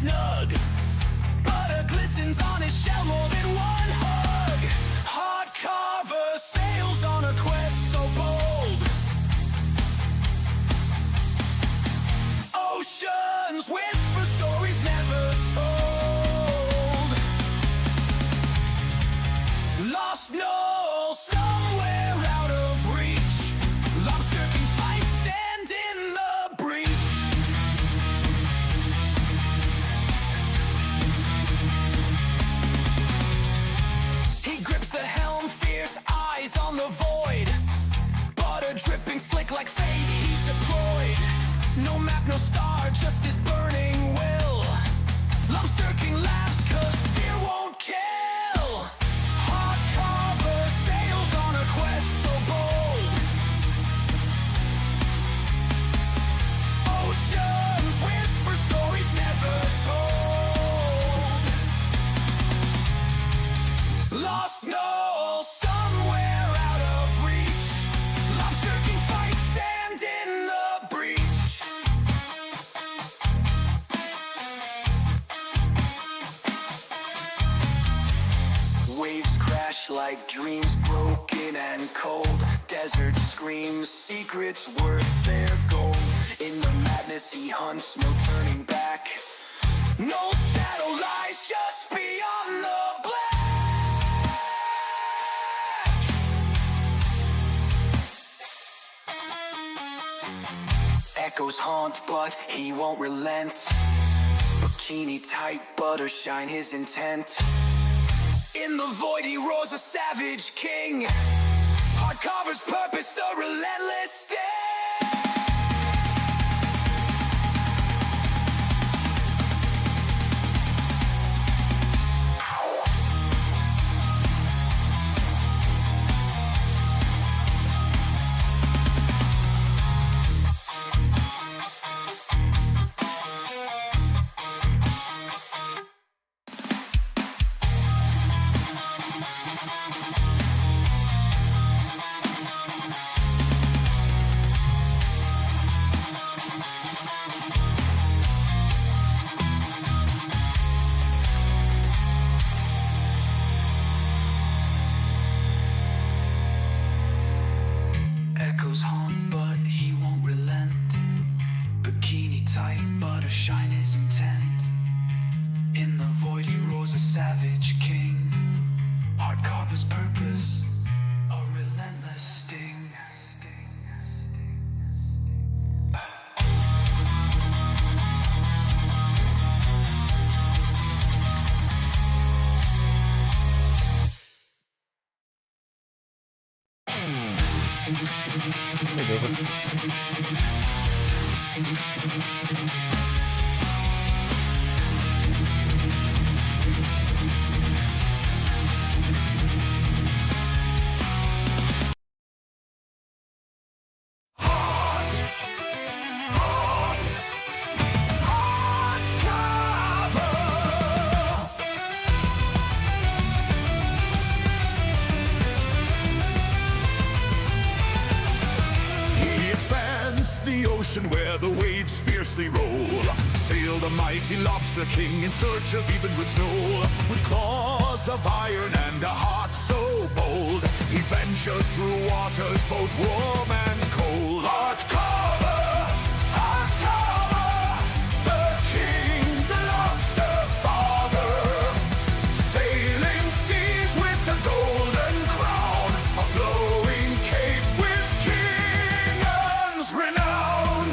snug. Butter glistens on his shell, more than one hug. Heartcarver sails on a quest so bold. Oceans whisper stories never told. Lost Knoll, somewhere out of reach. Lobster can fight sand in the breach. He grips the helm, fierce eyes on the void. Butter dripping slick like fate, he's deployed. No map, no star, just his burning will. Lobster King laughs cause fear won't kill. Heartcarver sails on a quest so bold. Oceans whisper stories never told. Lost Knoll, somewhere out of reach. Lobster King fights sand in the breach. Waves crash like dreams broken and cold. Desert screams, secrets worth their gold. In the madness he hunts, no turning back. No shadow lies just beyond the black. Echoes haunt, but he won't relent. Bikini tight, butter shine his intent. In the void he roars a savage king. Heartcarver's purpose a relentless sting. Echoes haunt, but he won't relent. Bikini tight, butter shine his intent. In the void he roars a savage king. Heartcarver's purpose, a relentless sting. Hey, David. The ocean where the waves fiercely roll. Sail the mighty Lobster King in search of Evenwood's Knoll. With claws of iron and a heart so bold, he ventured through waters both warm and cold. Heartcarver, Heartcarver, the king, the lobster father. Sailing seas with the golden crown, a flowing cape with king's renown.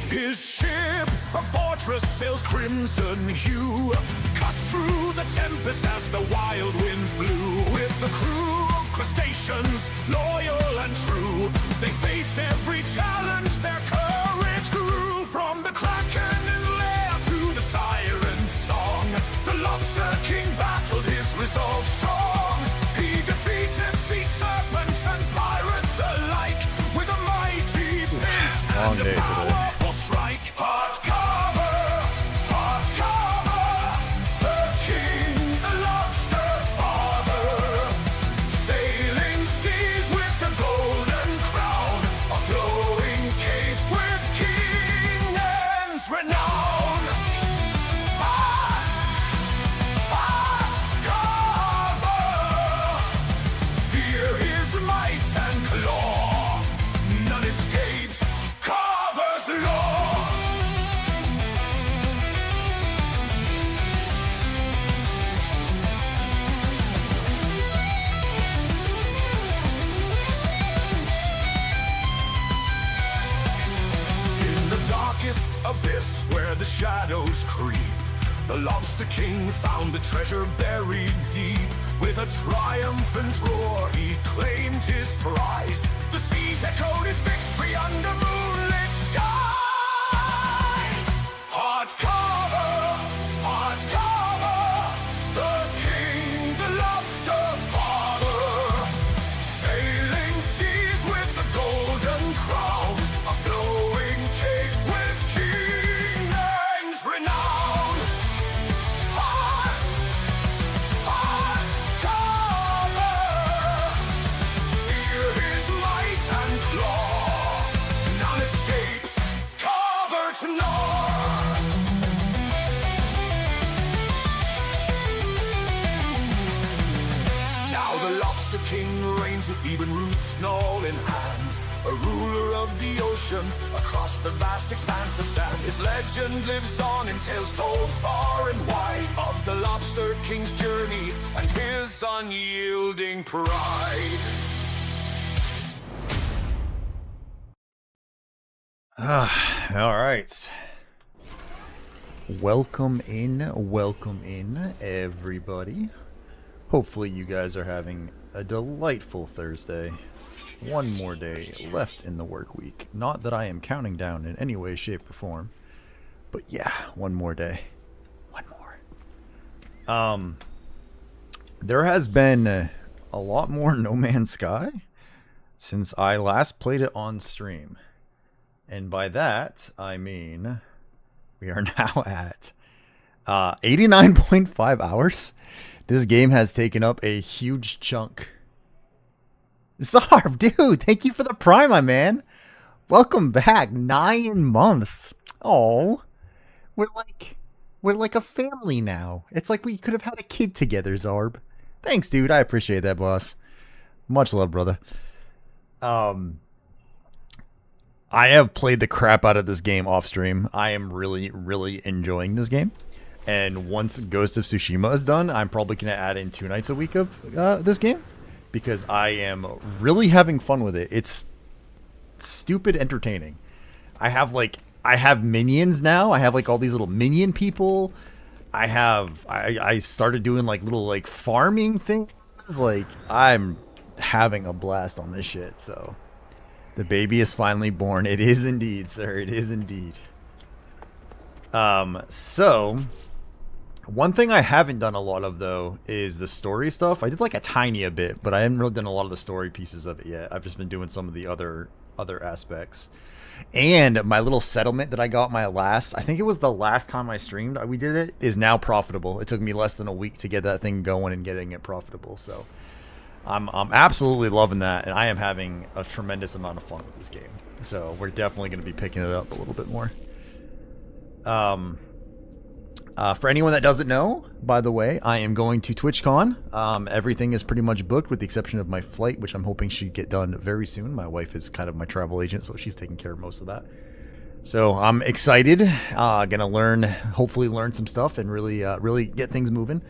His ship, a fortress, sails crimson hue, cut through the tempest as the wild winds blew. With a crew of crustaceans, loyal and true, they faced every challenge, their courage grew. From the Kraken's lair to the siren's song, the Lobster King battled his resolve strong. He defeated sea serpents and pirates alike with a mighty pinch and a powerful strike. Heartcarver, Heartcarver, the king, the lobster father. Sailing seas with the golden crown, a flowing cape with abyss where the shadows creep. The Lobster King found the treasure buried deep. With a triumphant roar, he claimed his prize. The seas echoed his victory under moonlit skies. Heartcarver, Heartcarver, the king, the lobster father. Sailing seas with the golden crown, a flowing cape with King Name's renown. Heartcarver, fear his might and claw. None escapes, carver to gnaw. Now the Lobster King reigns with Eben Ruth's Knoll in hand, a ruler of the ocean across the vast expanse of sand. His legend lives on in tales told far and wide of the Lobster King's journey and his unyielding pride. All right. Welcome in, everybody. Hopefully you guys are having a delightful Thursday. One more day left in the work week. Not that I am counting down in any way, shape, or form. But yeah, one more day. One more. There has been a lot more No Man's Sky since I last played it on stream. And by that, I mean we are now at 89.5 hours. This game has taken up a huge chunk. Zarb, dude, thank you for the prime, my man. Welcome back. 9 months. Oh, we're like a family now. It's like we could have had a kid together, Zarb. Thanks, dude. I appreciate that, boss. Much love, brother. I have played the crap out of this game off stream. I am really, really enjoying this game. And once Ghost of Tsushima is done, I'm probably going to add in 2 nights a week of this game. Because I am really having fun with it. It's stupid entertaining. I have minions now. I have like all these little minion people. I started doing like little like farming things. Like I'm having a blast on this shit. So the baby is finally born. It is indeed, sir. It is indeed. So one thing I haven't done a lot of though is the story stuff. I did like a tiny bit, but I haven't really done a lot of the story pieces of it yet. I've just been doing some of the other aspects. And my little settlement that I got I think it was the last time I streamed, we did it, is now profitable. It took me less than a week to get that thing going and getting it profitable. So I'm absolutely loving that, and I am having a tremendous amount of fun with this game. So we're definitely going to be picking it up a little bit more. For anyone that doesn't know, by the way, I am going to TwitchCon. Everything is pretty much booked with the exception of my flight, which I'm hoping should get done very soon. My wife is kind of my travel agent, so she's taking care of most of that. So I'm excited. Gonna hopefully learn some stuff and really get things moving.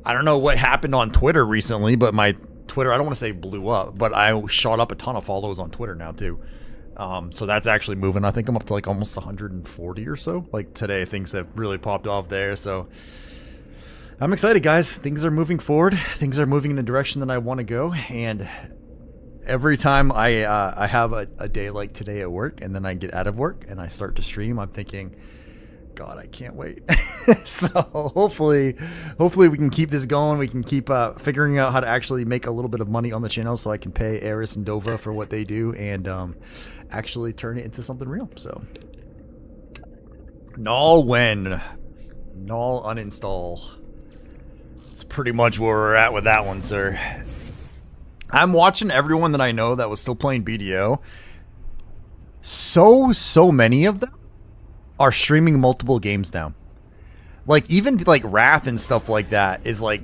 I don't know what happened on Twitter recently, but my Twitter, I don't want to say blew up, but I shot up a ton of followers on Twitter now too. So that's actually moving. I think I'm up to like almost 140 or so. Like today, things have really popped off there. So I'm excited, guys. Things are moving forward. Things are moving in the direction that I want to go. And every time I have a day like today at work, and then I get out of work and I start to stream, I'm thinking, God, I can't wait. So hopefully we can keep this going. We can keep figuring out how to actually make a little bit of money on the channel so I can pay Eris and Dova for what they do and actually turn it into something real. So null uninstall. That's pretty much where we're at with that one, sir. I'm watching everyone that I know that was still playing BDO. So many of them are streaming multiple games now. Like even like Wrath and stuff like that is like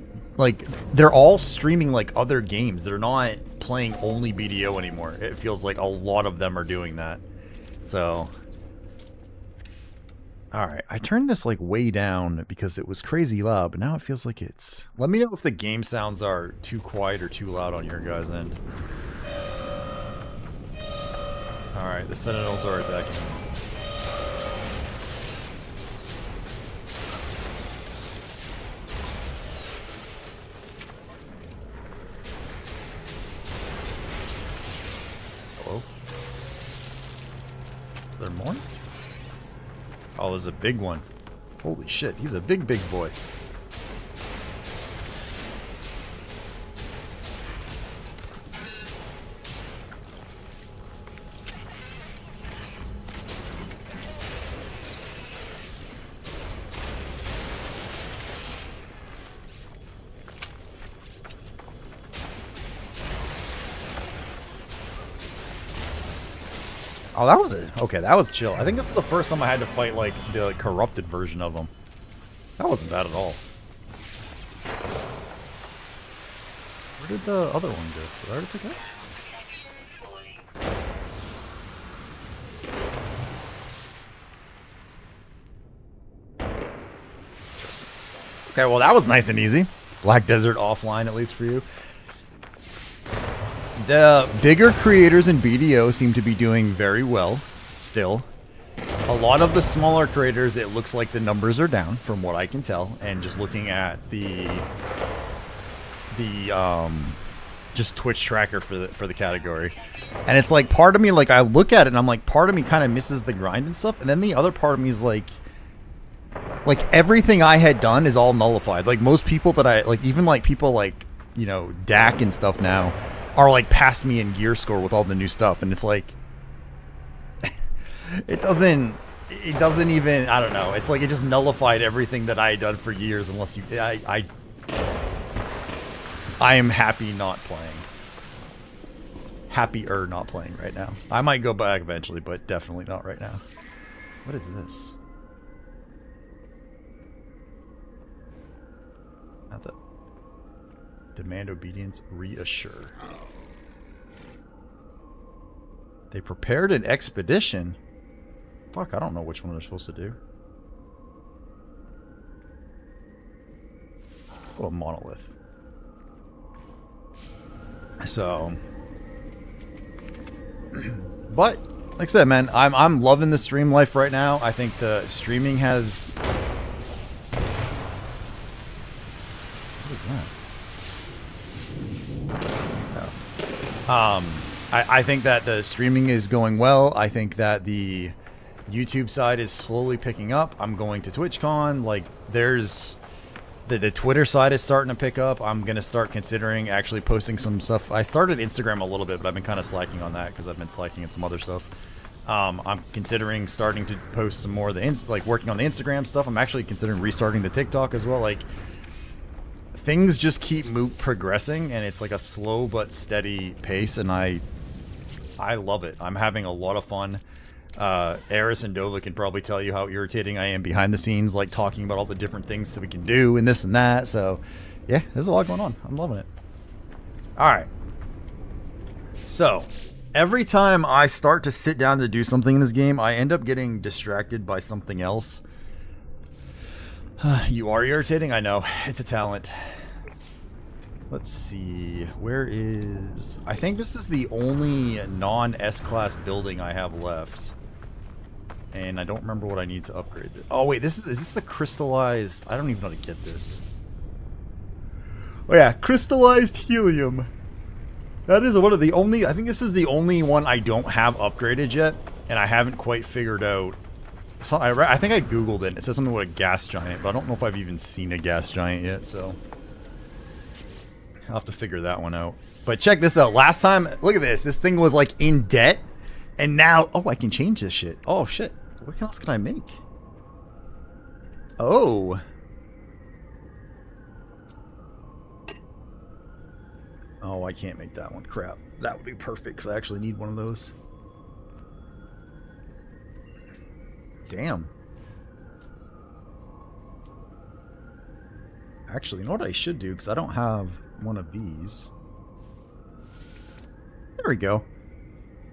they're all streaming like other games. They're not playing only BDO anymore. It feels like a lot of them are doing that. So alright, I turned this like way down because it was crazy loud, but now it feels like it's... Let me know if the game sounds are too quiet or too loud on your guys' end. Alright, the Sentinels are attacking. more? Oh, there's a big one. Holy shit, he's a big boy. Oh, that was it. Okay, that was chill. I think this is the first time I had to fight, like, the corrupted version of him. That wasn't bad at all. Where did the other one go? Did I already pick it up? Okay, well, that was nice and easy. Black Desert offline, at least for you. The bigger creators in BDO seem to be doing very well still. A lot of the smaller creators, it looks like the numbers are down from what I can tell, and just looking at the just Twitch tracker for the category. And it's like, part of me, like, I look at it and I'm like, part of me kind of misses the grind and stuff, and then the other part of me is like everything I had done is all nullified. Like, most people that I like, even like people like, you know, Dak and stuff now are like past me in gear score with all the new stuff, and it's like it doesn't even, I don't know, it's like it just nullified everything that I had done for years. Unless you I am happy not playing, happier not playing right now. I might go back eventually, but definitely not right now. What is this? Not that. Demand obedience, reassure. They prepared an expedition. Fuck, I don't know which one they're supposed to do. Oh, a monolith. So, but like I said, man, I'm loving the stream life right now. I think the streaming has. What is that? I think that the streaming is going well. I think that the YouTube side is slowly picking up. I'm going to TwitchCon. Like, there's the Twitter side is starting to pick up. I'm going to start considering actually posting some stuff. I started Instagram a little bit, but I've been kind of slacking on that because I've been slacking in some other stuff. I'm considering starting to post some more of the like working on the Instagram stuff. I'm actually considering restarting the TikTok as well. Like, things just keep progressing, and it's like a slow but steady pace, and I love it. I'm having a lot of fun. Eris and Dova can probably tell you how irritating I am behind the scenes, like talking about all the different things that we can do and this and that. So, yeah, there's a lot going on. I'm loving it. Alright. So, every time I start to sit down to do something in this game, I end up getting distracted by something else. You are irritating? I know. It's a talent. Let's see. Where is... I think this is the only non-S-class building I have left. And I don't remember what I need to upgrade. Oh, wait. Is this the crystallized... I don't even know how to get this. Oh, yeah. Crystallized helium. That is one of the only... I think this is the only one I don't have upgraded yet. And I haven't quite figured out... So I think I googled it. It says something about a gas giant, but I don't know if I've even seen a gas giant yet, so I'll have to figure that one out. But check this out. Last time, look at this. This thing was like in debt, and now, oh, I can change this shit. Oh shit. What else can I make? Oh. Oh, I can't make that one. Crap. That would be perfect because I actually need one of those. Damn. Actually, you know what I should do? Because I don't have one of these. There we go.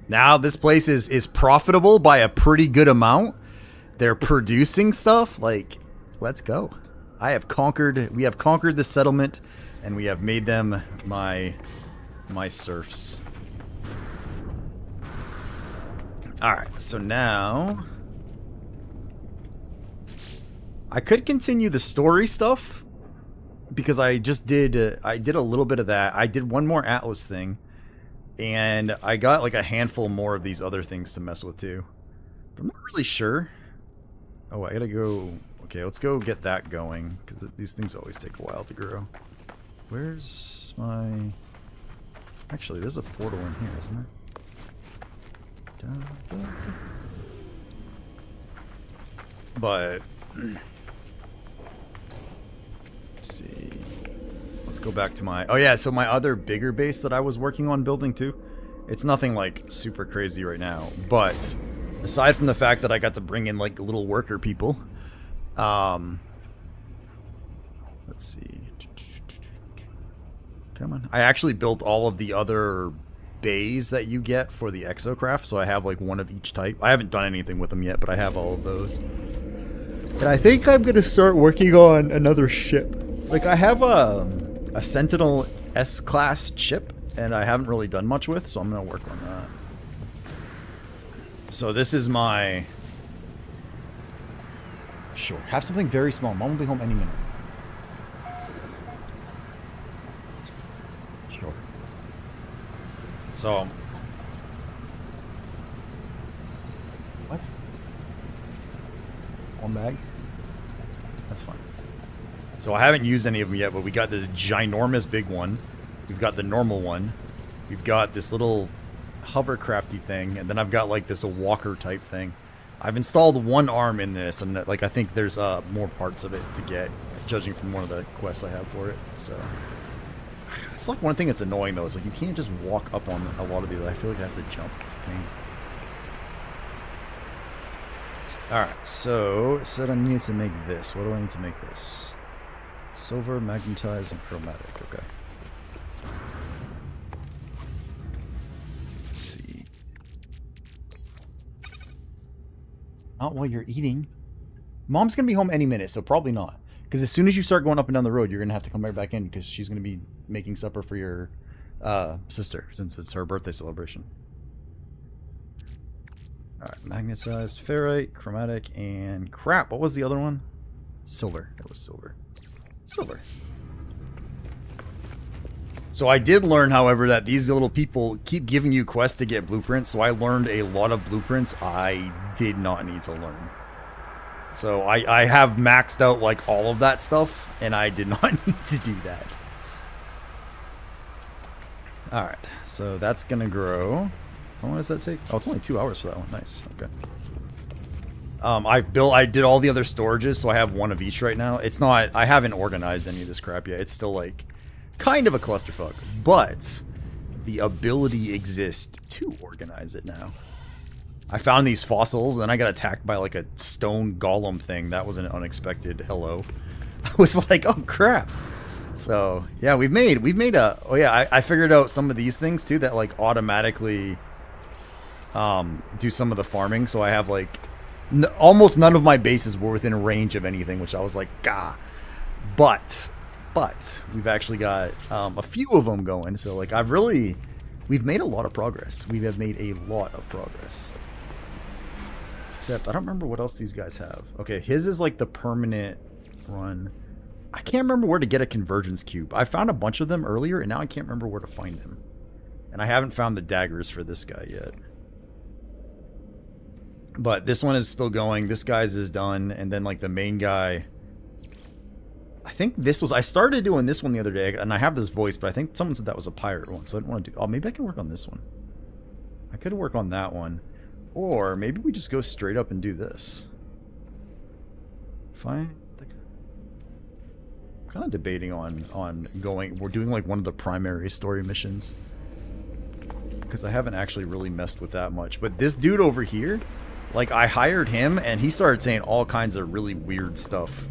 Now this place is profitable by a pretty good amount. They're producing stuff. Like, let's go. We have conquered the settlement, and we have made them my serfs. Alright, so now... I could continue the story stuff because I just did I did a little bit of that. I did one more Atlas thing, and I got like a handful more of these other things to mess with too. I'm not really sure. Oh, I gotta go... Okay, let's go get that going, because these things always take a while to grow. Where's my... Actually, there's a portal in here, isn't there? Dun, dun, dun. But... Let's see... Let's go back to my... Oh yeah, so my other bigger base that I was working on building too, it's nothing like super crazy right now, but aside from the fact that I got to bring in like little worker people, let's see. Come on. I actually built all of the other bays that you get for the exocraft, so I have like one of each type. I haven't done anything with them yet, but I have all of those. And I think I'm going to start working on another ship. Like I have a Sentinel S-class ship, and I haven't really done much with, so I'm going to work on that. So this is my... Sure. Have something very small. Mom will be home any minute. Sure. So... What? One bag? That's fine. So I haven't used any of them yet, but we got this ginormous big one. We've got the normal one. We've got this little hovercrafty thing, and then I've got like this walker type thing. I've installed one arm in this, and like I think there's more parts of it to get, judging from one of the quests I have for it. So it's like one thing that's annoying though, is like you can't just walk up on a lot of these. I feel like I have to jump. It's a pain. Alright, so it said I need to make this. What do I need to make this? Silver, magnetized, and chromatic. Okay. Let's see. Not while you're eating. Mom's gonna be home any minute, so probably not. Because as soon as you start going up and down the road, you're gonna have to come right back in because she's gonna be making supper for your sister since it's her birthday celebration. Alright, magnetized, ferrite, chromatic, and crap. What was the other one? Silver. It was silver. Silver. So I did learn, however, that these little people keep giving you quests to get blueprints, so I learned a lot of blueprints I did not need to learn. So I have maxed out like all of that stuff, and I did not need to do that. Alright, so that's gonna grow. How long does that take? Oh, it's only 2 hours for that one. Nice. Okay. I did all the other storages, so I have one of each right now. It's not, I haven't organized any of this crap yet. It's still like kind of a clusterfuck, but the ability exists to organize it now. I found these fossils, and then I got attacked by like a stone golem thing. That was an unexpected hello. I was like, oh crap. So yeah, we've made a, oh yeah, I figured out some of these things too that like automatically do some of the farming. So I have like almost none of my bases were within range of anything, which I was like, gah. But we've actually got a few of them going. So like we've made a lot of progress. We have made a lot of progress. Except I don't remember what else these guys have. Okay, his is like the permanent run. I can't remember where to get a convergence cube. I found a bunch of them earlier, and now I can't remember where to find them. And I haven't found the daggers for this guy yet. But this one is still going. This guy's is done. And then like the main guy, I think this was, I started doing this one the other day, and I have this voice, but I think someone said that was a pirate one, so I didn't want to do, oh, maybe I can work on this one. I could work on that one. Or maybe we just go straight up and do this. Fine. I'm kind of debating on going, we're doing like one of the primary story missions. Because I haven't actually really messed with that much. But this dude over here, like I hired him and he started saying all kinds of really weird stuff.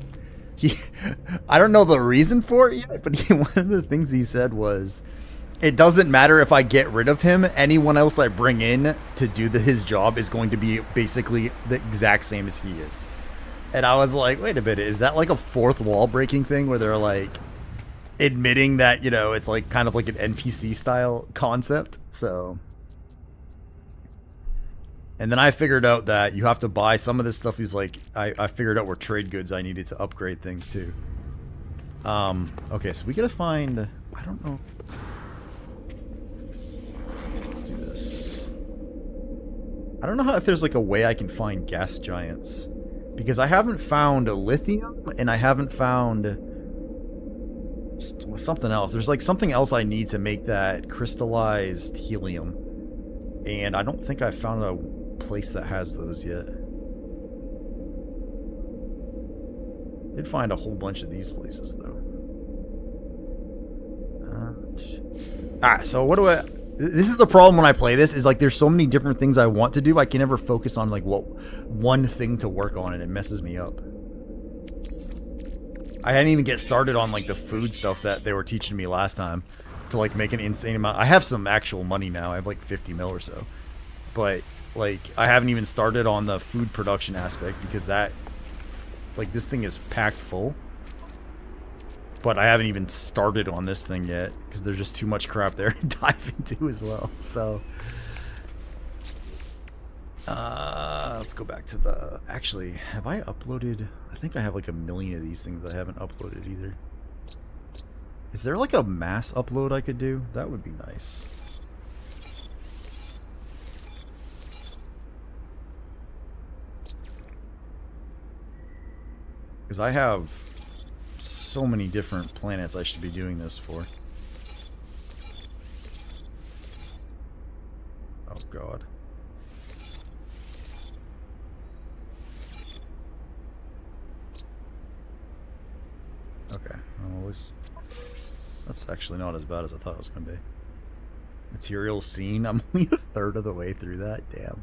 I don't know the reason for it yet, but one of the things he said was, it doesn't matter if I get rid of him, anyone else I bring in to do his job is going to be basically the exact same as he is. And I was like, wait a minute, is that like a fourth wall breaking thing where they're like admitting that, you know, it's like kind of like an NPC style concept? So, and then I figured out that you have to buy some of this stuff. He's like, I figured out where trade goods I needed to upgrade things to. Okay, so we gotta find, I don't know. Let's do this. I don't know if there's like a way I can find gas giants. Because I haven't found lithium, and I haven't found something else. There's like something else I need to make that crystallized helium. And I don't think I found a place that has those yet. Did find a whole bunch of these places though. Alright, so what do I... This is the problem when I play this, is like there's so many different things I want to do, I can never focus on like what one thing to work on, and it messes me up. I hadn't even get started on like the food stuff that they were teaching me last time to like make an insane amount. I have some actual money now, I have like 50 mil or so. But like I haven't even started on the food production aspect because that, like this thing is packed full. But I haven't even started on this thing yet because there's just too much crap there to dive into as well. So, let's go back to the... Actually, have I uploaded... I think I have like a million of these things I haven't uploaded either. Is there like a mass upload I could do? That would be nice. Because I have so many different planets I should be doing this for. Oh god. Okay, well, that's actually not as bad as I thought it was going to be. Material seen? I'm only a third of the way through that. Damn.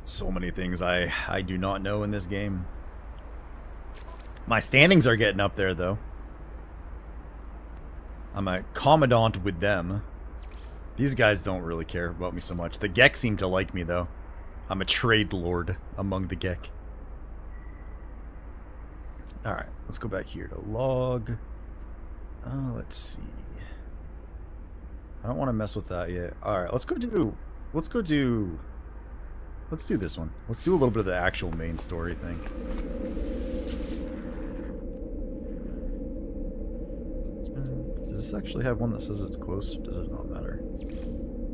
So many things I do not know in this game. My standings are getting up there, though. I'm a commandant with them. These guys don't really care about me so much. The Gek seem to like me, though. I'm a trade lord among the Gek. Alright, let's go back here to log. Let's see. I don't want to mess with that yet. Alright, let's do this one. Let's do a little bit of the actual main story thing. Does this actually have one that says it's close, or does it not matter?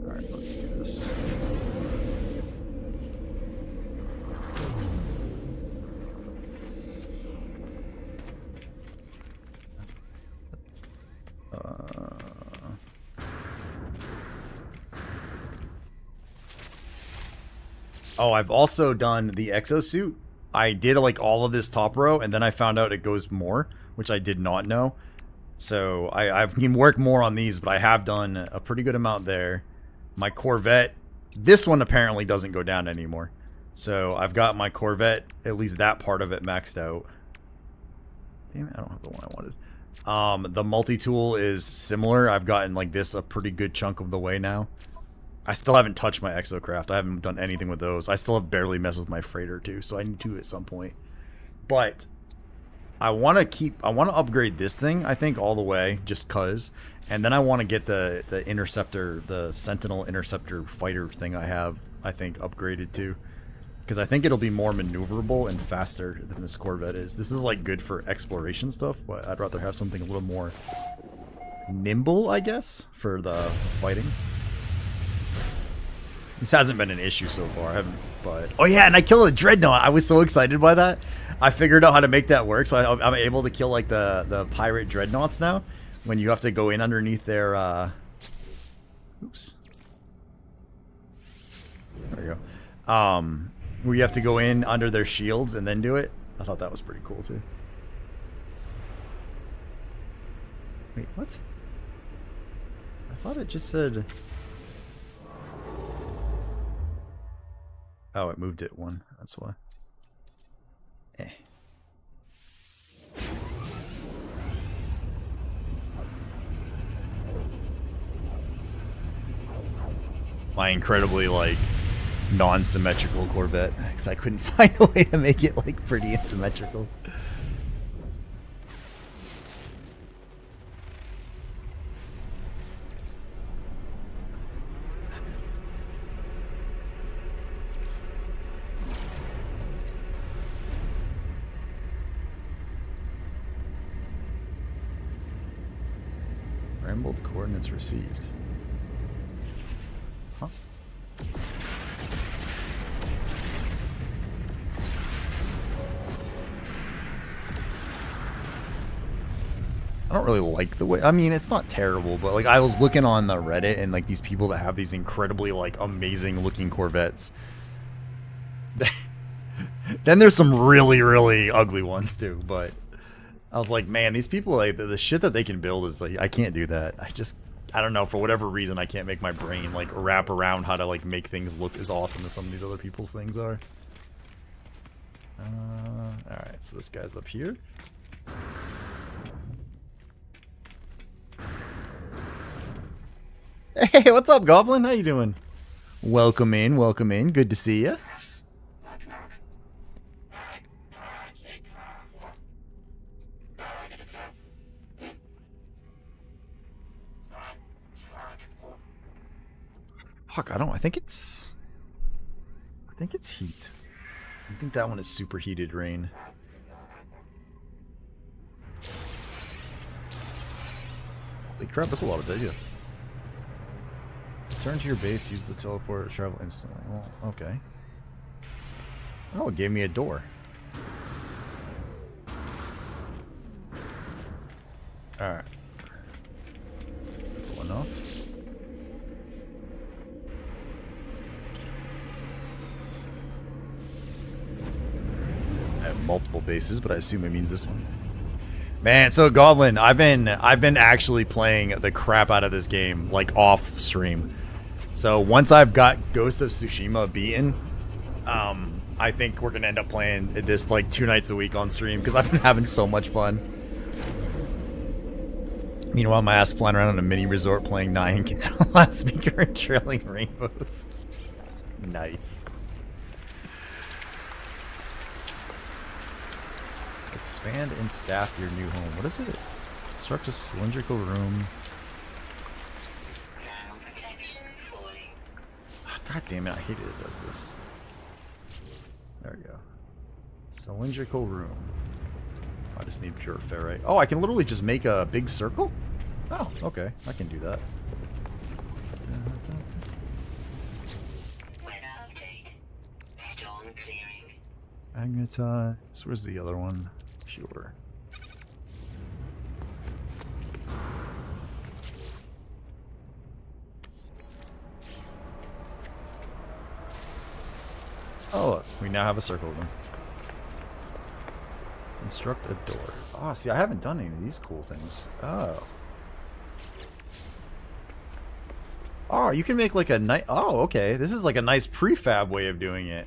Alright, let's do this. Oh, I've also done the exosuit. I did like all of this top row, and then I found out it goes more, which I did not know. So I can work more on these, but I have done a pretty good amount there. My Corvette, this one apparently doesn't go down anymore. So I've got my Corvette, at least that part of it maxed out. Damn it, I don't have the one I wanted. The multi-tool is similar. I've gotten like this a pretty good chunk of the way now. I still haven't touched my exocraft. I haven't done anything with those. I still have barely messed with my freighter too, so I need to at some point. But I want to upgrade this thing, I think, all the way, just cuz. And then I want to get the interceptor, the Sentinel interceptor fighter thing I have, I think, upgraded too. Because I think it'll be more maneuverable and faster than this Corvette is. This is like good for exploration stuff, but I'd rather have something a little more nimble, I guess, for the fighting. This hasn't been an issue so far. I haven't, but oh yeah, and I killed a dreadnought. I was so excited by that. I figured out how to make that work, so I'm able to kill like the pirate dreadnoughts now. When you have to go in underneath their oops, there you go. Where you have to go in under their shields and then do it. I thought that was pretty cool too. Wait, what? I thought it just said. Oh, it moved it one. That's why. Eh. My incredibly, like, non-symmetrical Corvette. Because I couldn't find a way to make it, like, pretty and symmetrical. Rambled coordinates received. Huh? I don't really like the way, I mean, it's not terrible, but like I was looking on the Reddit and like these people that have these incredibly like amazing looking Corvettes. Then there's some really, really ugly ones too, but I was like, man, these people, like the shit that they can build is like, I can't do that. I don't know, for whatever reason, I can't make my brain like wrap around how to like make things look as awesome as some of these other people's things are. Alright, so this guy's up here. Hey, what's up, Goblin? How you doing? Welcome in, welcome in. Good to see you. Fuck, I think it's heat. I think that one is superheated rain. Holy crap, that's a lot of data. Return to your base, use the teleporter to travel instantly. Well, okay. Oh, it gave me a door. Alright. Simple enough. I have multiple bases, but I assume it means this one. Man, so Goblin, I've been actually playing the crap out of this game, like off stream. So once I've got Ghost of Tsushima beaten, I think we're gonna end up playing this like 2 nights a week on stream because I've been having so much fun. Meanwhile, my ass flying around on a mini resort playing Nine last speaker and trailing rainbows. Nice. Expand and staff your new home. What is it? Construct a cylindrical room. God damn it, I hate it does this. There we go. Cylindrical room. I just need pure ferrite. Oh, I can literally just make a big circle? Oh, okay. I can do that. Magnetize. Where's the other one? Sure. Oh, look, we now have a circle room. Construct a door. Oh, see, I haven't done any of these cool things. Oh. Oh, you can make like a nice... Oh, okay. This is like a nice prefab way of doing it.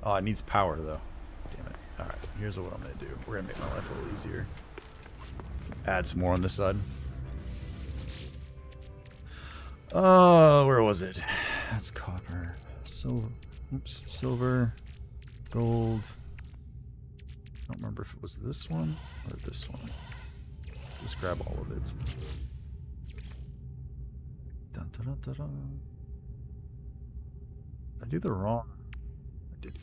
Oh, it needs power, though. Damn it. Alright, here's what I'm going to do. We're going to make my life a little easier. Add some more on this side. Oh, where was it? That's copper. Silver. Oops. Silver. Gold. I don't remember if it was this one or this one. Just grab all of it. Dun, dun, dun, dun, dun. Did I do the wrong? I did.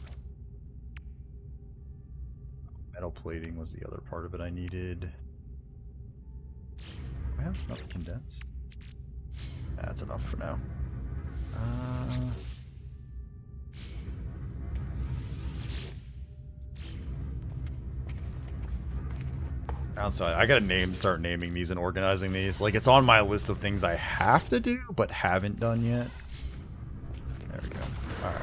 Metal plating was the other part of it I needed. Do I have enough condensed? That's enough for now. Outside, I gotta start naming these and organizing these. Like, it's on my list of things I have to do, but haven't done yet. There we go. Alright.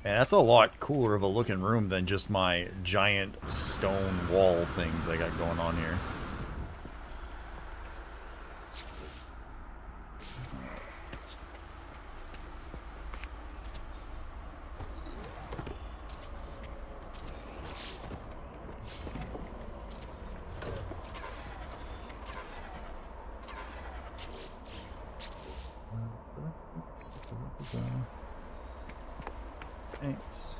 Man, that's a lot cooler of a looking room than just my giant stone wall things I got going on here. Thanks.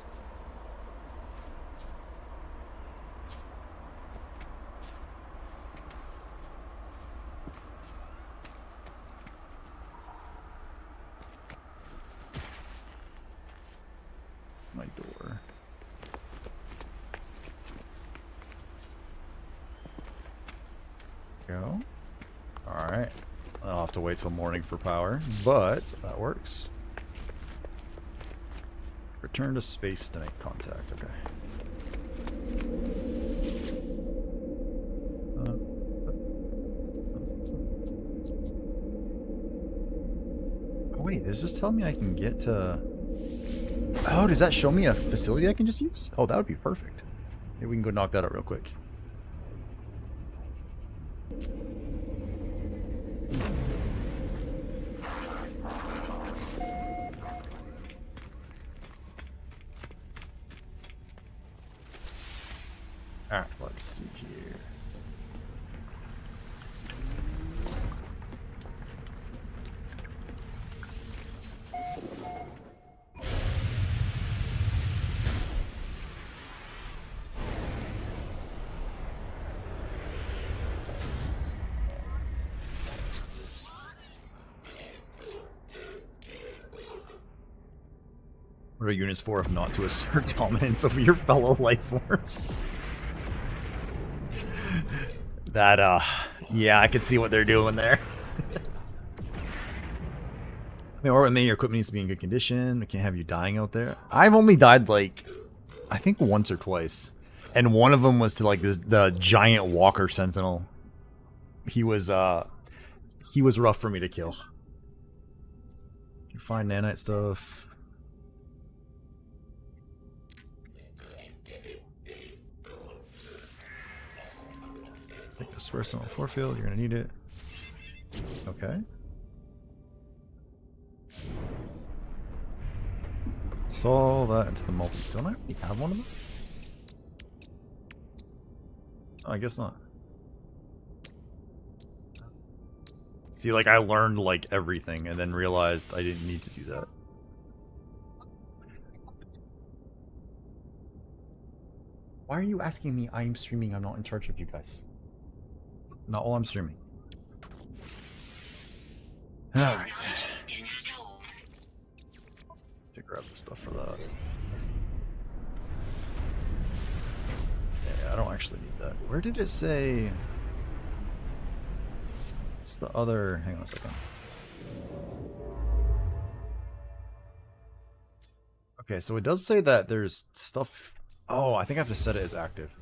My door. Go. have to wait till morning for power, but that works. Return to space to make contact. Okay. Oh, wait, does this tell me I can get to... Oh, does that show me a facility I can just use? Oh, that would be perfect. Maybe we can go knock that out real quick. Alright, let's see here. What are units for if not to assert dominance over your fellow life forms? That, yeah, I can see what they're doing there. I mean, or with me, your equipment needs to be in good condition. We can't have you dying out there. I've only died, like, I think once or twice. And one of them was to, like, the giant walker sentinel. He was rough for me to kill. You find nanite stuff. Take this first on the force field, you're gonna need it. Okay. Install that into the multi. Don't I already have one of those? Oh, I guess not. See, like, I learned, like, everything and then realized I didn't need to do that. Why are you asking me? I'm streaming, I'm not in charge of you guys. Not while I'm streaming. Alright. To grab the stuff for that. Yeah, I don't actually need that. Where did it say... What's the other... Hang on a second. Okay, so it does say that there's stuff... Oh, I think I have to set it as active.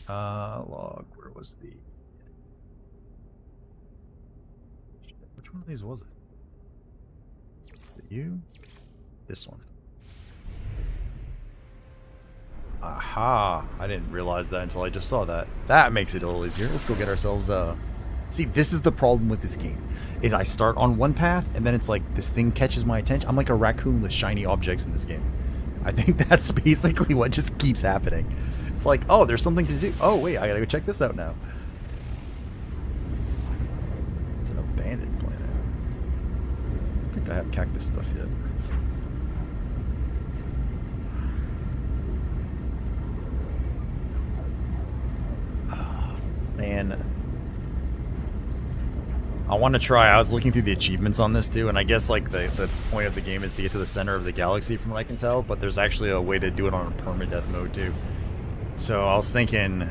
Log, where was the... Which one of these was it? Is it you? This one. Aha! I didn't realize that until I just saw that. That makes it a little easier. Let's go get ourselves See, this is the problem with this game. Is I start on one path and then it's like this thing catches my attention. I'm like a raccoon with shiny objects in this game. I think that's basically what just keeps happening. It's like, oh, there's something to do. Oh, wait, I gotta go check this out now. It's an abandoned planet. I don't think I have cactus stuff yet. Oh, man. I want to try. I was looking through the achievements on this too, and I guess like the point of the game is to get to the center of the galaxy from what I can tell, but there's actually a way to do it on a permadeath mode too. So I was thinking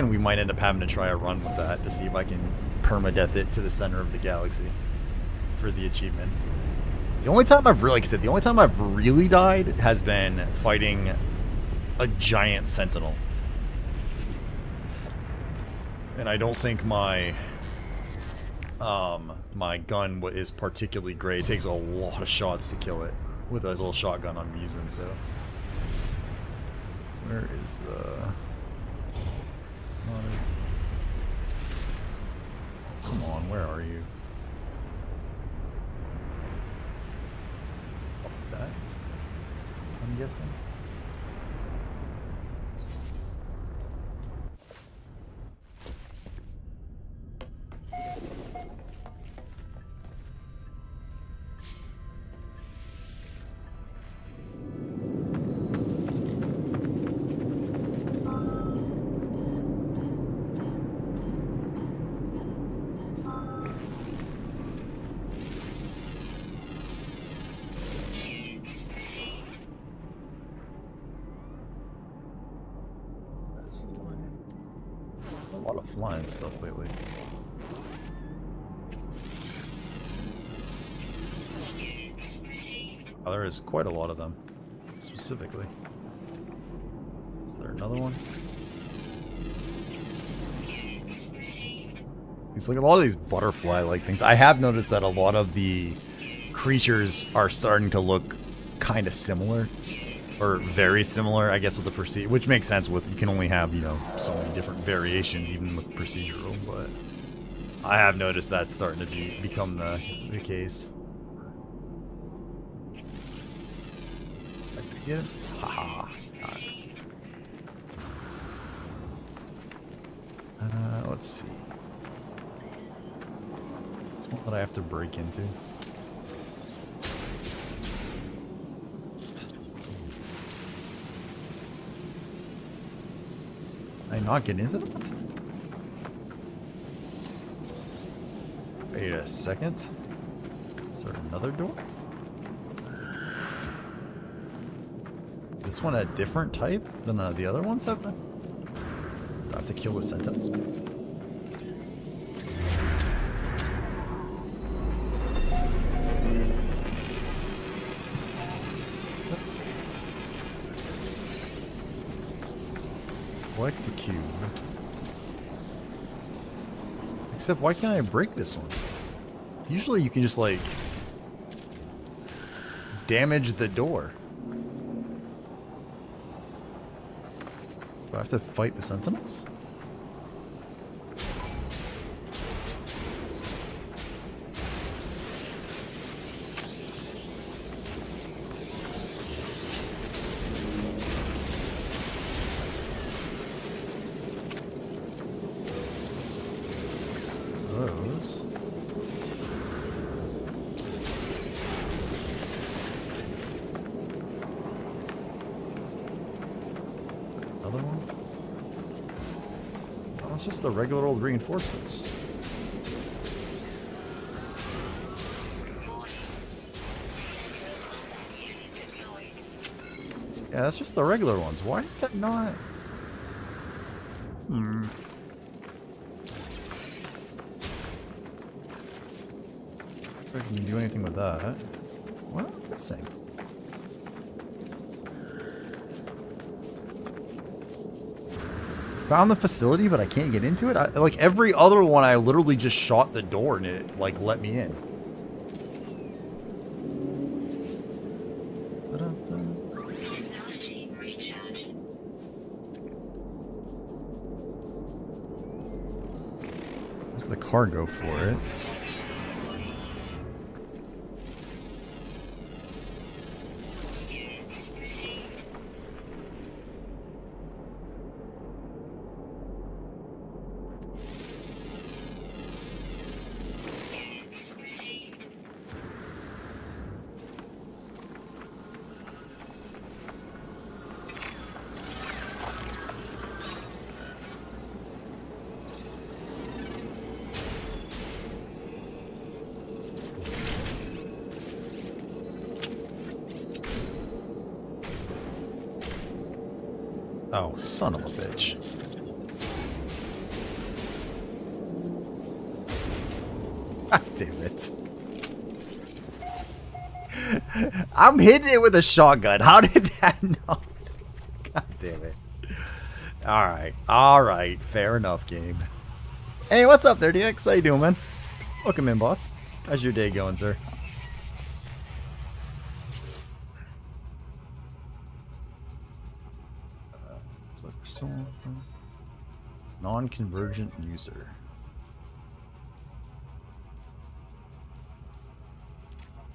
we might end up having to try a run with that to see if I can permadeath it to the center of the galaxy for the achievement. The only time I've really, like I said, the only time I've really died has been fighting a giant sentinel. And I don't think my my gun is particularly great. It takes a lot of shots to kill it with a little shotgun I'm using, so. Where is the... It's not a... Come on, where are you? That, I'm guessing. A lot of flying stuff lately. Oh, there is quite a lot of them, specifically. Is there another one? It's like a lot of these butterfly-like things. I have noticed that a lot of the creatures are starting to look kind of similar. Or very similar, I guess, with the proceed, which makes sense with, you can only have, you know, so many different variations, even with procedural, but I have noticed that's starting to become the case. Did I get it? Haha. Let's see. It's one that I have to break into. Can I not get into that? Wait a second. Is there another door? Is this one a different type than the other ones have been? Do I have to kill the sentinels? Collect a cube. Except, why can't I break this one? Usually you can just, like, damage the door. Do I have to fight the sentinels? Those. Another one? Oh, it's just the regular old reinforcements. Yeah, that's just the regular ones. Why did that not? If I can do anything with that. What am I missing? Found the facility, but I can't get into it? Like every other one, I literally just shot the door and it, like, let me in. Where's the cargo for it? Oh, son of a bitch. God damn it. I'm hitting it with a shotgun. How did that not? God damn it. Alright. Alright. Fair enough, game. Hey, what's up there, DX? How you doing, man? Welcome in, boss. How's your day going, sir? Non-convergent user.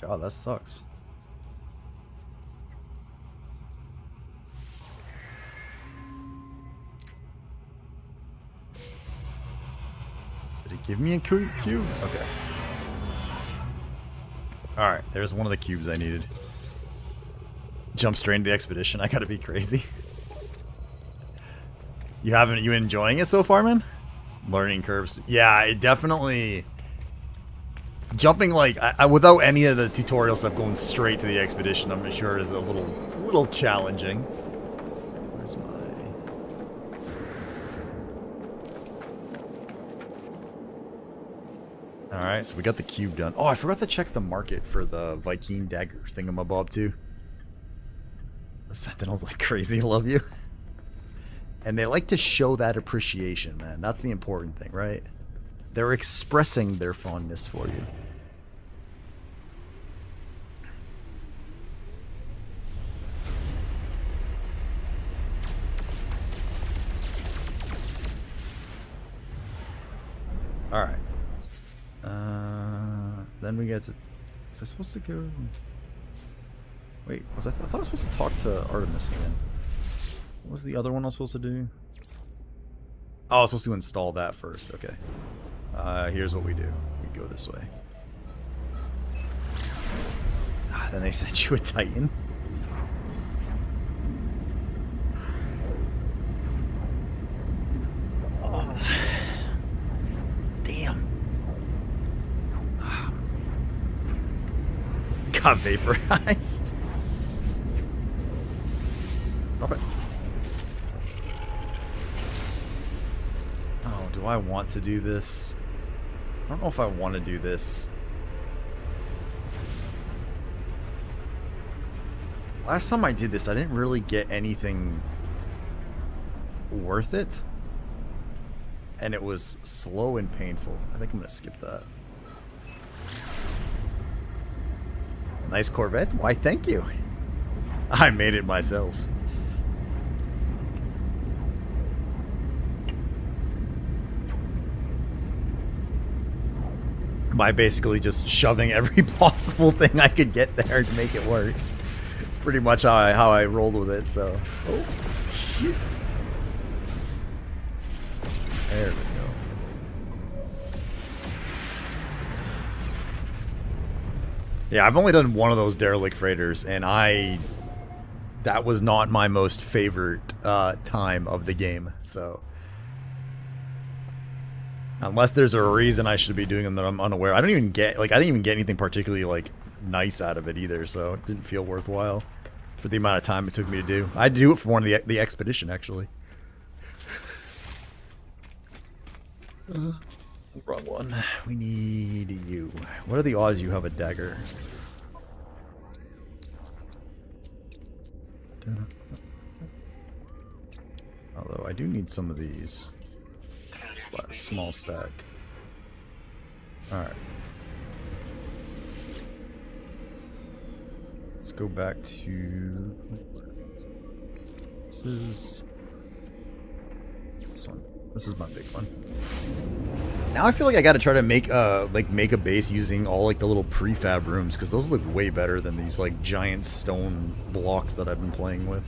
God, that sucks. Did it give me a cube? Okay. Alright, there's one of the cubes I needed. Jump straight into the expedition. I gotta be crazy. You enjoying it so far, man? Learning curves. Yeah, it definitely... Jumping, like, without any of the tutorial stuff, going straight to the expedition, I'm sure is a little challenging. Where's my... Alright, so we got the cube done. Oh, I forgot to check the market for the Viking dagger thingamabob too. The Sentinels like crazy love you. And they like to show that appreciation, man. That's the important thing, right? They're expressing their fondness for you. Alright. Then we get to... Was I supposed to go... Wait, was I thought I was supposed to talk to Artemis again. What was the other one I was supposed to do? Oh, I was supposed to install that first. Okay. Here's what we do. We go this way. Then they sent you a Titan. Oh. Damn. Got vaporized. Stop it. Oh, do I want to do this? I don't know if I want to do this. Last time I did this, I didn't really get anything worth it. And it was slow and painful. I think I'm going to skip that. Nice Corvette? Why, thank you. I made it myself. By basically just shoving every possible thing I could get there to make it work. It's pretty much how I rolled with it, so. Oh, shit. There we go. Yeah, I've only done one of those derelict freighters, and that was not my most favorite time of the game, so. Unless there's a reason I should be doing them that I'm unaware. I didn't even get anything particularly like nice out of it either, so it didn't feel worthwhile for the amount of time it took me to do. I had to do it for one of the expedition actually. Wrong one. We need you. What are the odds you have a dagger? Although I do need some of these. A small stack. Alright. Let's go back to... This is one. This is my big one. Now I feel like I gotta try to make a base using all like the little prefab rooms, because those look way better than these like giant stone blocks that I've been playing with.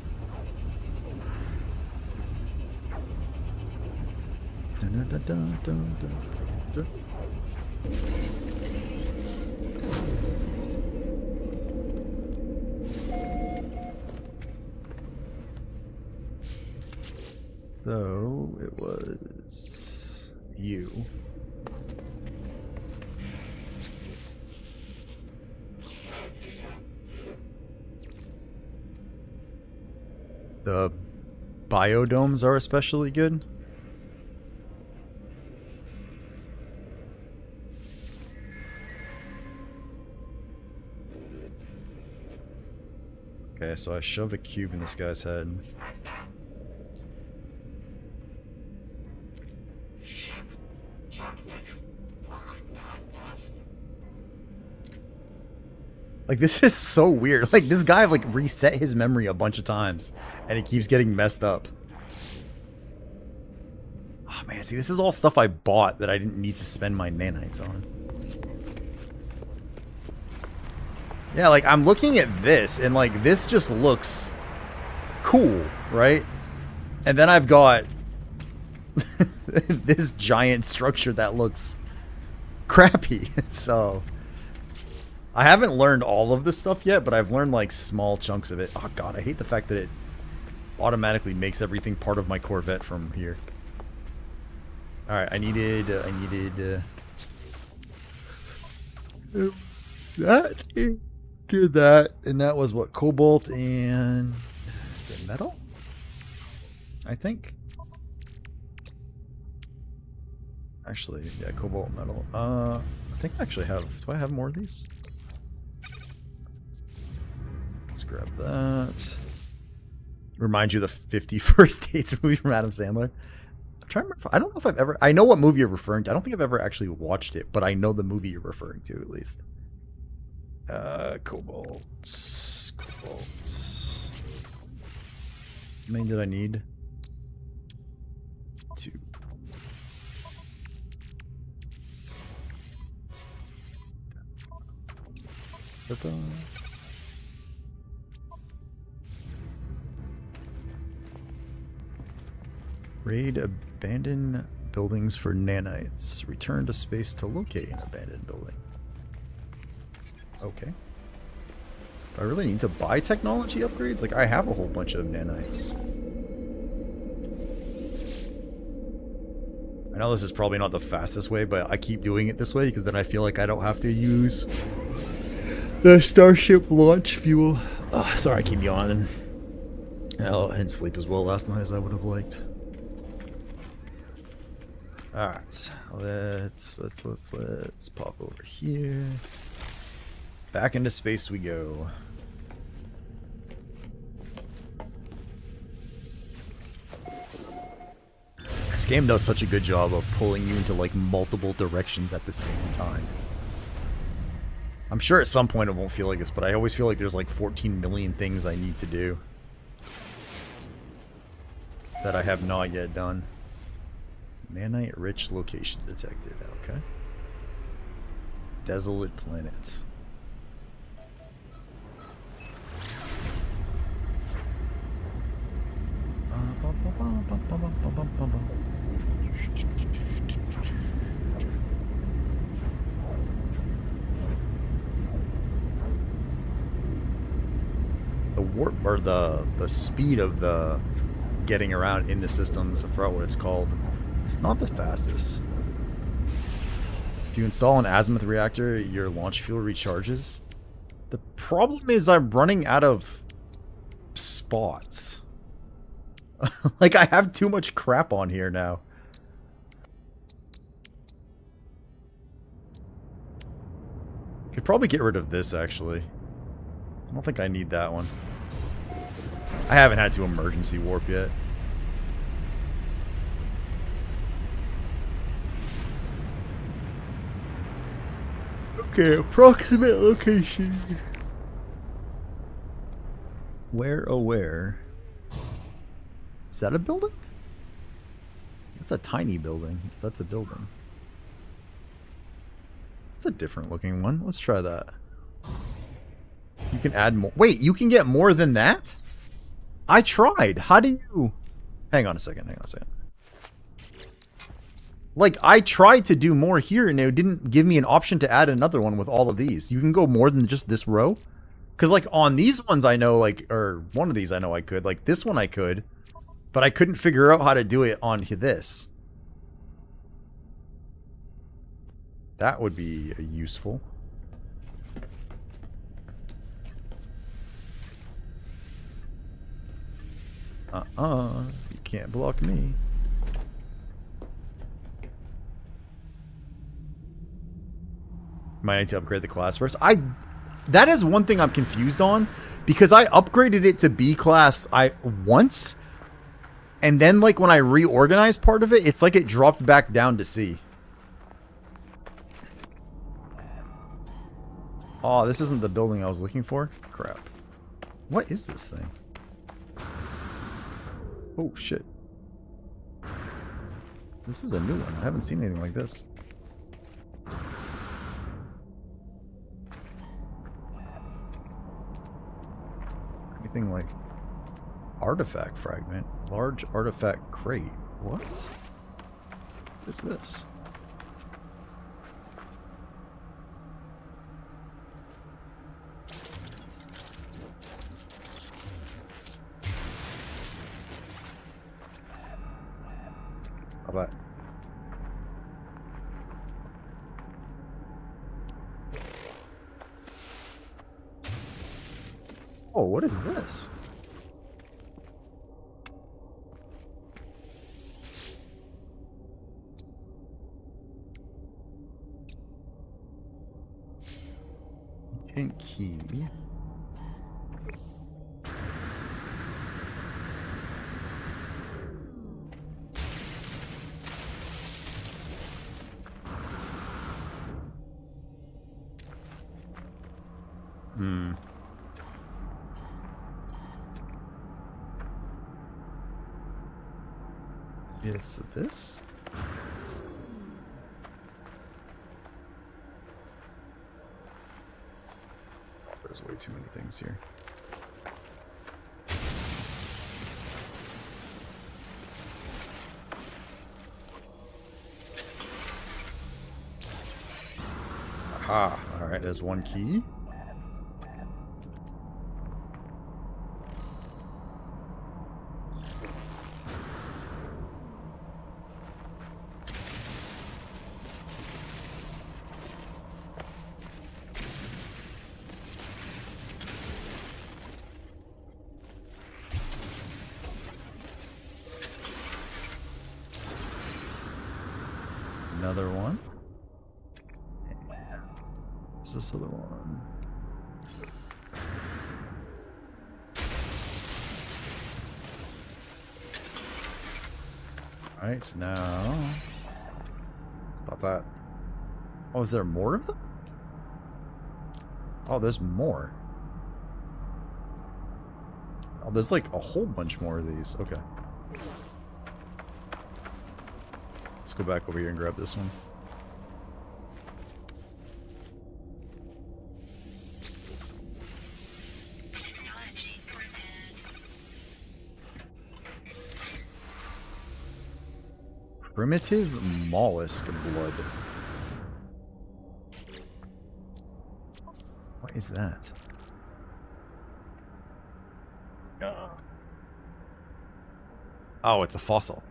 So it was you. The biodomes are especially good. Okay, so I shove a cube in this guy's head. Like, this is so weird. Like, this guy, like, reset his memory a bunch of times, and it keeps getting messed up. Oh, man, see, this is all stuff I bought that I didn't need to spend my nanites on. Yeah, like, I'm looking at this, and, like, this just looks cool, right? And then I've got this giant structure that looks crappy, so... I haven't learned all of this stuff yet, but I've learned, like, small chunks of it. Oh, God, I hate the fact that it automatically makes everything part of my Corvette from here. Alright, I needed... that... Did that, and that was what, cobalt and is it metal? I think. Actually, yeah, cobalt metal. I think I actually have... Do I have more of these? Let's grab that. Remind you of the 51st Dates movie from Adam Sandler. I'm trying to remember. I don't know if I've ever... I know what movie you're referring to. I don't think I've ever actually watched it, but I know the movie you're referring to, at least. Cobalt. Cobalt. How many did I need? 2. Ta-da. Raid abandoned buildings for nanites. Return to space to locate an abandoned building. Okay. Do I really need to buy technology upgrades? Like, I have a whole bunch of nanites. I know this is probably not the fastest way, but I keep doing it this way because then I feel like I don't have to use the Starship launch fuel. Oh, sorry, I keep yawning. Oh, I didn't sleep as well last night as I would have liked. Alright, let's pop over here. Back into space we go. This game does such a good job of pulling you into like multiple directions at the same time. I'm sure at some point it won't feel like this, but I always feel like there's like 14 million things I need to do that I have not yet done. Nanite rich location detected. Okay. Desolate planet. The warp or the speed of the getting around in the systems, I forgot what it's called. It's not the fastest. If you install an azimuth reactor, your launch fuel recharges. The problem is I'm running out of spots. Like, I have too much crap on here now. Could probably get rid of this, actually. I don't think I need that one. I haven't had to emergency warp yet. Okay, approximate location. Where, oh where? Is that a building? That's a tiny building. That's a building. It's a different looking one. Let's try that. You can add more. Wait, you can get more than that? I tried. How do you... Hang on a second. Hang on a second. Like, I tried to do more here, and it didn't give me an option to add another one with all of these. You can go more than just this row? Because, like, on these ones I know, like, or one of these I know I could. Like, this one I could. But I couldn't figure out how to do it on this. That would be useful. You can't block me. Might need to upgrade the class first. That is one thing I'm confused on, because I upgraded it to B class once, and then like when I reorganized part of it, it's like it dropped back down to C. Oh, this isn't the building I was looking for? Crap. What is this thing? Oh, shit. This is a new one. I haven't seen anything like this. Anything like artifact fragment. Large artifact crate. What? What's this? How about that? Oh, what is this? Pink key. Hmm. It's this? There's way too many things here. Aha! Alright, there's one key. Another one. What's this other one? Alright, now... Stop that. Oh, is there more of them? Oh, there's more. Oh, there's like a whole bunch more of these. Okay. Let's go back over here and grab this one. Primitive mollusk blood. What is that? Oh, it's a fossil.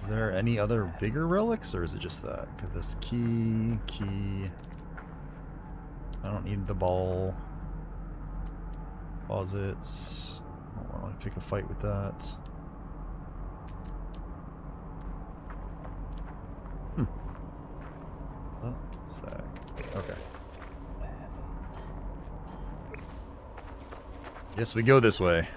Is there any other bigger relics, or is it just that? Because there's key. I don't need the ball. Closets. I don't want to pick a fight with that. Oh, sack. Okay. Guess we go this way.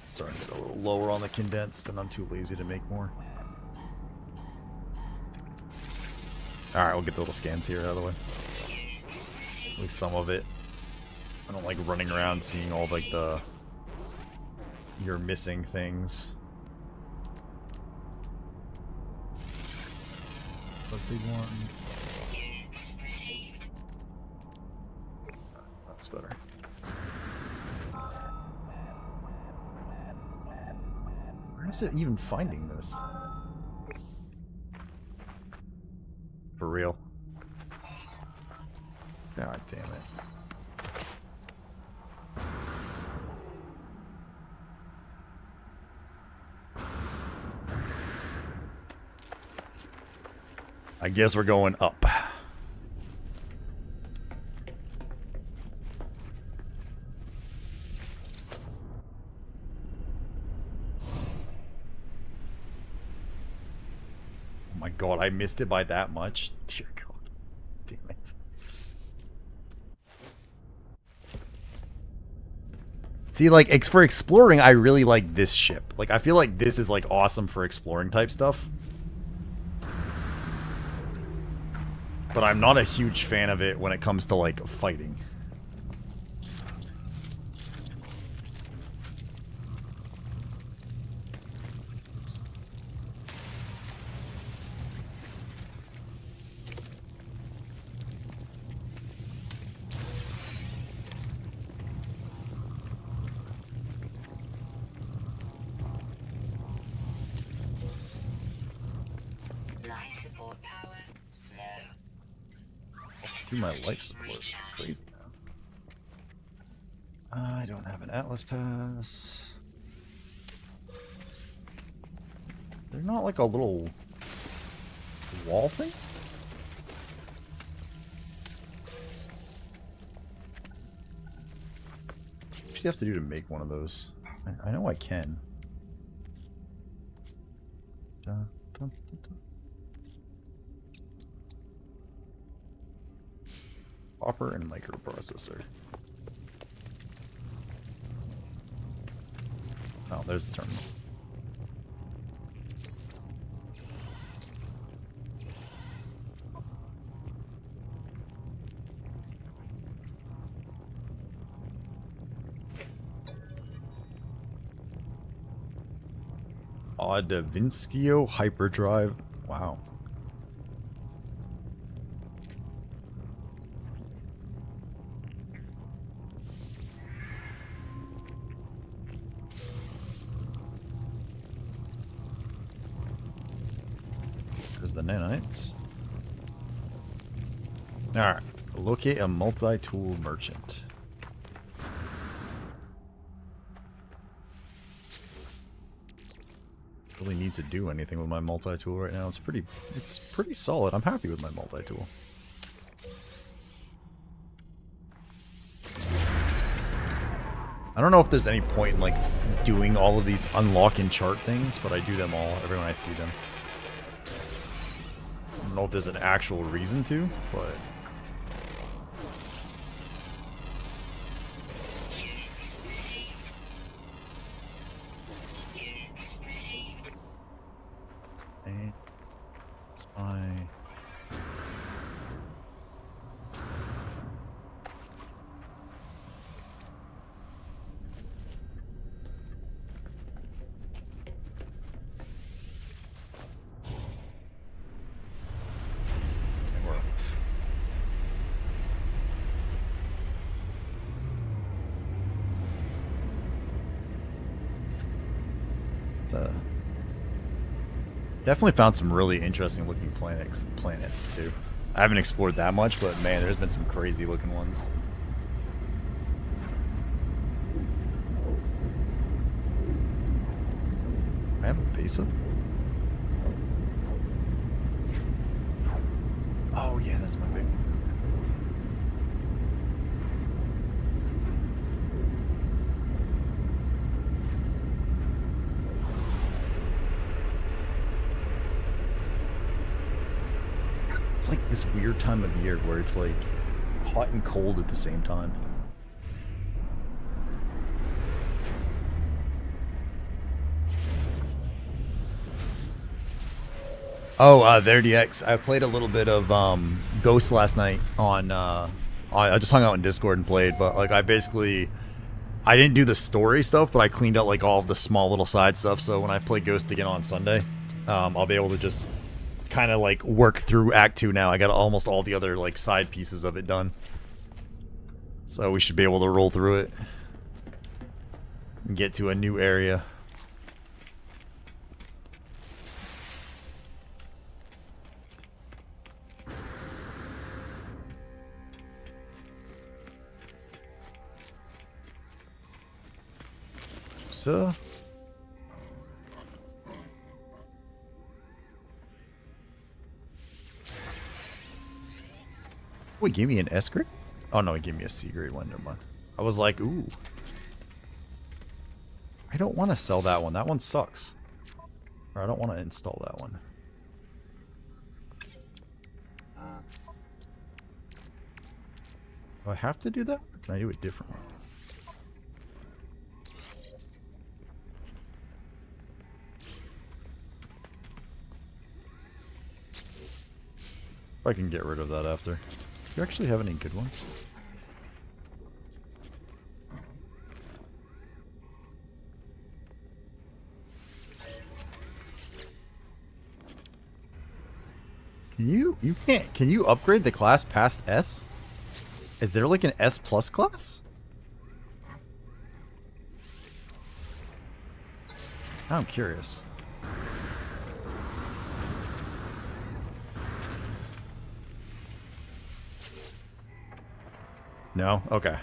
Starting to get a little lower on the condensed, and I'm too lazy to make more. Alright, we'll get the little scans here out of the way. At least some of it. I don't like running around seeing all like the... you're missing things. The big one. That's better. Where is it even finding this? For real? God damn it. I guess we're going up. Oh my god, I missed it by that much? Dear god. Damn it. See, like, for exploring, I really like this ship. Like, I feel like this is, like, awesome for exploring type stuff. But I'm not a huge fan of it when it comes to, like, fighting. Do my life support. Crazy now. I don't have an Atlas pass. They're not like a little wall thing? What do you have to do to make one of those? I know I can. Dun, dun, dun, dun. Copper and microprocessor. Oh, there's the terminal. Davinskio hyperdrive. Wow. There's the nanites. Alright. Locate a multi-tool merchant. Really need to do anything with my multi-tool right now. It's pretty solid. I'm happy with my multi-tool. I don't know if there's any point in like doing all of these unlock and chart things, but I do them all every time I see them. I don't know if there's an actual reason to, but it's my definitely found some really interesting looking planets too. I haven't explored that much, but man, there's been some crazy looking ones. I have a base up? Oh yeah, that's my big one. It's like this weird time of year where it's like hot and cold at the same time. Oh, there DX. I played a little bit of Ghost last night on I just hung out in Discord and played, but like I didn't do the story stuff, but I cleaned out like all of the small little side stuff, so when I play Ghost again on Sunday, I'll be able to just kind of like work through Act 2 now. I got almost all the other like side pieces of it done. So we should be able to roll through it and get to a new area. So wait, gave me an S grade? Oh no, he gave me a C grade one. Never mind. I was like, ooh. I don't want to sell that one. That one sucks. Or I don't want to install that one. Do I have to do that? Or can I do a different one? I can get rid of that after. Do you actually have any good ones? Can you upgrade the class past S? Is there like an S plus class? Now I'm curious. No? Okay.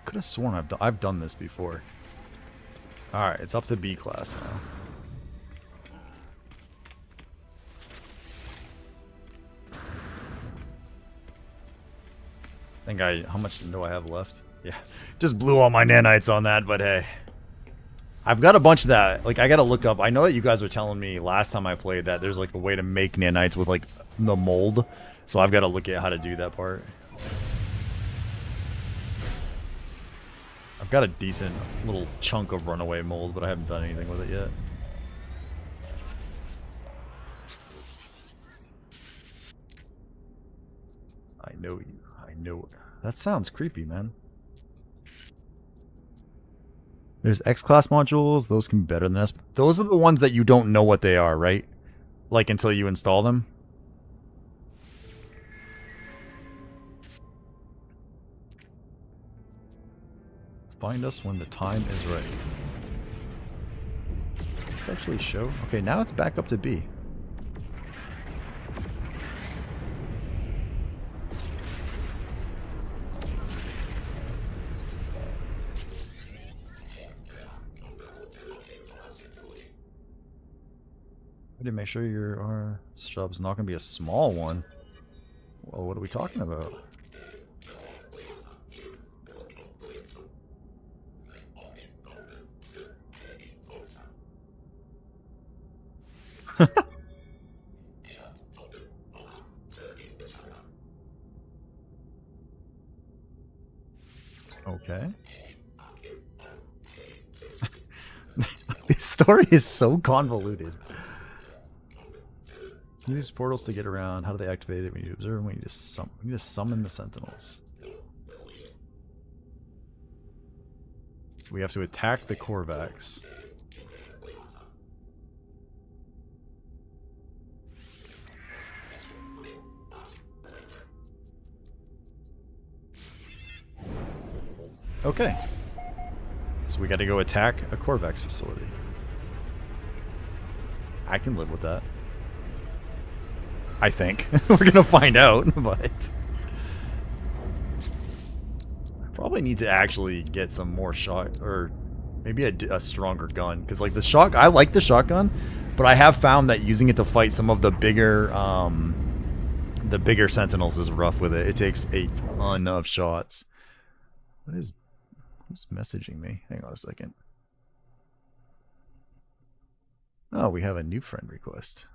Could have sworn I've done this before. Alright, it's up to B class now. How much do I have left? Yeah, just blew all my nanites on that, but hey. I've got a bunch of that. Like, I gotta look up. I know that you guys were telling me last time I played that there's like a way to make nanites with like the mold. So I've got to look at how to do that part. I've got a decent little chunk of runaway mold, but I haven't done anything with it yet. I know you. I know it. That sounds creepy, man. There's X-Class modules. Those can be better than this. Those are the ones that you don't know what they are, right? Like, until you install them. Find us when the time is right. Does this actually show? Okay, now it's back up to B. I did make sure our stub's not going to be a small one. Well, what are we talking about? Okay. This story is so convoluted. Use portals to get around. How do they activate it? When you observe them, when you just summon the sentinels. So we have to attack the Korvax. Okay. So we got to go attack a Korvax facility. I can live with that. I think. We're gonna find out, but... I probably need to actually get some more shot, or maybe a stronger gun. Because, like, I like the shotgun, but I have found that using it to fight some of the bigger sentinels is rough with it. It takes a ton of shots. Who's messaging me? Hang on a second. Oh, we have a new friend request.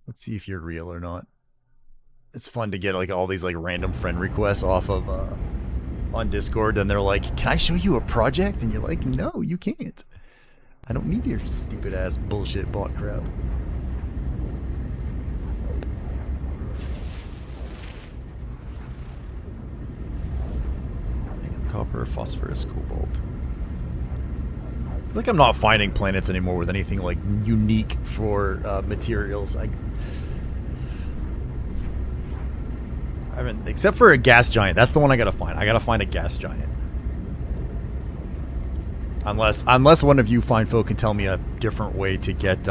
Let's see if you're real or not. It's fun to get like all these like random friend requests off of on Discord, and they're like, "Can I show you a project?" And you're like, "No, you can't. I don't need your stupid ass bullshit bot crap." Copper, phosphorus, cobalt. I feel like I'm not finding planets anymore with anything like unique for materials. I haven't, except for a gas giant. That's the one I gotta find. I gotta find a gas giant. Unless one of you fine folk can tell me a different way to get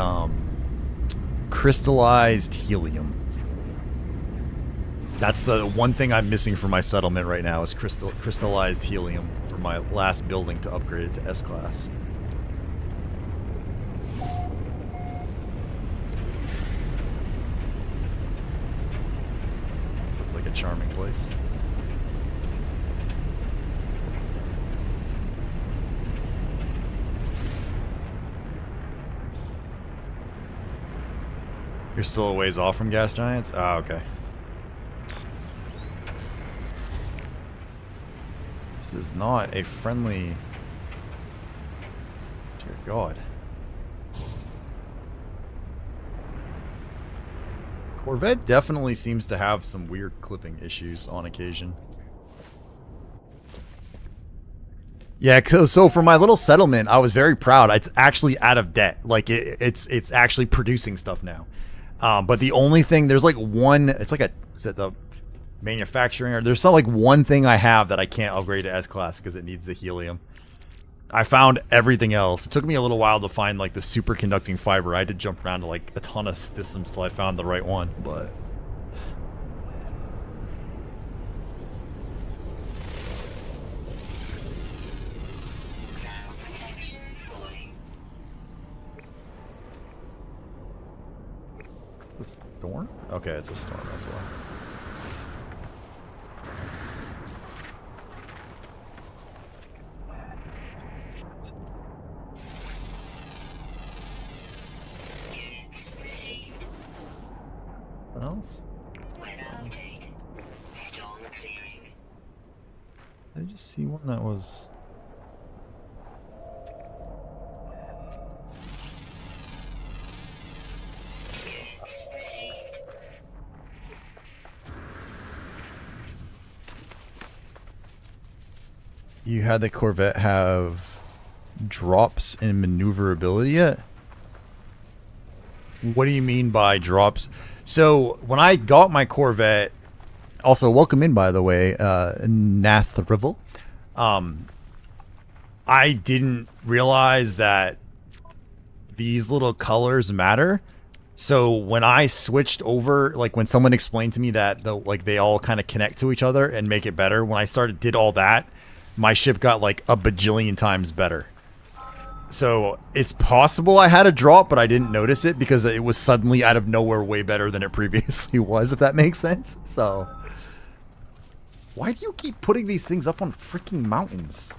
crystallized helium. That's the one thing I'm missing for my settlement right now is crystallized helium for my last building to upgrade it to S-Class. This looks like a charming place. You're still a ways off from gas giants? Ah, okay. This is not a friendly... Dear God. Corvette definitely seems to have some weird clipping issues on occasion. Yeah, so for my little settlement, I was very proud. It's actually out of debt. Like, it's actually producing stuff now. But the only thing, there's like one... It's like a... Is it the... manufacturing, or there's some like one thing I have that I can't upgrade to S-Class because it needs the helium. I found everything else. It took me a little while to find like the superconducting fiber. I had to jump around to like a ton of systems till I found the right one, but Storm? Okay, it's a storm, that's why. What else? Did I just see one that was... You had the Corvette have drops in maneuverability yet? What do you mean by drops? So when I got my Corvette, also welcome in by the way, Nathrivel. I didn't realize that these little colors matter. So when I switched over, like when someone explained to me that they all kind of connect to each other and make it better, when I did all that, my ship got like a bajillion times better. So it's possible I had a drop, but I didn't notice it because it was suddenly out of nowhere way better than it previously was, if that makes sense. So why do you keep putting these things up on freaking mountains?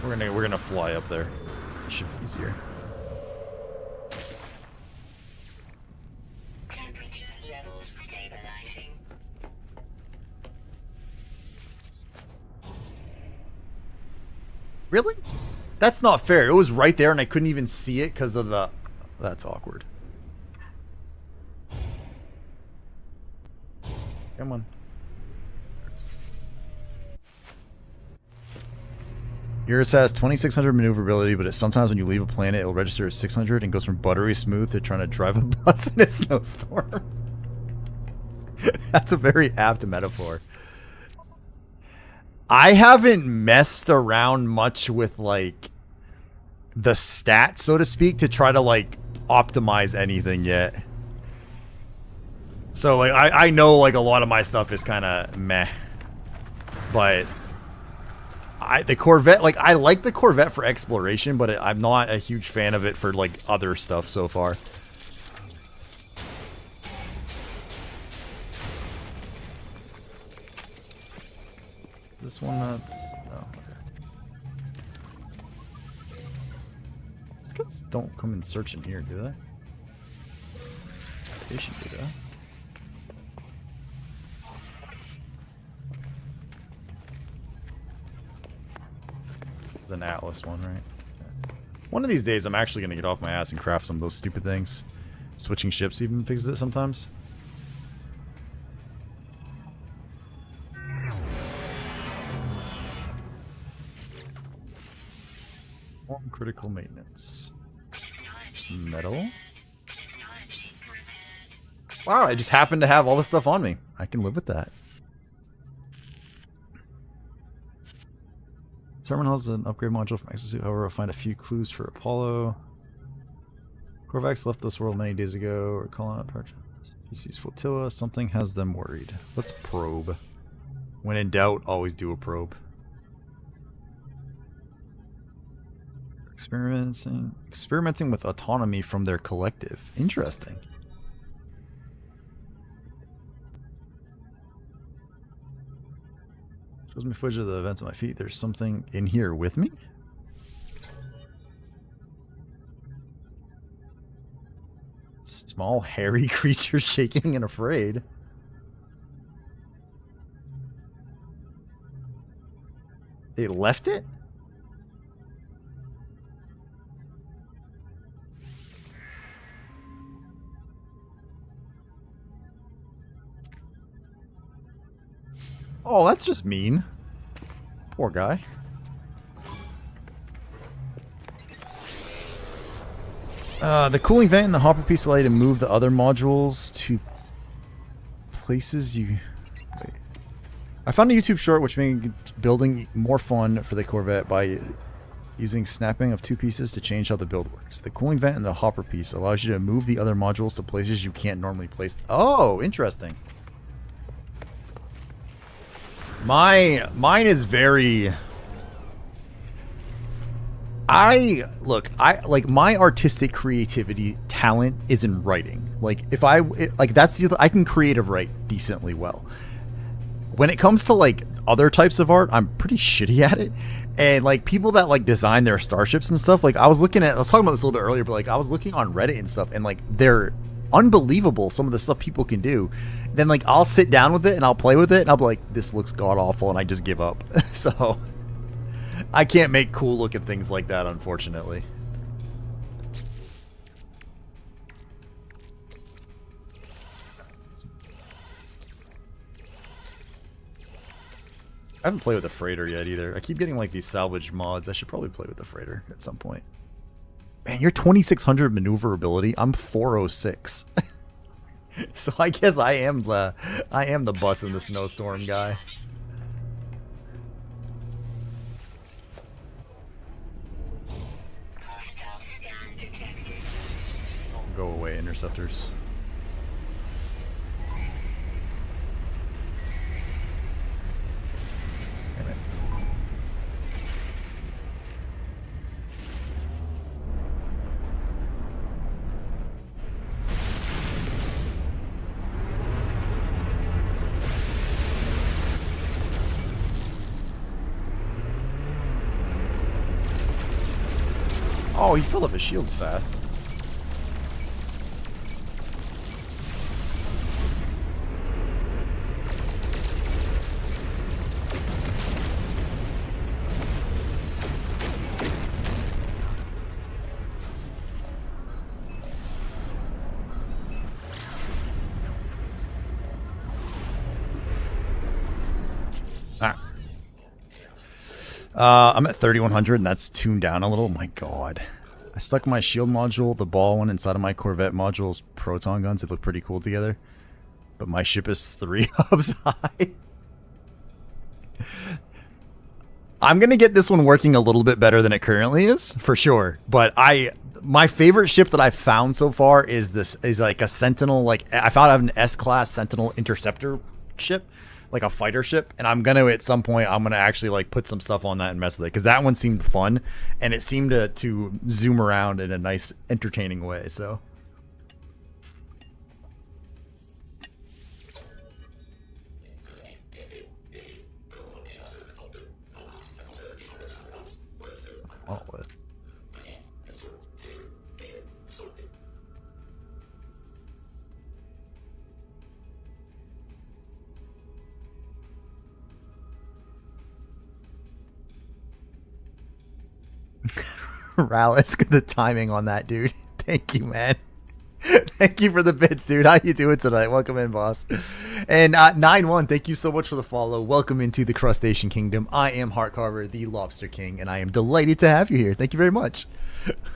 We're gonna fly up there. Should be easier. Temperature levels stabilizing. Really? That's not fair. It was right there and I couldn't even see it because of the... That's awkward. Come on. Yours has 2600 maneuverability, but sometimes when you leave a planet, it'll register as 600 and goes from buttery smooth to trying to drive a bus in a snowstorm. That's a very apt metaphor. I haven't messed around much with, like, the stats, so to speak, to try to, like, optimize anything yet. So, like, I know, like, a lot of my stuff is kind of meh. But... the Corvette, like, I like the Corvette for exploration, but I'm not a huge fan of it for, like, other stuff so far. This one, that's... Oh, okay. These guys don't come and search in here, do they? They should do that. An Atlas one, right? One of these days I'm actually going to get off my ass and craft some of those stupid things. Switching ships even fixes it sometimes. Form critical maintenance. Metal. Wow, I just happen to have all this stuff on me. I can live with that. Terminal has an upgrade module from Exosuit, however, I'll find a few clues for Apollo. Corvax left this world many days ago. We're calling up our species flotilla. Something has them worried. Let's probe. When in doubt, always do a probe. Experimenting with autonomy from their collective. Interesting. Shows me footage of the events at my feet. There's something in here with me? It's a small, hairy creature shaking and afraid. They left it? Oh, that's just mean. Poor guy. The cooling vent and the hopper piece allow you to move the other modules to places you... Wait. I found a YouTube short which made building more fun for the Corvette by using snapping of two pieces to change how the build works. The cooling vent in the hopper piece allows you to move the other modules to places you can't normally place. Oh, interesting. Mine is very... I like my artistic creativity talent is in writing. Like if I can creative write decently well. When it comes to like other types of art, I'm pretty shitty at it. And like people that like design their starships and stuff, like I was talking about this a little bit earlier, but like I was looking on Reddit and stuff, and like they're unbelievable some of the stuff people can do. Then like I'll sit down with it and I'll play with it and I'll be like, this looks god awful, and I just give up. So I can't make cool looking things like that, unfortunately. I haven't played with the freighter yet either. I keep getting like these salvage mods. I should probably play with the freighter at some point. Man, you're 2600 maneuverability. I'm 406. So I guess I am the bus in the snowstorm guy. Go away, interceptors. Damn it. Oh, he filled up his shields fast. I'm at 3100 and that's tuned down a little. My god. I stuck my shield module, the ball one, inside of my Corvette module's proton guns. They look pretty cool together. But my ship is 3 hubs high. I'm going to get this one working a little bit better than it currently is, for sure. But my favorite ship that I've found so far is like a Sentinel, like I found I have an S-class Sentinel interceptor ship. Like a fighter ship, and I'm gonna at some point I'm gonna actually like put some stuff on that and mess with it, because that one seemed fun and it seemed to zoom around in a nice entertaining way. So with Rallis, the timing on that, dude. Thank you, man. Thank you for the bits, dude. How you doing tonight? Welcome in, boss. And 9-1, thank you so much for the follow. Welcome into the Crustacean Kingdom. I am Heartcarver, the Lobster King, and I am delighted to have you here. Thank you very much.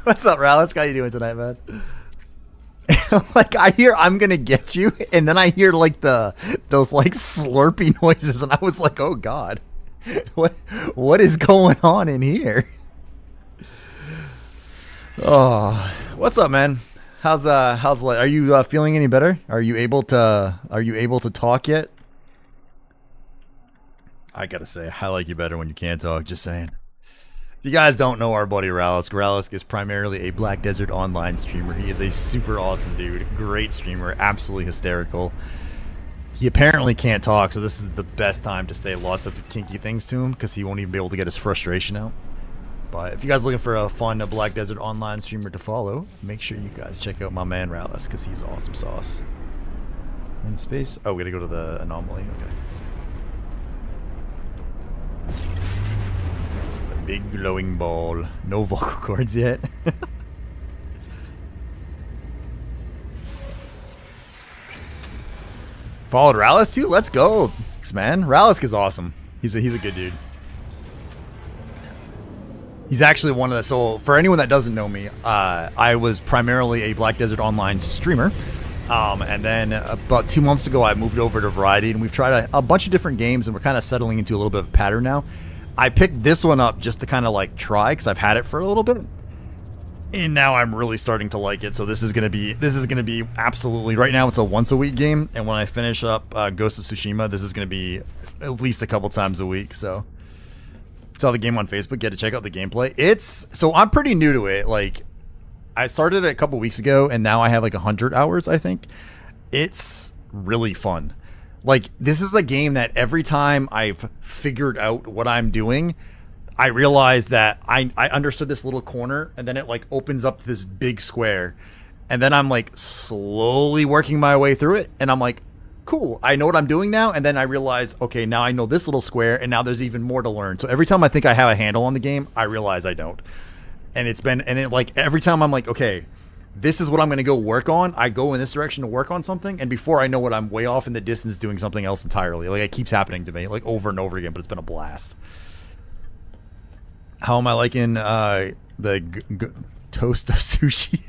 What's up, Rallis? How you doing tonight, man? Like I hear I'm gonna get you, and then I hear like those like slurpy noises, and I was like, oh god, what is going on in here? Oh, what's up, man? How's are you feeling any better? Are you able to talk yet? I gotta say, I like you better when you can't talk. Just saying. If you guys don't know our buddy Rallis is primarily a Black Desert Online streamer. He is a super awesome dude, great streamer, absolutely hysterical. He apparently can't talk, so this is the best time to say lots of kinky things to him, because he won't even be able to get his frustration out. But if you guys are looking for a fun Black Desert Online streamer to follow, make sure you guys check out my man Rallis, because he's awesome sauce. In space? Oh, we gotta go to the anomaly. Okay. The big glowing ball. No vocal cords yet. Followed Rallis too? Let's go. Thanks, man. Rallis is awesome. He's a good dude. He's actually one of the, so for anyone that doesn't know me, I was primarily a Black Desert Online streamer. And then about 2 months ago, I moved over to Variety, and we've tried a bunch of different games, and we're kind of settling into a little bit of a pattern now. I picked this one up just to kind of like try because I've had it for a little bit. And now I'm really starting to like it. So this is gonna be absolutely, right now it's a once a week game, and when I finish up Ghost of Tsushima, this is gonna be at least a couple times a week. So saw the game on Facebook, get to check out the gameplay. So I'm pretty new to it. Like I started it a couple weeks ago, and now I have like 100 hours, I think. It's really fun. Like this is a game that every time I've figured out what I'm doing, I realized that I understood this little corner, and then it like opens up this big square, and then I'm like slowly working my way through it, and I'm like, cool, I know what I'm doing now. And then I realize, okay, now I know this little square, and now there's even more to learn. So every time I think I have a handle on the game, I realize I don't. And like every time I'm like, okay, this is what I'm going to go work on, I go in this direction to work on something, and before I know it, I'm way off in the distance doing something else entirely. Like it keeps happening to me like over and over again, but it's been a blast. How am I liking the Toast of Sushi?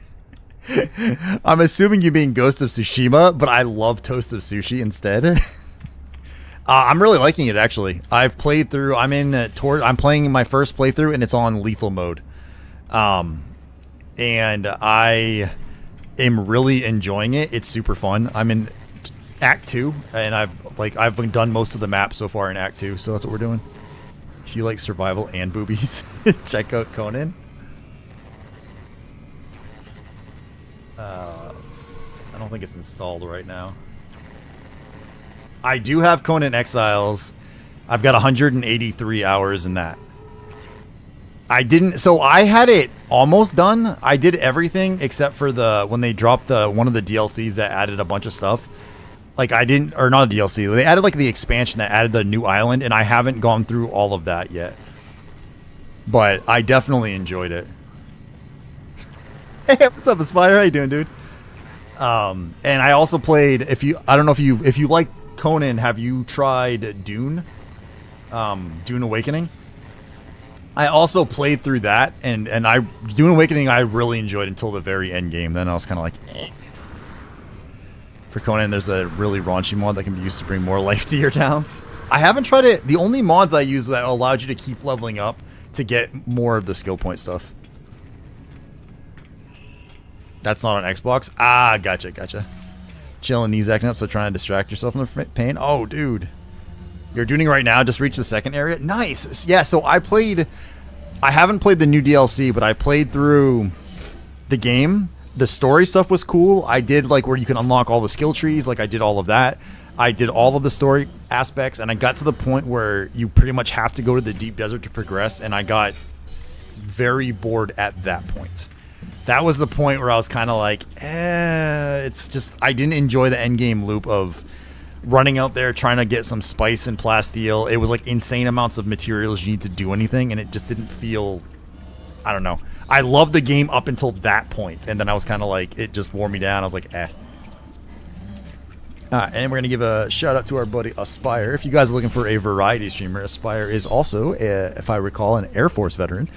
I'm assuming you mean Ghost of Tsushima, but I love Toast of Sushi instead. I'm really liking it, actually. I've played through. I'm playing my first playthrough, and it's on lethal mode. And I am really enjoying it. It's super fun. I'm in Act 2, and I've done most of the map so far in Act 2, so that's what we're doing. If you like survival and boobies, check out Conan. I don't think it's installed right now. I do have Conan Exiles. I've got 183 hours in that. So I had it almost done. I did everything except for when they dropped one of the DLCs that added a bunch of stuff. Like not a DLC. They added like the expansion that added the new island, and I haven't gone through all of that yet. But I definitely enjoyed it. Hey, what's up, Aspire? How you doing, dude? And I also played. I don't know if you like Conan, have you tried Dune? Dune Awakening. I also played through that, and Dune Awakening I really enjoyed until the very end game. Then I was kind of like, eh. For Conan, there's a really raunchy mod that can be used to bring more life to your towns. I haven't tried it. The only mods I use that allowed you to keep leveling up to get more of the skill point stuff. That's not on Xbox? Ah, gotcha. Chilling, knees acting up, so trying to distract yourself from the pain. Oh, dude. You're doing right now, just reached the second area? Nice. Yeah, so I haven't played the new DLC, but I played through the game. The story stuff was cool. I did like where you can unlock all the skill trees. Like I did all of that. I did all of the story aspects, and I got to the point where you pretty much have to go to the deep desert to progress, and I got very bored at that point. That was the point where I was kind of like, it's just, I didn't enjoy the end game loop of running out there trying to get some spice and plasteel. It was like insane amounts of materials you need to do anything, and it just didn't feel, I don't know. I loved the game up until that point, and then I was kind of like, it just wore me down. I was like, eh. And we're going to give a shout out to our buddy Aspire. If you guys are looking for a variety streamer, Aspire is also, if I recall, an Air Force veteran.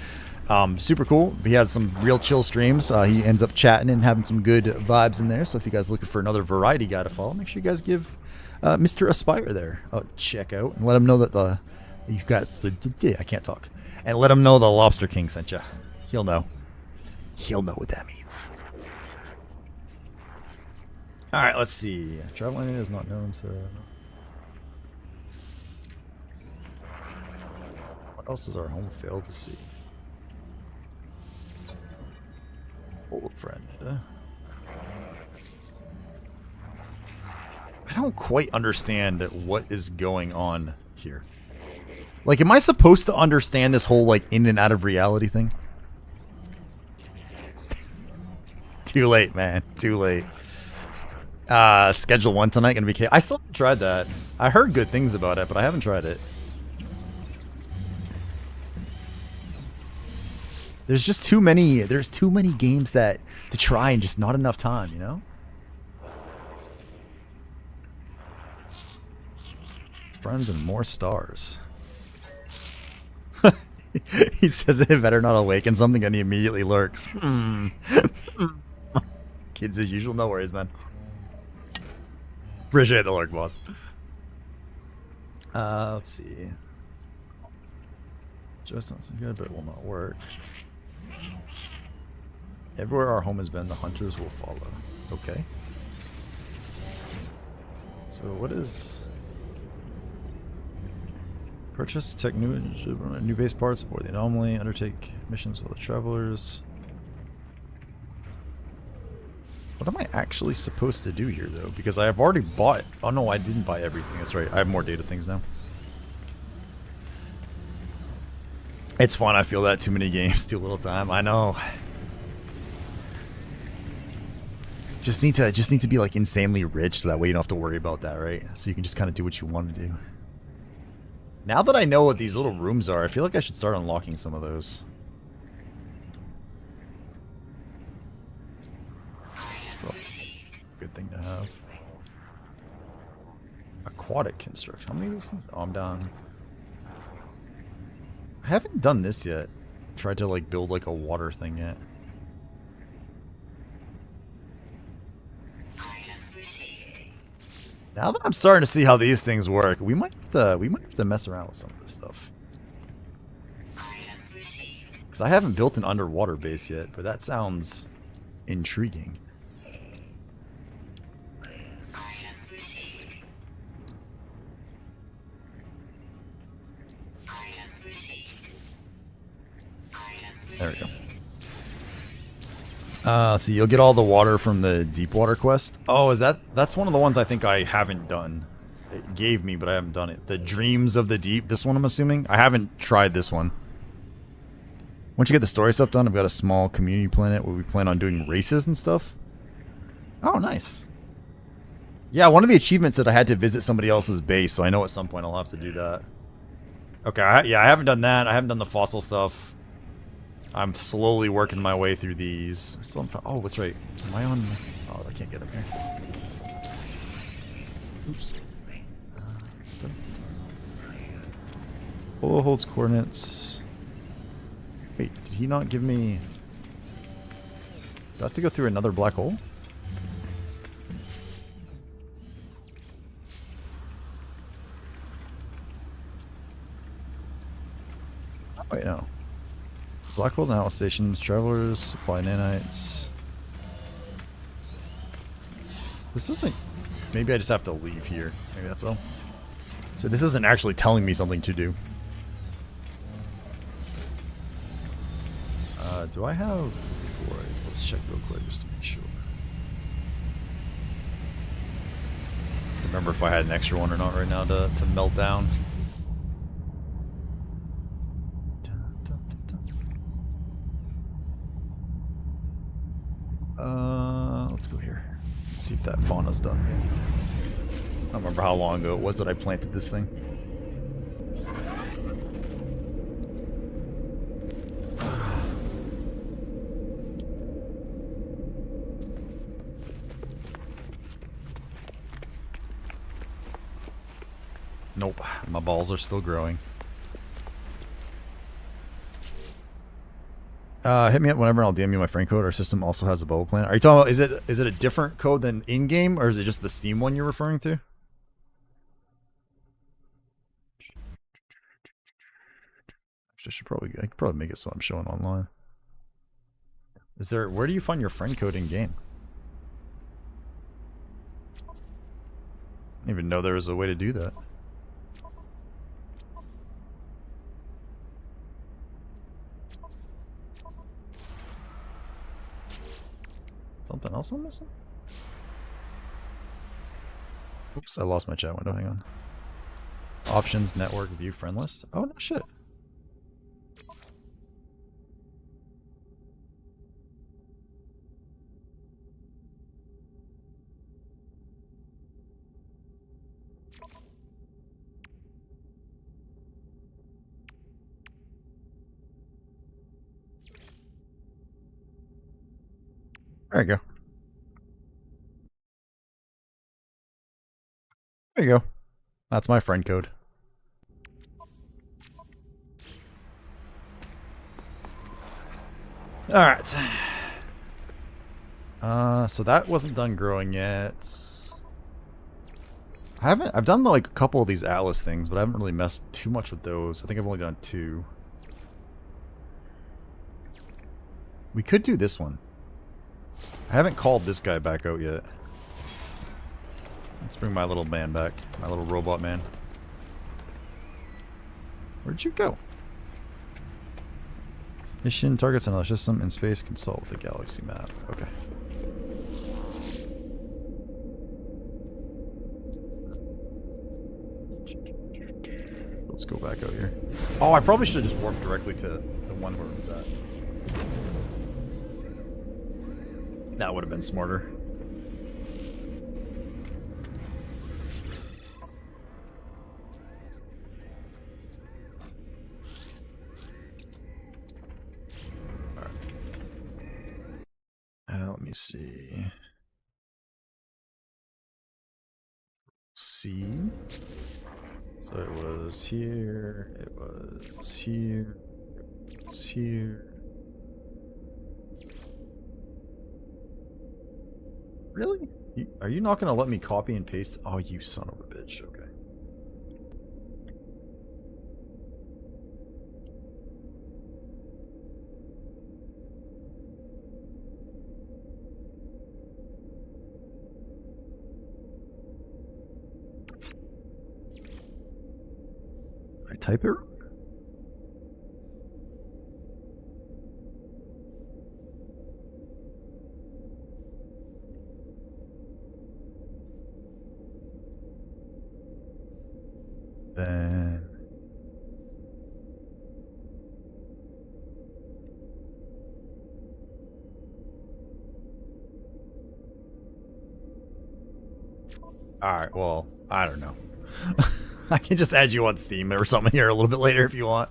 Super cool. He has some real chill streams. He ends up chatting and having some good vibes in there. So if you guys are looking for another variety guy to follow, make sure you guys give Mr. Aspire there a check out, and let him know that you got the, I can't talk, and let him know the Lobster King sent you. He'll know. He'll know what that means. All right, let's see. Traveling is not known to. What else does our home fail to see? Old friend. I don't quite understand what is going on here. Like, am I supposed to understand this whole, like, in and out of reality thing? Too late, man. Too late. Schedule 1 tonight gonna be I still haven't tried that. I heard good things about it, but I haven't tried it. There's just too many games to try and just not enough time, you know? Friends and more stars. He says it better not awaken something, and he immediately lurks. Kids as usual, no worries, man. Appreciate the lurk, boss. Let's see. Just sounds good, but it will not work. Everywhere our home has been, the hunters will follow. Okay. So what is... Purchase tech new base parts for the anomaly, undertake missions for the travelers. What am I actually supposed to do here though? Because I have already bought... Oh no, I didn't buy everything. That's right. I have more data things now. It's fun. I feel that too many games, too little time. I know. Just need to be like insanely rich so that way you don't have to worry about that, right? So you can just kind of do what you want to do. Now that I know what these little rooms are, I feel like I should start unlocking some of those. It's probably a good thing to have. Aquatic construction. How many of these things? Oh, I'm down. I haven't done this yet. Tried to like build like a water thing yet. Now that I'm starting to see how these things work, we might have to mess around with some of this stuff. Because I haven't built an underwater base yet, but that sounds intriguing. There we go. So you'll get all the water from the deep water quest. Oh, that's one of the ones I think I haven't done. It gave me, but I haven't done it. The Dreams of the Deep. This one, I'm assuming. I haven't tried this one. Once you get the story stuff done, I've got a small community planet where we plan on doing races and stuff. Oh, nice. Yeah, one of the achievements that I had to visit somebody else's base, so I know at some point I'll have to do that. Okay, yeah, I haven't done that. I haven't done the fossil stuff. I'm slowly working my way through these. Oh, that's right. Am I on... Oh, I can't get up here. Oops. Polo holds coordinates. Wait, did he not give me... Do I have to go through another black hole? Oh, wait, no. Black holes and outlet stations, travelers, supply nanites. This isn't... Maybe I just have to leave here. Maybe that's all. So this isn't actually telling me something to do. Do I have... Let's check real quick just to make sure. Remember if I had an extra one or not right now to melt down. Let's go here. Let's see if that fauna's done. I don't remember how long ago it was that I planted this thing. Nope, my balls are still growing. Hit me up whenever and I'll DM you my friend code. Our system also has a bubble plan. Are you talking about, is it a different code than in-game, or is it just the Steam one you're referring to? I could probably make it so I'm showing online. Where do you find your friend code in-game? I didn't even know there was a way to do that. Something else I'm missing? Oops, I lost my chat window. Hang on. Options, network, view, friend list. Oh, no shit. There you go. There you go. That's my friend code. Alright. So that wasn't done growing yet. I've done like a couple of these Atlas things, but I haven't really messed too much with those. I think I've only done 2. We could do this one. I haven't called this guy back out yet. Let's bring my little man back. My little robot man. Where'd you go? Mission targets another system in space. Consult the galaxy map. Okay. Let's go back out here. Oh, I probably should have just warped directly to the one where it was at. That would have been smarter. Let me see. C. So it was here. It was here. It was here. Really? Are you not going to let me copy and paste? Oh, you son of a bitch. Okay. I type it? Then alright, well, I don't know. I can just add you on Steam or something here a little bit later if you want.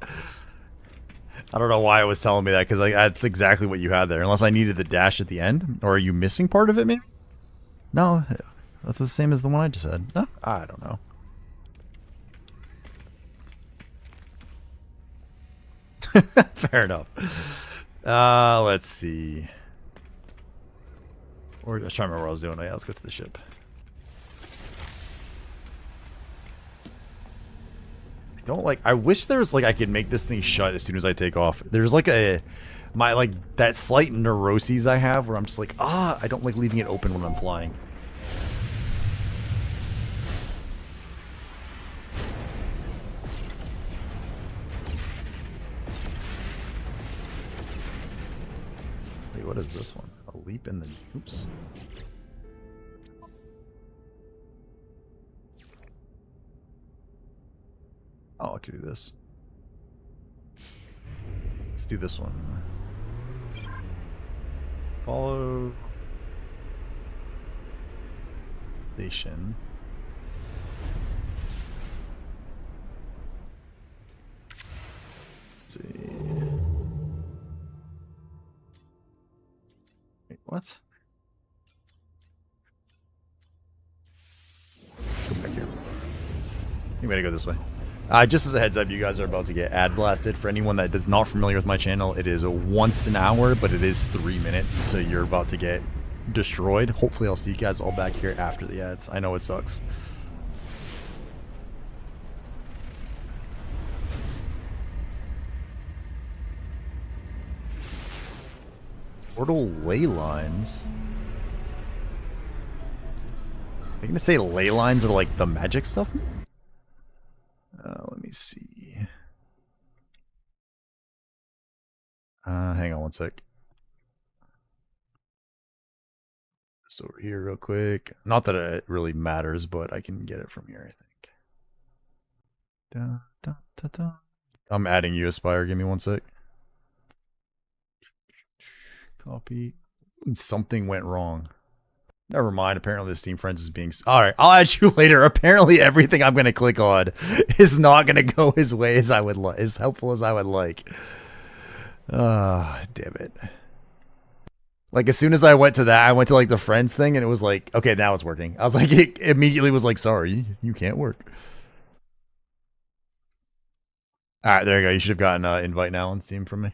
I don't know why it was telling me that, because that's exactly what you had there. Unless I needed the dash at the end. Or are you missing part of it, maybe? No, that's the same as the one I just said. No, I don't know. Fair enough. Let's see. Or I was trying to remember what I was doing. Oh, yeah, let's go to the ship. I don't like. I wish there was like I could make this thing shut as soon as I take off. There's like that slight neuroses I have where I'm just like, I don't like leaving it open when I'm flying. Wait, what is this one? A leap in the oops. Oh, I could do this. Let's do this one. Follow station. Let's see. Wait, what? Let's go back here. You better go this way. Just as a heads up, you guys are about to get ad blasted. For anyone that is not familiar with my channel, it is once an hour, but it is 3 minutes, so you're about to get destroyed. Hopefully I'll see you guys all back here after the ads. I know it sucks. Portal ley lines? Are you gonna say ley lines are like the magic stuff? Let me see. Hang on one sec. This over here real quick. Not that it really matters, but I can get it from here, I think. Da, da, da, da. I'm adding you, Aspire. Give me one sec. Copy. Something went wrong. Never mind. Apparently, the Steam Friends is being... Alright, I'll add you later. Apparently, everything I'm going to click on is not going to go as way as I would like, as helpful as I would like. Damn it. Like, as soon as I went to that, I went to, like, the Friends thing, and it was like, okay, now it's working. I was like, it immediately was like, sorry, you can't work. Alright, there you go. You should have gotten an invite now on Steam from me.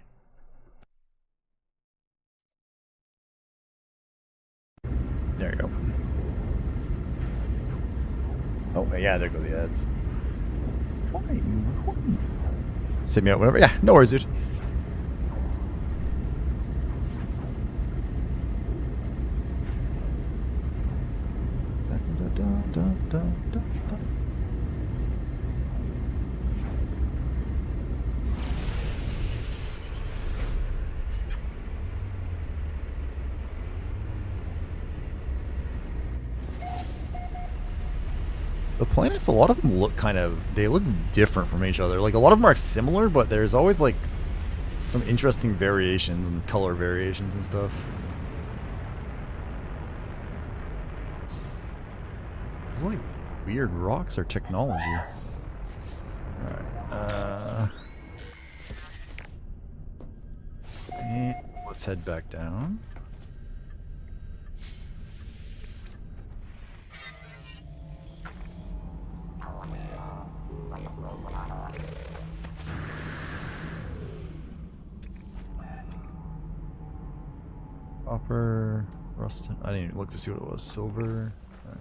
There you go. Oh, yeah, there go the ads. Send me out whenever. Yeah, no worries, dude. The planets, a lot of them look they look different from each other. Like, a lot of them are similar, but there's always, like, some interesting variations and color variations and stuff. It's like weird rocks or technology. Alright, and let's head back down. Copper, rust. I didn't even look to see what it was. Silver. Right.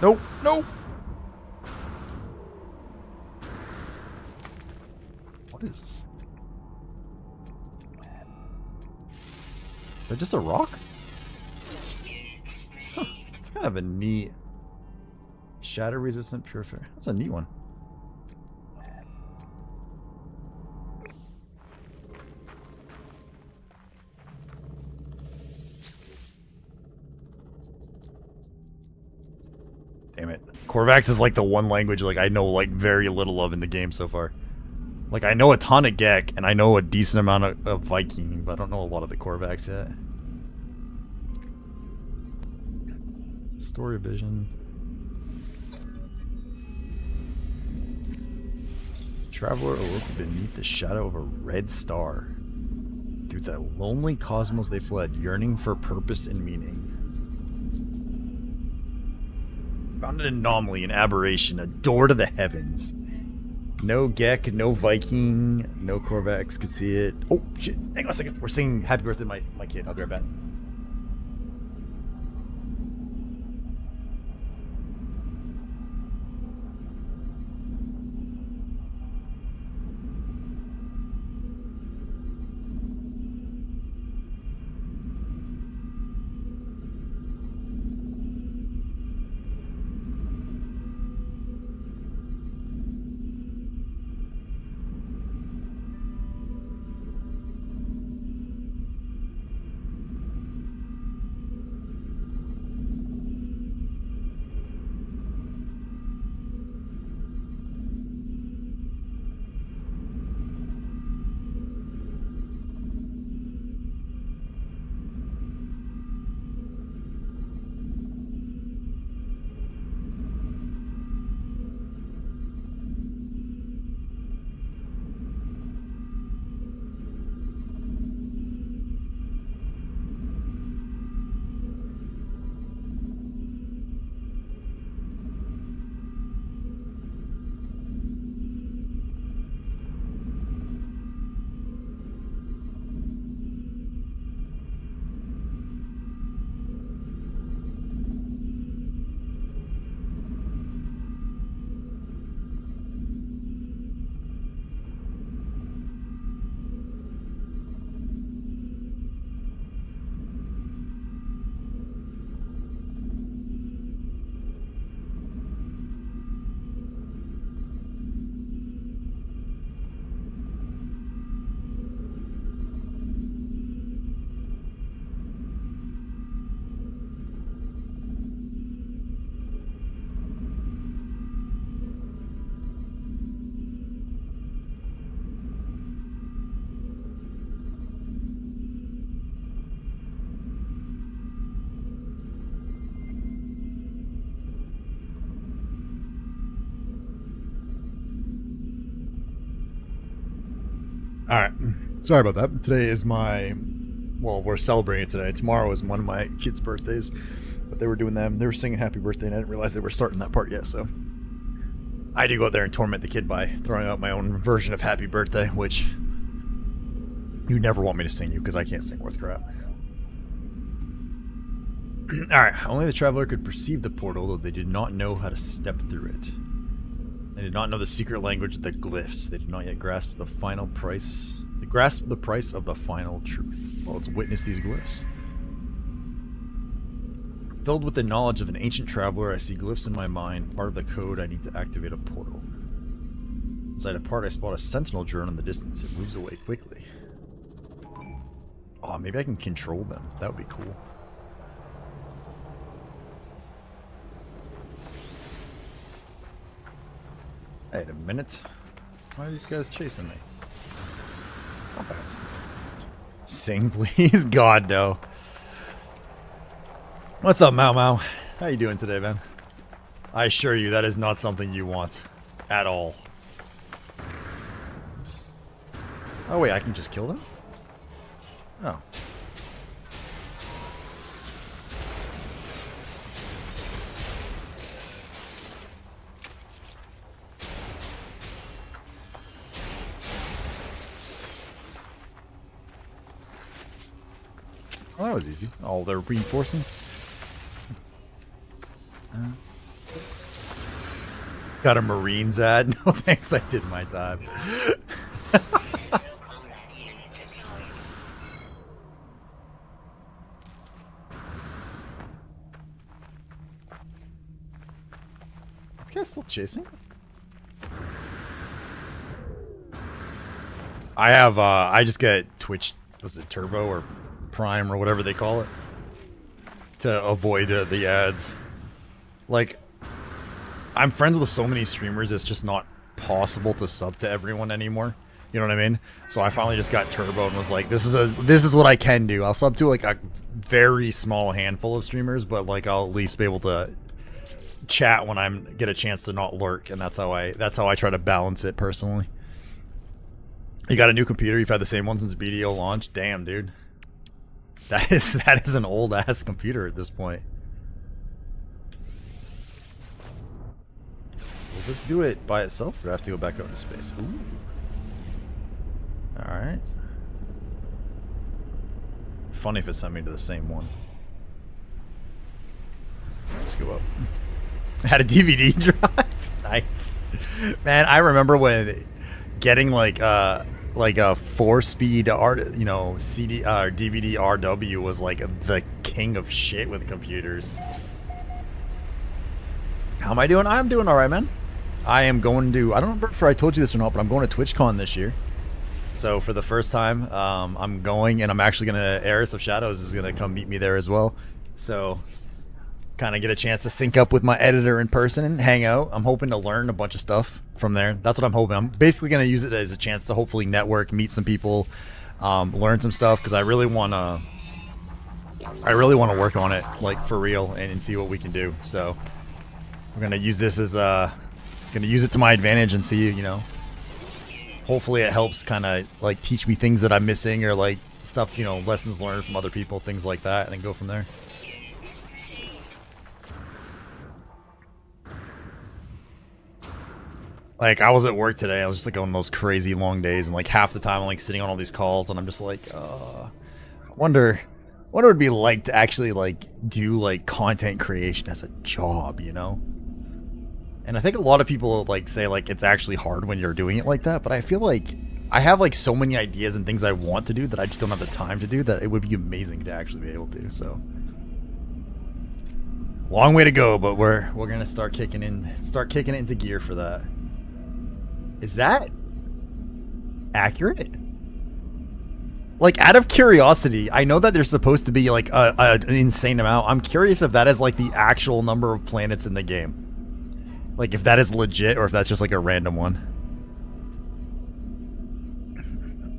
Nope, nope. What is? Is that just a rock? Huh, it's kind of a neat shatter resistant purifier. That's a neat one. Damn it. Korvax is like the one language like I know like very little of in the game so far. Like I know a ton of Gek and I know a decent amount of Viking, but I don't know a lot of the Korvax yet. Story vision. Traveler awoke beneath the shadow of a red star. Through the lonely cosmos they fled, yearning for purpose and meaning. Found an anomaly, an aberration, a door to the heavens. No Gek, no Viking, no Korvax could see it. Oh, shit. Hang on a second. We're singing Happy Birthday to my kid. I'll be right back. Alright, sorry about that. Today is well, we're celebrating it today. Tomorrow is one of my kids' birthdays. But they were doing them. They were singing Happy Birthday, and I didn't realize they were starting that part yet, so I had to go out there and torment the kid by throwing out my own version of Happy Birthday, which you never want me to sing you, because I can't sing worth crap. Alright, only the traveler could perceive the portal, though they did not know how to step through it. They did not know the secret language of the glyphs. They did not yet grasp the final price. They grasped the price of the final truth. Well, let's witness these glyphs. Filled with the knowledge of an ancient traveler, I see glyphs in my mind. Part of the code, I need to activate a portal. As I depart, I spot a sentinel drone in the distance. It moves away quickly. Oh, maybe I can control them. That would be cool. Wait a minute. Why are these guys chasing me? It's not bad. Sing, please. God, no. What's up, Mau Mau? How you doing today, man? I assure you, that is not something you want. At all. Oh, wait, I can just kill them? Oh. Oh, that was easy. Oh, they're reinforcing. Got a Marines ad? No thanks, I did my time. This guy's still chasing? I just get Twitch, was it Turbo or Prime or whatever they call it, to avoid the ads. Like, I'm friends with so many streamers, it's just not possible to sub to everyone anymore. You know what I mean? So I finally just got Turbo and was like, this is what I can do. I'll sub to like a very small handful of streamers, but like I'll at least be able to chat when I'm get a chance to not lurk, and that's how I try to balance it personally. You got a new computer? You've had the same one since BDO launch? Damn, dude. That is an old ass computer at this point. Will this do it by itself, or do I have to go back out into space? Ooh. Alright. Funny if it sent me to the same one. Let's go up. Had a DVD drive? Nice. Man, I remember when getting like a 4-speed CD DVD RW was like the king of shit with computers. How am I doing? I'm doing alright, man. I am going to, I don't remember if I told you this or not, but I'm going to TwitchCon this year. So for the first time, I'm going, and I'm actually gonna, Eris of Shadows is gonna come meet me there as well. So kind of get a chance to sync up with my editor in person and hang out. I'm hoping to learn a bunch of stuff from there. That's what I'm hoping. I'm basically gonna use it as a chance to hopefully network, meet some people, learn some stuff, because I really wanna work on it, like for real, and see what we can do. So we're gonna use this as gonna use it to my advantage and see, you know, hopefully it helps kind of like teach me things that I'm missing, or like stuff, you know, lessons learned from other people, things like that, and then go from there. Like, I was at work today, I was just like on those crazy long days, and like half the time I'm like sitting on all these calls, and I'm just like, I wonder what it would be like to actually like do like content creation as a job, you know? And I think a lot of people like say like it's actually hard when you're doing it like that, but I feel like I have like so many ideas and things I want to do that I just don't have the time to do, that it would be amazing to actually be able to. So long way to go, but we're gonna start kicking it into gear for that. Is that accurate? Like, out of curiosity, I know that there's supposed to be like an insane amount. I'm curious if that is like the actual number of planets in the game. Like, if that is legit, or if that's just like a random one.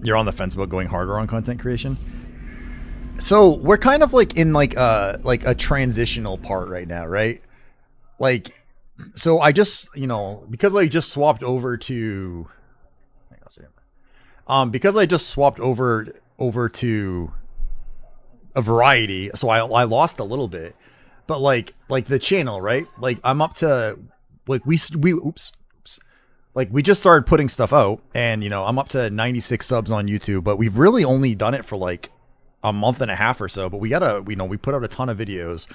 You're on the fence about going harder on content creation? So we're kind of like in like a transitional part right now, right? Like, so I just, you know, because I just swapped over to, because I just swapped over to a variety, so I lost a little bit, but like the channel, right? Like I'm up to, like we like we just started putting stuff out, and you know, I'm up to 96 subs on YouTube, but we've really only done it for like a month and a half or so. But we put out a ton of videos.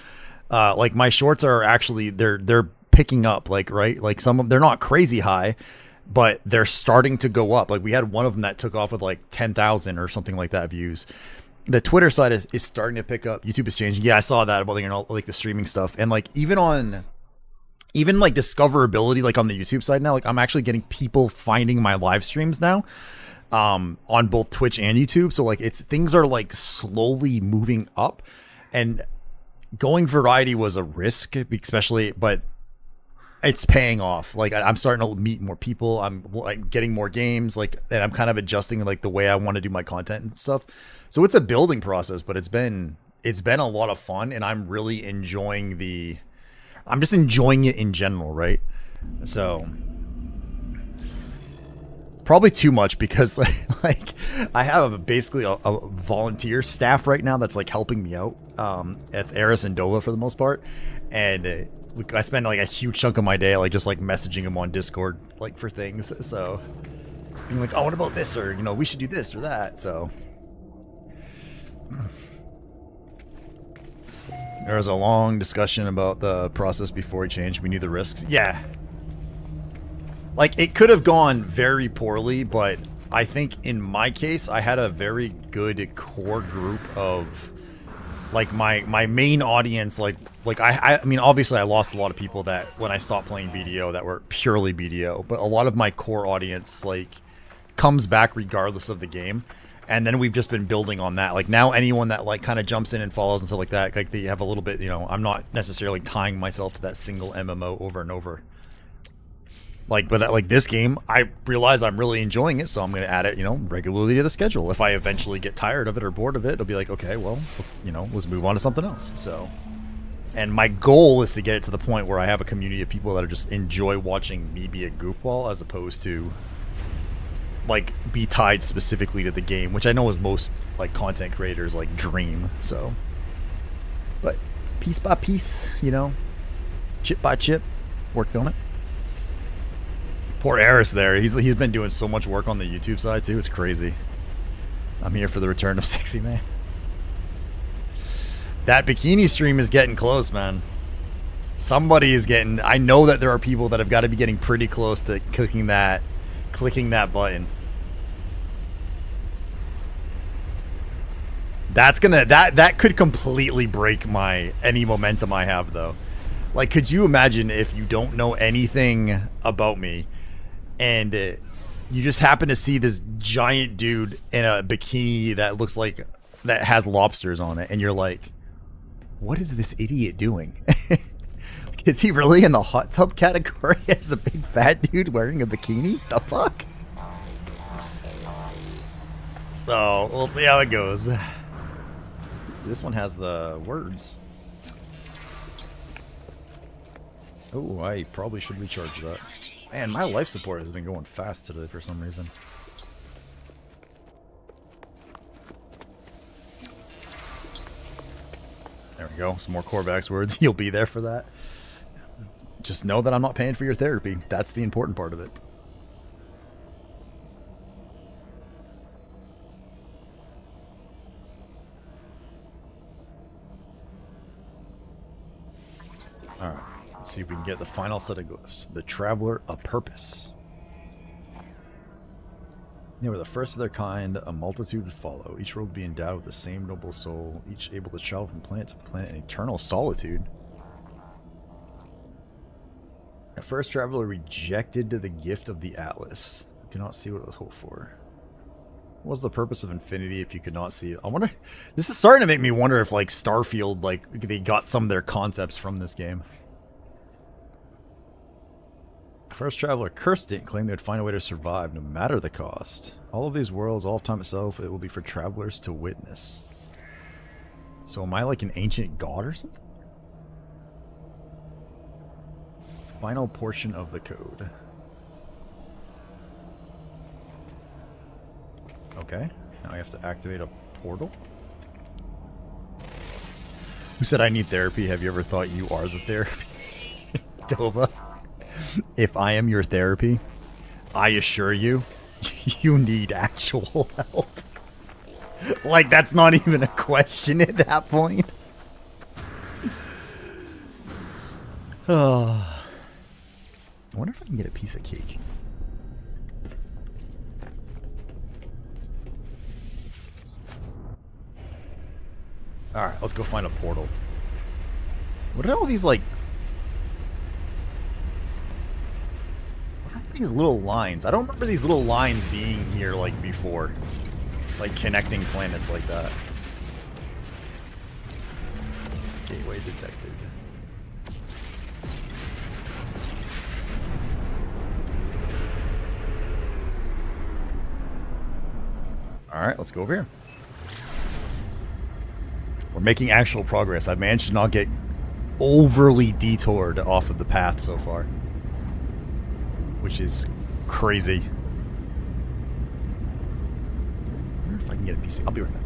Like my shorts are actually, they're picking up, like, right? Like some of, they're not crazy high, but they're starting to go up. Like we had one of them that took off with like 10,000 or something like that views. The Twitter side is starting to pick up. YouTube is changing. Yeah, I saw that about, you know, like the streaming stuff, and like even like discoverability, like on the YouTube side now, like I'm actually getting people finding my live streams now, on both Twitch and YouTube. So like things are like slowly moving up, and going variety was a risk, especially, but it's paying off. Like I'm starting to meet more people. I'm like getting more games. Like, and I'm kind of adjusting like the way I want to do my content and stuff. So it's a building process, but it's been a lot of fun, and I'm really enjoying I'm just enjoying it in general, right? So probably too much because like I have basically a volunteer staff right now that's like helping me out. It's Eris and Dova for the most part, and I spend like a huge chunk of my day like just like messaging them on Discord like for things. So being like, oh, what about this, or we should do this or that. So there was a long discussion about the process before we changed. We knew the risks. Yeah. Like, it could have gone very poorly, but I think in my case, I had a very good core group of, like, my main audience. Like I mean, obviously I lost a lot of people that when I stopped playing BDO that were purely BDO, but a lot of my core audience, like, comes back regardless of the game. And then we've just been building on that. Like, now anyone that, like, kind of jumps in and follows and stuff like that, like, they have a little bit, I'm not necessarily tying myself to that single MMO over and over. Like, but like this game, I realize I'm really enjoying it, so I'm going to add it, regularly to the schedule. If I eventually get tired of it or bored of it, it'll be like, okay, well, let's move on to something else. So, and my goal is to get it to the point where I have a community of people that are just enjoy watching me be a goofball, as opposed to, like, be tied specifically to the game, which I know is most, like, content creators, like, dream. So, but piece by piece, chip by chip, working on it. Poor Eris there. He's been doing so much work on the YouTube side too. It's crazy. I'm here for the return of Sexy Man. That bikini stream is getting close, man. Somebody is getting... I know that there are people that have got to be getting pretty close to clicking that button. That's gonna... That could completely break any momentum I have, though. Like, could you imagine if you don't know anything about me and you just happen to see this giant dude in a bikini that looks like... that has lobsters on it, and you're like, what is this idiot doing? Is he really in the hot tub category as a big fat dude wearing a bikini? The fuck? So, we'll see how it goes. This one has the words. Oh, I probably should recharge that. Man, my life support has been going fast today for some reason. There we go. Some more Korvax words. You'll be there for that. Just know that I'm not paying for your therapy. That's the important part of it. Alright. Let's see if we can get the final set of glyphs. The Traveler, a purpose. They were the first of their kind, a multitude would follow. Each world would be endowed with the same noble soul, each able to travel from planet to planet in eternal solitude. The first traveler rejected the gift of the Atlas. You cannot see what it was hoped for. What was the purpose of infinity if you could not see it? I wonder... This is starting to make me wonder if, like, Starfield, like, they got some of their concepts from this game. First traveler cursed it and claimed they would find a way to survive, no matter the cost. All of these worlds, all of time itself, it will be for travelers to witness. So am I like an ancient god or something? Final portion of the code. Okay, now I have to activate a portal. Who said I need therapy? Have you ever thought you are the therapy? Dova. If I am your therapy, I assure you, you need actual help. Like, that's not even a question at that point. Oh. I wonder if I can get a piece of cake. Alright, let's go find a portal. What are all these, like... these little lines? I don't remember these little lines being here like before, like connecting planets like that. Gateway detected. Alright, let's go over here. We're making actual progress. I've managed to not get overly detoured off of the path so far. Which is crazy. I wonder if I can get a PC. I'll be right back.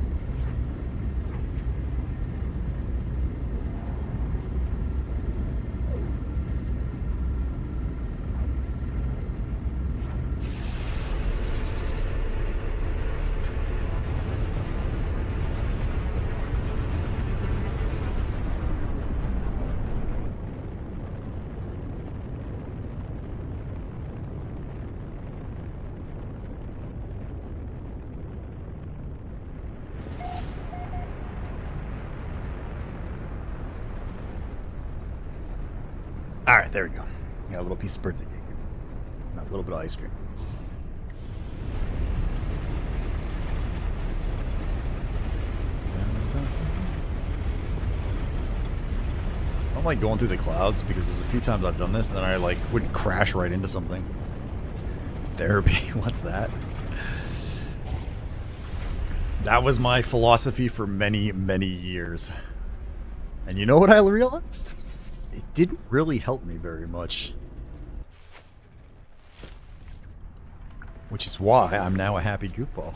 Alright, there we go. Got a little piece of birthday cake. Not a little bit of ice cream. I don't like going through the clouds because there's a few times I've done this and then I like would crash right into something. Therapy, what's that? That was my philosophy for many, many years. And you know what I realized? It didn't really help me very much. Which is why I'm now a happy goofball.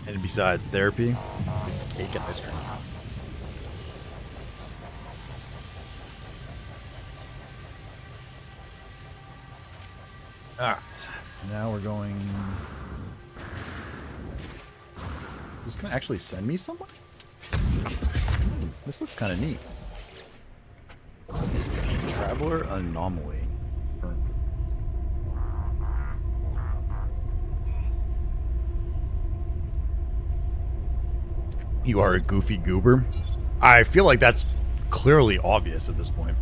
And besides therapy, it's cake and ice cream. Alright, now we're going... Is this gonna actually send me somewhere? This looks kind of neat. Traveler anomaly. You are a goofy goober? I feel like that's clearly obvious at this point.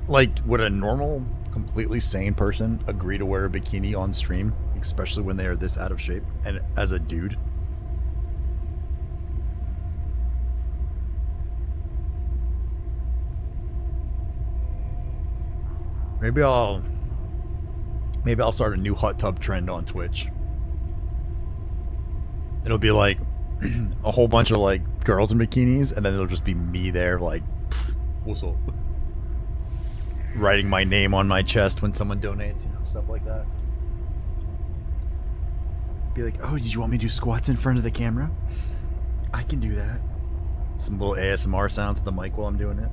Like, would a normal, completely sane person agree to wear a bikini on stream? Especially when they are this out of shape and as a dude. Maybe I'll start a new hot tub trend on Twitch. It'll be like a whole bunch of like girls in bikinis and then it'll just be me there like, what's up? Writing my name on my chest when someone donates, you know, stuff like that. Be like, oh, did you want me to do squats in front of the camera? I can do that. Some little ASMR sounds with the mic while I'm doing it.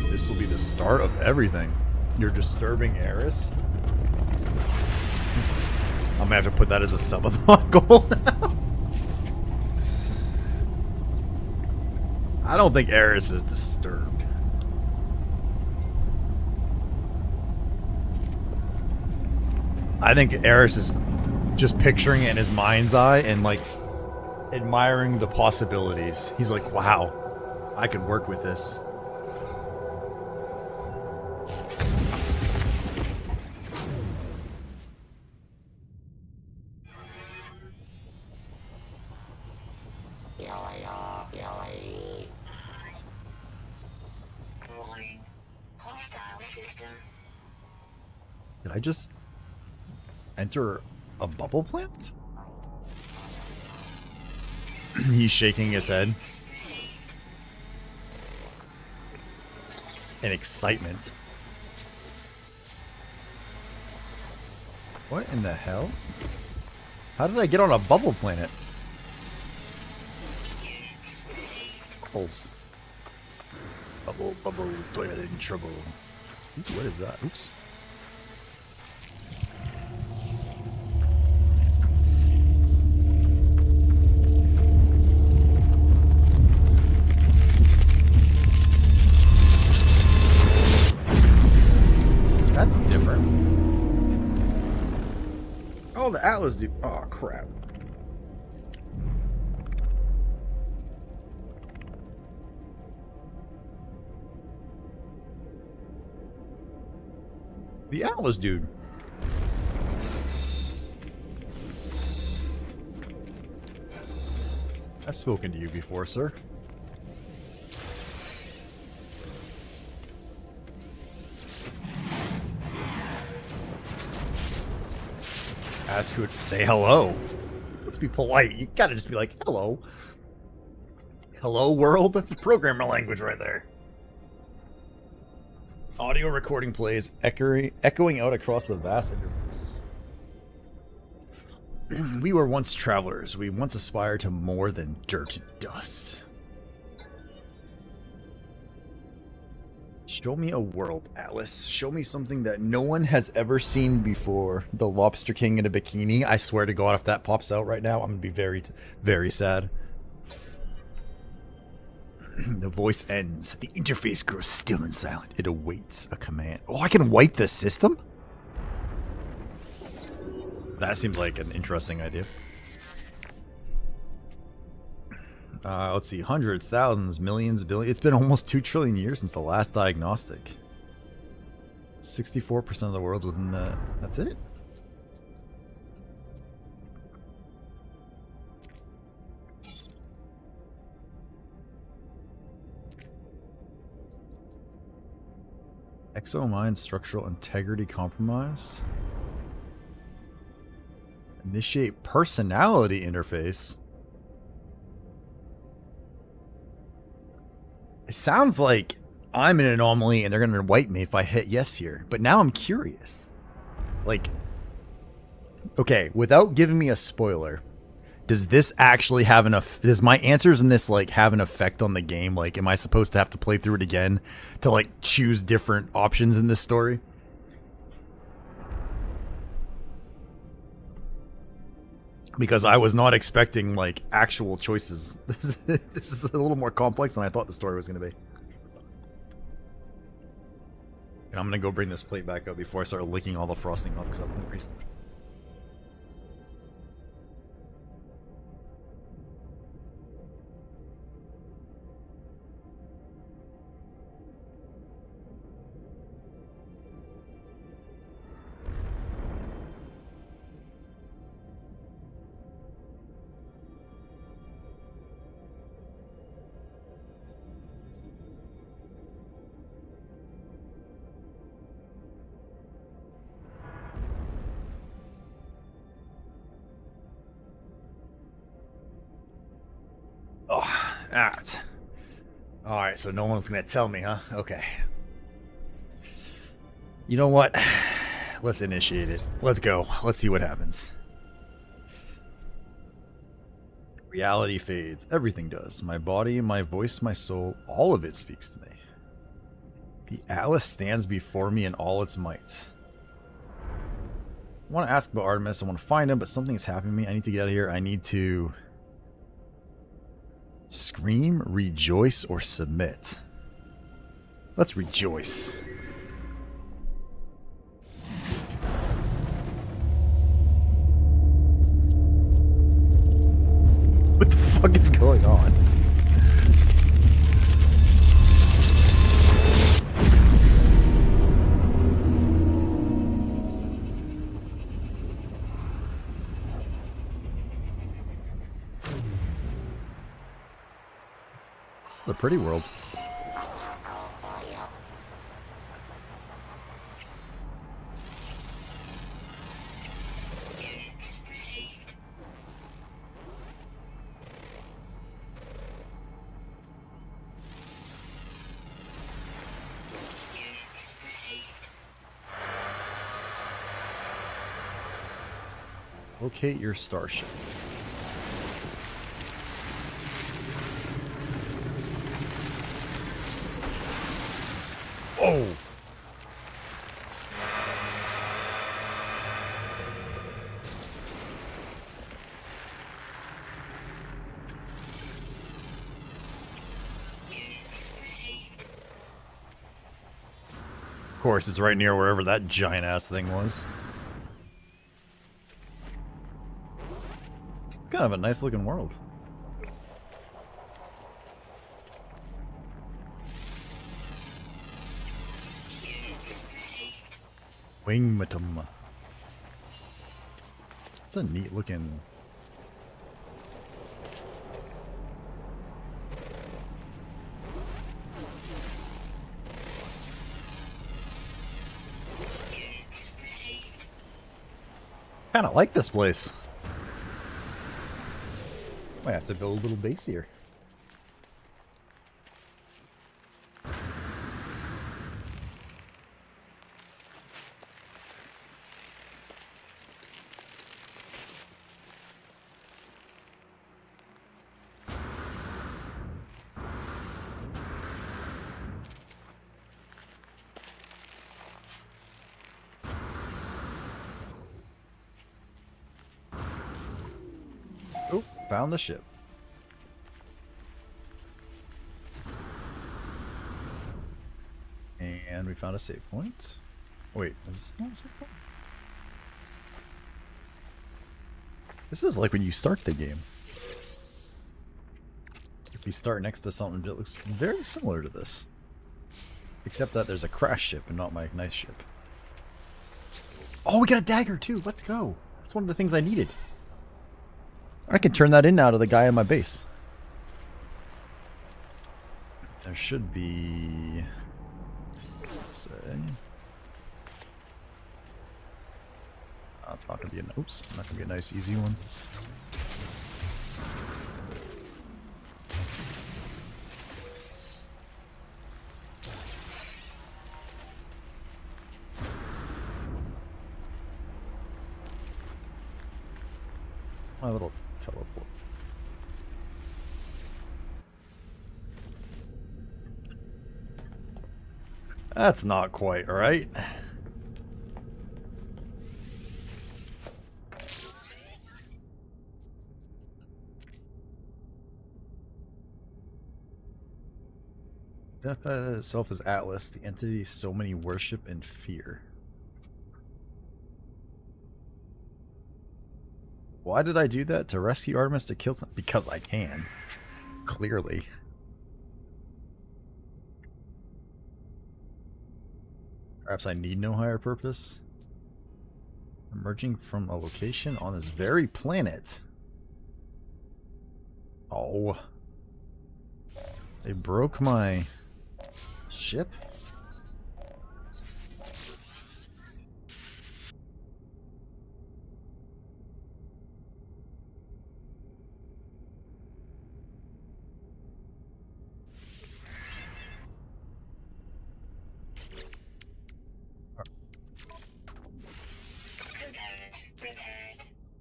This will be the start of everything. You're disturbing Eris. I'm gonna have to put that as a subathon goal now. I don't think Eris is disturbed. I think Eris is just picturing it in his mind's eye and like admiring the possibilities. He's like, wow, I could work with this. Did I just enter a bubble plant? He's shaking his head in excitement. What in the hell? How did I get on a bubble planet? Bubbles. Bubble, bubble, toilet in trouble. Ooh, what is that? Oops. That's different. Oh, the Atlas dude. Oh, crap. The Atlas dude. I've spoken to you before, sir. Ask who to say hello. Let's be polite. You gotta just be like, hello. Hello, world? That's a programmer language right there. Audio recording plays, echoing out across the vast interface. We were once travelers. We once aspired to more than dirt and dust. Show me a world, Alice. Show me something that no one has ever seen before. The Lobster King in a bikini. I swear to God, if that pops out right now, I'm going to be very, very sad. The voice ends. The interface grows still and silent. It awaits a command. Oh, I can wipe the system? That seems like an interesting idea. Let's see. Hundreds, thousands, millions, billions. It's been almost 2 trillion years since the last diagnostic. 64% of the world's within the... That's it? Exomind structural integrity compromised. Initiate personality interface. It sounds like I'm an anomaly and they're going to wipe me if I hit yes here. But now I'm curious. Like, okay, without giving me a spoiler, does this actually have enough? Does my answers in this like have an effect on the game? Like, am I supposed to have to play through it again to like choose different options in this story? Because I was not expecting like actual choices. This is a little more complex than I thought the story was going to be. And I'm going to go bring this plate back up before I start licking all the frosting off because I'm hungry. Oh, that. Alright, so no one's gonna tell me, huh? Okay. You know what? Let's initiate it. Let's go. Let's see what happens. Reality fades. Everything does. My body, my voice, my soul, all of it speaks to me. The Alice stands before me in all its might. I want to ask about Artemis. I want to find him, but something is happening to me. I need to get out of here. I need to... Scream, rejoice, or submit. Let's rejoice. What the fuck is going on? It's a pretty world. Locate your starship. Oh! Of course, it's right near wherever that giant ass thing was. It's kind of a nice looking world. Wingmatum. It's a neat looking... Kind of like this place. Might have to build a little base here. Oh, found the ship. And we found a save point. Wait, is this not a save point? This is like when you start the game. If you start next to something that looks very similar to this. Except that there's a crash ship and not my nice ship. Oh, we got a dagger too. Let's go. That's one of the things I needed. I can turn that in now to the guy in my base. There should be... What's it say? Oh, it's not gonna be an... Oops, not gonna be a nice easy one. My little teleport. That's not quite right. Identifies itself as Atlas, the entity so many worship and fear. Why did I do that? To rescue Artemis, to kill some? Because I can. Clearly. Perhaps I need no higher purpose. Emerging from a location on this very planet. Oh. They broke my ship?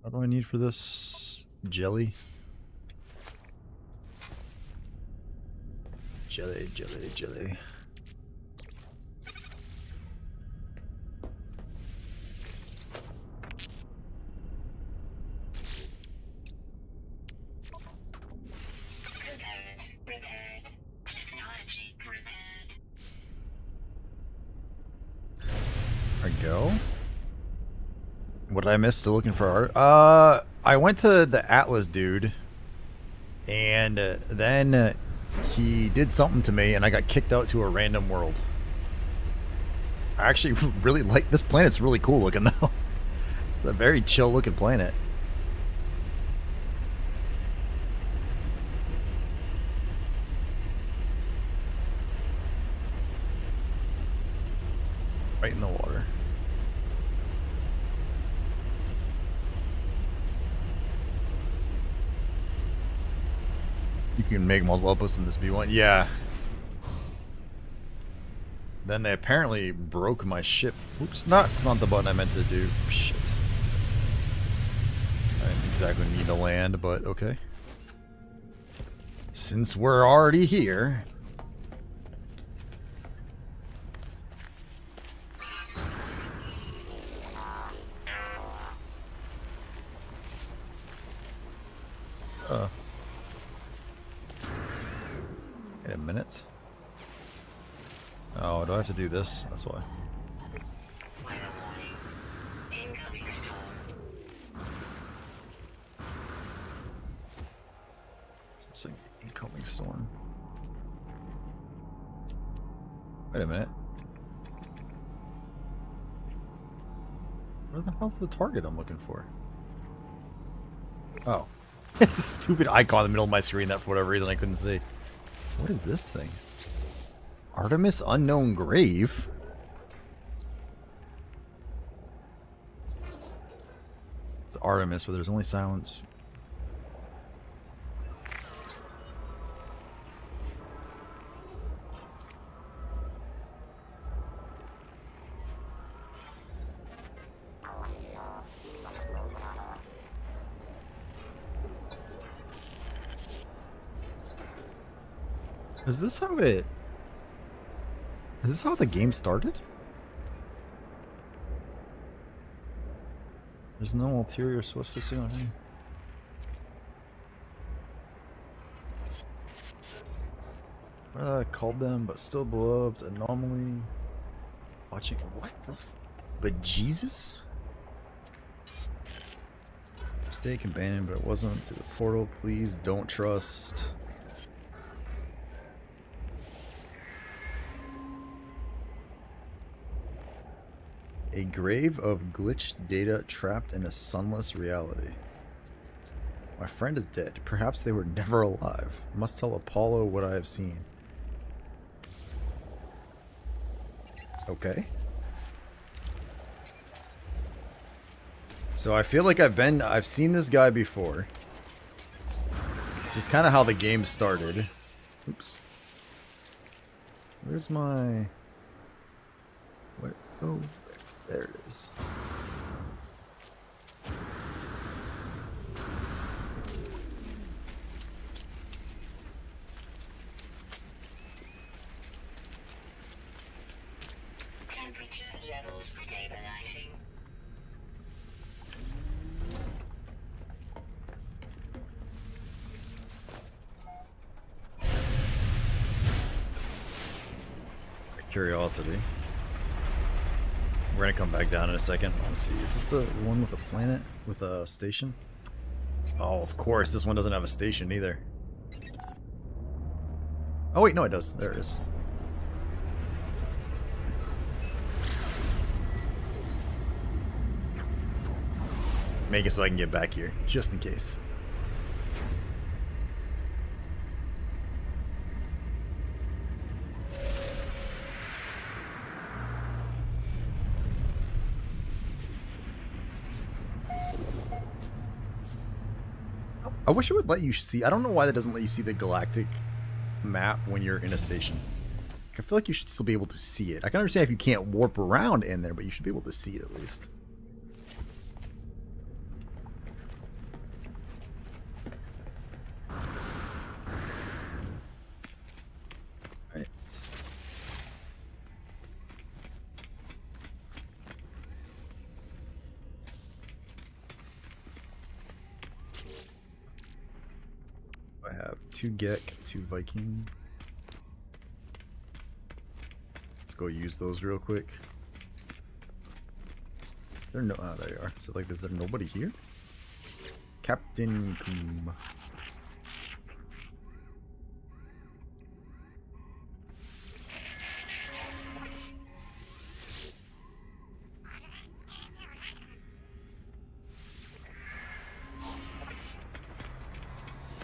What do I need for this? Jelly? Jelly, jelly, jelly. There we go. What did I miss? Still looking for art? I went to the Atlas dude, and then he did something to me, and I got kicked out to a random world. I actually really like this planet. It's really cool looking, though. It's a very chill looking planet. Right in the water. You can make multiple outposts in this B1. Yeah. Then they apparently broke my ship. Oops, it's not the button I meant to do. Shit. I didn't exactly need to land, but okay. Since we're already here. Wait a minute. Oh, do I have to do this? That's why. Incoming storm. This thing, incoming storm. Wait a minute. Where the hell's the target I'm looking for? Oh. It's a stupid icon in the middle of my screen that for whatever reason I couldn't see. What is this thing? Artemis Unknown Grave? Artemis, where there's only silence. Is this how it... Is this how the game started? There's no ulterior source facility. I called them, but still beloved. Anomaly. Watching. What the f... But Jesus? Mistake abandoned, but it wasn't. Through the portal, please don't trust. A grave of glitched data trapped in a sunless reality. My friend is dead. Perhaps they were never alive. Must tell Apollo what I have seen. Okay. So I feel like I've seen this guy before. This is kind of how the game started. Oops. Where's my... Where? Oh, there it is. Temperature levels stabilizing. Curiosity. We're gonna come back down in a second. Let's see. Is this the one with a planet with a station? Oh, of course. This one doesn't have a station either. Oh wait, no, it does. There it is. Make it so I can get back here, just in case. I wish it would let you see. I don't know why that doesn't let you see the galactic map when you're in a station. I feel like you should still be able to see it. I can understand if you can't warp around in there, but you should be able to see it at least. Alright. I have 2 Gek, 2 Viking. Let's go use those real quick. Is there no... Oh, there you are. So, like, is there nobody here? Captain Coom.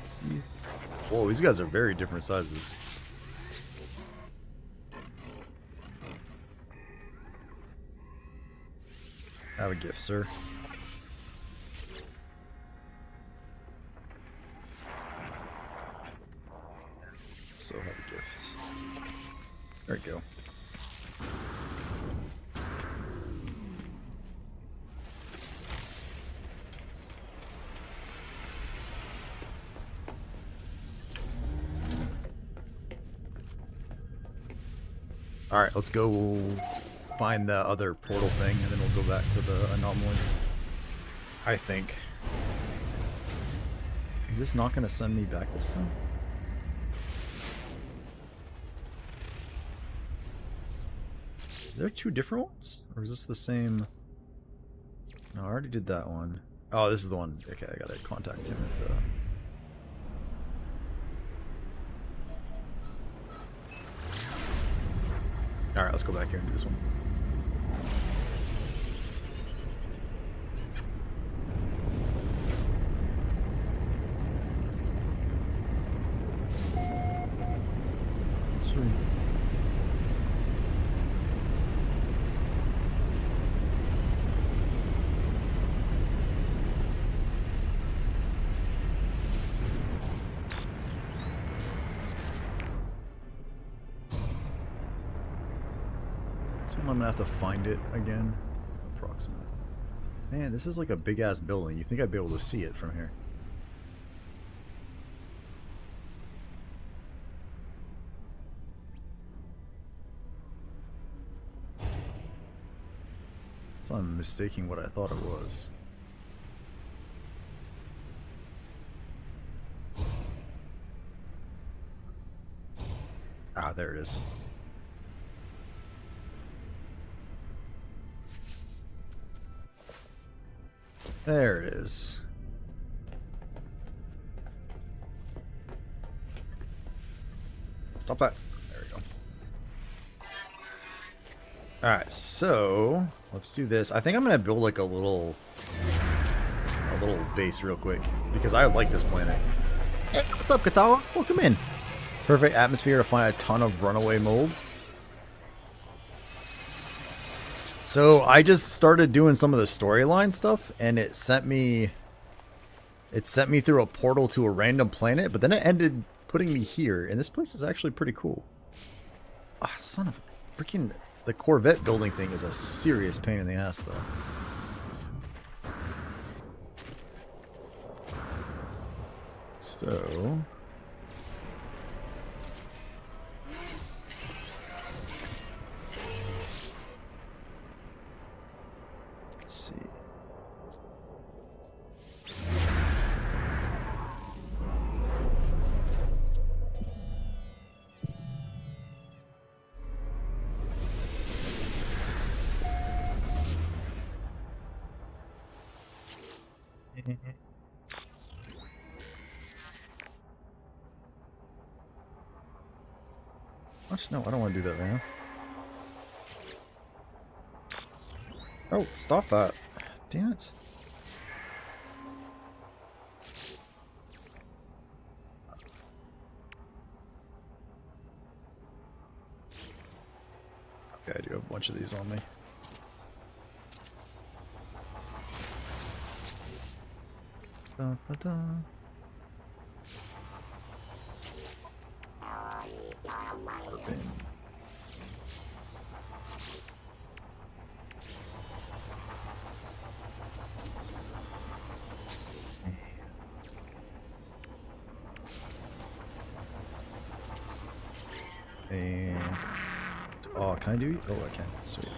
See? Whoa, these guys are very different sizes. Have a gift, sir. So have a gift. There we go. Alright, let's go find the other portal thing, and then we'll go back to the anomaly. I think. Is this not going to send me back this time? Is there 2 different ones? Or is this the same? No, I already did that one. Oh, this is the one. Okay, I gotta contact him at the... Alright, let's go back here and do this one. Sweet. So I'm gonna have to find it again. Approximate. Man, this is like a big ass building. You think I'd be able to see it from here? So I'm mistaking what I thought it was. Ah, there it is. There it is. Stop that. There we go. Alright, so let's do this. I think I'm gonna build like a little base real quick because I like this planet. Hey, what's up, Katawa? Welcome in. Perfect atmosphere to find a ton of runaway mold. So I just started doing some of the storyline stuff, and it sent me through a portal to a random planet, but then it ended putting me here, and this place is actually pretty cool. Ah, son of a freaking, the Corvette building thing is a serious pain in the ass, though. So let's see. What? No, I don't want to do that right now. Oh, stop that. Damn it. Okay, I do have a bunch of these on me. Dun, dun, dun. Open. And oh, can I do? Oh, I can. Sweet.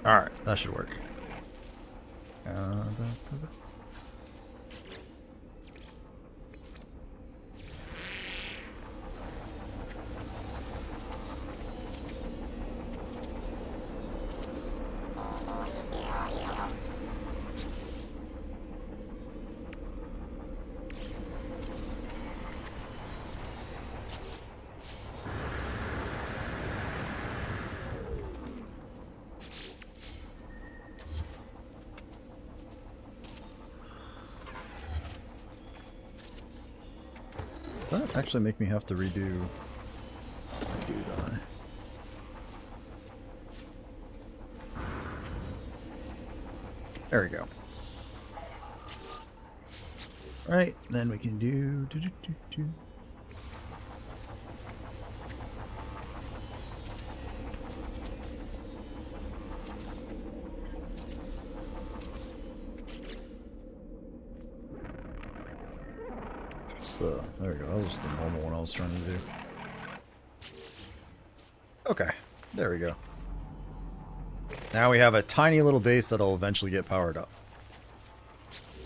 All right, that should work. Does that actually make me have to redo that? There we go. Alright, then we can do. There we go. That was just the normal one I was trying to do. Okay, there we go. Now we have a tiny little base that'll eventually get powered up.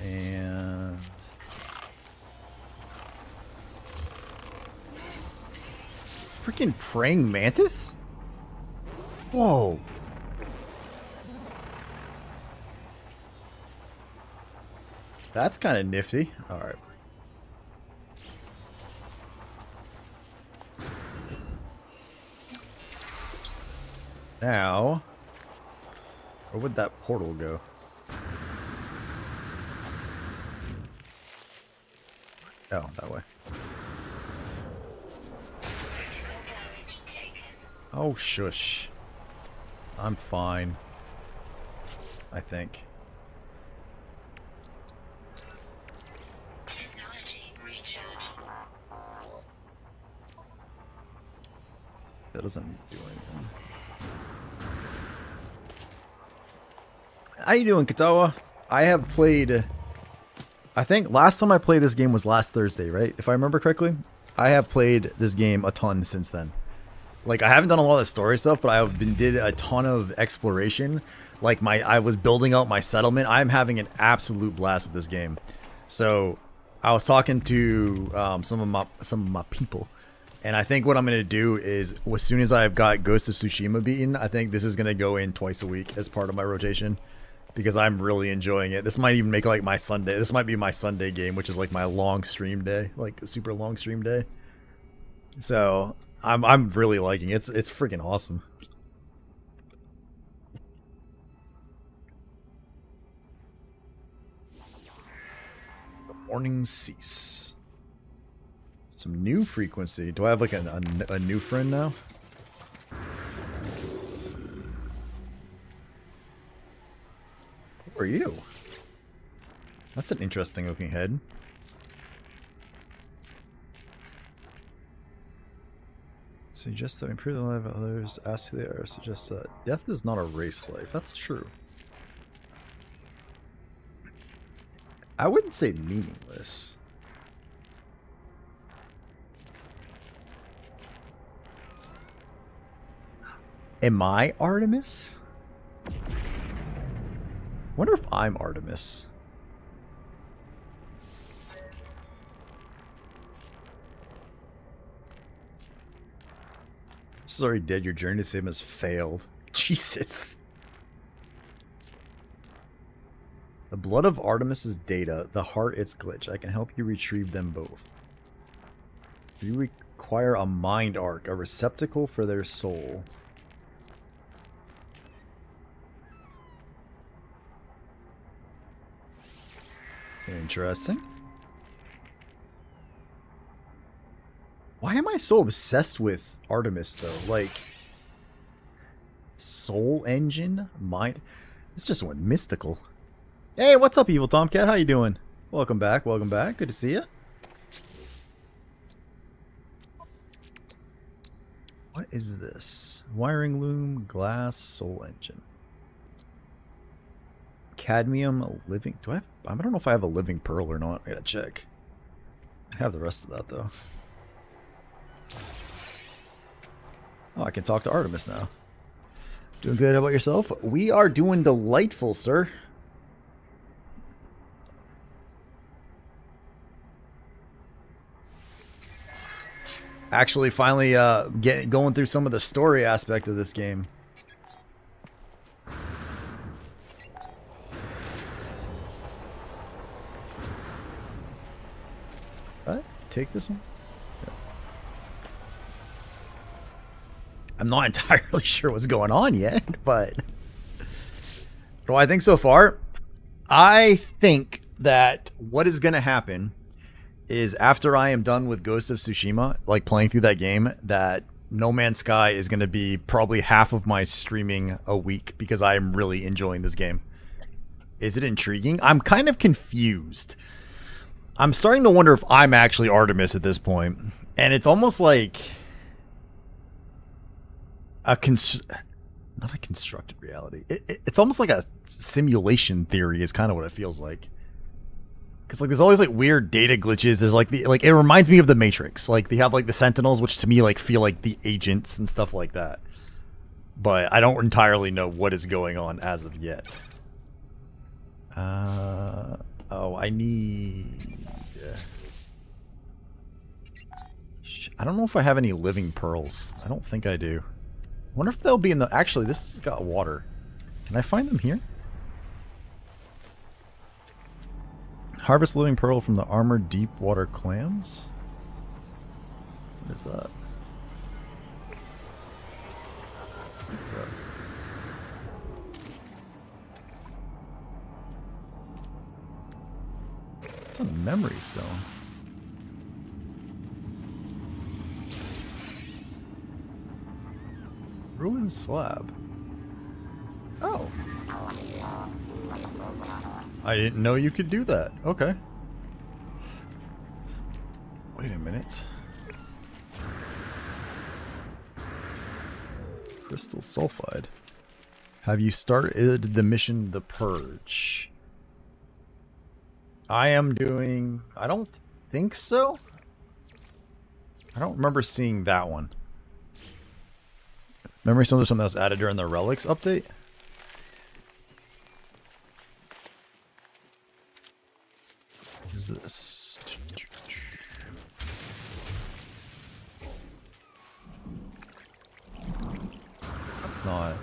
And freaking praying mantis? Whoa. That's kind of nifty. All right. Now, where would that portal go? Oh, that way. Oh, shush. I'm fine. I think. doesn't do anything. How you doing, Katawa? I have played... I think last time I played this game was last Thursday, right? If I remember correctly. I have played this game a ton since then. Like, I haven't done a lot of the story stuff, but I did a ton of exploration. Like, I was building out my settlement. I'm having an absolute blast with this game. So, I was talking to some of my people. And I think what I'm going to do is, as soon as I've got Ghost of Tsushima beaten, I think this is going to go in twice a week as part of my rotation. Because I'm really enjoying it. This might even make like my Sunday. This might be my Sunday game, which is like my long stream day, like a super long stream day. So I'm really liking it. It's freaking awesome. The morning cease. Some new frequency. Do I have like a new friend now? Who are you? That's an interesting looking head. Suggest that improve the life of others, ask who they are, suggest that death is not a race life. That's true. I wouldn't say meaningless. Am I Artemis? Wonder if I'm Artemis. This is already dead. Your journey to save him has failed. Jesus. The blood of Artemis' data, the heart its glitch. I can help you retrieve them both. You require a mind arc, a receptacle for their soul. Interesting. Why am I so obsessed with Artemis though? Like, soul engine, mind. This just went mystical. Hey, what's up, Evil Tomcat? How you doing? Welcome back. Welcome back. Good to see you. What is this? Wiring loom, glass, soul engine. Cadmium, living. Do I have? I don't know if I have a living pearl or not. I gotta check. I have the rest of that though. Oh, I can talk to Artemis now. Doing good. How about yourself? We are doing delightful, sir. Actually, finally, going through some of the story aspect of this game. What? Take this one? Yeah. I'm not entirely sure what's going on yet, but what do I think so far? I think that what is going to happen is after I am done with Ghost of Tsushima, like playing through that game, that No Man's Sky is going to be probably half of my streaming a week because I am really enjoying this game. Is it intriguing? I'm kind of confused. I'm starting to wonder if I'm actually Artemis at this point. And it's almost like not a constructed reality. It's almost like a simulation theory is kind of what it feels like. Because like there's always like weird data glitches. There's like it reminds me of the Matrix. Like they have like the Sentinels, which to me like feel like the agents and stuff like that. But I don't entirely know what is going on as of yet. Oh, I need... I don't know if I have any living pearls. I don't think I do. I wonder if they'll be in the... Actually, this has got water. Can I find them here? Harvest living pearl from the armored deep water clams? What is that? What is that? It's a memory stone. Ruined slab. Oh. I didn't know you could do that. Okay. Wait a minute. Crystal sulfide. Have you started the mission The Purge? I am doing... I don't think so. I don't remember seeing that one. Remember something else added during the Relics update? What is this? That's not...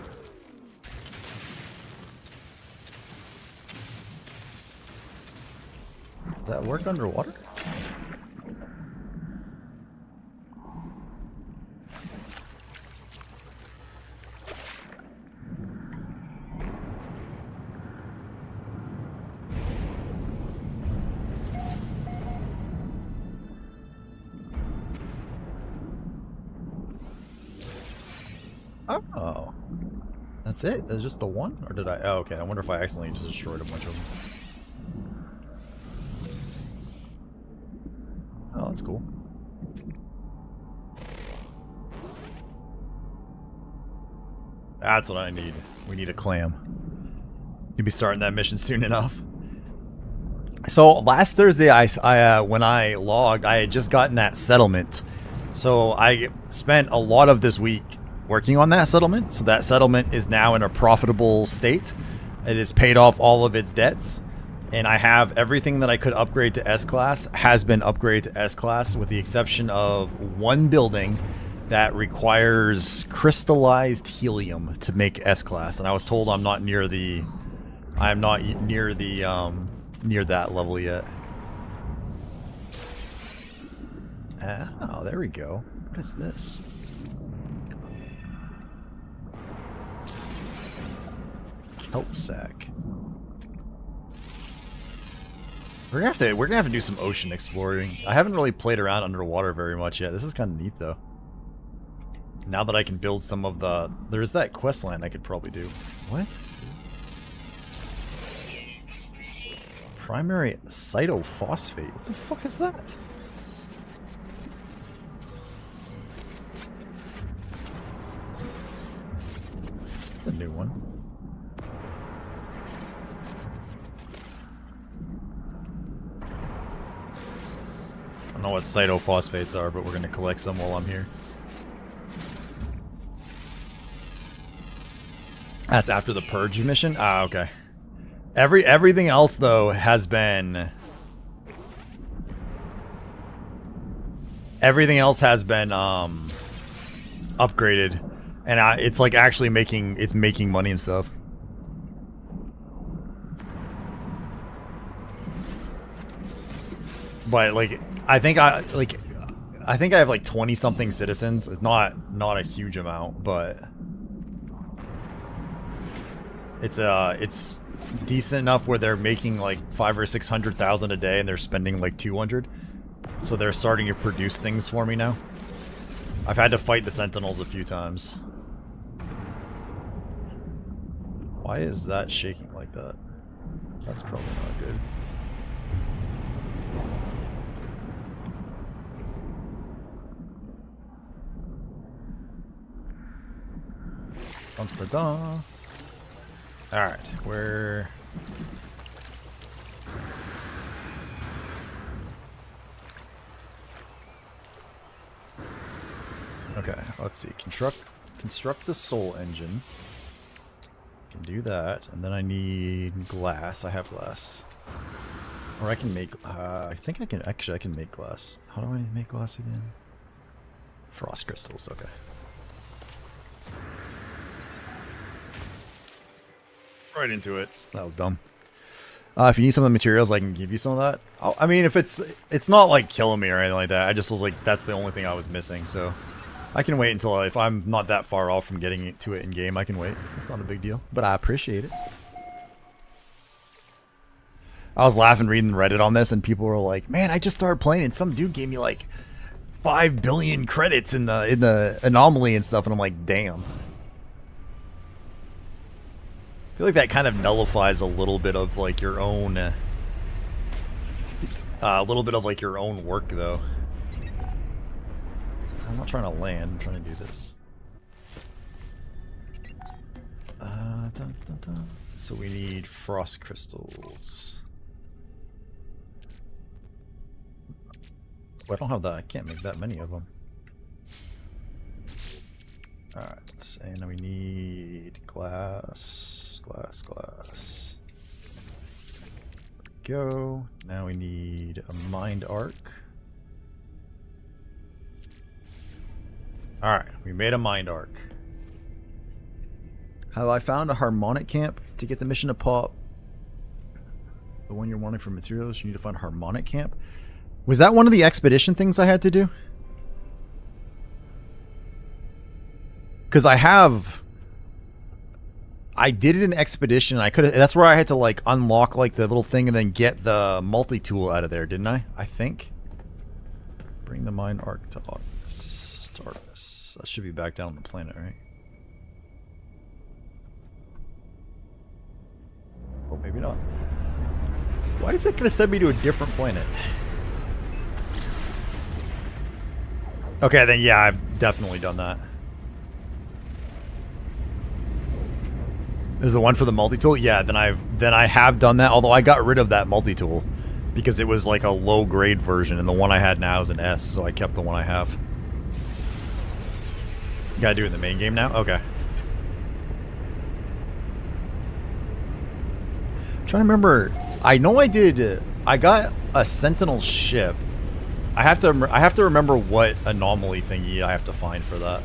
Does that work underwater? Oh. That's it? That's just the one? Or did I... Oh, okay. I wonder if I accidentally just destroyed a bunch of them. Oh, that's cool. That's what I need. We need a clam. You'll be starting that mission soon enough. So last Thursday, when I logged, I had just gotten that settlement. So I spent a lot of this week working on that settlement. So that settlement is now in a profitable state. It has paid off all of its debts. And I have everything that I could upgrade to S-Class has been upgraded to S-Class, with the exception of one building that requires crystallized helium to make S-Class. And I was told I'm not near the... I'm not near the, near that level yet. Oh, there we go. What is this? Kelp sack. We're gonna have to do some ocean exploring. I haven't really played around underwater very much yet. This is kind of neat though. Now that I can build some of the... There's that quest line I could probably do. What? Primary cytophosphate. What the fuck is that? It's a new one. I don't know what cytophosphates are, but we're going to collect some while I'm here. That's after the Purge mission? Ah, okay. Everything else, though, has been... Everything else has been, upgraded. And it's, like, actually making... It's making money and stuff. But, like... I think I have like 20 something citizens. It's not a huge amount, but it's decent enough where they're making like 500,000 or 600,000 a day, and they're spending like 200. So they're starting to produce things for me now. I've had to fight the Sentinels a few times. Why is that shaking like that? That's probably not good. Dun-dun-dun. Alright, where... Okay, let's see. Construct the soul engine. Can do that, and then I need glass. I have glass. Or I can make... I think I can... Actually, I can make glass. How do I make glass again? Frost crystals, okay. Right into it. That was dumb. If you need some of the materials, I can give you some of that. I mean, if it's not like killing me or anything like that. I just was like, that's the only thing I was missing. So I can wait until, if I'm not that far off from getting to it in game, I can wait. It's not a big deal, but I appreciate it. I was laughing reading Reddit on this, and people were like, "Man, I just started playing, and some dude gave me like 5 billion credits in the anomaly and stuff," and I'm like, "Damn." I feel like that kind of nullifies a little bit of like your own, a little bit of like your own work, though. I'm not trying to land. I'm trying to do this. So we need frost crystals. Well, I don't have that. I can't make that many of them. Alright, and we need glass. There we go. Now we need a mind arc. Alright, we made a mind arc. Have I found a harmonic camp to get the mission to pop? The one you're wanting for materials, you need to find a harmonic camp. Was that one of the expedition things I had to do? Because I did it in expedition. And I could have. That's where I had to like unlock like the little thing and then get the multi-tool out of there, didn't I? I think. Bring the mine arc to Artemis. That should be back down on the planet, right? Or maybe not. Why is it going to send me to a different planet? Okay, then yeah, I've definitely done that. This is the one for the multi-tool? Yeah, then I have done that, although I got rid of that multi-tool because it was like a low grade version and the one I had now is an S, so I kept the one I have. You gotta do it in the main game now? Okay. I'm trying to remember. I know I did. I got a Sentinel ship. I have to remember what anomaly thingy I have to find for that.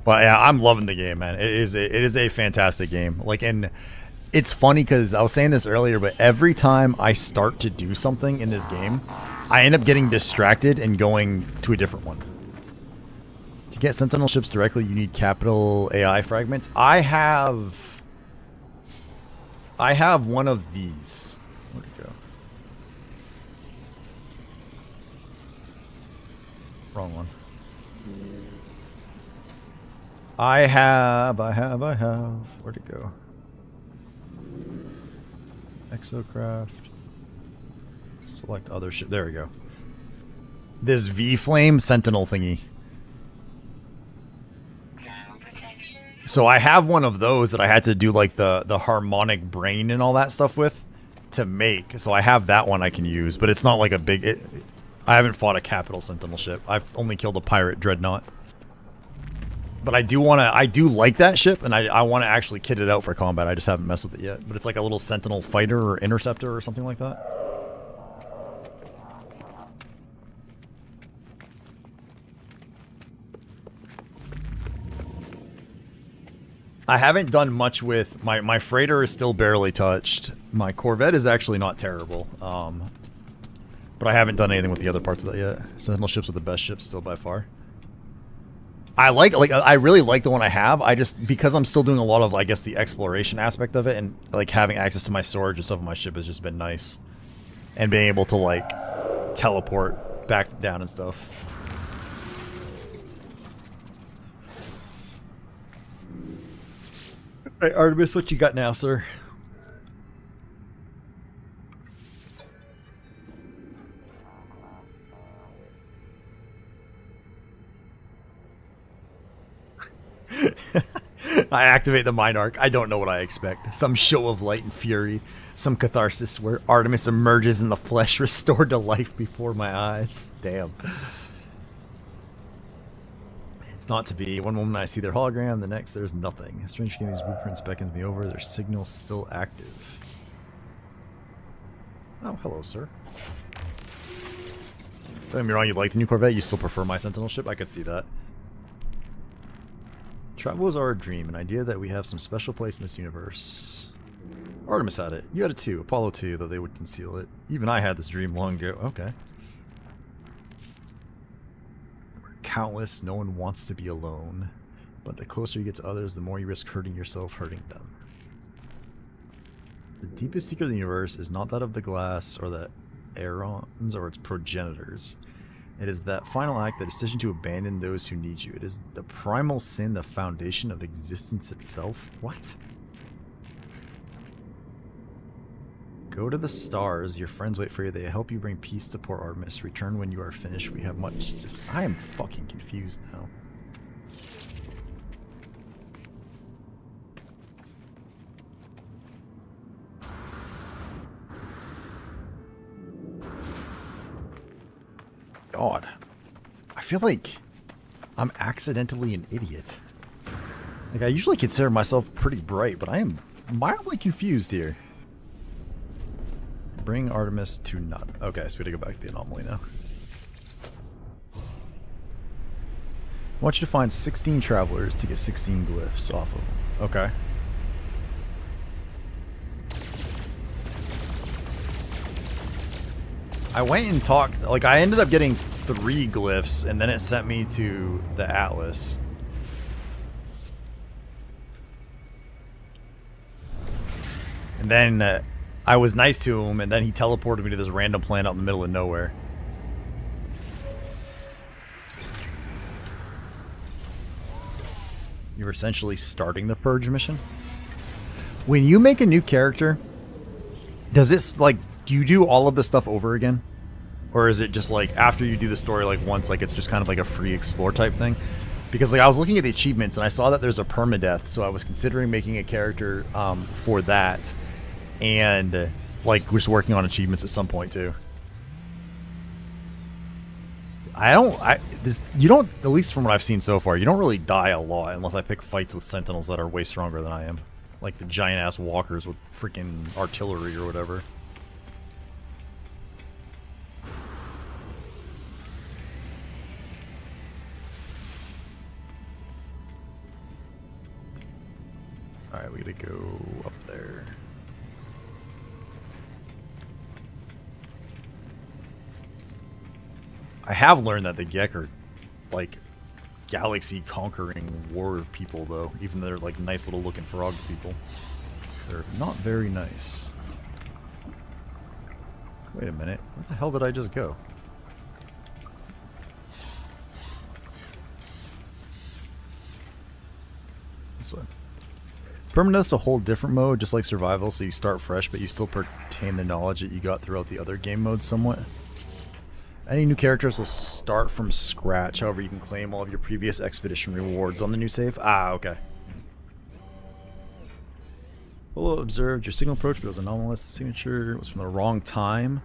But yeah, I'm loving the game, man. It is a fantastic game. Like, and it's funny because I was saying this earlier, but every time I start to do something in this game, I end up getting distracted and going to a different one. To get Sentinel ships directly, you need capital AI fragments. I have one of these. Where'd it go? Wrong one. I have. Where'd it go? Exocraft. Select other ship. There we go. This V-Flame Sentinel thingy. So I have one of those that I had to do like the harmonic brain and all that stuff with to make. So I have that one I can use, but it's not like a big... I haven't fought a capital Sentinel ship. I've only killed a pirate dreadnought. But I do like that ship, and I want to actually kit it out for combat. I just haven't messed with it yet. But it's like a little Sentinel fighter or interceptor or something like that. I haven't done much with... My freighter is still barely touched. My Corvette is actually not terrible. But I haven't done anything with the other parts of that yet. Sentinel ships are the best ships still by far. I really like the one I have. I just, because I'm still doing a lot of, I guess, the exploration aspect of it, and like having access to my storage and stuff on my ship has just been nice. And being able to like teleport back down and stuff. Alright, Artemis, what you got now, sir? I activate the Mind Arc. I don't know what I expect. Some show of light and fury. Some catharsis where Artemis emerges in the flesh restored to life before my eyes. Damn. It's not to be. One moment I see their hologram, the next there's nothing. A strange game, these blueprints beckons me over. Their signal's still active. Oh, hello, sir. Don't get me wrong, you like the new Corvette, you still prefer my Sentinel ship? I could see that. Travel is our dream, an idea that we have some special place in this universe. Artemis had it. You had it too. Apollo too, though they would conceal it. Even I had this dream long ago. Okay. We're countless. No one wants to be alone. But the closer you get to others, the more you risk hurting yourself, hurting them. The deepest secret of the universe is not that of the glass or the Aerons or its progenitors. It is that final act, the decision to abandon those who need you. It is the primal sin, the foundation of existence itself. What? Go to the stars. Your friends wait for you. They help you bring peace to poor Artemis. Return when you are finished. We have much. I am fucking confused now. God. I feel like I'm accidentally an idiot. Like, I usually consider myself pretty bright, but I am mildly confused here. Bring Artemis to none. Okay, so we gotta go back to the anomaly now. I want you to find 16 travelers to get 16 glyphs off of them. Okay. I went and talked, like, I ended up getting 3 glyphs, and then it sent me to the Atlas. And then I was nice to him, and then he teleported me to this random planet out in the middle of nowhere. You're essentially starting the Purge mission. When you make a new character, does this, like, do you do all of this stuff over again? Or is it just like, after you do the story like once, like it's just kind of like a free explore type thing? Because like I was looking at the achievements and I saw that there's a permadeath, so I was considering making a character for that. And like just working on achievements at some point too. You don't, at least from what I've seen so far, you don't really die a lot unless I pick fights with sentinels that are way stronger than I am. Like the giant ass walkers with freaking artillery or whatever. Alright, we gotta go up there. I have learned that the Gek are, like, galaxy-conquering war people, though. Even though they're, like, nice little-looking frog people. They're not very nice. Wait a minute. Where the hell did I just go? This way. Permanent's a whole different mode, just like survival, so you start fresh, but you still retain the knowledge that you got throughout the other game modes somewhat. Any new characters will start from scratch, however you can claim all of your previous expedition rewards on the new save. Ah, okay. Polo observed your signal approach, but it was anomalous. The signature was from the wrong time.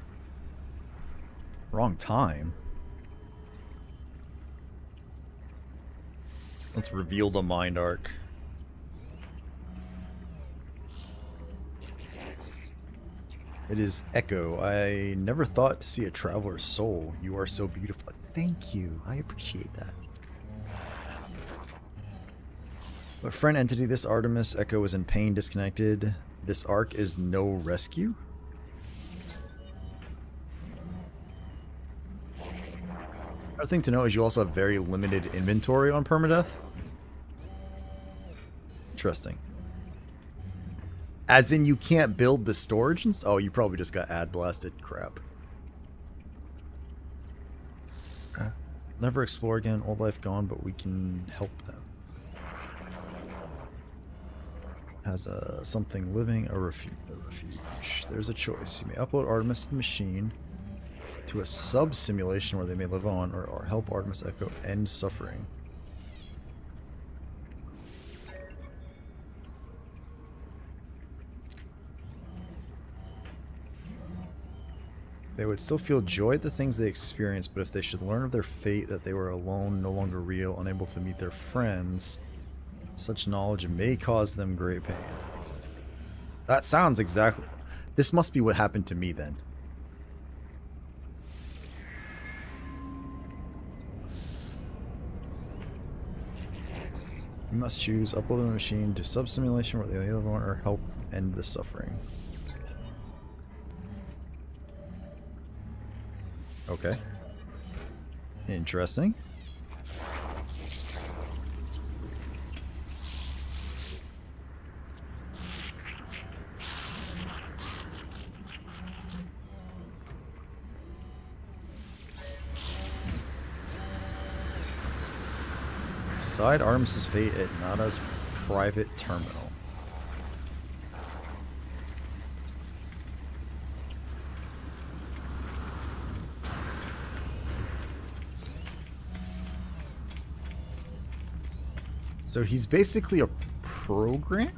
Wrong time? Let's reveal the mind arc. It is Echo. I never thought to see a traveler's soul. You are so beautiful. Thank you. I appreciate that. But friend entity, this Artemis Echo is in pain, disconnected. This arc is no rescue? Another thing to know is you also have very limited inventory on permadeath. Interesting. As in you can't build the storage and oh, you probably just got ad blasted. Crap. Okay. Never explore again. Old life gone, but we can help them. Has a something living, a refuge. There's a choice. You may upload Artemis to the machine to a sub-simulation where they may live on, or help Artemis Echo end suffering. They would still feel joy at the things they experienced, but if they should learn of their fate, that they were alone, no longer real, unable to meet their friends, such knowledge may cause them great pain. That sounds exactly... This must be what happened to me then. You must choose upload the machine to sub-simulation where they live on, or help end the suffering. Okay. Interesting. Decide Artemis' fate at Nada's private terminal. So he's basically a program,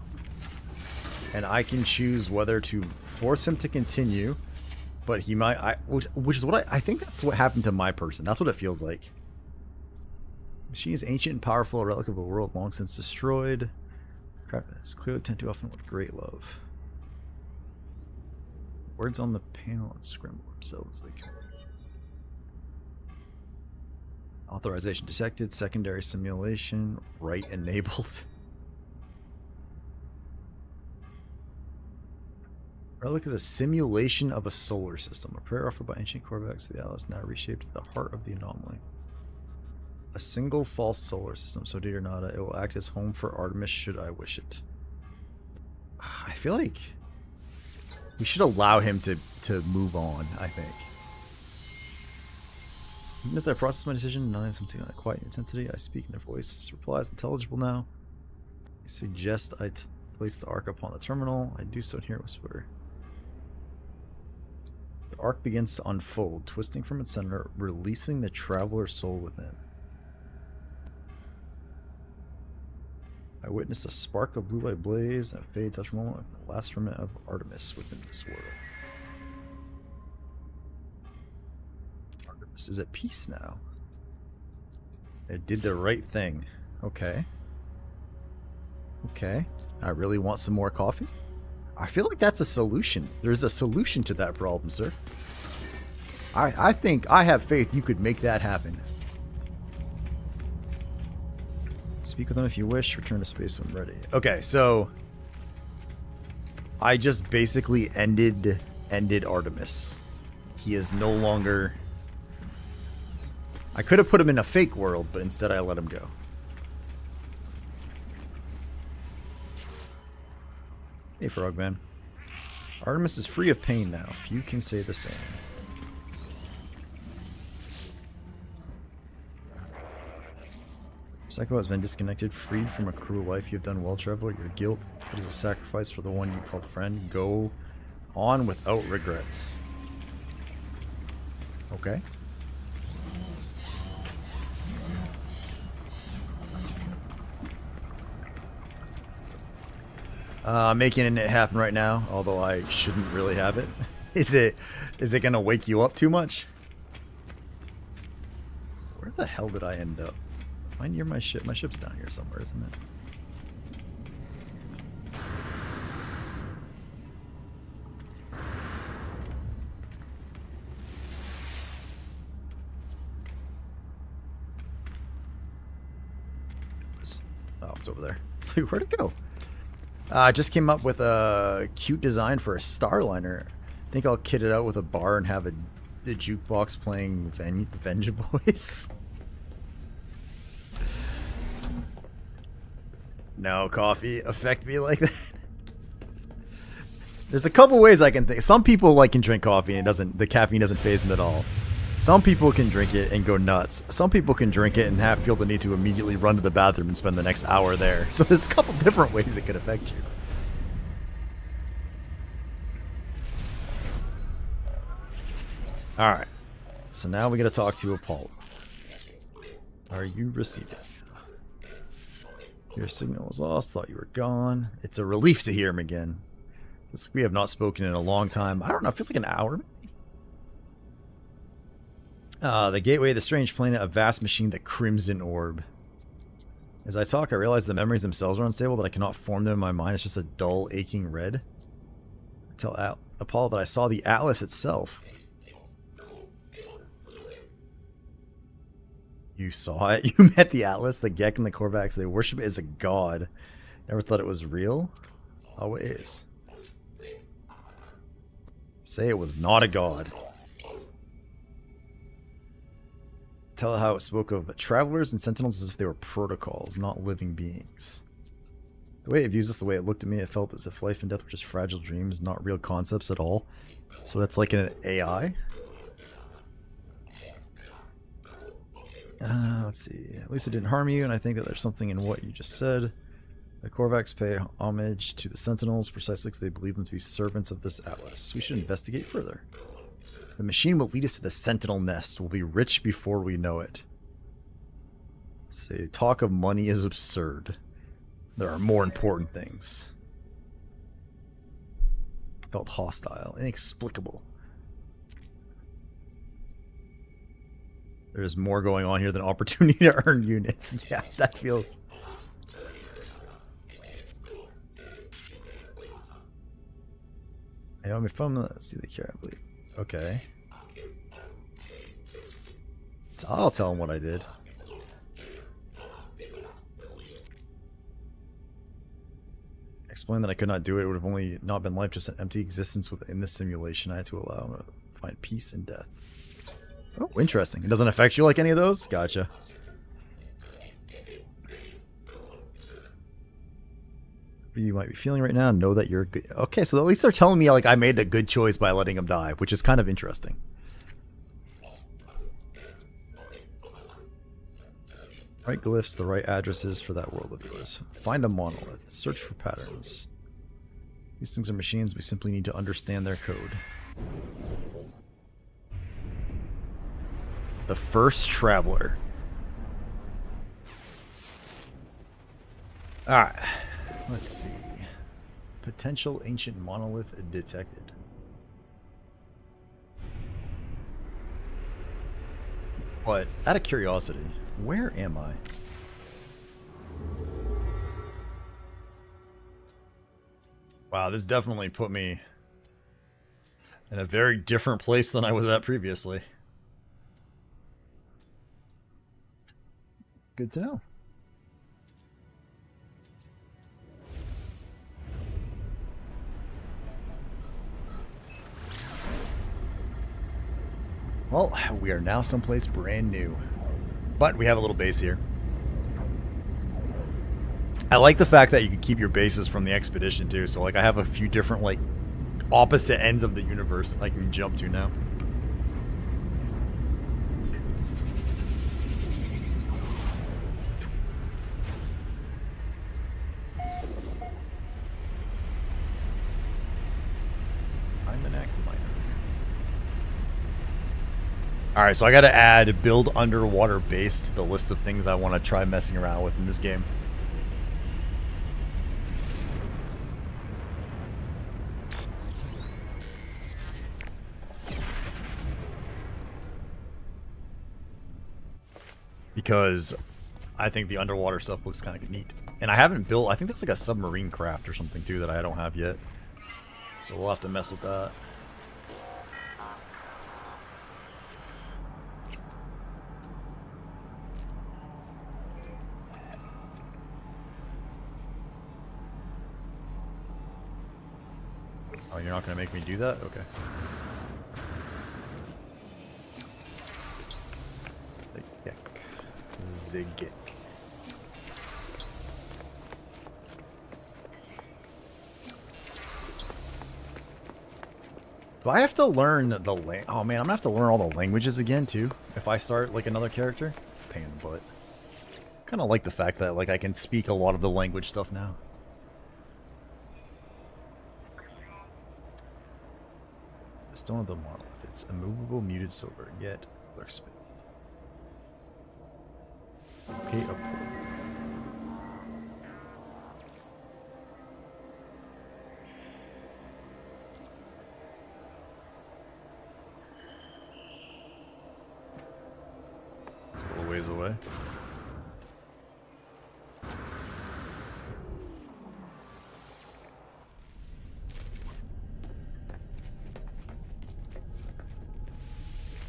and I can choose whether to force him to continue, but he might, which is what I think that's what happened to my person. That's what it feels like. Machine is ancient and powerful, a relic of a world long since destroyed. Crap is clearly tend to often with great love. Words on the panel and scramble themselves like. Authorization detected, secondary simulation, right enabled. Relic is a simulation of a solar system. A prayer offered by ancient Corvax to the Atlas, now reshaped at the heart of the anomaly. A single false solar system, so dear Nada, it will act as home for Artemis should I wish it. I feel like we should allow him to move on, I think. Even as I process my decision, knowing something on a quiet intensity, I speak in their voice. Reply is intelligible now. I suggest I place the arc upon the terminal. I do so in here, whisper. The arc begins to unfold, twisting from its center, releasing the traveler's soul within. I witnessed a spark of blue light blaze and a fade touch moment of the last remnant of Artemis within this world. Artemis is at peace now. It did the right thing. Okay. Okay. I really want some more coffee? I feel like that's a solution. There's a solution to that problem, sir. I think I have faith you could make that happen. Speak with them if you wish. Return to space when ready. Okay, so I just basically ended Artemis. He is no longer. I could have put him in a fake world, but instead I let him go. Hey, Frogman. Artemis is free of pain now. Few can say the same. Psycho has been disconnected, freed from a cruel life. You have done well, traveler. Your guilt, it is a sacrifice for the one you called friend. Go on without regrets. Okay. Making it happen right now, although I shouldn't really have it. Is it gonna wake you up too much? Where the hell did I end up? Am I near my ship? My ship's down here somewhere, isn't it? Oh, it's over there. It's like, where'd it go? I just came up with a cute design for a Starliner. I think I'll kit it out with a bar and have the jukebox playing Venge Boys. No, coffee affect me like that. There's a couple ways I can think. Some people can drink coffee and the caffeine doesn't faze them at all. Some people can drink it and go nuts. Some people can drink it and feel the need to immediately run to the bathroom and spend the next hour there. So there's a couple different ways it could affect you. Alright. So now we gotta talk to Apollo. Are you receiving? Your signal was lost, thought you were gone. It's a relief to hear him again. We have not spoken in a long time. I don't know, it feels like an hour. The gateway of the strange planet, a vast machine, the Crimson Orb. As I talk, I realize the memories themselves are unstable, that I cannot form them in my mind. It's just a dull, aching red. I tell Apollo that I saw the Atlas itself. You saw it? You met the Atlas, the Gek, and the Korvax. They worship it as a god. Never thought it was real? Oh, it is. Say it was not a god. Tell how it spoke of travelers and sentinels as if they were protocols, not living beings. The way it views us, the way it looked at me, it felt as if life and death were just fragile dreams, not real concepts at all. So that's like an AI? Let's see. At least it didn't harm you, and I think that there's something in what you just said. The Korvax pay homage to the Sentinels precisely because they believe them to be servants of this Atlas. We should investigate further. The machine will lead us to the Sentinel nest. We'll be rich before we know it. Say, talk of money is absurd. There are more important things. Felt hostile, inexplicable. There's more going on here than opportunity to earn units. Yeah, that feels... I know I'm from the... See the care, I believe. Okay. So I'll tell him what I did. Explain that I could not do it. It would have only not been life, just an empty existence within this simulation. I had to allow him to find peace in death. Oh, interesting. It doesn't affect you like any of those? Gotcha. You might be feeling right now, know that you're good. Okay, so at least they're telling me like I made the good choice by letting him die, which is kind of interesting. Right glyphs, the right addresses for that world of yours. Find a monolith. Search for patterns. These things are machines. We simply need to understand their code. The first traveler. Alright. Let's see. Potential ancient monolith detected. But out of curiosity, where am I? Wow, this definitely put me in a very different place than I was at previously. Good to know. Well, we are now someplace brand new. But we have a little base here. I like the fact that you can keep your bases from the expedition too. So like I have a few different like opposite ends of the universe I can jump to now. Alright, so I gotta add build underwater base to the list of things I want to try messing around with in this game. Because I think the underwater stuff looks kind of neat. And I haven't built, I think that's like a submarine craft or something too that I don't have yet. So we'll have to mess with that. Oh, you're not going to make me do that? Okay. Zigek. Do I have to learn the oh man, I'm gonna have to learn all the languages again too if I start like another character? It's a pain in the butt. Kind of like the fact that like I can speak a lot of the language stuff now. The stone of the monolith. It's immovable, muted silver. Yet, smith. Pay a It's a little ways away.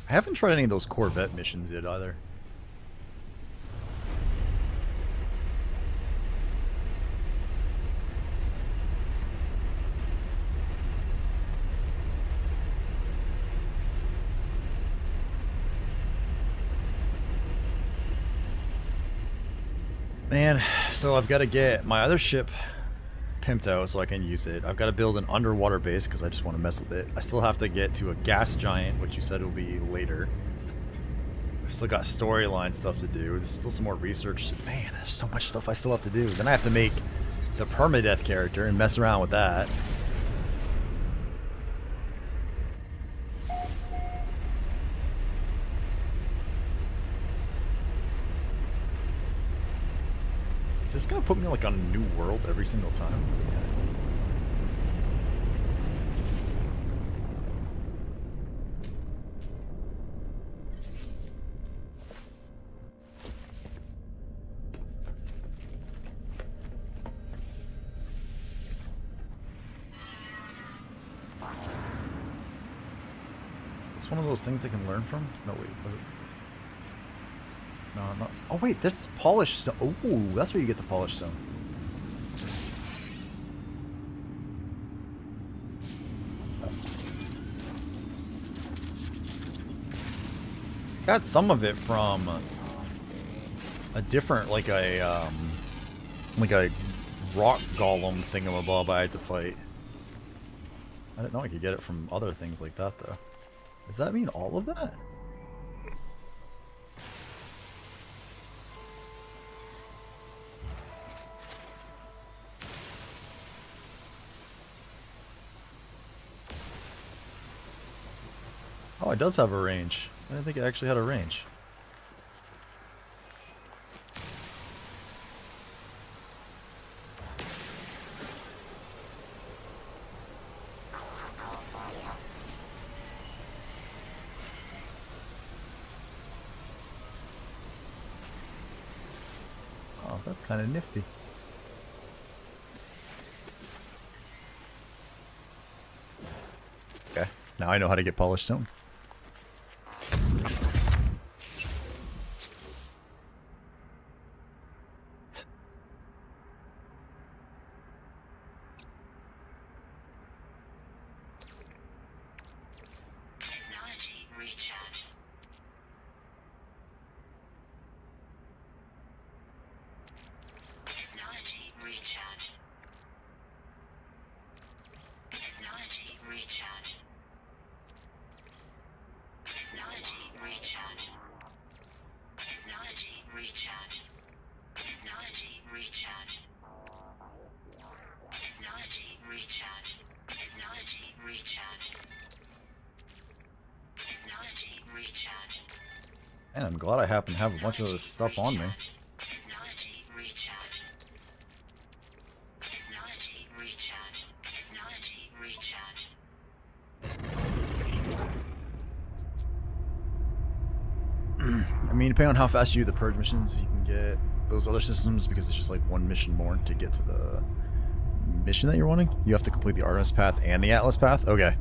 I haven't tried any of those Corvette missions yet either. Man, so I've got to get my other ship pimped out so I can use it. I've got to build an underwater base because I just want to mess with it. I still have to get to a gas giant, which you said will be later. I've still got storyline stuff to do. There's still some more research. Man, there's so much stuff I still have to do. Then I have to make the permadeath character and mess around with that. Is this gonna put me like on a new world every single time? Is one of those things I can learn from? No, wait, was it? No, not. Oh, wait, that's polished stone. Oh, that's where you get the polished stone. Got some of it from a different, like a rock golem thingamabob I had to fight. I didn't know I could get it from other things like that, though. Does that mean all of that? Oh, it does have a range. I didn't think it actually had a range. Oh, that's kind of nifty. Okay, now I know how to get polished stone. Technology recharge. Technology recharge. Technology recharge. Technology recharge. Technology recharge. Technology recharge. Technology recharge. Technology recharge. Technology recharge. Man, I'm glad I happen to have a bunch of this stuff on me. Technology recharge. Technology recharge. Technology recharge. I mean, depending on how fast you do the purge missions, you can get those other systems because it's just like one mission more to get to the mission that you're wanting. You have to complete the Artemis path and the Atlas path. Okay.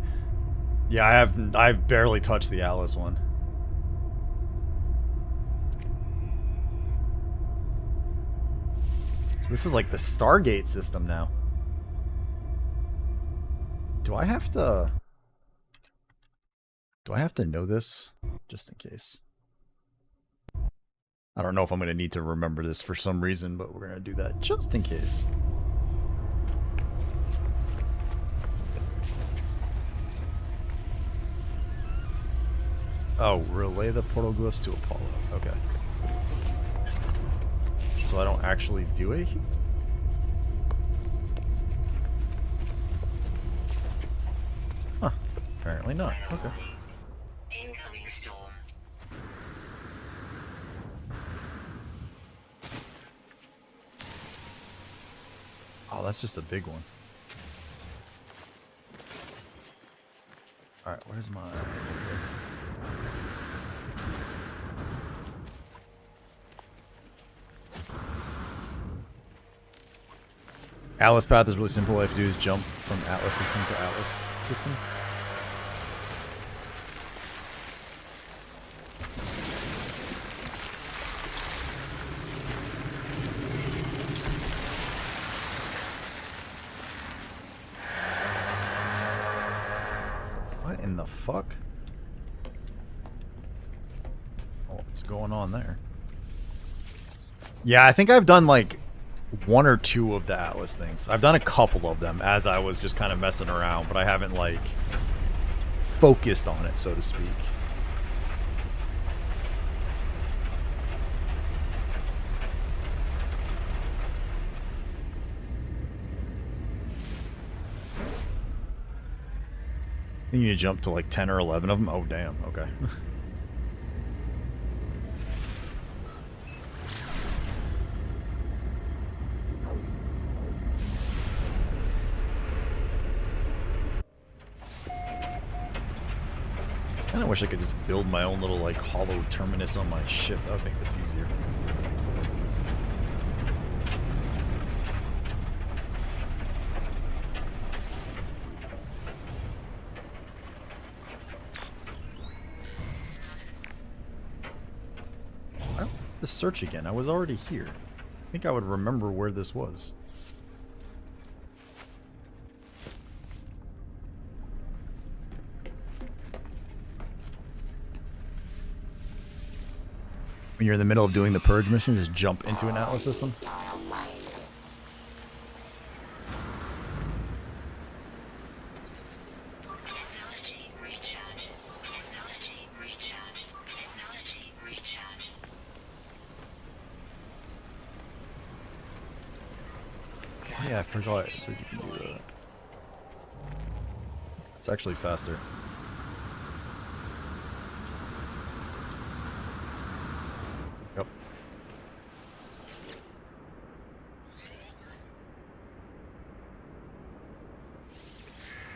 Yeah, I've barely touched the Atlas one. So this is like the Stargate system now. Do I have to know this? Just in case. I don't know if I'm going to need to remember this for some reason, but we're going to do that just in case. Oh, relay the portal glyphs to Apollo. Okay. So I don't actually do it here? Huh. Apparently not. Okay. Incoming storm. Oh, that's just a big one. Alright, where's my... Atlas path is really simple. All I have to do is jump from Atlas system to Atlas system. What in the fuck? Oh, what's going on there? Yeah, I think I've done like one or two of the Atlas things. I've done a couple of them as I was just kind of messing around, but I haven't like focused on it, so to speak. You need to jump to like 10 or 11 of them? Oh, damn. Okay. Kinda wish I could just build my own little like hollow terminus on my ship. That would make this easier. I don't have to search again. I was already here. I think I would remember where this was. When you're in the middle of doing the purge mission, just jump into an Atlas system. Technology recharge. Technology recharge. Technology recharge. Yeah, I forgot. So you can do that. It's actually faster. Yep.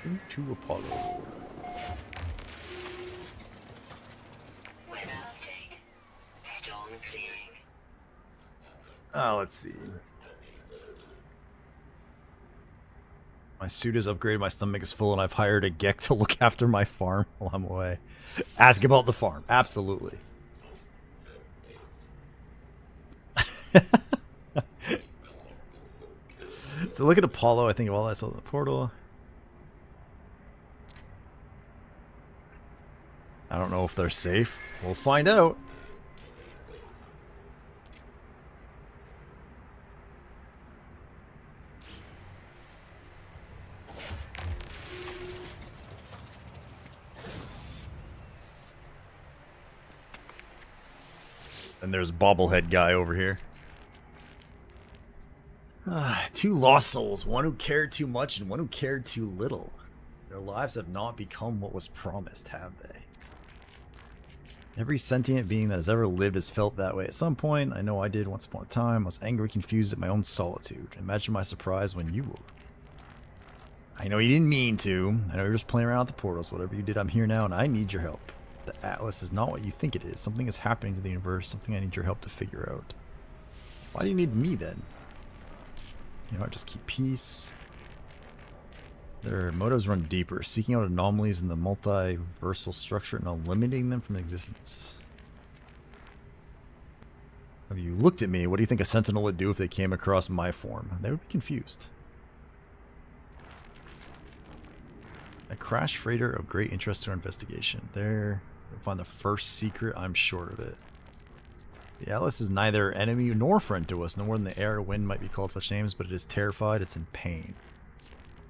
Into Apollo. Weather update. Storm clearing. Let's see. My suit is upgraded, my stomach is full, and I've hired a Gek to look after my farm while I'm away. Ask about the farm. Absolutely. So look at Apollo. I think of all that stuff in the portal. I don't know if they're safe. We'll find out. And there's bobblehead guy over here. Two lost souls, one who cared too much and one who cared too little. Their lives have not become what was promised, have they? Every sentient being that has ever lived has felt that way at some point. I know I did once upon a time. I was angry, confused at my own solitude. Imagine my surprise when you were. I know you didn't mean to. I know you're just playing around with the portals. Whatever you did, I'm here now and I need your help. The Atlas is not what you think it is. Something is happening to the universe. Something I need your help to figure out. Why do you need me then? You know, I just keep peace. Their motives run deeper, seeking out anomalies in the multiversal structure and eliminating them from existence. Have you looked at me? What do you think a Sentinel would do if they came across my form? They would be confused. A crash freighter of great interest to our investigation. There, you'll find the first secret. I'm sure of it. The Atlas is neither enemy nor friend to us. No more than the air or wind might be called such names, but it is terrified. It's in pain.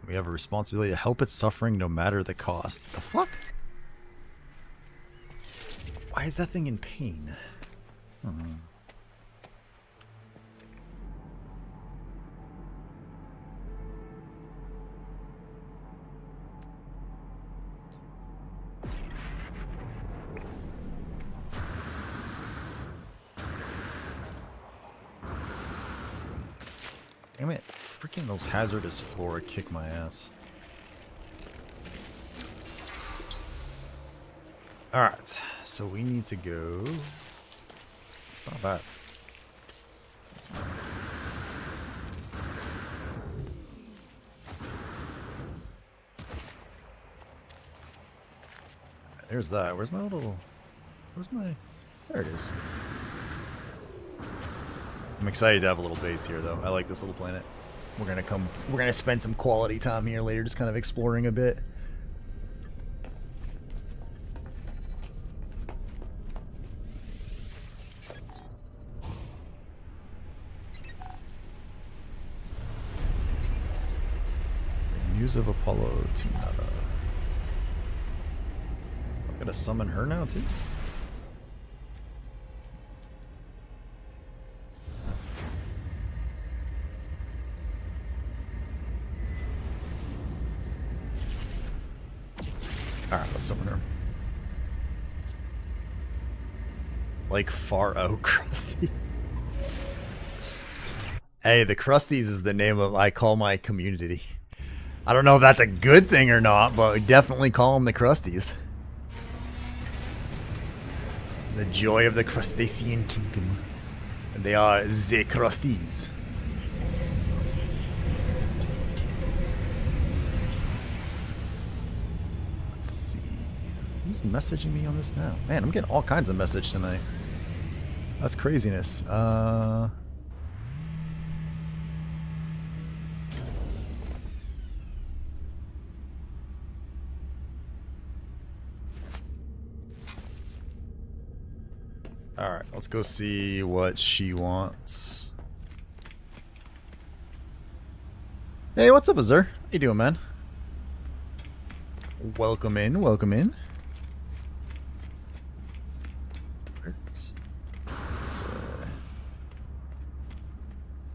We have a responsibility to help its suffering no matter the cost. The fuck? Why is that thing in pain? Damn it. Freaking those hazardous flora kick my ass. Alright, so we need to go... It's not that. There's that. Where's my little... Where's my... There it is. I'm excited to have a little base here, though. I like this little planet. We're gonna spend some quality time here later, just kind of exploring a bit. The Muse of Apollo to Nada. I'm gonna summon her now, too. Alright, let's summon her. Like far out Krusty. Hey, the Krusties is the name of I call my community. I don't know if that's a good thing or not, but we definitely call them the Krusties. The joy of the crustacean kingdom. They are the crusties. Let's see. Who's messaging me on this now? Man, I'm getting all kinds of message tonight. That's craziness. Alright, let's go see what she wants. Hey, what's up, Azur? How you doing, man? Welcome in, welcome in.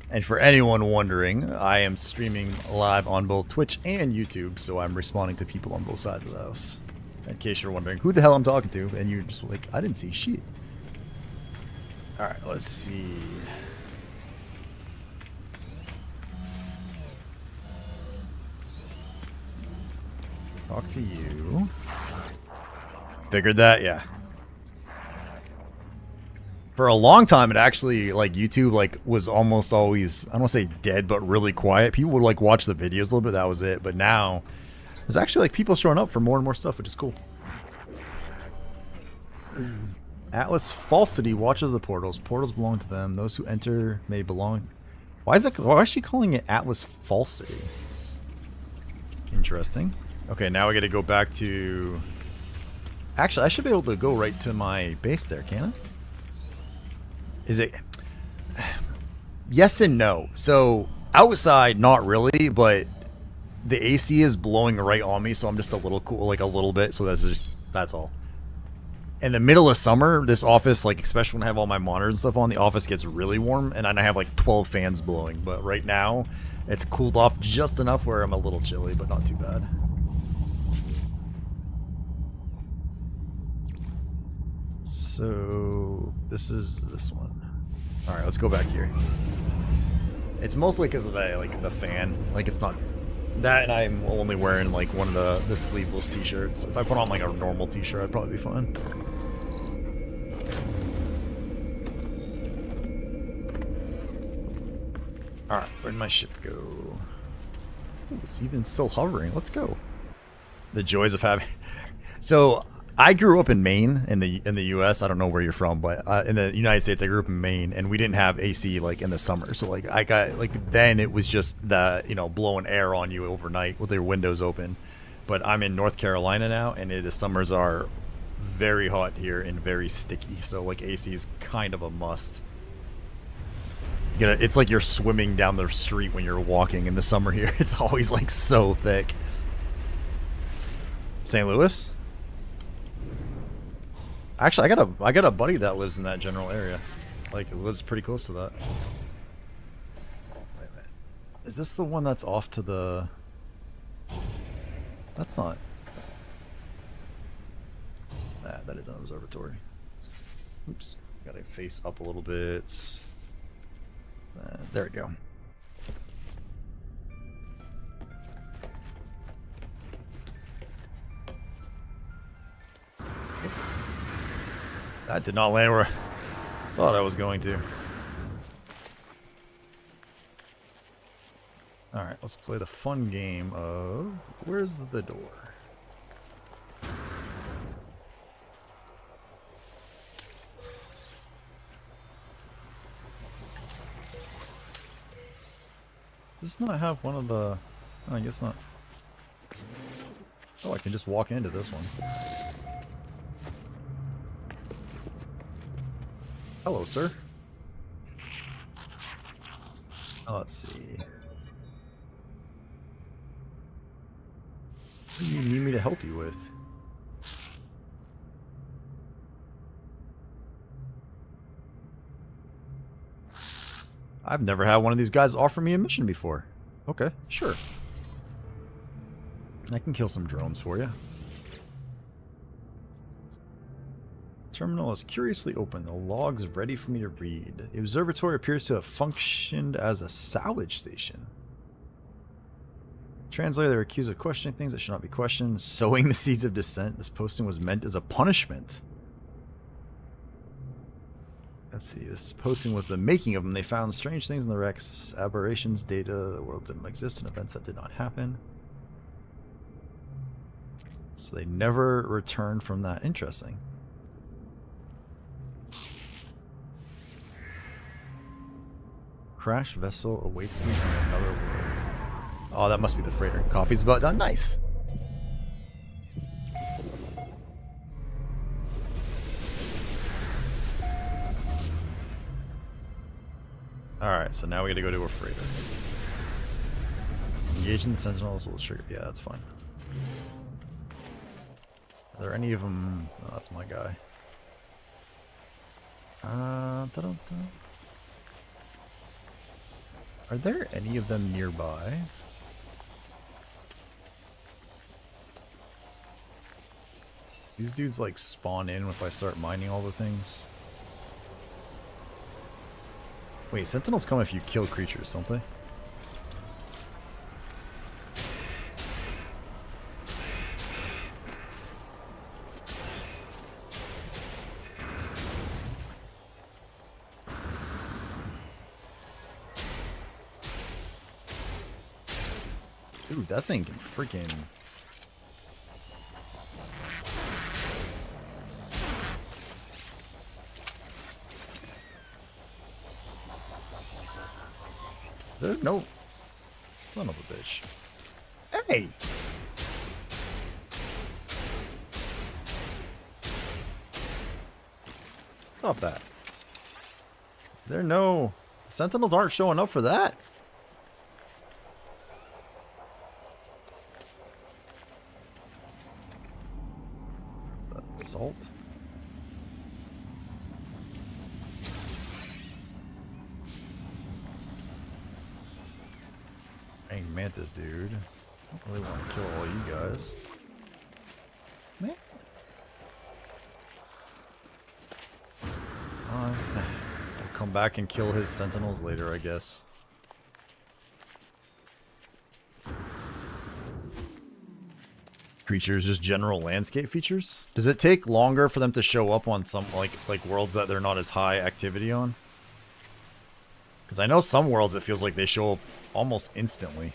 And for anyone wondering, I am streaming live on both Twitch and YouTube, so I'm responding to people on both sides of the house. In case you're wondering who the hell I'm talking to, and you're just like, I didn't see shit. Alright, let's see. Talk to you. Figured that, yeah. For a long time, it actually, like, YouTube, like, was almost always, I don't want to say dead, but really quiet. People would, like, watch the videos a little bit, that was it. But now, there's actually, like, people showing up for more and more stuff, which is cool. Atlas Falsity watches the portals. Portals belong to them. Those who enter may belong. Why is she calling it Atlas Falsity? Interesting. Okay, now we got to go back to. Actually, I should be able to go right to my base there, can I? Is it? Yes and no. So outside, not really, but the AC is blowing right on me, so I'm just a little cool, like a little bit. So that's all. In the middle of summer, this office, like especially when I have all my monitors and stuff on, the office gets really warm, and I have like 12 fans blowing. But right now, it's cooled off just enough where I'm a little chilly, but not too bad. So this is this one. All right, let's go back here. It's mostly because of the fan. Like it's not that, and I'm only wearing like one of the sleeveless t-shirts. If I put on like a normal t-shirt, I'd probably be fine. Alright, where'd my ship go? Ooh, it's even still hovering. Let's go. The joys of having. So I grew up in Maine in the US. I don't know where you're from, but in the United States, I grew up in Maine, and we didn't have AC like in the summer. So like I got like then it was just the blowing air on you overnight with your windows open. But I'm in North Carolina now, and the summers are very hot here and very sticky. So like AC is kind of a must. It's like you're swimming down the street when you're walking in the summer here. It's always like so thick. St. Louis? Actually, I got a buddy that lives in that general area. Like, it lives pretty close to that. Wait a minute. Is this the one that's off to the... That's not... Ah, that is an observatory. Oops. Gotta face up a little bit. There we go. That did not land where I thought I was going to. Alright, let's play the fun game of... Where's the door? Does this not have one of the... Oh, I guess not. Oh, I can just walk into this one. Nice. Hello, sir. Oh, let's see. What do you need me to help you with? I've never had one of these guys offer me a mission before. Okay, sure. I can kill some drones for you. Terminal is curiously open. The log's ready for me to read. The observatory appears to have functioned as a salvage station. Translator, they're accused of questioning things that should not be questioned. Sowing the seeds of dissent. This posting was meant as a punishment. Let's see, this posting was the making of them. They found strange things in the wrecks, aberrations, data, the world didn't exist, and events that did not happen. So they never returned from that. Interesting. Crashed vessel awaits me in another world. Oh, that must be the freighter. Coffee's about done. Nice. Alright, so now we gotta go to a freighter. Engaging the sentinels will trigger. Yeah, that's fine. Are there any of them? Oh, that's my guy. Da-dum-dum. Are there any of them nearby? These dudes like spawn in if I start mining all the things. Wait, sentinels come if you kill creatures, don't they? Dude, that thing can freaking... Is there no... Son of a bitch. Hey! Stop that. Is there no... Sentinels aren't showing up for that? Is that salt? Hey, Mantis, dude. I don't really want to kill all you guys. Man. I'll come back and kill his sentinels later, I guess. Creatures, just general landscape features. Does it take longer for them to show up on some like worlds that they're not as high activity on? Because I know some worlds it feels like they show up almost instantly.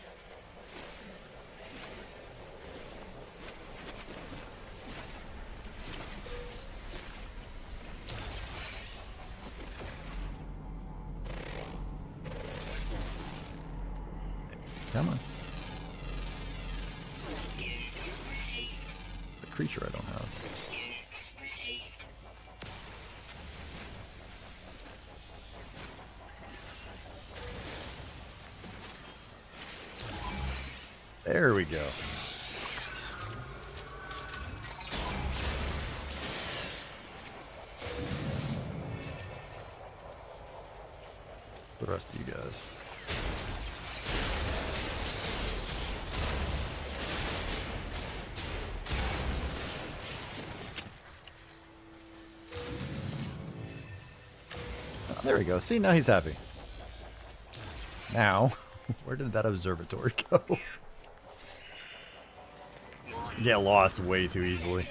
Come on. The creature I don't have. There we go. What's the rest of you guys? Oh, there we go. See, now he's happy. Now, where did that observatory go? Get lost way too easily.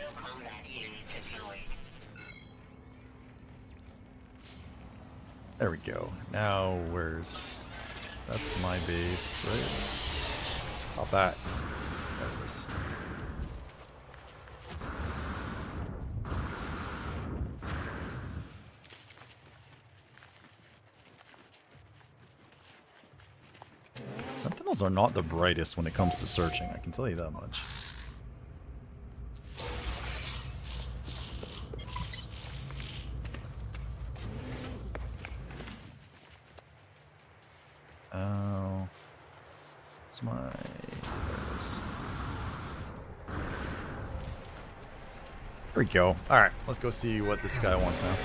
There we go. Now where's... That's my base, right? Stop that. There it is. Sentinels are not the brightest when it comes to searching, I can tell you that much. Oh, it's my... There it is. There we go. Alright, let's go see what this guy wants now.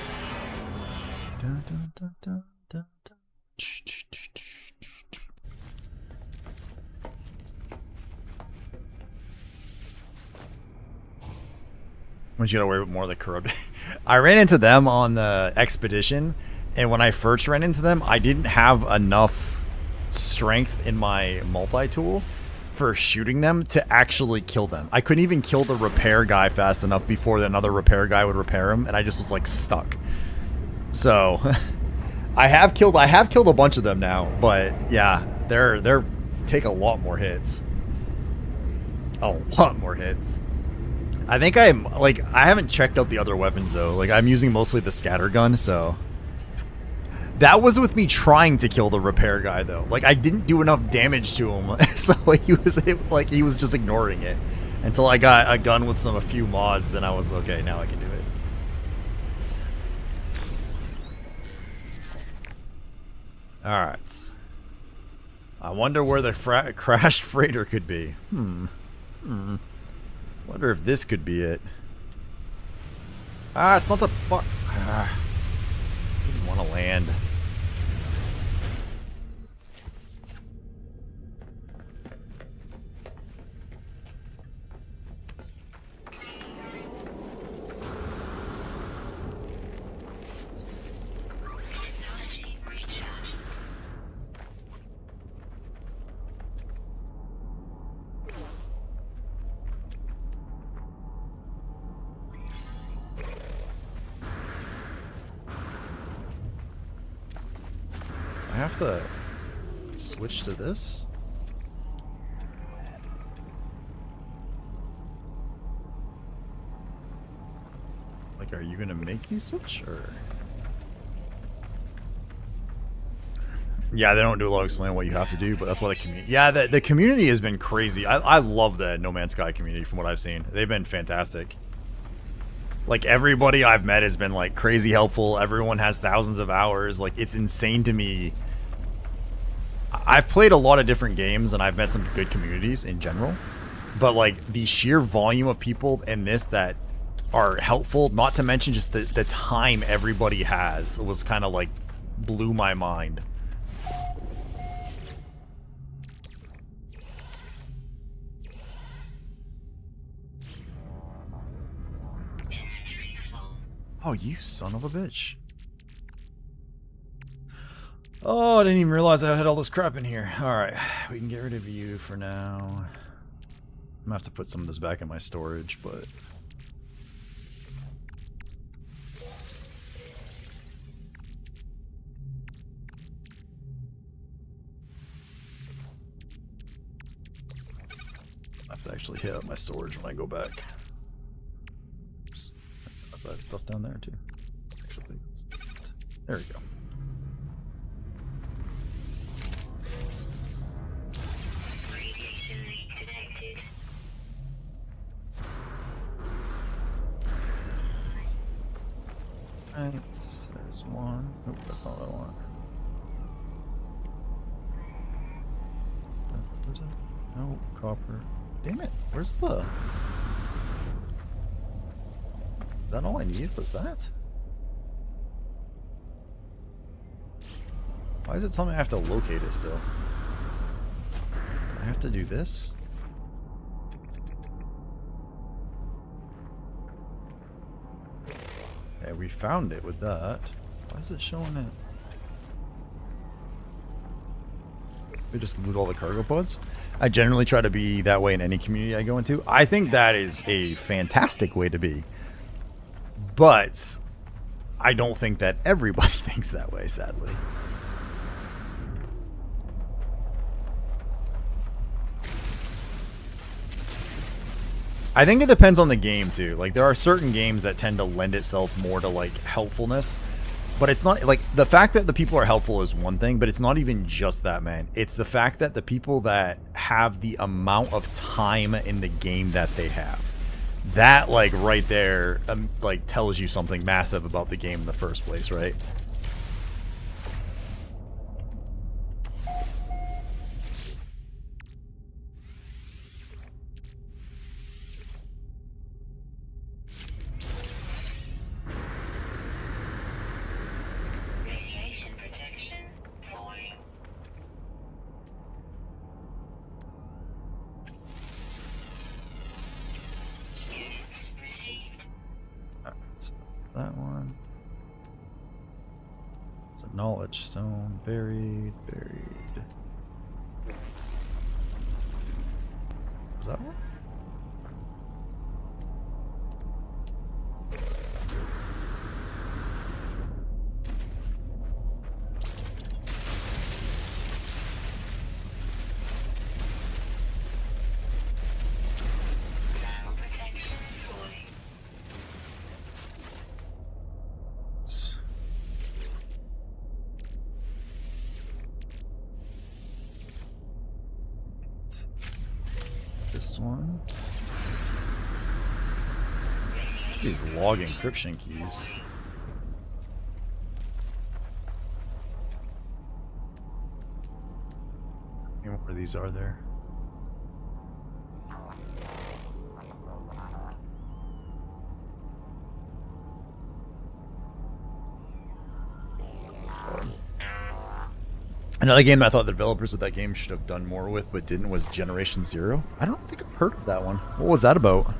Dun, dun, dun, dun, dun, dun. Once you get away with more of the corrupt. I ran into them on the expedition, and when I first ran into them, I didn't have enough strength in my multi-tool for shooting them to actually kill them. I couldn't even kill the repair guy fast enough before another repair guy would repair him, and I just was like stuck. So I have killed a bunch of them now, but yeah, they're take a lot more hits. A lot more hits. I think I haven't checked out the other weapons though. Like I'm using mostly the scatter gun, so that was with me trying to kill the repair guy though. Like I didn't do enough damage to him, so he was just ignoring it until I got a gun with a few mods. Then I was okay. Now I can do it. All right. I wonder where the crashed freighter could be. Wonder if this could be it. Ah, it's not the bar. Didn't want to land. Technology recharge. I have to switch to this? Like, are you gonna make me switch, or? Yeah, they don't do a lot of explaining what you have to do, but that's why the community... Yeah, the community has been crazy. I love the No Man's Sky community from what I've seen. They've been fantastic. Like, everybody I've met has been, like, crazy helpful. Everyone has thousands of hours. Like, it's insane to me. I've played a lot of different games, and I've met some good communities in general. But, like, the sheer volume of people in this that are helpful, not to mention just the time everybody has, was kind of, like, blew my mind. Inventory full. Oh, you son of a bitch. Oh, I didn't even realize I had all this crap in here. Alright, we can get rid of you for now. I'm gonna have to put some of this back in my storage, but... I have to actually hit up my storage when I go back. Oops. I had stuff down there too. Actually, there we go. Radiation leak detected. There's one. Nope, that's not what I want. Where's it? No, copper. Damn it, where's the... Is that all I needed? Was that? Why does it tell me I have to locate it still? Do I have to do this? Yeah, we found it with that. Why is it showing it? We just loot all the cargo pods. I generally try to be that way in any community I go into. I think that is a fantastic way to be. But I don't think that everybody thinks that way, sadly. I think it depends on the game too. Like there are certain games that tend to lend itself more to like helpfulness. But it's not like the fact that the people are helpful is one thing, but it's not even just that, man. It's the fact that the people that have the amount of time in the game that they have. That like right there like tells you something massive about the game in the first place, right? Radiation protection falling. Units received. Alright, that one. It's a knowledge stone. Buried. Was that one? this one. These log encryption keys. How many more of these are there? Another game I thought the developers of that game should have done more with but didn't was Generation Zero. I don't think I've heard of that one. What was that about?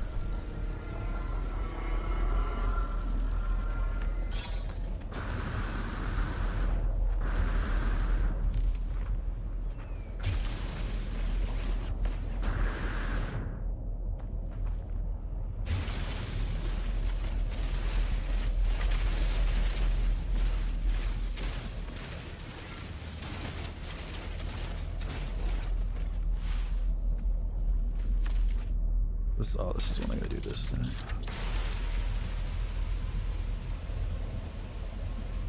This is when I'm gonna do this, isn't it?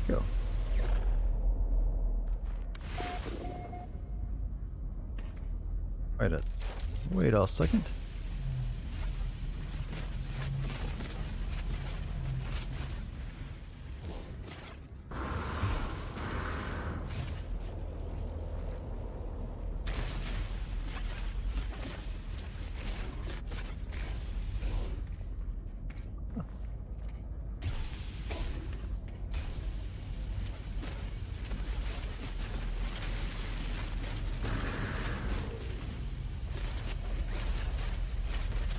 Go. Wait a second.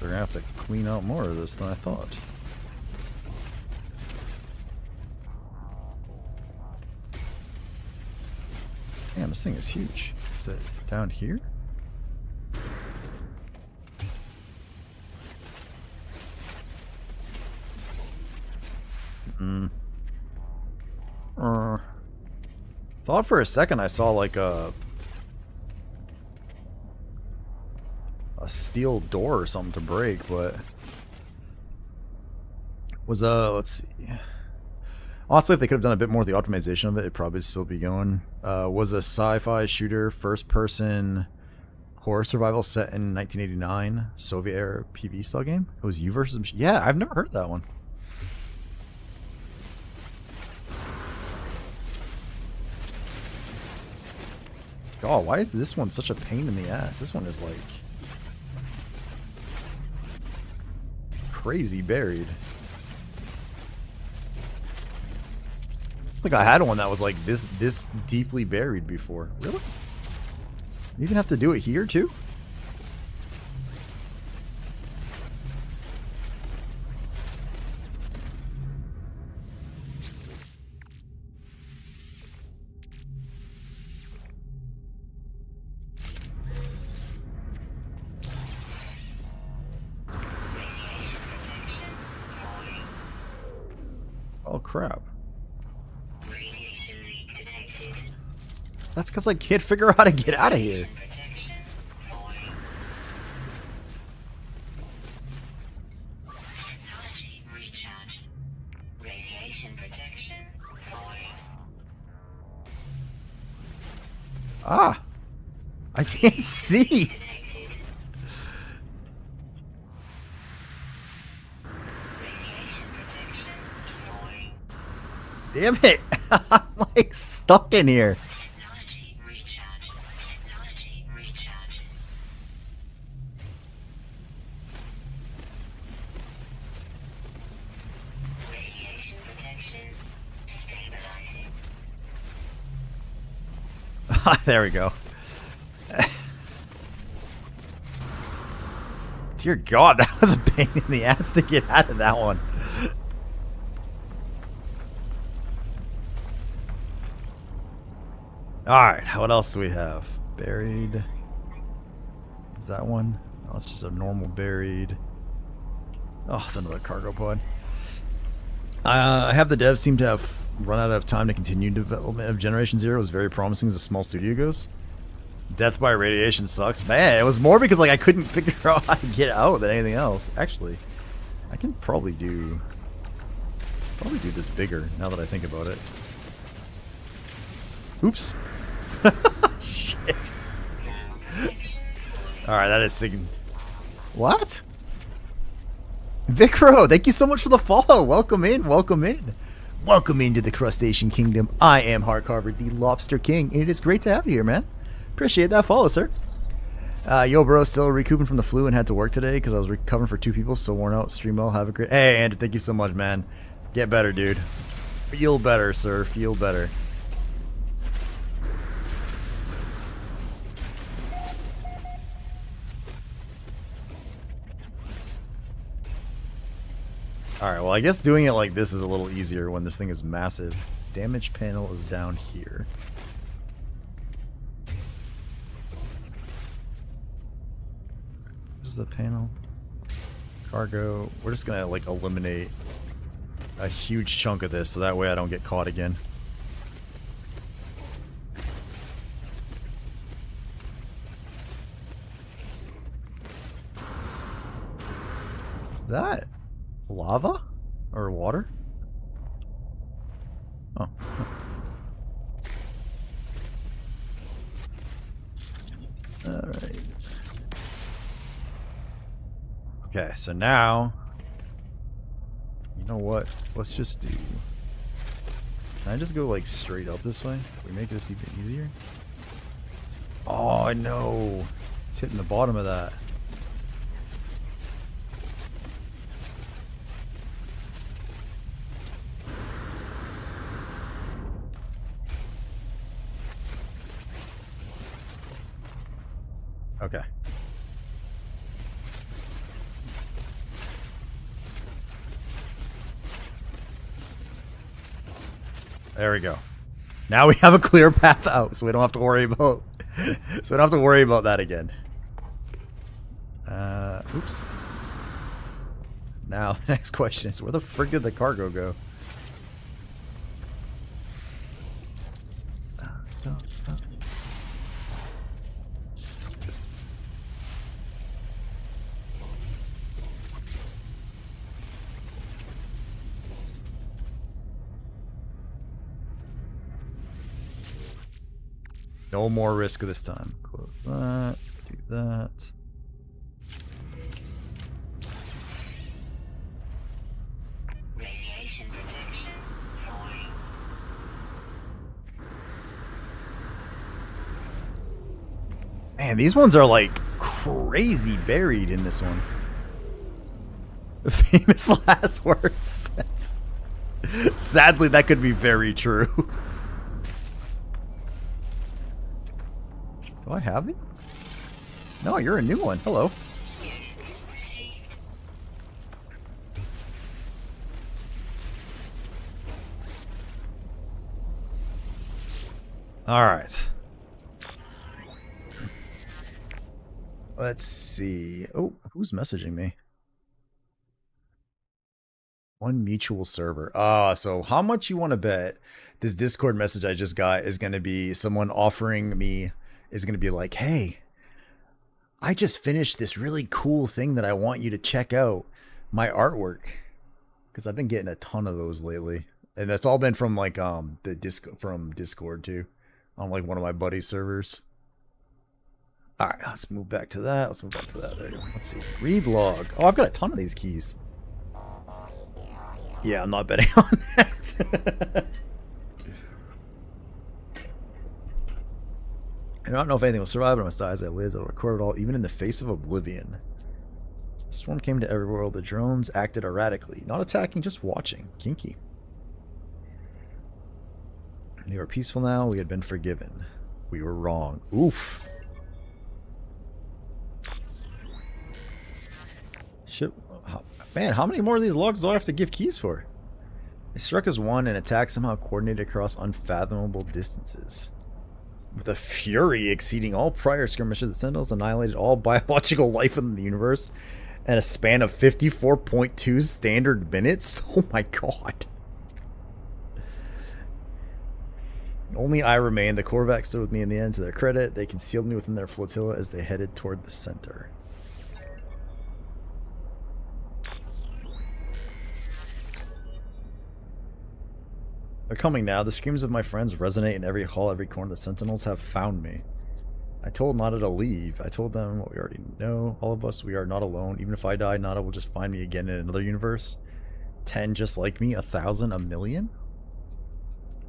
They're gonna have to clean out more of this than I thought. Damn, this thing is huge. Is it down here? Thought for a second I saw like a steel door or something to break, but was let's see. Honestly, if they could have done a bit more of the optimization of it, it'd probably still be going. Was a sci-fi shooter, first-person horror survival set in 1989, Soviet-era PvE style game. It was you versus... Yeah, I've never heard of that one. God, why is this one such a pain in the ass? This one is like crazy buried. I think I had one that was like this deeply buried before. Really? You even have to do it here too? Oh crap. Radiation leak detected. That's because I can't figure out how to get out of here. Protection falling. Technology recharge. Radiation protection falling. Ah! I can't see! Detected. Radiation protection falling. Damn it! I'm like stuck in here. Technology recharge. Technology recharge. Radiation protection stabilizing. There we go. Dear God, that was a pain in the ass to get out of that one. Alright, what else do we have? Buried. Is that one? Oh, it's just a normal buried. Oh, it's another cargo pod. I have the devs seem to have run out of time to continue development of Generation Zero. It was very promising as a small studio goes. Death by radiation sucks. Man, it was more because like I couldn't figure out how to get out than anything else. Actually, I can probably do this bigger now that I think about it. Oops. Shit. Alright, that is What? Vicro, thank you so much for the follow. Welcome in, welcome in. Welcome into the Crustacean Kingdom. I am Heartcarver, the Lobster King, and it is great to have you here, man. Appreciate that follow, sir. Yo, bro, still recouping from the flu and had to work today because I was recovering for 2 people, so worn out. Stream well, have a great... Hey, Andrew, thank you so much, man. Get better, dude. Feel better, sir. Feel better. Alright, well, I guess doing it like this is a little easier when this thing is massive. Damage panel is down here. Where's the panel? Cargo. We're just gonna, like, eliminate a huge chunk of this so that way I don't get caught again. Is that lava? Or water? Oh. Alright. Okay, so now... You know what? Let's just do... Can I just go, like, straight up this way? Can we make this even easier? Oh, no! It's hitting the bottom of that. Okay. There we go. Now we have a clear path out, so we don't have to worry about that again. Oops. Now the next question is, where the frick did the cargo go? No more risk this time. Close that. Do that. Radiation protection falling. Man, these ones are like crazy buried in this one. Famous last words. Sadly, that could be very true. Do I have it? No, you're a new one. Hello. All right. Let's see. Oh, who's messaging me? One mutual server. So how much you want to bet this Discord message I just got is going to be someone offering me, is going to be like, hey, I just finished this really cool thing that I want you to check out, my artwork. Because I've been getting a ton of those lately. And that's all been from like from Discord too. On like one of my buddy's servers. Alright, let's move back to that. Let's move back to that. There you go. Let's see. Read log. Oh, I've got a ton of these keys. Yeah, I'm not betting on that. I don't know if anything will survive, but I must die as I lived. I'll record it all, even in the face of oblivion. The storm came to every world. The drones acted erratically. Not attacking, just watching. Kinky. They were peaceful now. We had been forgiven. We were wrong. Oof. Shit. Man, how many more of these logs do I have to give keys for? They struck as one and attack somehow coordinated across unfathomable distances. With a fury exceeding all prior skirmishes, the Sentinels annihilated all biological life in the universe in a span of 54.2 standard minutes. Oh my god. Only I remained. The Korvax stood with me in the end. To their credit, they concealed me within their flotilla as they headed toward the center. They're coming now. The screams of my friends resonate in every hall, every corner. The Sentinels have found me. I told Nada to leave. I told them what we already know. All of us, we are not alone. Even if I die, Nada will just find me again in another universe. 10 just like me, 1,000, a million?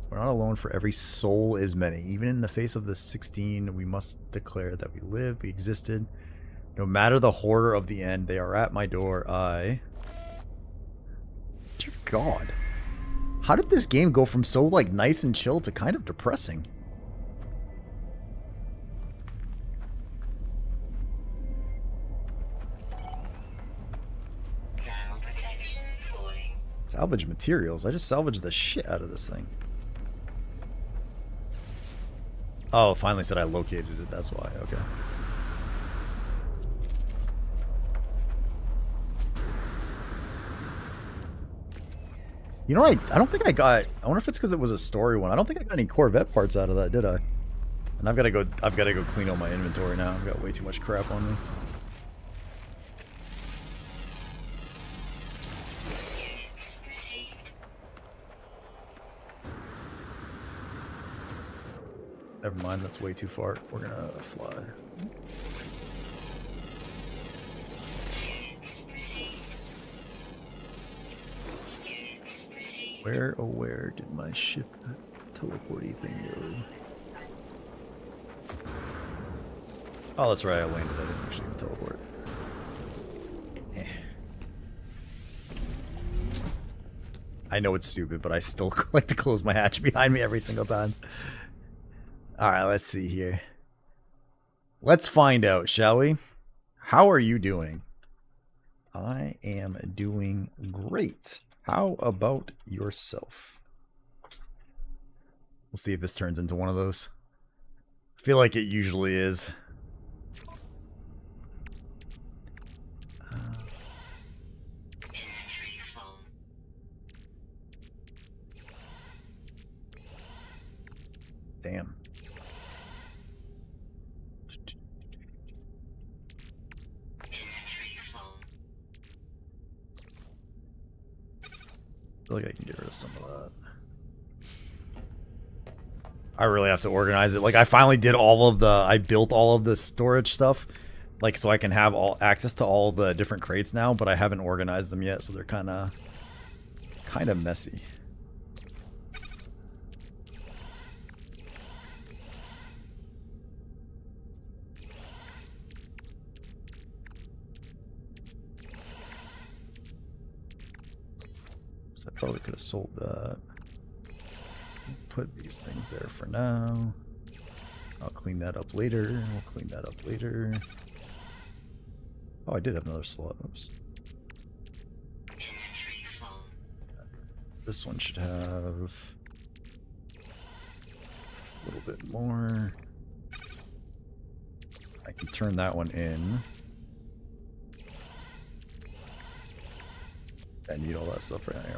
We're not alone, for every soul is many. Even in the face of the 16, we must declare that we live, we existed. No matter the horror of the end, they are at my door. Dear God. How did this game go from so, like, nice and chill to kind of depressing? Thermal protection falling. Salvage materials. I just salvaged the shit out of this thing. Oh, finally said I located it. That's why. Okay. You know what? I don't think I got. I wonder if it's because it was a story one. I don't think I got any Corvette parts out of that, did I? And I've got to go. I've got to go clean out my inventory now. I've got way too much crap on me. Never mind. That's way too far. We're gonna fly. Where, oh where did my ship teleporty thing go? Oh, that's right, I landed. I didn't actually even teleport. Eh. I know it's stupid, but I still like to close my hatch behind me every single time. Alright, let's see here. Let's find out, shall we? How are you doing? I am doing great. How about yourself? We'll see if this turns into one of those. I feel like it usually is. Damn. I feel like I can get rid of some of that. I really have to organize it. Like, I finally did all of the... I built all of the storage stuff. Like, so I can have all access to all the different crates now, but I haven't organized them yet, so they're kind of messy. I probably could have sold that. Put these things there for now. I'll clean that up later. We'll clean that up later. Oh, I did have another slot. Oops. This one should have a little bit more. I can turn that one in. I need all that stuff right here.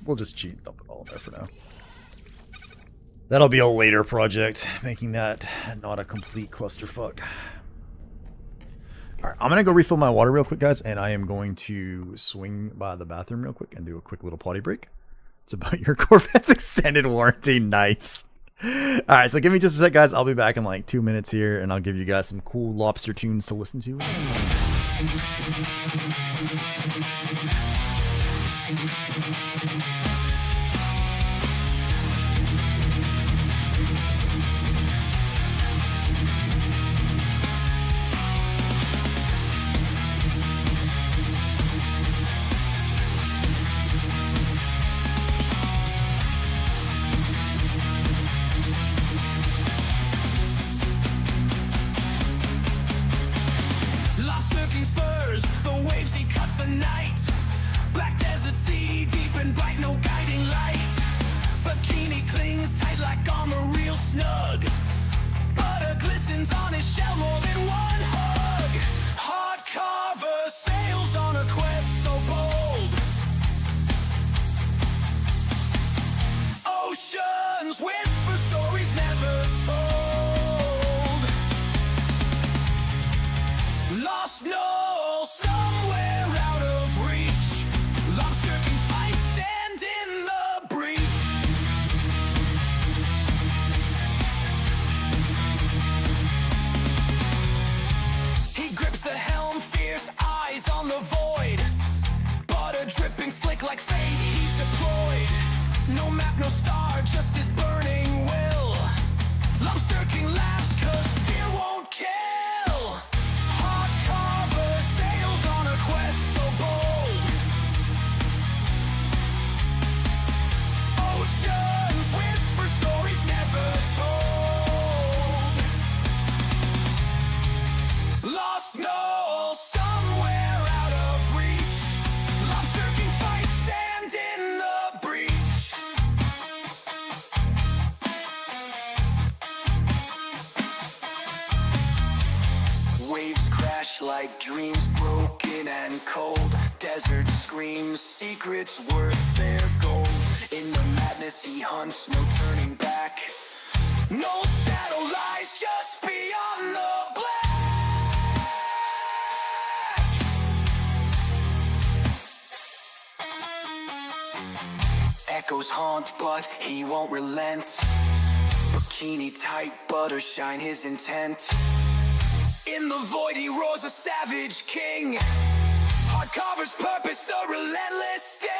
We'll just cheat and dump it all in there for now. That'll be a later project, making that not a complete clusterfuck. Alright, I'm gonna go refill my water real quick, guys, and I am going to swing by the bathroom real quick and do a quick little potty break. It's about your Corvette's extended warranty. Nice. Alright, so give me just a sec, guys. I'll be back in like 2 minutes here, and I'll give you guys some cool lobster tunes to listen to. On his shell, more than one hug. Heartcarver sails on a quest so bold. Oceans whisper stories never told. Lost no somewhere out of reach. Lobster can fight sand in the breach. eyes on the void. Butter dripping slick like fate, he's deployed. No map, no star, just his burning will. Lobster King laughs cause fear won't kill. Heartcarver sails on a quest so bold. Oceans whisper stories never told. Lost Knoll, somewhere out of reach. Lobster King fights sand in the breach. Waves crash like dreams broken and cold. Desert screams, secrets worth their gold. In the madness he hunts, no turning back. No shadow lies just beyond the black. Echoes haunt, but he won't relent. Bikini tight, butter shine his intent. In the void he roars a savage king. Heartcarver's purpose a relentless sting.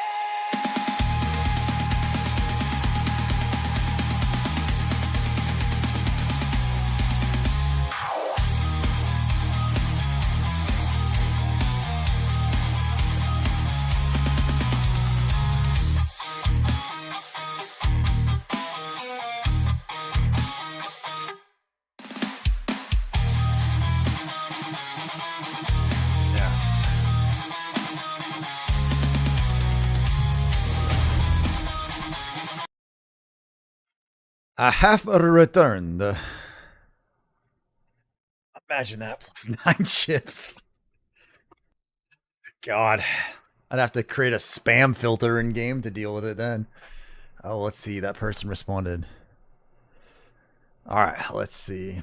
I have returned. Imagine that plus 9 chips. God. I'd have to create a spam filter in game to deal with it then. Oh, let's see. That person responded. Alright, let's see.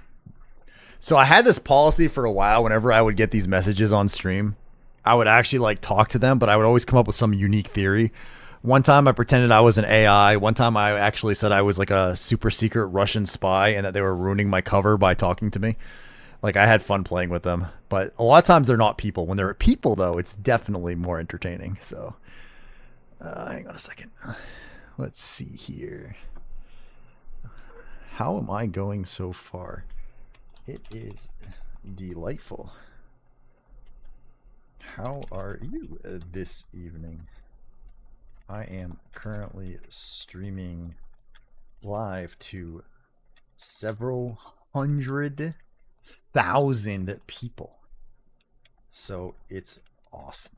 So I had this policy for a while. Whenever I would get these messages on stream, I would actually like talk to them, but I would always come up with some unique theory. One time I pretended I was an AI. One time I actually said I was like a super secret Russian spy and that they were ruining my cover by talking to me. Like, I had fun playing with them. But a lot of times they're not people. When they're people, though, it's definitely more entertaining. So, hang on a second. Let's see here. How am I going so far? It is delightful. How are you this evening? I am currently streaming live to several 100,000 people. So it's awesome.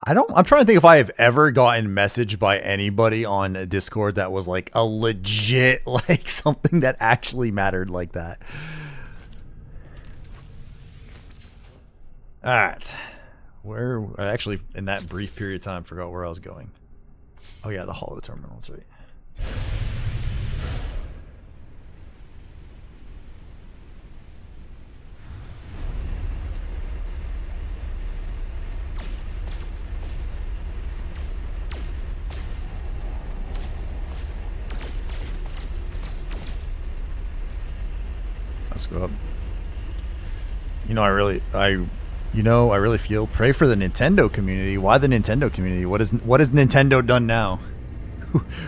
I'm trying to think if I have ever gotten messaged by anybody on Discord that was like a legit, like something that actually mattered like that. Alright. Where, I actually, in that brief period of time, forgot where I was going. Oh yeah, the hollow terminals, right. Let's go up. You know, I really feel, pray for the Nintendo community. Why the Nintendo community? What has Nintendo done now?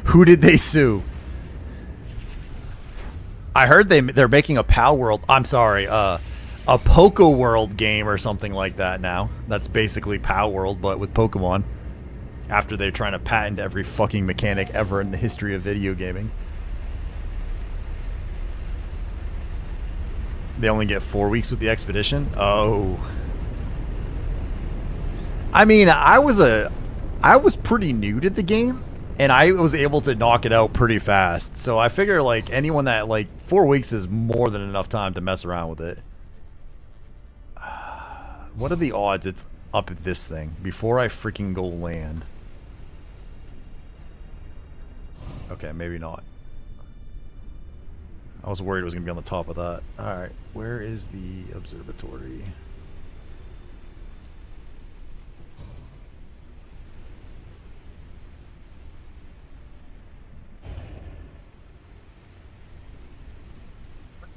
Who did they sue? I heard they're making a Pal World. I'm sorry, a Poke World game or something like that now. That's basically Pal World, but with Pokemon. After they're trying to patent every fucking mechanic ever in the history of video gaming. They only get 4 weeks with the expedition? Oh. I mean, I was pretty new to the game, and I was able to knock it out pretty fast. So I figure, like, anyone that, like, 4 weeks is more than enough time to mess around with it. What are the odds it's up at this thing before I freaking go land? Okay, maybe not. I was worried it was going to be on the top of that. Alright, where is the observatory?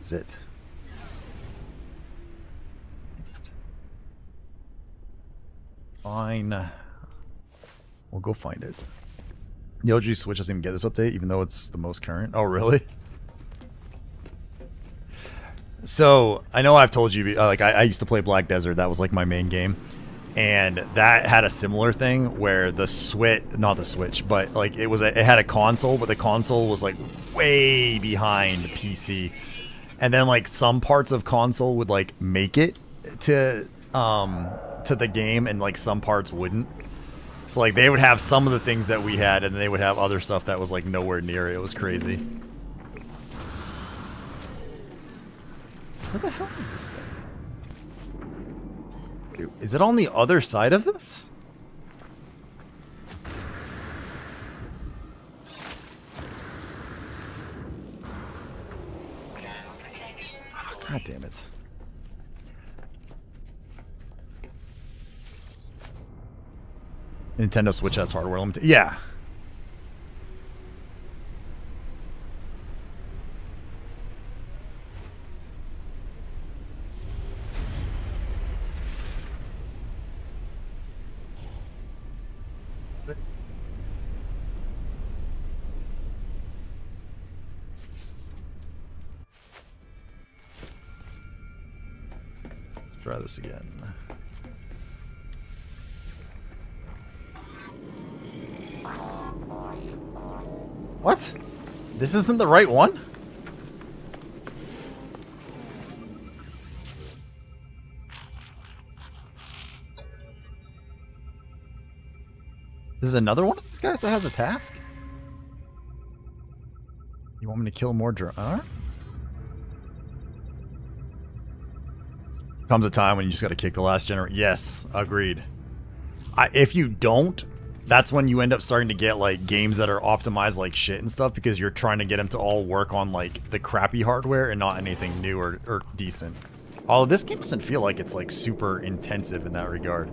Is it? Fine. We'll go find it. The OG Switch doesn't even get this update, even though it's the most current. Oh, really? So, I know I've told you, like, I used to play Black Desert. That was, like, my main game. And that had a similar thing where the Switch, not the Switch, but, like, it had a console, but the console was, like, way behind PC. And then, like, some parts of console would, like, make it to the game, and, like, some parts wouldn't. So, like, they would have some of the things that we had, and they would have other stuff that was, like, nowhere near it. It was crazy. Where the hell is this thing? Dude, is it on the other side of this? Oh, God damn it. Nintendo Switch has hardware limited. Yeah. Let's try this again. What? This isn't the right one? This is another one of these guys that has a task? You want me to kill more Alright. Comes a time when you just gotta kick the last generation. Yes, agreed. If you don't, that's when you end up starting to get, like, games that are optimized like shit and stuff, because you're trying to get them to all work on, like, the crappy hardware and not anything new or decent. Although this game doesn't feel like it's, like, super intensive in that regard.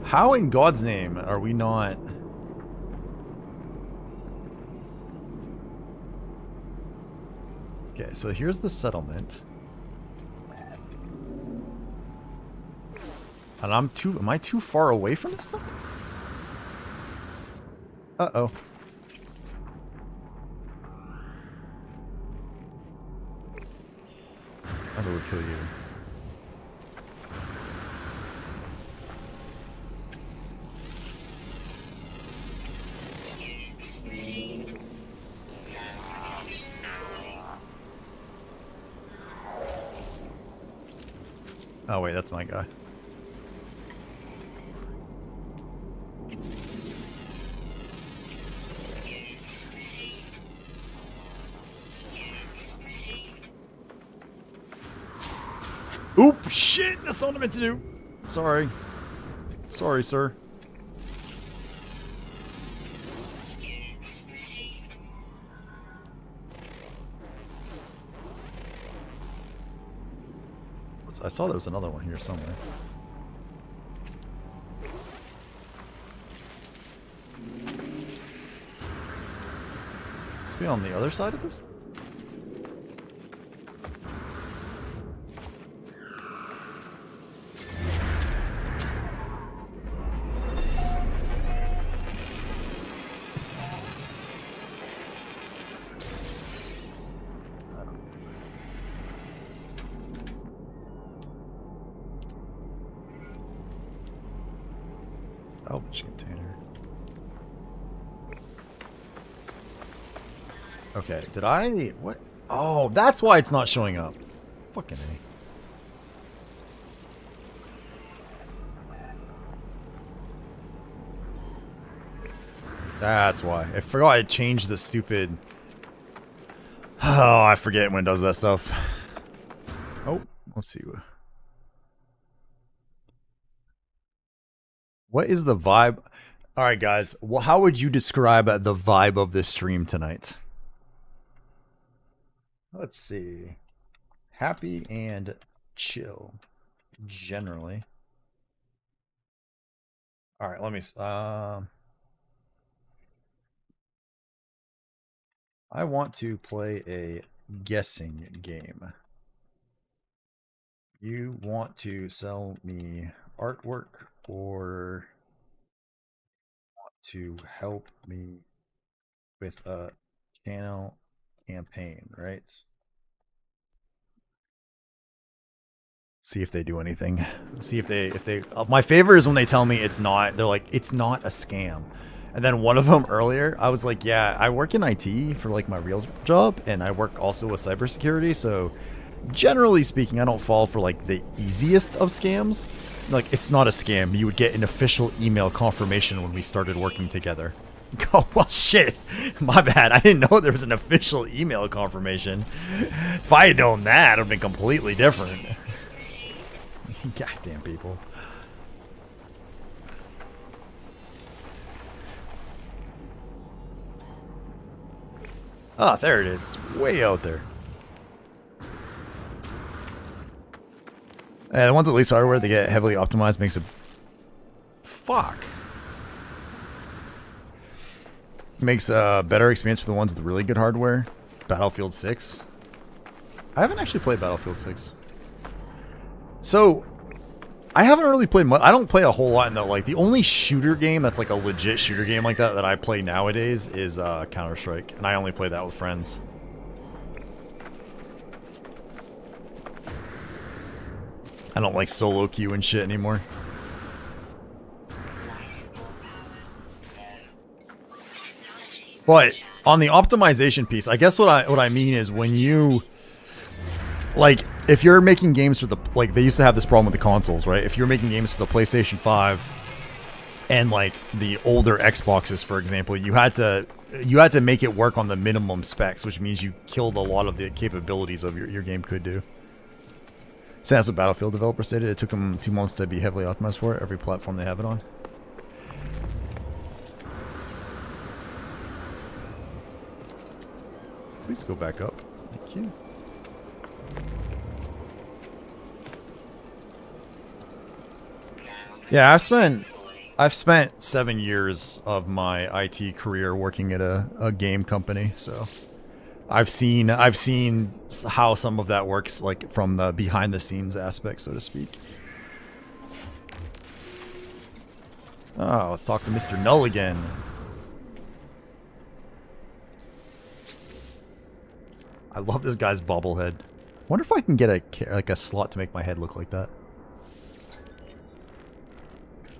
How in God's name are we not... Okay, so here's the settlement. And am I too far away from this thing? Uh-oh. Might as well kill you. Oh wait, that's my guy. Oop, shit, that's not what I meant to do. Sorry. Sorry, sir. I saw there was another one here somewhere. Must be on the other side of this? Salvage container. Okay, did I... What? Oh, that's why it's not showing up. Fucking A. That's why. I forgot I changed the stupid... Oh, I forget when it does that stuff. Oh, let's see. What is the vibe? All right, guys. Well, how would you describe the vibe of this stream tonight? Let's see. Happy and chill, generally. All right, let me. I want to play a guessing game. You want to sell me artwork or want to help me with a channel campaign, right? See if they do anything. See if they my favorite is when they tell me it's not. They're like, it's not a scam. And then one of them earlier, I was like, yeah, I work in IT for like my real job, and I work also with cybersecurity, so generally speaking, I don't fall for like the easiest of scams. Like, it's not a scam. You would get an official email confirmation when we started working together. Oh, well, shit. My bad. I didn't know there was an official email confirmation. If I had known that, it would have been completely different. Goddamn people. Ah, there it is. It's way out there. The ones at least hardware, they get heavily optimized, makes it... Fuck. Makes a better experience for the ones with really good hardware. Battlefield 6. I haven't actually played Battlefield 6. So, I haven't really played much. I don't play a whole lot in that. Like, the only shooter game that's like a legit shooter game like that I play nowadays is Counter-Strike. And I only play that with friends. I don't like solo queue and shit anymore. But on the optimization piece, I guess what I mean is when you like if you're making games for the like they used to have this problem with the consoles, right? If you're making games for the PlayStation 5 and like the older Xboxes, for example, you had to make it work on the minimum specs, which means you killed a lot of the capabilities of your game could do. So that's what Battlefield developers stated. It took them 2 months to be heavily optimized for it, every platform they have it on. Please go back up. Thank you. Yeah, I've spent 7 years of my IT career working at a game company, so I've seen how some of that works, like from the behind the scenes aspect, so to speak. Oh, let's talk to Mr. Null again. I love this guy's bobblehead. Wonder if I can get a slot to make my head look like that.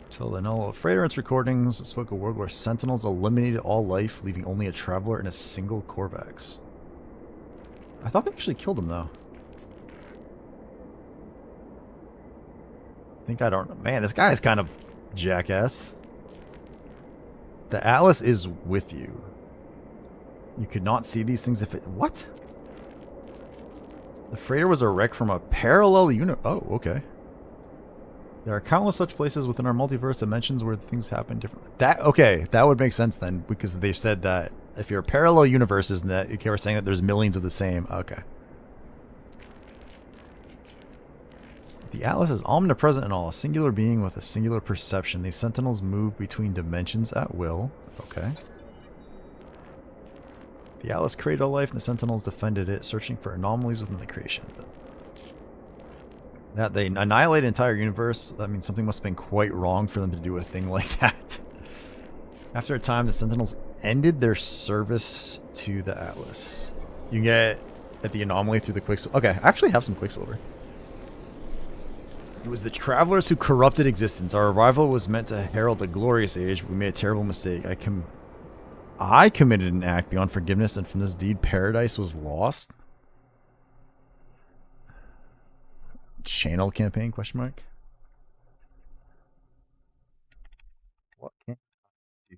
Till then, all freighter and its recordings spoke of world where Sentinels eliminated all life, leaving only a traveler and a single Korvax. I thought they actually killed him though. I don't know. Man, this guy is kind of jackass. The Atlas is with you. You could not see these things if it... What? The freighter was a wreck from a parallel universe. Oh, okay. There are countless such places within our multiverse dimensions where things happen differently. Okay, that would make sense then, because they said that if you're parallel universes, and that you were saying that there's millions of the same. Okay. The Atlas is omnipresent in all, a singular being with a singular perception. These sentinels move between dimensions at will. Okay. The Atlas created all life, and the sentinels defended it, searching for anomalies within the creation. That they annihilate an entire universe, that means something must have been quite wrong for them to do a thing like that. After a time, the sentinels ended their service to the Atlas. You can get at the anomaly through the Quicksilver. Okay, I actually have some Quicksilver. It was the travelers who corrupted existence. Our arrival was meant to herald a glorious age, but we made a terrible mistake. I committed an act beyond forgiveness, and from this deed, paradise was lost. Channel campaign? Question mark. What can I do?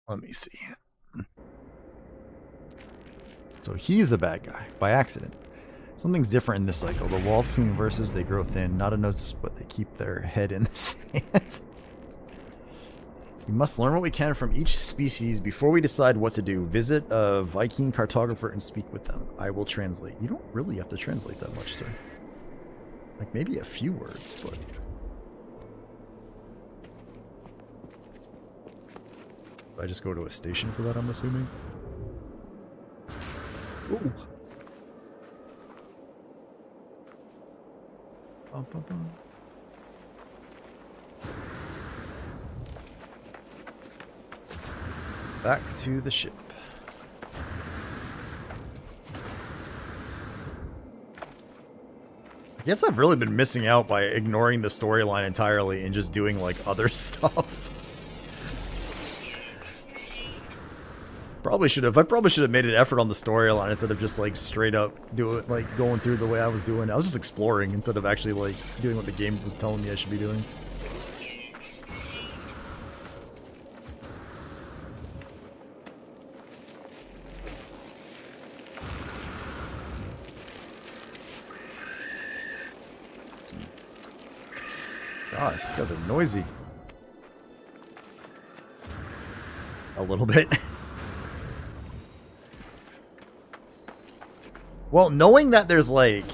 Let me see. So he's the bad guy by accident. Something's different in this cycle. The walls between verses, they grow thin. Not a notice, but they keep their head in the sand. We must learn what we can from each species before we decide what to do. Visit a Viking cartographer and speak with them. I will translate. You don't really have to translate that much, sir. Like, maybe a few words, but... I just go to a station for that, I'm assuming? Ooh. Bum, bum, bum. Back to the ship. I guess I've really been missing out by ignoring the storyline entirely and just doing like other stuff. I probably should have made an effort on the storyline instead of just like straight up going through the way I was doing. I was just exploring instead of actually like doing what the game was telling me I should be doing. God, these guys are noisy. A little bit. Well, knowing that there's like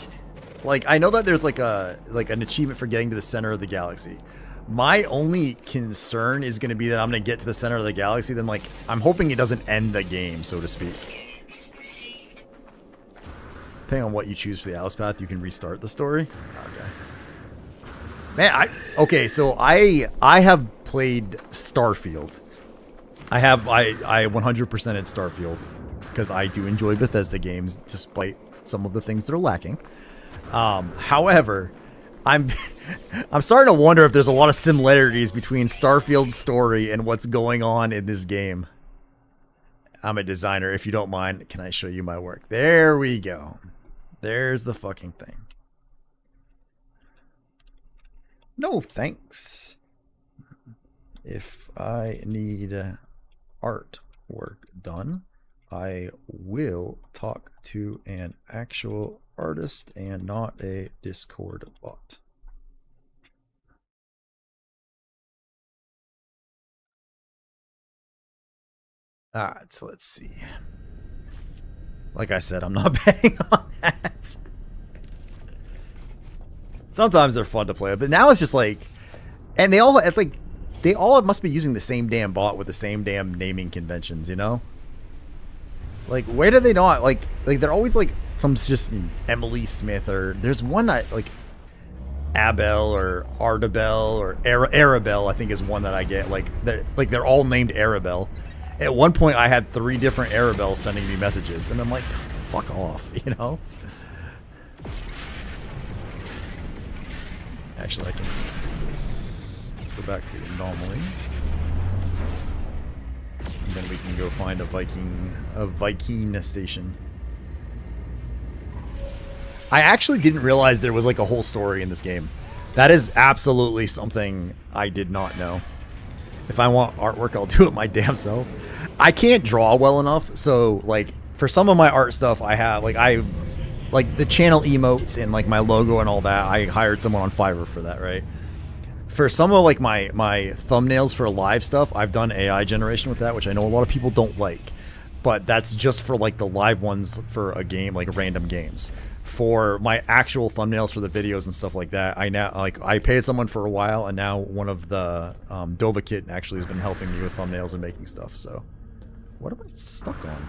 I know that there's like an achievement for getting to the center of the galaxy. My only concern is going to be that I'm going to get to the center of the galaxy, then like I'm hoping it doesn't end the game, so to speak. Depending on what you choose for the Alice path, you can restart the story. Okay. Man, so I have played Starfield. I 100%ed Starfield because I do enjoy Bethesda games despite some of the things that are lacking. However, I'm starting to wonder if there's a lot of similarities between Starfield's story and what's going on in this game. I'm a designer. If you don't mind, can I show you my work? There we go. There's the fucking thing. No, thanks. If I need artwork done, I will talk to an actual artist and not a Discord bot. Alright, so let's see. Like I said, I'm not betting on that. Sometimes they're fun to play, but now it's just like, and they all must be using the same damn bot with the same damn naming conventions, you know? Like, where do they not, like they're always like some just Emily Smith, or there's one like Abel or Ardabel or Arabelle, I think is one that I get. Like they're all named Arabelle. At one point I had 3 different Arabelles sending me messages, and I'm like, fuck off, you know? Actually, I can do this. Let's go back to the anomaly. And then we can go find a Viking station. I actually didn't realize there was like a whole story in this game. That is absolutely something I did not know. If I want artwork, I'll do it my damn self. I can't draw well enough, so like for some of my art stuff, I have like the channel emotes and like my logo and all that, I hired someone on Fiverr for that, right? For some of like my thumbnails for live stuff, I've done AI generation with that, which I know a lot of people don't like, but that's just for like the live ones for a game, like random games. For my actual thumbnails for the videos and stuff like that, I paid someone for a while, and now one of the Dova Kit actually has been helping me with thumbnails and making stuff. So, what am I stuck on?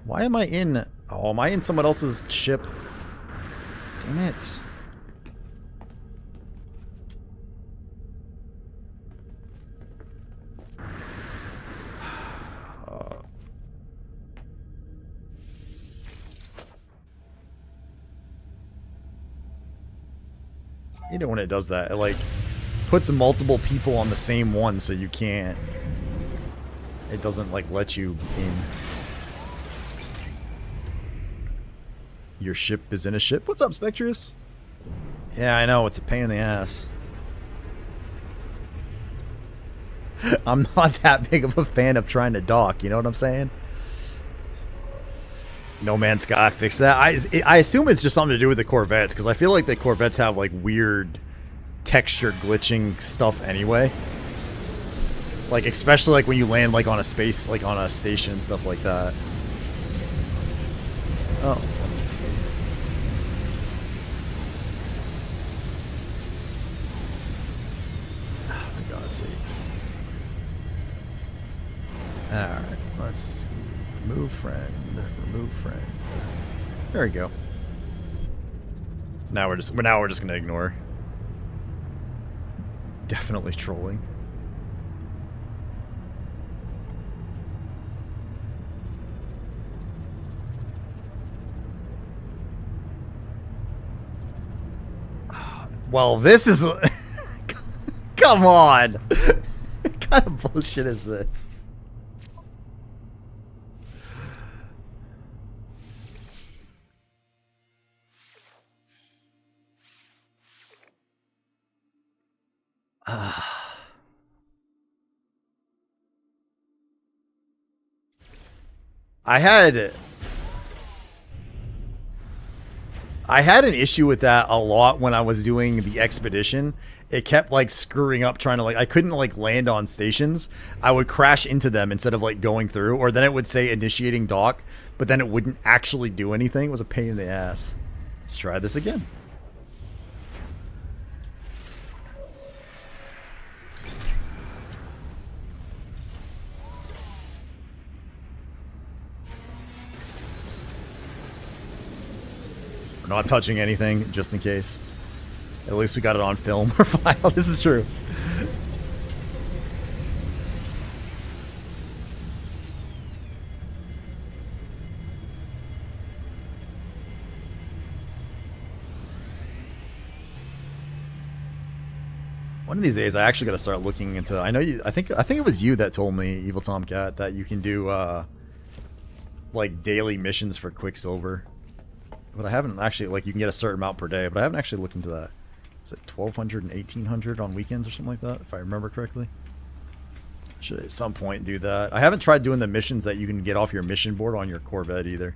Why am I in? Oh, am I in someone else's ship? Damn it. You know when it does that, it like puts multiple people on the same one, so you can't. It doesn't like let you in. Your ship is in a ship. What's up, Spectrus? Yeah, I know, it's a pain in the ass. I'm not that big of a fan of trying to dock, you know what I'm saying? No Man's Sky fixed that. I assume it's just something to do with the Corvettes, because I feel like the Corvettes have like weird texture glitching stuff anyway. Like especially like when you land like on a space, like on a station and stuff like that. Oh, let me see. Oh, for God's sakes. Alright, let's see. Remove friend. Remove friend. There we go. Now we're just gonna ignore. Definitely trolling. Well, this is... Come on! What kind of bullshit is this? I had an issue with that a lot when I was doing the expedition. It kept like screwing up trying to I couldn't like land on stations. I would crash into them instead of like going through, or then it would say initiating dock, but then it wouldn't actually do anything. It was a pain in the ass. Let's try this again. Not touching anything, just in case. At least we got it on film or file. This is true. One of these days, I actually got to start looking into. I know you. I think it was you that told me, Evil Tomcat, that you can do like daily missions for Quicksilver. But I haven't actually, like, you can get a certain amount per day, but I haven't actually looked into that. Is it 1,200 and 1,800 on weekends or something like that, if I remember correctly? Should at some point do that. I haven't tried doing the missions that you can get off your mission board on your Corvette either.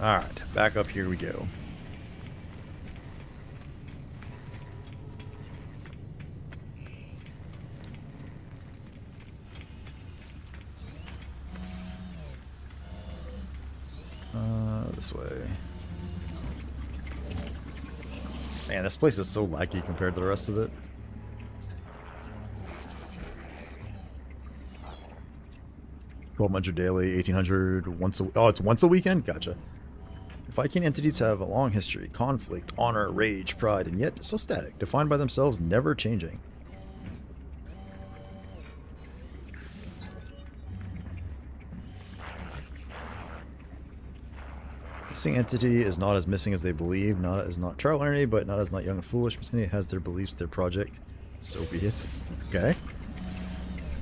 Alright, back up here we go. This way. Man, this place is so laggy compared to the rest of it. $1,200 daily, 1,800 once a... Oh, it's once a weekend? Gotcha. Viking entities have a long history. Conflict, honor, rage, pride, and yet so static. Defined by themselves, never changing. Missing entity is not as missing as they believe, not as not trial error, but not as not young and foolish. Pretending it has their beliefs, their project. So be it. Okay.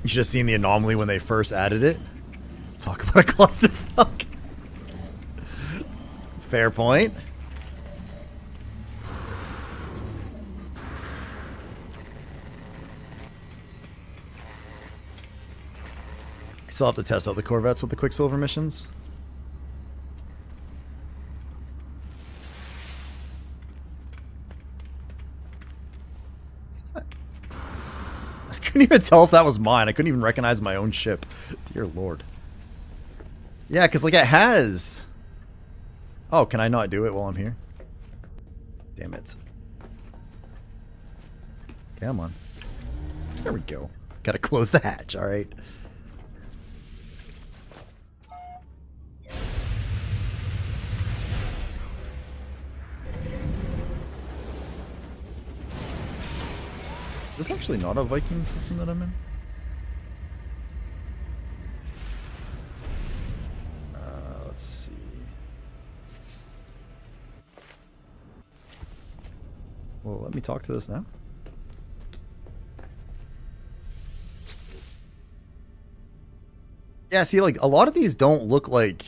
You should have seen the anomaly when they first added it. Talk about a clusterfuck. Fair point. I still have to test out the Corvettes with the Quicksilver missions. I couldn't even tell if that was mine. I couldn't even recognize my own ship. Dear Lord. Yeah, because like it has... Oh, can I not do it while I'm here? Damn it. Come on. There we go. Gotta close the hatch, alright. Is this actually not a Viking system that I'm in? Let's see. Well, let me talk to this now. Yeah, see, like, a lot of these don't look like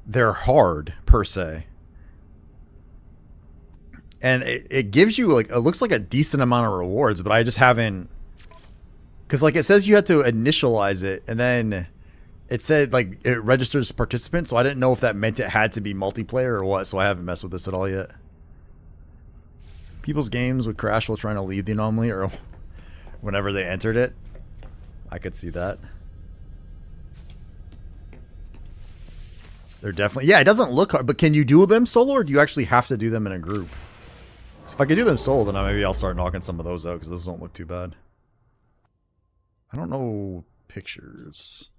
they're hard, per se. And it gives you, like, it looks like a decent amount of rewards, but I just haven't... Because, like, it says you had to initialize it, and then it said, like, it registers participant, so I didn't know if that meant it had to be multiplayer or what, so I haven't messed with this at all yet. People's games would crash while trying to leave the anomaly, or whenever they entered it. I could see that. They're definitely... Yeah, it doesn't look hard, but can you do them solo, or do you actually have to do them in a group? So if I could do them solo, then maybe I'll start knocking some of those out, because those don't look too bad. I don't know pictures.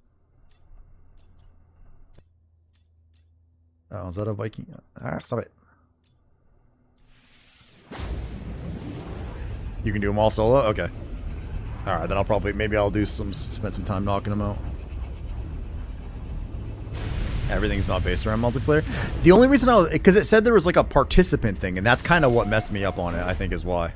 Oh, is that a Viking? Ah, stop it. You can do them all solo? Okay. Alright, then I'll probably, maybe I'll do spend some time knocking them out. Everything's not based around multiplayer. The only reason I was, because it said there was like a participant thing, and that's kind of what messed me up on it, I think is why.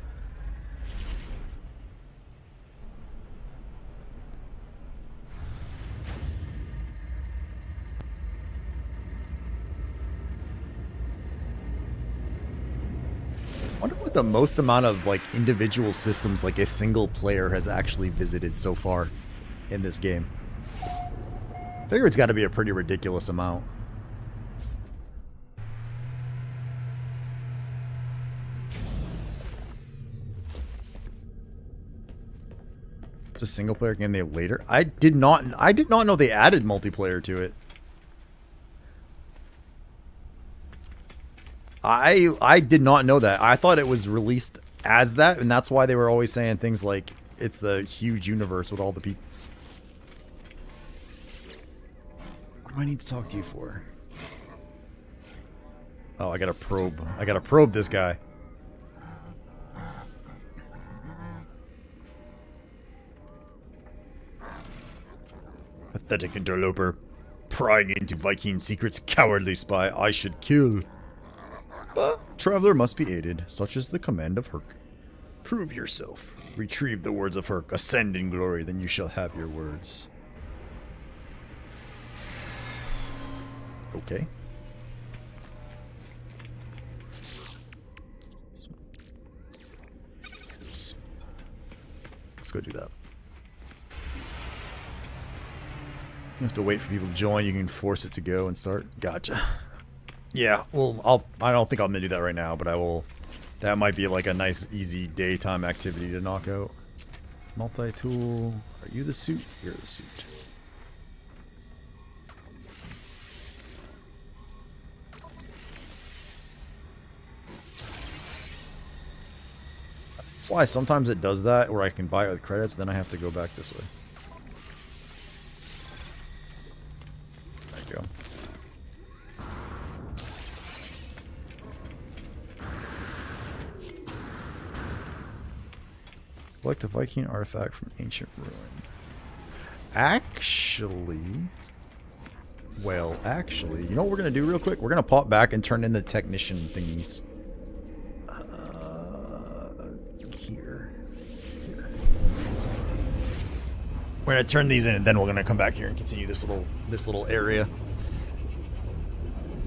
I wonder what the most amount of like individual systems like a single player has actually visited so far in this game. I figure it's got to be a pretty ridiculous amount. It's a single player game they later. I did not know they added multiplayer to it. I did not know that. I thought it was released as that, and that's why they were always saying things like it's the huge universe with all the peoples. What do I need to talk to you for? Oh, I gotta probe. I gotta probe this guy. Pathetic interloper. Prying into Viking secrets, cowardly spy, I should kill. But traveler must be aided, such is the command of Herc. Prove yourself. Retrieve the words of Herc. Ascend in glory, then you shall have your words. Okay. Let's go do that. You have to wait for people to join. You can force it to go and start. Gotcha. Yeah, well, I don't think I'm gonna do that right now, but I will. That might be like a nice, easy daytime activity to knock out. Multi-tool. Are you the suit? You're the suit. Why? Sometimes it does that, where I can buy it with credits, then I have to go back this way. There you go. Collect a Viking artifact from ancient ruin. Actually, you know what we're gonna do real quick? We're gonna pop back and turn in the technician thingies. Here. We're gonna turn these in, and then we're gonna come back here and continue this little area.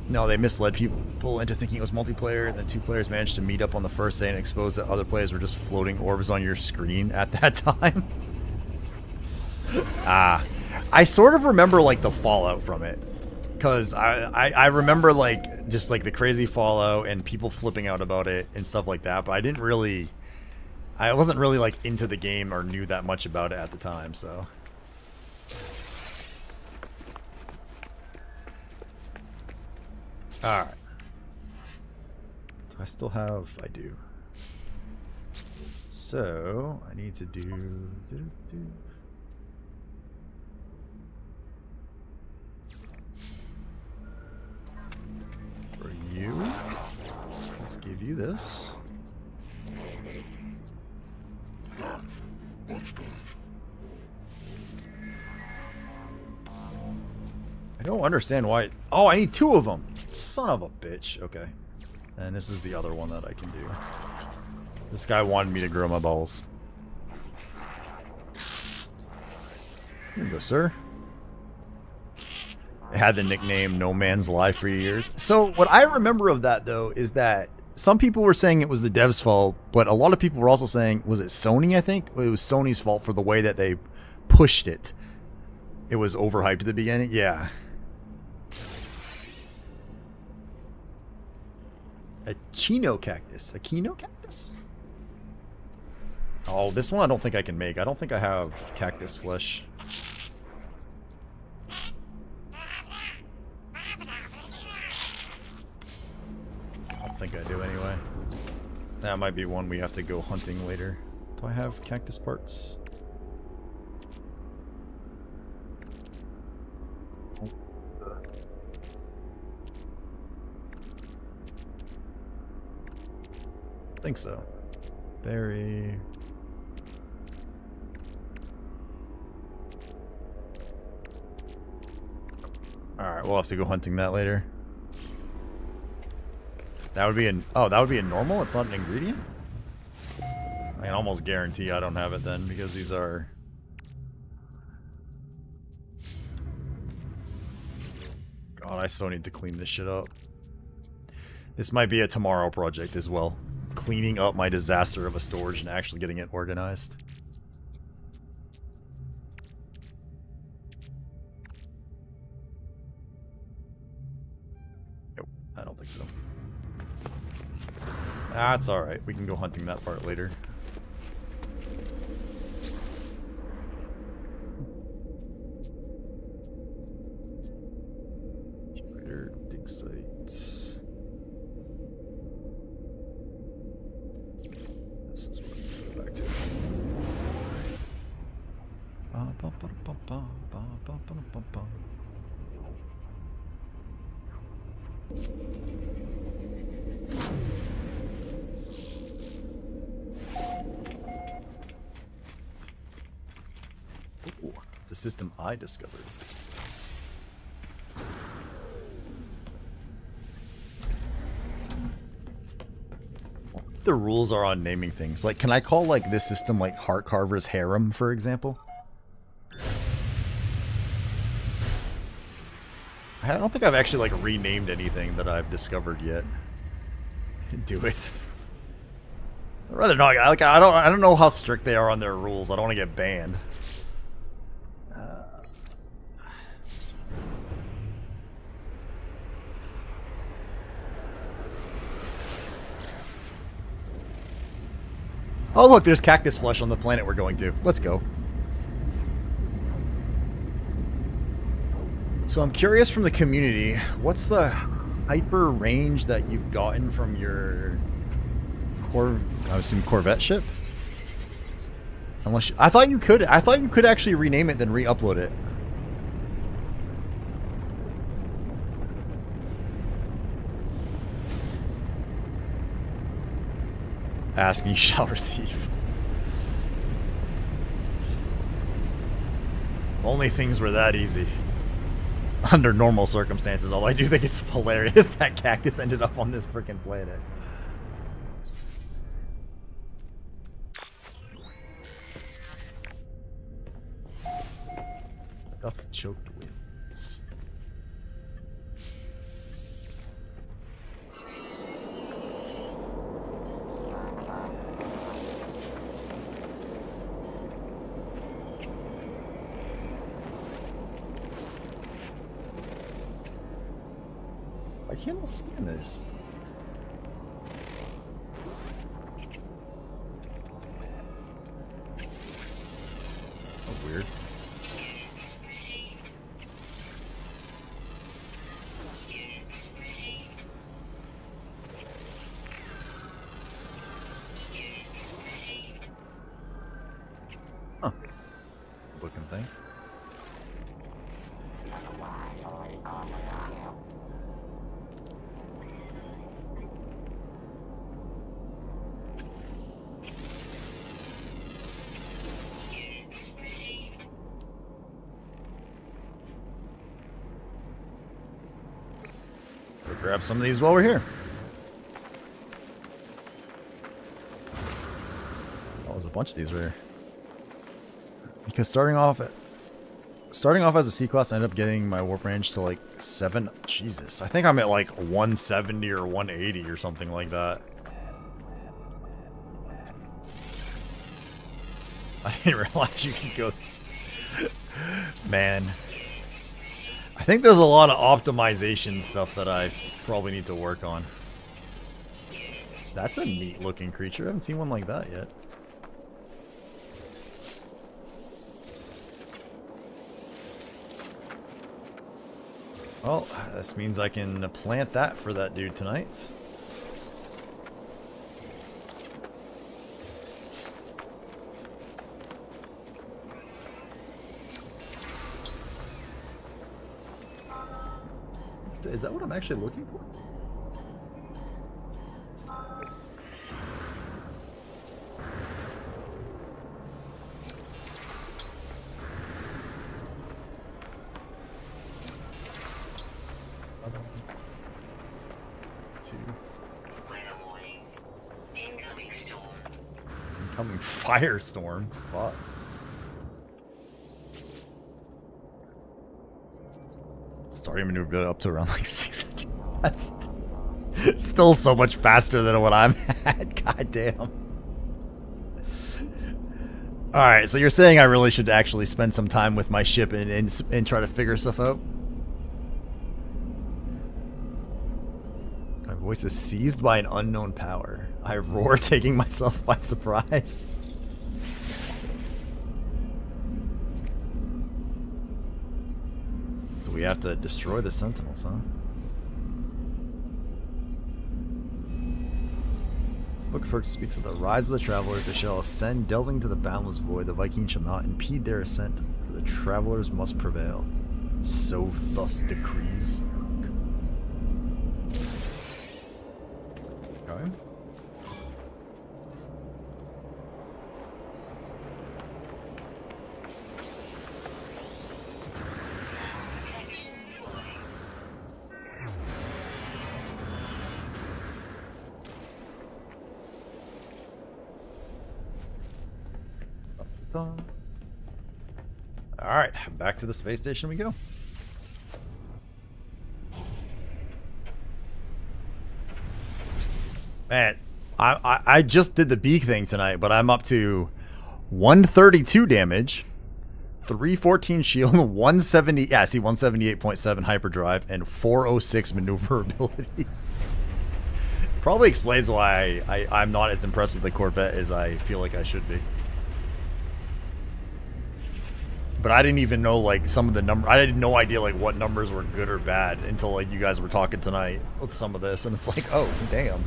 No, they misled people into thinking it was multiplayer, and then two players managed to meet up on the first day and expose that other players were just floating orbs on your screen at that time. I sort of remember like the fallout from it, because I remember like just like the crazy fallout and people flipping out about it and stuff like that, but I wasn't really like into the game or knew that much about it at the time, so. Alright. Do I still have... I do. So, I need to do... For you, let's give you this. I don't understand why... Oh, I need two of them! Son of a bitch. Okay. And this is the other one that I can do. This guy wanted me to grow my balls. Here you go, sir. It had the nickname No Man's Life for years. So what I remember of that, though, is that some people were saying it was the devs' fault, but a lot of people were also saying, was it Sony, I think? It was Sony's fault for the way that they pushed it. It was overhyped at the beginning. Yeah. A Chino cactus. A Kino cactus? Oh, this one I don't think I can make. I don't think I have cactus flesh. I don't think I do anyway. That might be one we have to go hunting later. Do I have cactus parts? think so. Berry. Alright, we'll have to go hunting that later. That would be an that would be a normal? It's not an ingredient? I can almost guarantee I don't have it then, because these are... God, I still need to clean this shit up. This might be a tomorrow project as well. Cleaning up my disaster of a storage and actually getting it organized. Nope, I don't think so. That's alright, we can go hunting that part later. Generator, dig sites. This is what I need to go back to. Ooh, it's a system I discovered. The rules are on naming things. Like, can I call like this system like Heartcarver's Harem, for example? I don't think I've actually like renamed anything that I've discovered yet. Do it. I'd rather not. Like, I don't know how strict they are on their rules. I don't want to get banned. Oh look, there's cactus flesh on the planet we're going to. Let's go. So I'm curious from the community, what's the hyper range that you've gotten from your I assume Corvette ship? Unless I thought you could actually rename it then re-upload it. Ask and you shall receive. Only things were that easy. Under normal circumstances, although I do think it's hilarious that cactus ended up on this freaking planet. Gust choked winds. I can't stand this. That was weird. Huh. Looking thing. We'll grab some of these while we're here. Oh, there's a bunch of these right here. Because starting off as a C class, I ended up getting my warp range to like 7. Jesus, I think I'm at like 170 or 180 or something like that. I didn't realize you could go. Man, I think there's a lot of optimization stuff that I probably need to work on. That's a neat looking creature. I haven't seen one like that yet. Well, this means I can plant that for that dude tonight. Is that what I'm actually looking for? Coming firestorm. Fuck. Starting maneuver build up to around like 600. That's still so much faster than what I'm at. God damn. Alright, so you're saying I really should actually spend some time with my ship and try to figure stuff out? My voice is seized by an unknown power. I roar, taking myself by surprise. So we have to destroy the Sentinels, huh? Book first speaks of the rise of the travelers. They shall ascend, delving to the boundless void. The Vikings shall not impede their ascent, for the travelers must prevail. So thus decrees. Okay. Protection falling. Alright, back to the space station we go. Man, I just did the beak thing tonight, but I'm up to 132 damage, 314 shield, 170, yeah, see, 178.7 hyperdrive, and 406 maneuverability. Probably explains why I'm not as impressed with the Corvette as I feel like I should be. But I didn't even know, like, some of the numbers. I had no idea, like, what numbers were good or bad until, like, you guys were talking tonight with some of this. And it's like, oh, damn.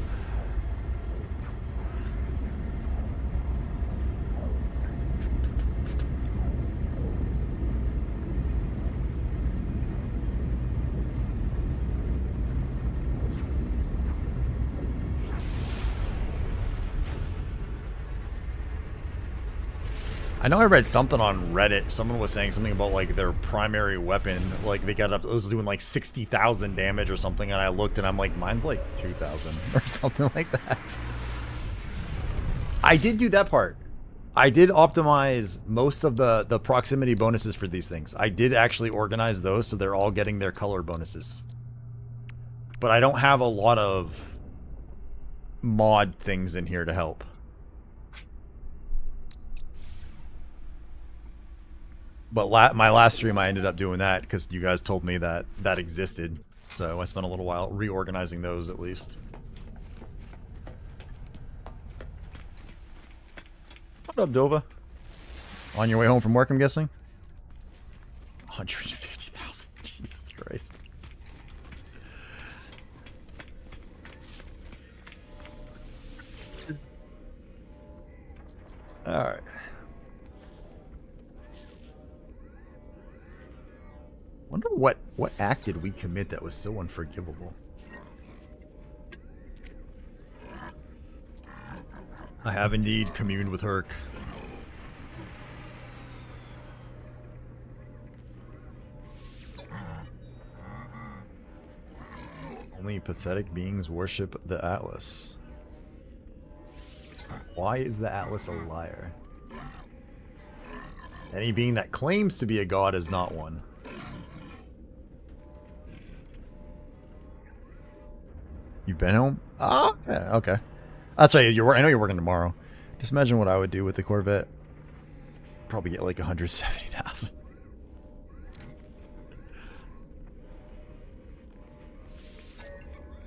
I know I read something on Reddit. Someone was saying something about like their primary weapon, like they got up, it was doing like 60,000 damage or something, and I looked and I'm like, mine's like 2,000 or something like that. I did do that part. I did optimize most of the proximity bonuses for these things. I did actually organize those so they're all getting their color bonuses. But I don't have a lot of mod things in here to help. But my last stream, I ended up doing that because you guys told me that that existed. So I spent a little while reorganizing those at least. What up, Dova? On your way home from work, I'm guessing? 150,000. Jesus Christ. Alright. Wonder what act did we commit that was so unforgivable? I have indeed communed with Herc. Only pathetic beings worship the Atlas. Why is the Atlas a liar? Any being that claims to be a god is not one. You've been home? Oh, yeah, okay. That's right. I know you're working tomorrow. Just imagine what I would do with the Corvette. Probably get like 170,000.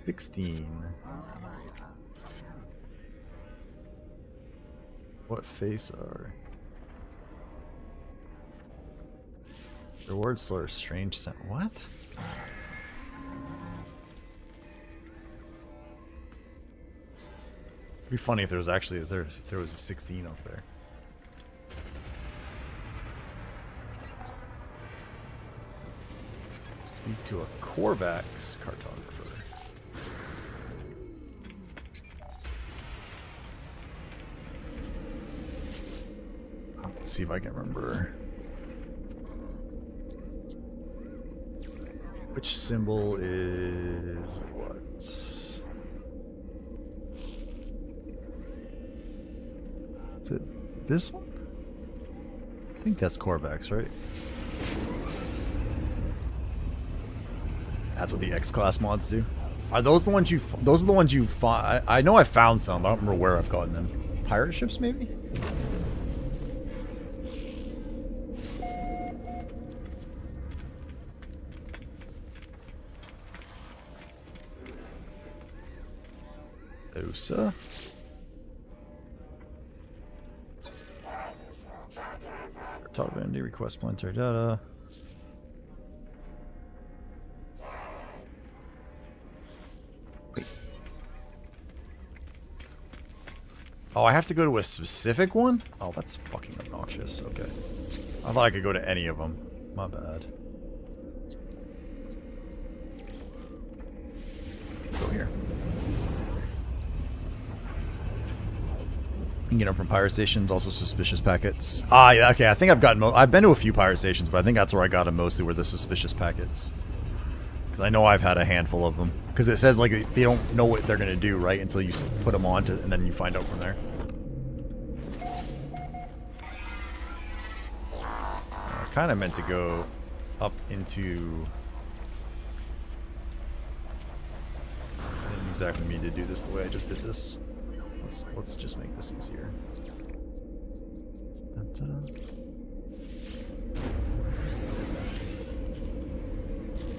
$16. What face are? Reward slur, strange scent. What? It'd be funny if there was actually if there was a 16 up there. Speak to a Corvax cartographer. Let's see if I can remember. Which symbol is what? Is it this one? I think that's Corvax, right? That's what the X-Class mods do. Are those the ones you... Those are the ones you found... I know I found some, but I don't remember where I've gotten them. Pirate ships, maybe? Osa? Talk Vanity, request planetary data. Wait. Oh, I have to go to a specific one? Oh, that's fucking obnoxious. Okay. I thought I could go to any of them. My bad. Go here. You can get them from pirate stations, also suspicious packets. Ah, yeah, okay, I think I've gotten... I've been to a few pirate stations, but I think that's where I got them mostly, were the suspicious packets. Because I know I've had a handful of them. Because it says, like, they don't know what they're going to do, right? Until you put them on, and then you find out from there. I kind of meant to go up into... I didn't exactly mean to do this the way I just did this. Let's just make this easier.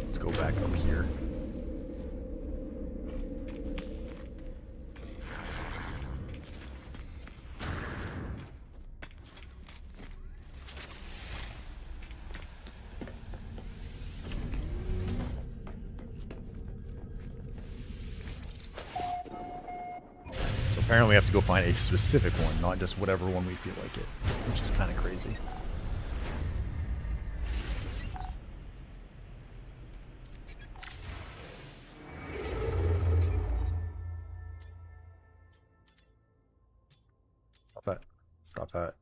Let's go back up here. So apparently we have to go find a specific one, not just whatever one we feel like it, which is kind of crazy. Stop that. Stop that.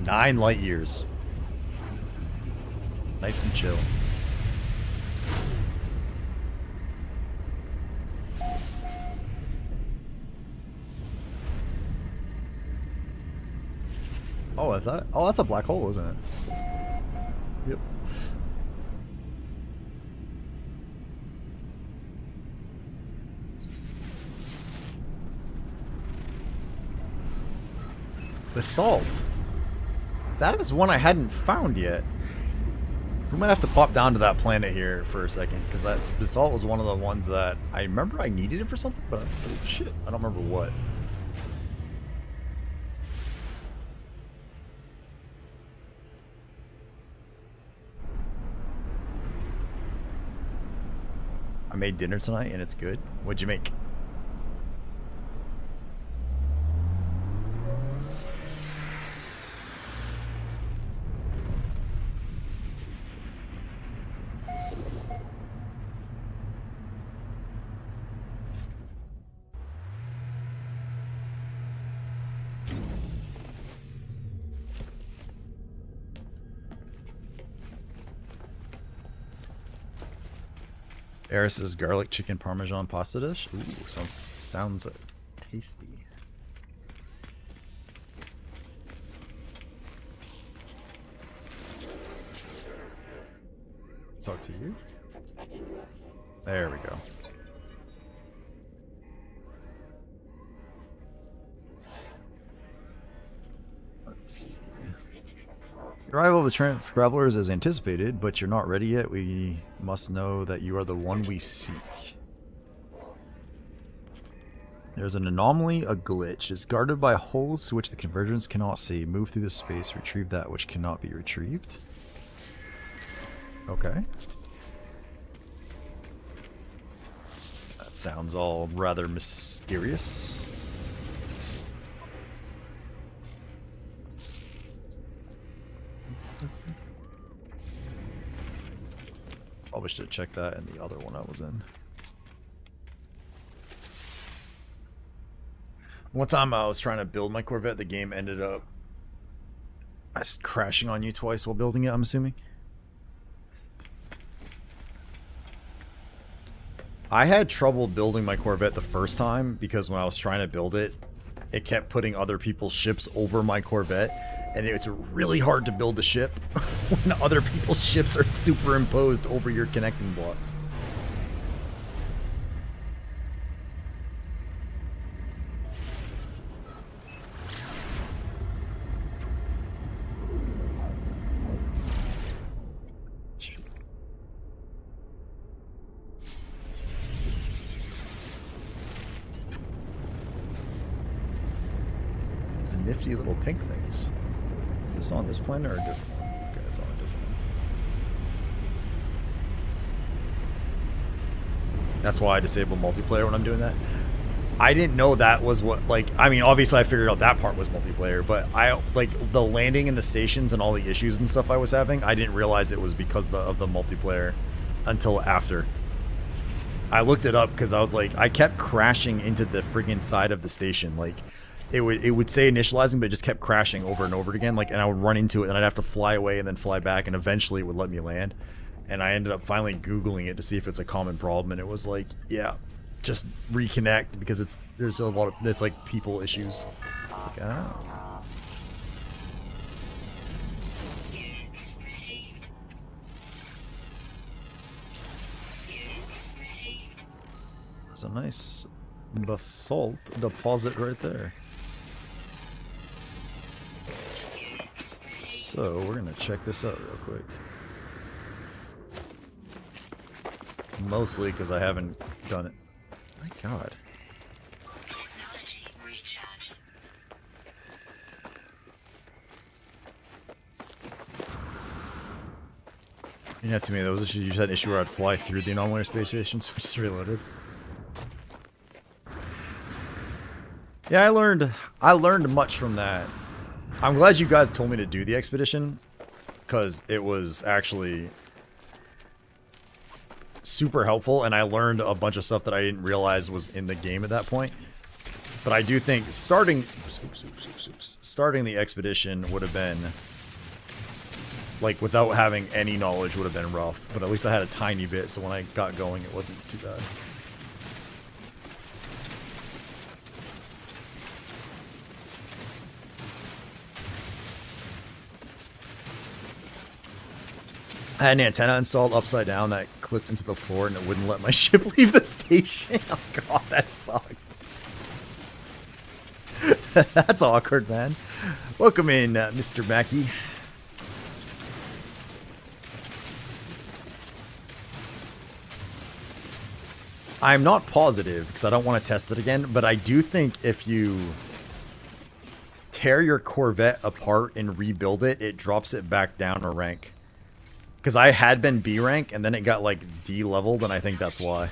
Nine light years. Nice and chill. Oh, is that? Oh, that's a black hole, isn't it? Yep. Basalt. That is one I hadn't found yet. We might have to pop down to that planet here for a second, because that basalt was one of the ones that I remember I needed it for something, but oh, shit, I don't remember what. I made dinner tonight and it's good. What'd you make? Eris's garlic chicken parmesan pasta dish. Ooh, sounds tasty. Talk to you. There we go. Let's see. The arrival of the travelers is anticipated, but you're not ready yet. We must know that you are the one we seek. There's an anomaly, a glitch. It is guarded by holes to which the convergence cannot see. Move through the space, retrieve that which cannot be retrieved. Okay. That sounds all rather mysterious. Probably should have checked that in the other one I was in. One time I was trying to build my Corvette, the game ended up crashing on you twice while building it, I'm assuming. I had trouble building my Corvette the first time because when I was trying to build it, it kept putting other people's ships over my Corvette, and it's really hard to build a ship when other people's ships are superimposed over your connecting blocks. Nifty little pink things. Is this on this planet or a different one? Okay, it's on a different one. That's why I disable multiplayer when I'm doing that. I didn't know that was what, like, I mean, obviously I figured out that part was multiplayer, but I, like, the landing in the stations and all the issues and stuff I was having, I didn't realize it was because of the multiplayer until after. I looked it up because I was like, I kept crashing into the friggin' side of the station, like, it would say initializing, but it just kept crashing over and over again. Like, and I would run into it, and I'd have to fly away and then fly back, and eventually it would let me land. And I ended up finally Googling it to see if it's a common problem, and it was like, yeah, just reconnect because there's a lot of like people issues. It's like, ah. There's a nice basalt deposit right there. So we're gonna check this out real quick. Mostly because I haven't done it. My God. Technology recharge. You didn't have to me. That was issue. You just had an issue where I'd fly through the anomaly space station, so it's reloaded. Yeah, I learned much from that. I'm glad you guys told me to do the expedition, because it was actually super helpful, and I learned a bunch of stuff that I didn't realize was in the game at that point. But I do think starting the expedition would have been, like, without having any knowledge would have been rough, but at least I had a tiny bit, so when I got going it wasn't too bad. I had an antenna installed upside down that clipped into the floor and it wouldn't let my ship leave the station. Oh god, that sucks. That's awkward, man. Welcome in, Mr. Mackey. I'm not positive because I don't want to test it again, but I do think if you tear your Corvette apart and rebuild it, it drops it back down a rank. Because I had been B rank, and then it got, like, D leveled, and I think that's why.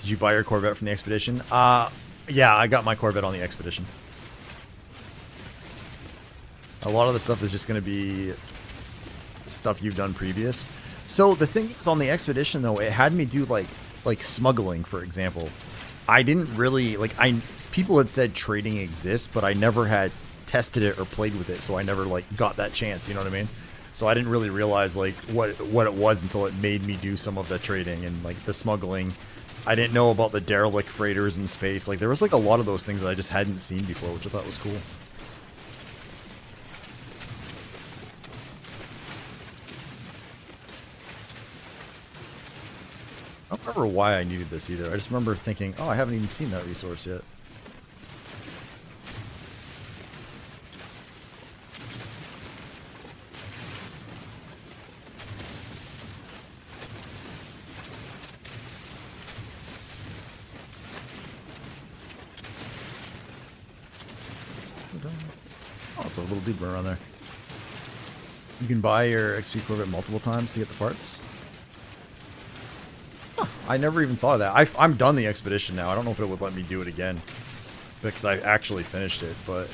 Did you buy your Corvette from the expedition? Yeah, I got my Corvette on the expedition. A lot of the stuff is just going to be stuff you've done previous. So, the thing is, on the expedition, though, it had me do, like smuggling, for example. I didn't really, like, people had said trading exists, but I never had tested it or played with it, so I never, like, got that chance, you know what I mean? So I didn't really realize, like, what it was until it made me do some of the trading and, like, the smuggling. I didn't know about the derelict freighters in space. Like, there was, like, a lot of those things that I just hadn't seen before, which I thought was cool. I don't remember why I needed this either. I just remember thinking, oh, I haven't even seen that resource yet. Oh, it's a little dude around there. You can buy your XP Corvette multiple times to get the parts. Huh, I never even thought of that. I'm done the expedition now. I don't know if it would let me do it again because I actually finished it, but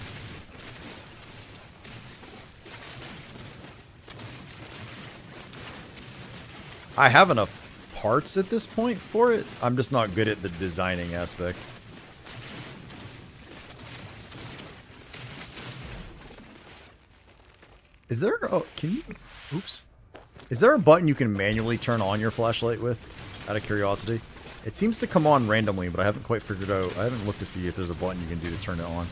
I have enough parts at this point for it. I'm just not good at the designing aspect. Is there can you oops. Is there a button you can manually turn on your flashlight with? out of curiosity. It seems to come on randomly, but I haven't quite figured out. I haven't looked to see if there's a button you can do to turn it on.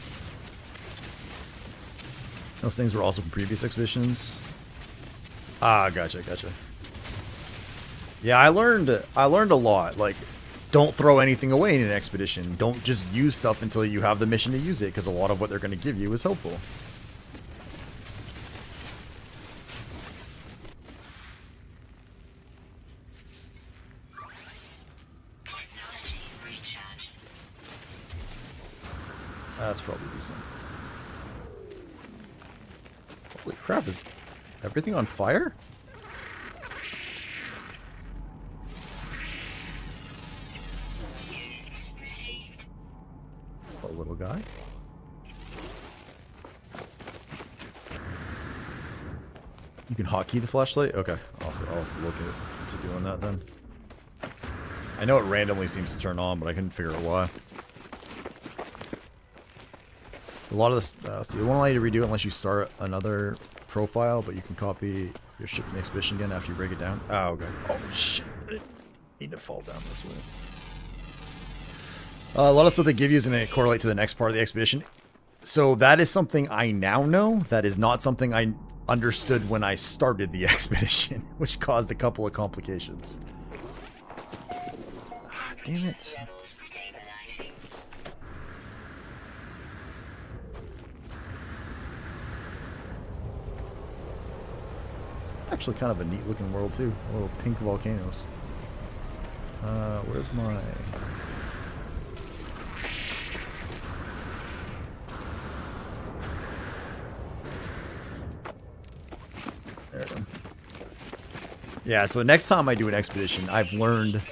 Those things were also from previous expeditions. Ah, gotcha. Yeah, I learned a lot. Like, don't throw anything away in an expedition. Don't just use stuff until you have the mission to use it, because a lot of what they're going to give you is helpful. Technology recharge. That's probably decent. Holy crap, is everything on fire? Received. A little guy. You can hotkey the flashlight? Okay, I'll have to look into doing that then. I know it randomly seems to turn on, but I couldn't figure out why. A lot of this, so they won't allow you to redo it unless you start another profile, but you can copy your ship from the expedition again after you break it down. Oh, okay. Oh, shit. I need to fall down this way. A lot of stuff they give you is going to correlate to the next part of the expedition. So that is something I now know. That is not something I understood when I started the expedition, which caused a couple of complications. Ah, damn it. Levels stabilizing. It's actually kind of a neat looking world too. Little pink volcanoes. Where's my... There we go. Yeah, so next time I do an expedition, I've learned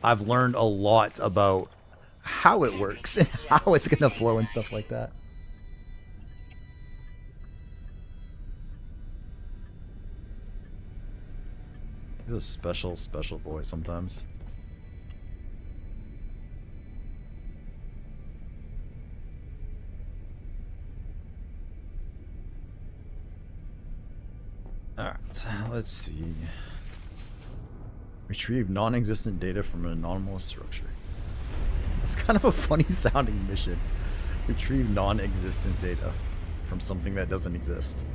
a lot about how it works and how it's gonna flow and stuff like that. He's a special boy sometimes. Alright, let's see. Retrieve non-existent data from an anomalous structure. It's kind of a funny sounding mission. Retrieve non-existent data from something that doesn't exist.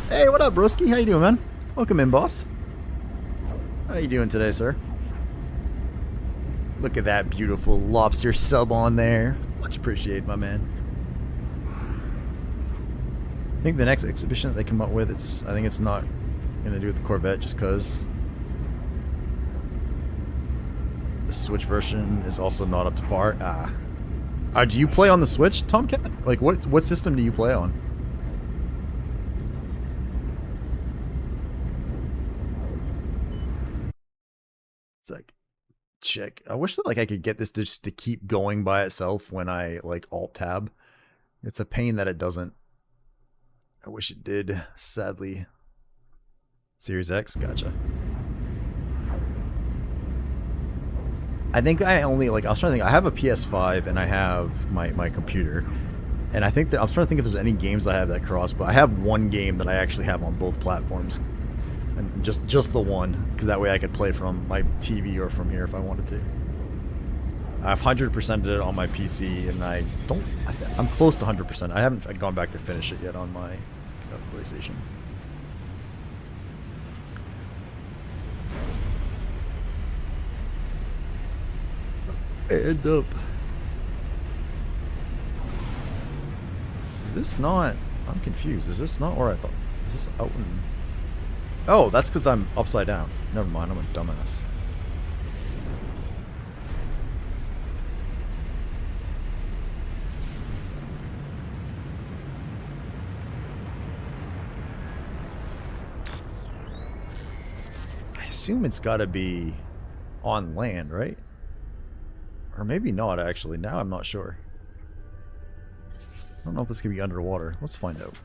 Hey, what up, broski? How you doing, man? Welcome in, boss. How you doing today, sir? Look at that beautiful lobster sub on there. Much appreciated, my man. I think the next exhibition that they come up with, I think it's not gonna do with the Corvette, just cause the Switch version is also not up to par. Do you play on the Switch, Tomcat? Like, what system do you play on? It's like, check. I wish that like I could get this just to keep going by itself when I like Alt Tab. It's a pain that it doesn't. I wish it did, sadly. Series X, gotcha. I think I only, like, I was trying to think, I have a PS5 and I have my computer. And I think that, I was trying to think if there's any games I have that cross, but I have one game that I actually have on both platforms. And just the one, because that way I could play from my TV or from here if I wanted to. I've 100%ed it on my PC, and I'm close to 100%. I haven't gone back to finish it yet on my PlayStation. End up. Is this not? I'm confused. Is this not where I thought? Is this out in? Oh, that's because I'm upside down. Never mind. I'm a dumbass. I assume it's got to be on land, right? Or maybe not, actually. Now I'm not sure. I don't know if this could be underwater. Let's find out.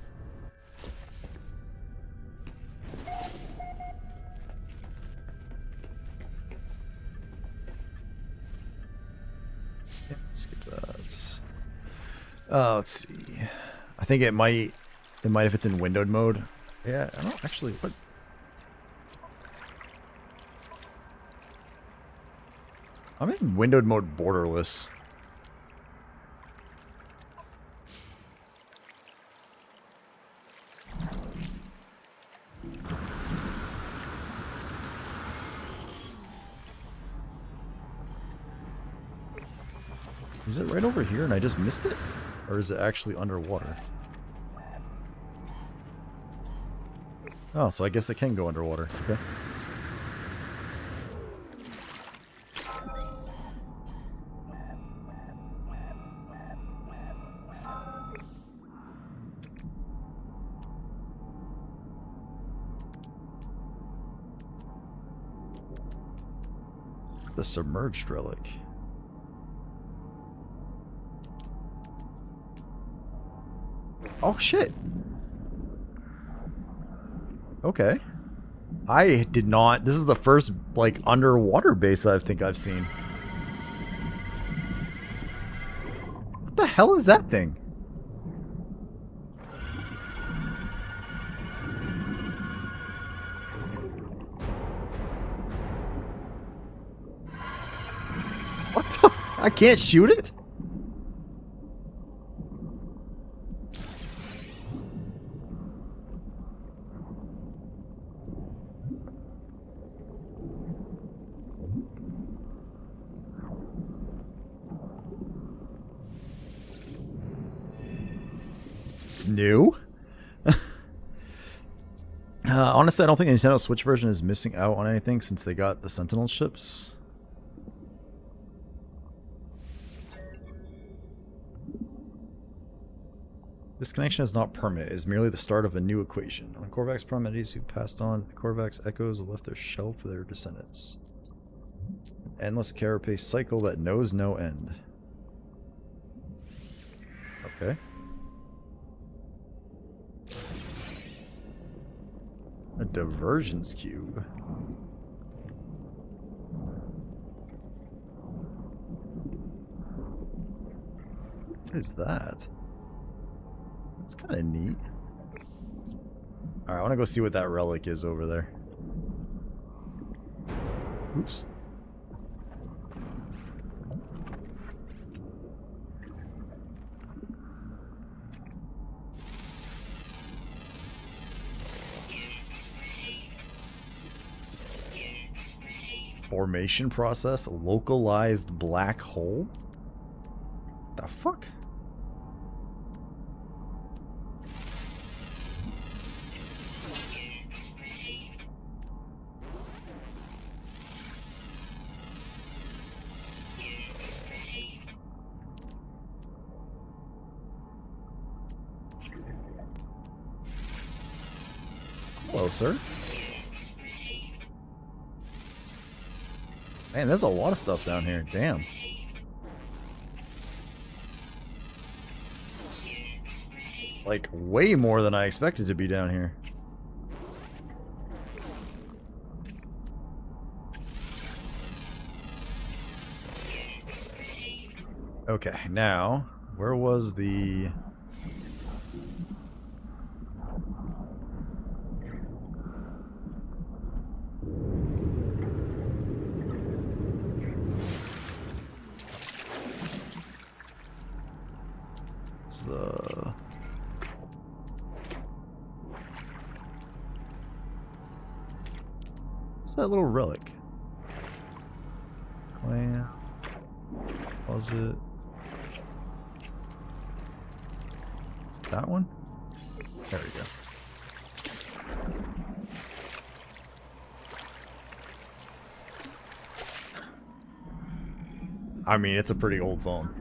Yeah, skip that. Let's see. I think it might if it's in windowed mode. Yeah, I don't actually. What? I'm in windowed mode borderless. Is it right over here and I just missed it? Or is it actually underwater? Oh, so I guess it can go underwater. Okay. The submerged relic. Oh shit. Okay. I did not. This is the first like underwater base I think I've seen. What the hell is that thing? What the? I can't shoot it? It's new? Honestly, I don't think the Nintendo Switch version is missing out on anything since they got the Sentinel ships. This connection is not permanent. It is merely the start of a new equation. On Korvax promedies who passed on Korvax echoes left their shell for their descendants. An endless carapace cycle that knows no end. Okay. A divergence cube. What is that? It's kind of neat. Alright, I want to go see what that relic is over there. Oops. Formation process, localized black hole? The fuck? Hello, sir. Man, there's a lot of stuff down here. Damn. Like, way more than I expected to be down here. Okay, now, where was the... What's that little relic? Clan. Was it? Is it that one? There we go. I mean, it's a pretty old phone.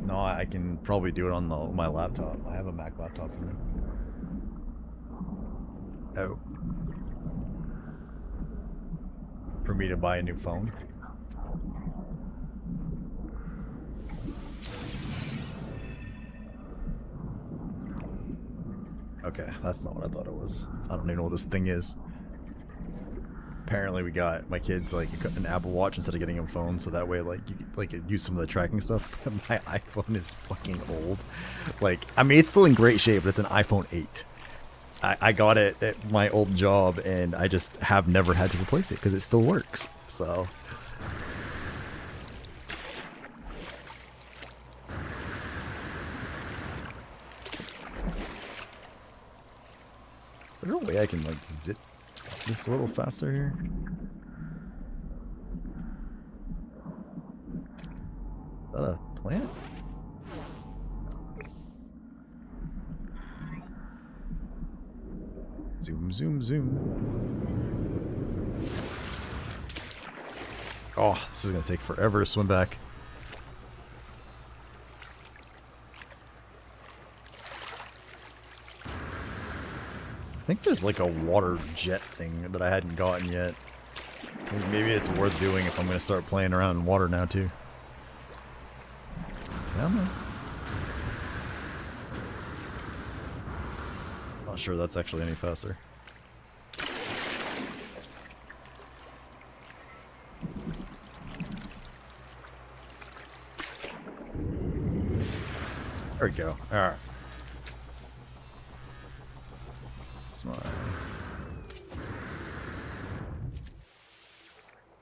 No, I can probably do it on my laptop. I have a Mac laptop. Oh. For me to buy a new phone? Okay, that's not what I thought it was. I don't even know what this thing is. Apparently we got my kids like an Apple Watch instead of getting a phone, so that way like you could use some of the tracking stuff. My iPhone is fucking old. Like, I mean, it's still in great shape, but it's an iPhone 8. I got it at my old job, and I just have never had to replace it because it still works. So. Is there a way I can like zip this a little faster here? Is that a plant? Zoom, zoom, zoom. Oh, this is gonna take forever to swim back. I think there's like a water jet thing that I hadn't gotten yet. Maybe it's worth doing if I'm gonna start playing around in water now too. Come on. Not sure that's actually any faster. There we go. Alright. Smile.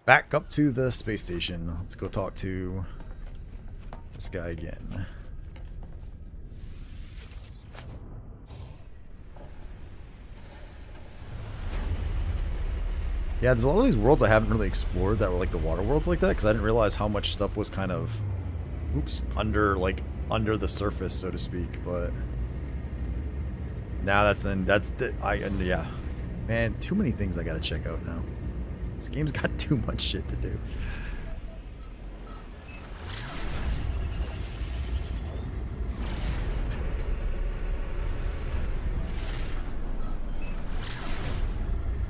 Back up to the space station. Let's go talk to this guy again. Yeah, there's a lot of these worlds I haven't really explored that were like the water worlds like that, because I didn't realize how much stuff was kind of, oops, under the surface, so to speak. But now yeah, man, too many things I gotta check out now. This game's got too much shit to do.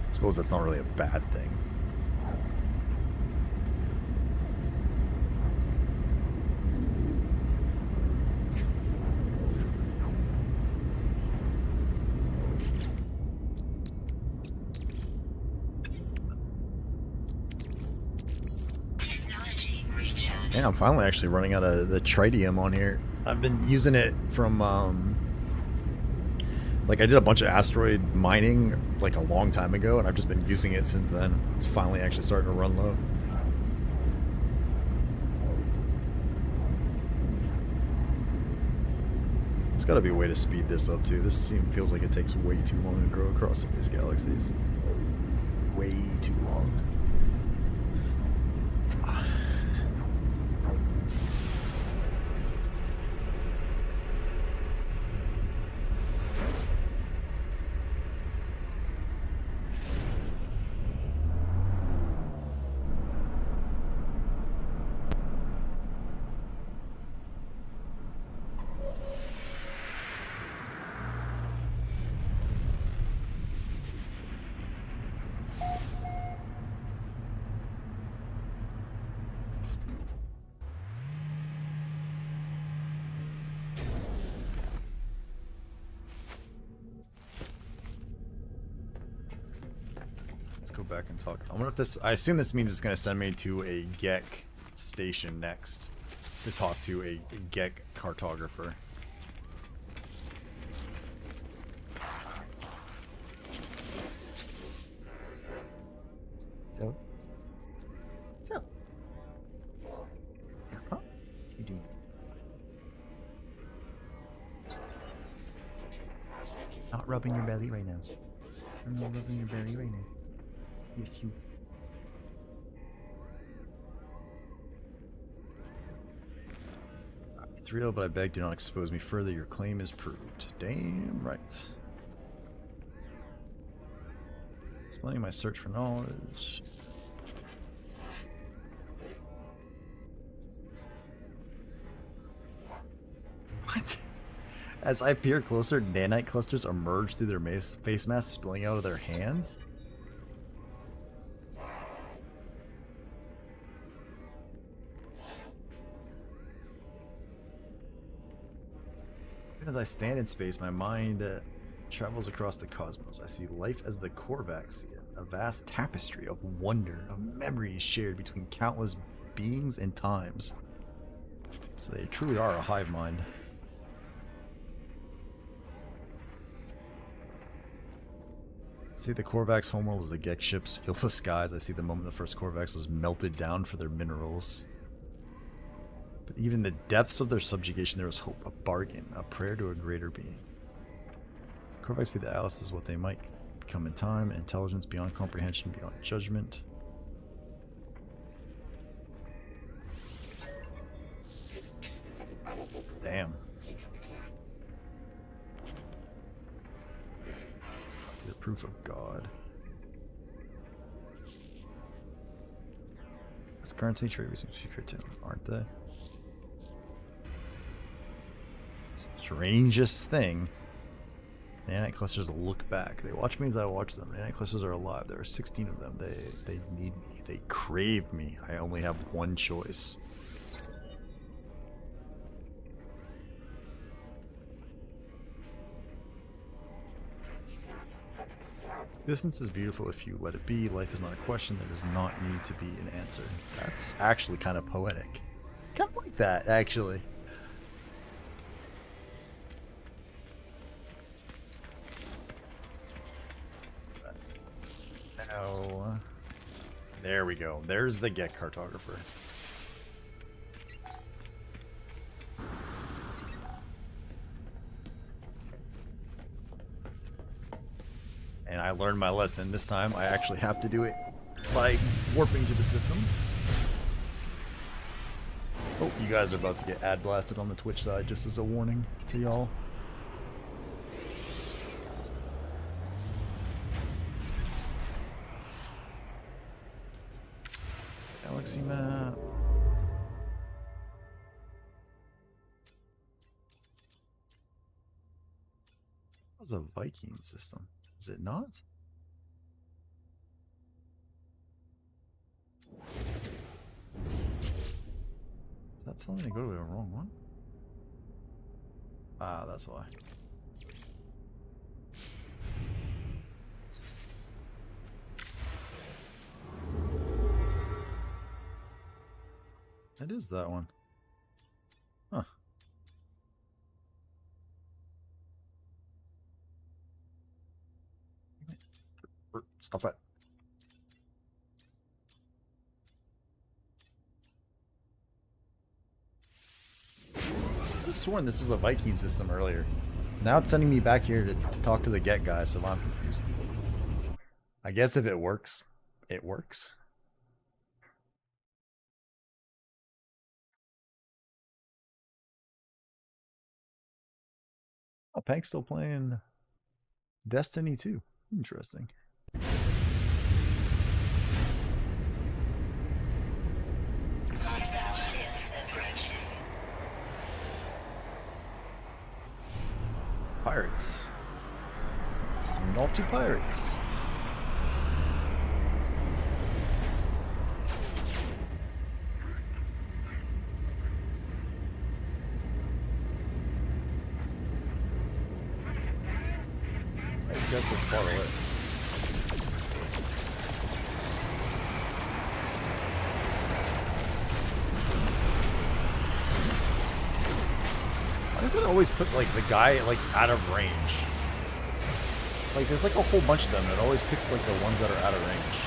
I suppose that's not really a bad thing. And I'm finally actually running out of the tritium on here. I've been using it from, like I did a bunch of asteroid mining like a long time ago, and I've just been using it since then. It's finally actually starting to run low. There's got to be a way to speed this up too. This feels like it takes way too long to grow across some of these galaxies. Way too long. Let's go back and talk. I wonder if this, I assume this means it's going to send me to a Gek station next to talk to a Gek cartographer. So, huh? What are you doing? Not rubbing your belly right now. I'm not rubbing your belly right now. Yes, you. It's real, but I beg, do not expose me further. Your claim is proved. Damn right. Explaining my search for knowledge. What? As I peer closer, nanite clusters emerge through their face masks, spilling out of their hands. As I stand in space, my mind travels across the cosmos. I see life as the Korvax see it, a vast tapestry of wonder, of memories shared between countless beings and times. So they truly are a hive mind. See the Korvax homeworld as the Gek ships fill the skies. I see the moment the first Korvax was melted down for their minerals. But even in the depths of their subjugation, there was hope, a bargain, a prayer to a greater being. Korvax feed the Alice is what they might become in time, intelligence beyond comprehension, beyond judgment. Damn. That's the proof of God. It's currency trade research secret too, aren't they? It's the strangest thing. Nanite clusters look back. They watch me as I watch them. Nanite clusters are alive. There are 16 of them. They need me. They crave me. I only have one choice. Distance is beautiful if you let it be. Life is not a question. There does not need to be an answer. That's actually kind of poetic. Kind of like that, actually. Now, there we go. There's the Gek cartographer. And I learned my lesson. This time I actually have to do it by warping to the system. Oh, you guys are about to get ad blasted on the Twitch side, just as a warning to y'all. Galaxy map. That was a Viking system. Is it not? Is that telling me to go to the wrong one? Ah, that's why. It is that one. Huh. Stop that. I could have sworn this was a Viking system earlier. Now it's sending me back here to talk to the Get guy, so I'm confused. I guess if it works, it works. Oh, Pank's still playing Destiny 2. Interesting. Pirates. Some naughty pirates. These guys are far away. Why does it always put like the guy like out of range? Like there's like a whole bunch of them, and it always picks like the ones that are out of range.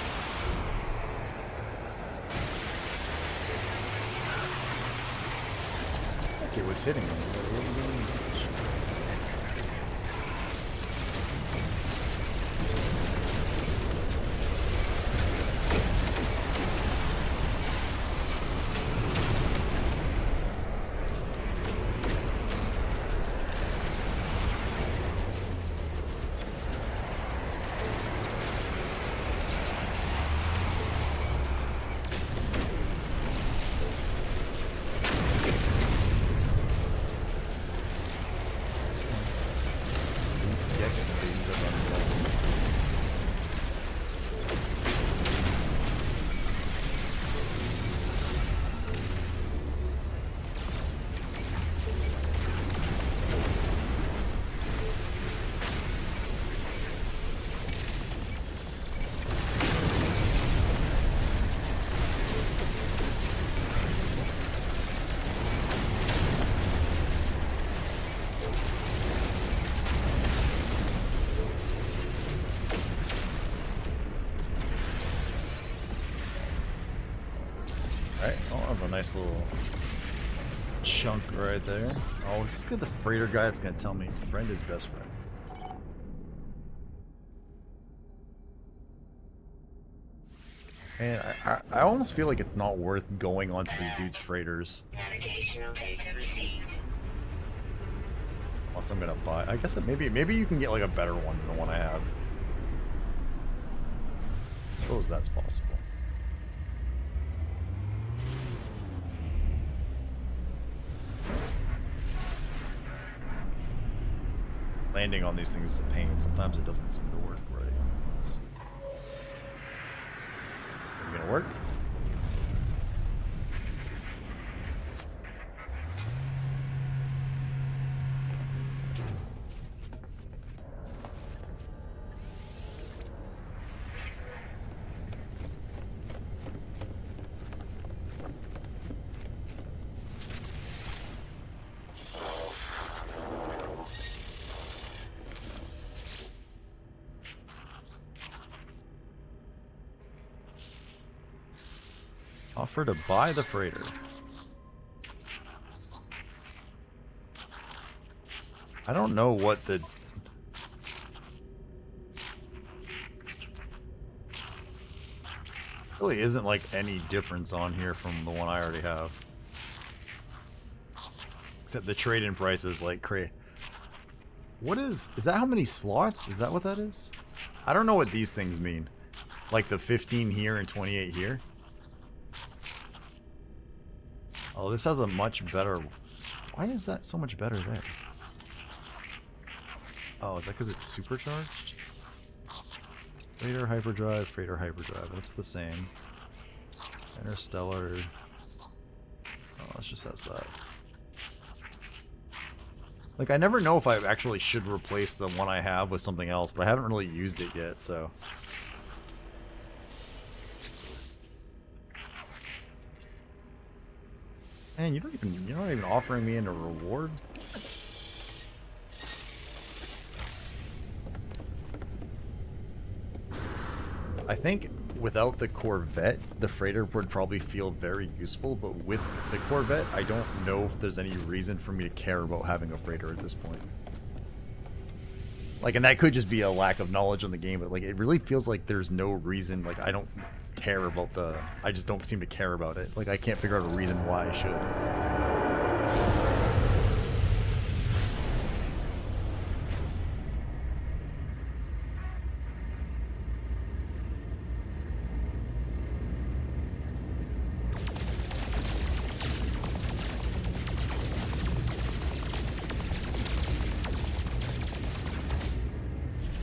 Like it was hitting them, but it wasn't doing anything. a nice little chunk right there. Oh, is this good? The freighter guy that's gonna tell me friend is best friend. And I almost feel like it's not worth going onto these dudes' freighters. Navigational data received. Unless I'm gonna buy. I guess maybe you can get like a better one than the one I have. I suppose that's possible. Landing on these things is a pain. Sometimes it doesn't seem to work right. Let's see. Is it gonna work? Offer to buy the freighter. I don't know what the... really isn't like any difference on here from the one I already have. Except the trade-in price is like crazy. What is that how many slots? Is that what that is? I don't know what these things mean. Like the 15 here and 28 here. Oh, this has a much better... Why is that so much better there? Oh, is that because it's supercharged? Freighter hyperdrive, freighter hyperdrive. That's the same. Interstellar. Oh, it just has that. Like, I never know if I actually should replace the one I have with something else, but I haven't really used it yet, so... Man, you're not even offering me a reward? What? I think without the Corvette, the freighter would probably feel very useful, but with the Corvette, I don't know if there's any reason for me to care about having a freighter at this point. Like, and that could just be a lack of knowledge on the game, but like, it really feels like there's no reason, like, I don't care about I just don't seem to care about it. Like, I can't figure out a reason why I should.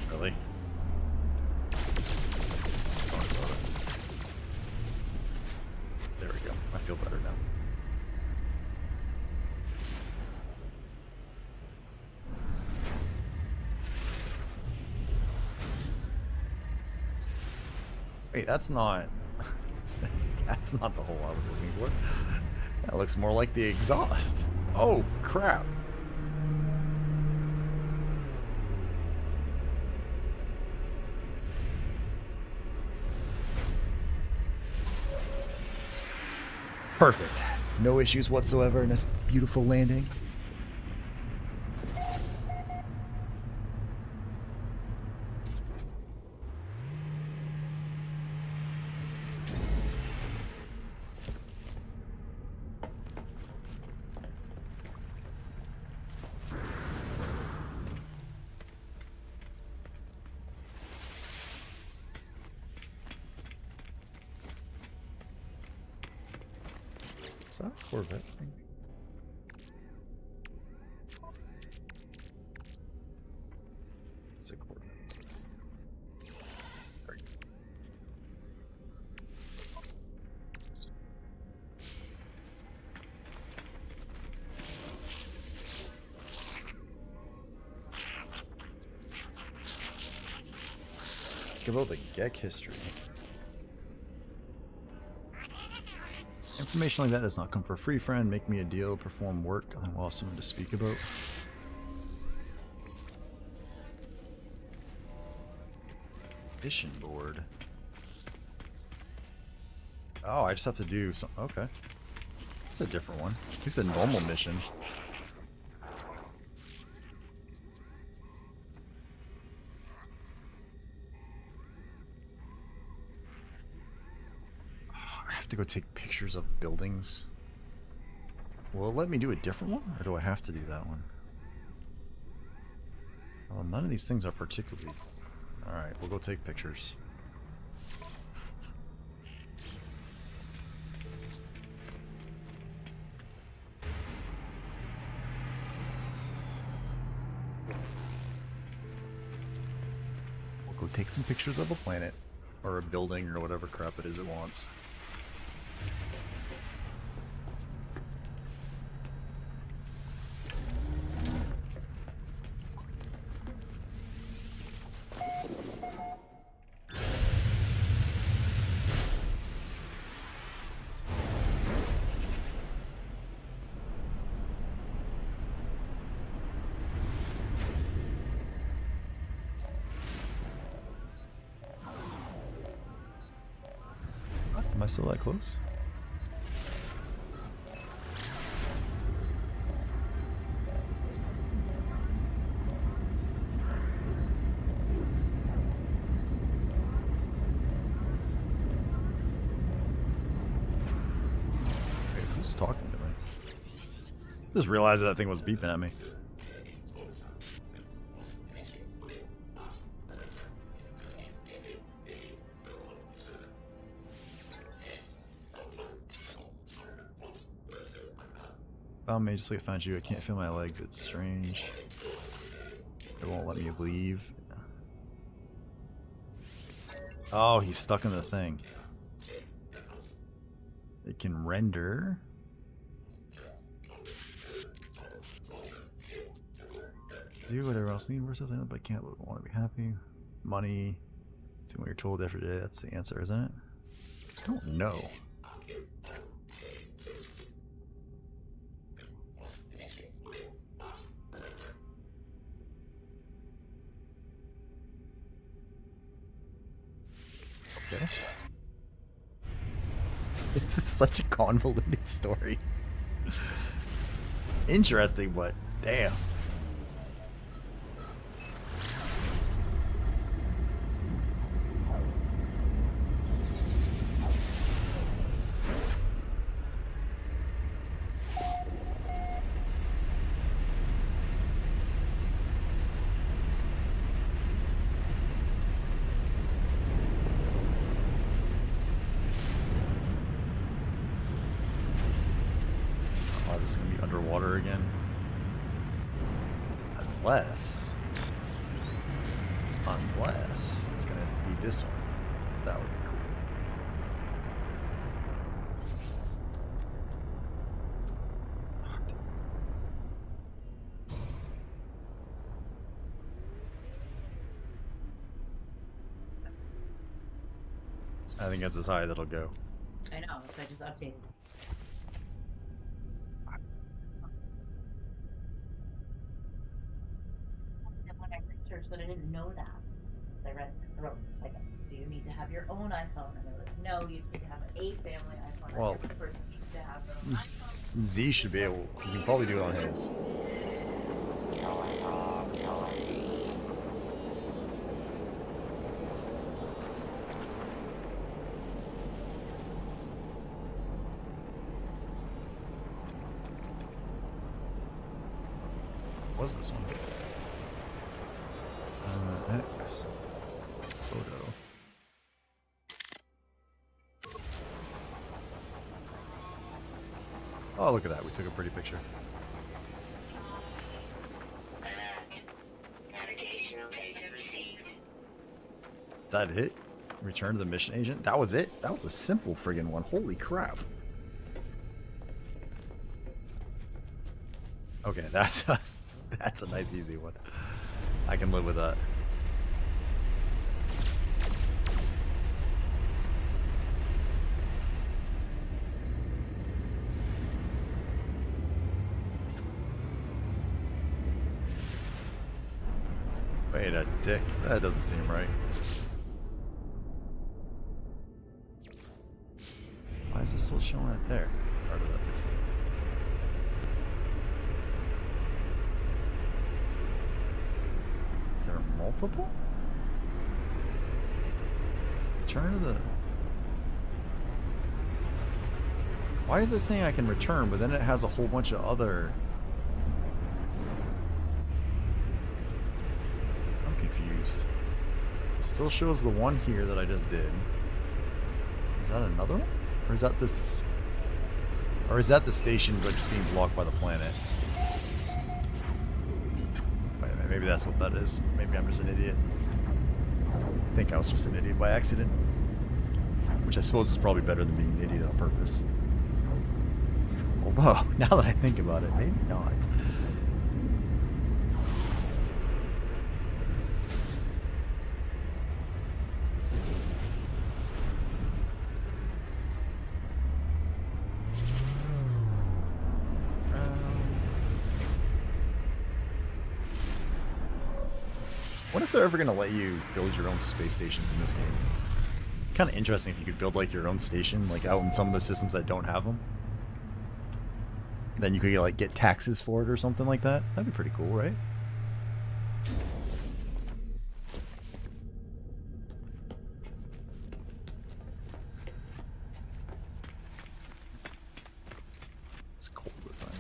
Really? Sorry about it. There we go. I feel better now. Wait, that's not... that's not the hole I was looking for. That looks more like the exhaust. Oh, crap. Perfect. No issues whatsoever in this beautiful landing. Is that a Corvette thing? It's a Corvette. There you go. Let's give out the GEC history. Information like that does not come for free, friend. Make me a deal, perform work. I will have something to speak about. Mission board. Oh, I just have to do something. Okay. It's a different one. It's a normal mission. I have to go take pictures of buildings. Will it let me do a different one, or do I have to do that one? Well, none of these things are particularly... Alright, we'll go take pictures. We'll go take some pictures of a planet, or a building, or whatever crap it is it wants. Am I still that close? Wait, who's talking to me? Just realized that thing was beeping at me. Found me, just like I found you. I can't feel my legs. It's strange. It won't let me leave. Oh, he's stuck in the thing. It can render. Do whatever else in the universe is, but I can't want to be happy. Money. Do what you're told every day. That's the answer, isn't it? I don't know. Okay. It's just such a convoluted story. Interesting, but damn. Is this going to be underwater again? Unless it's going to have to be this one. That would be cool. I think that's as high as it'll go. I know, so I just updated. And when I researched that, I didn't know that. I wrote, like, do you need to have your own iPhone? And they're like, no, you just need to have a family iPhone. Well, every person needs to have their own iPhone. Z should be able. You can probably do it on his. What was this one? Annex. Photo. Oh, look at that. We took a pretty picture. Navigational data received. Is that it? Return to the mission agent? That was it? That was a simple friggin' one. Holy crap. Okay, that's a, that's a nice easy one. I can live with that. Wait a dick. That doesn't seem right. Why is this still showing it there? Or did that fix it? Is there multiple? Return to the... Why is it saying I can return, but then it has a whole bunch of other... I'm confused. It still shows the one here that I just did. Is that another one? Or is that this... Or is that the station but just being blocked by the planet? Wait a minute, maybe that's what that is. Maybe I'm just an idiot. I think I was just an idiot by accident. Which I suppose is probably better than being an idiot on purpose. Although, now that I think about it, maybe not. What if they're ever going to let you build your own space stations in this game? Kind of interesting if you could build like your own station, like out in some of the systems that don't have them. Then you could like get taxes for it or something like that. That'd be pretty cool, right? It's cold as I am.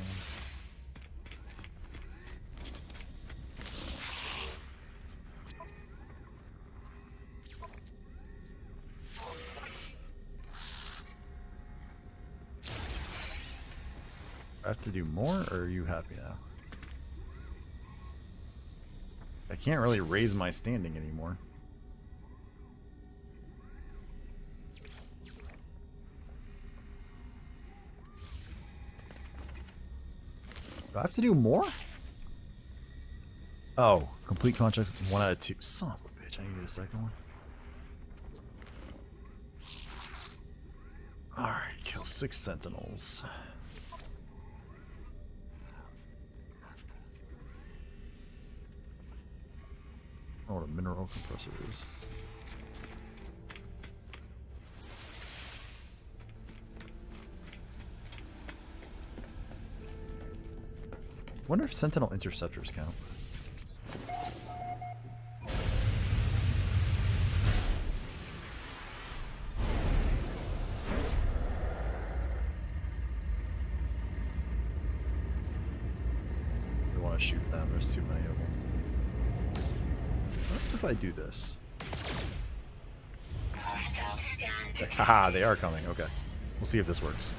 I have to do more, or are you happy now? I can't really raise my standing anymore. Do I have to do more? Oh, complete contract 1 out of 2. Son of a bitch, I need a second one. Alright, kill 6 sentinels. I don't know what a mineral compressor is. Wonder if sentinel interceptors count. I want to shoot them, there's too many of them. What if I do this? Haha, they are coming. Okay. We'll see if this works.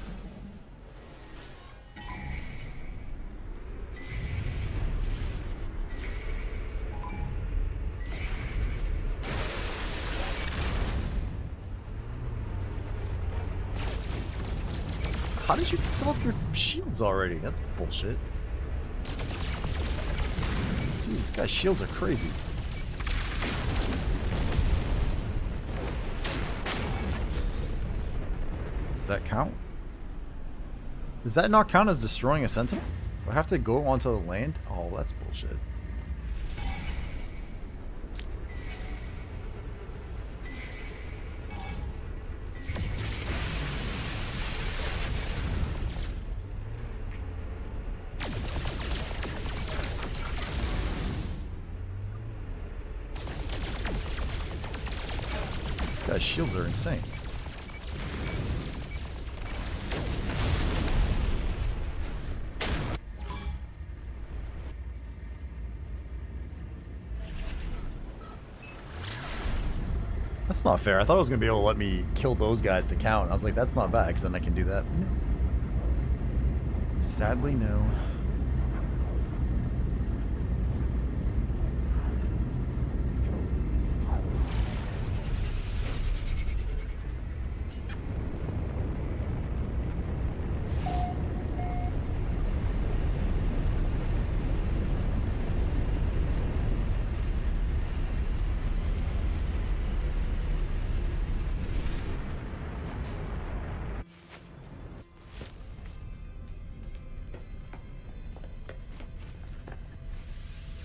How did you fill up your shields already? That's bullshit. Dude, this guy's shields are crazy. Does that count? Does that not count as destroying a sentinel? Do I have to go onto the land? Oh, that's bullshit. This guy's shields are insane. That's not fair. I thought it was going to be able to let me kill those guys to count. I was like, that's not bad, because then I can do that. Sadly, no.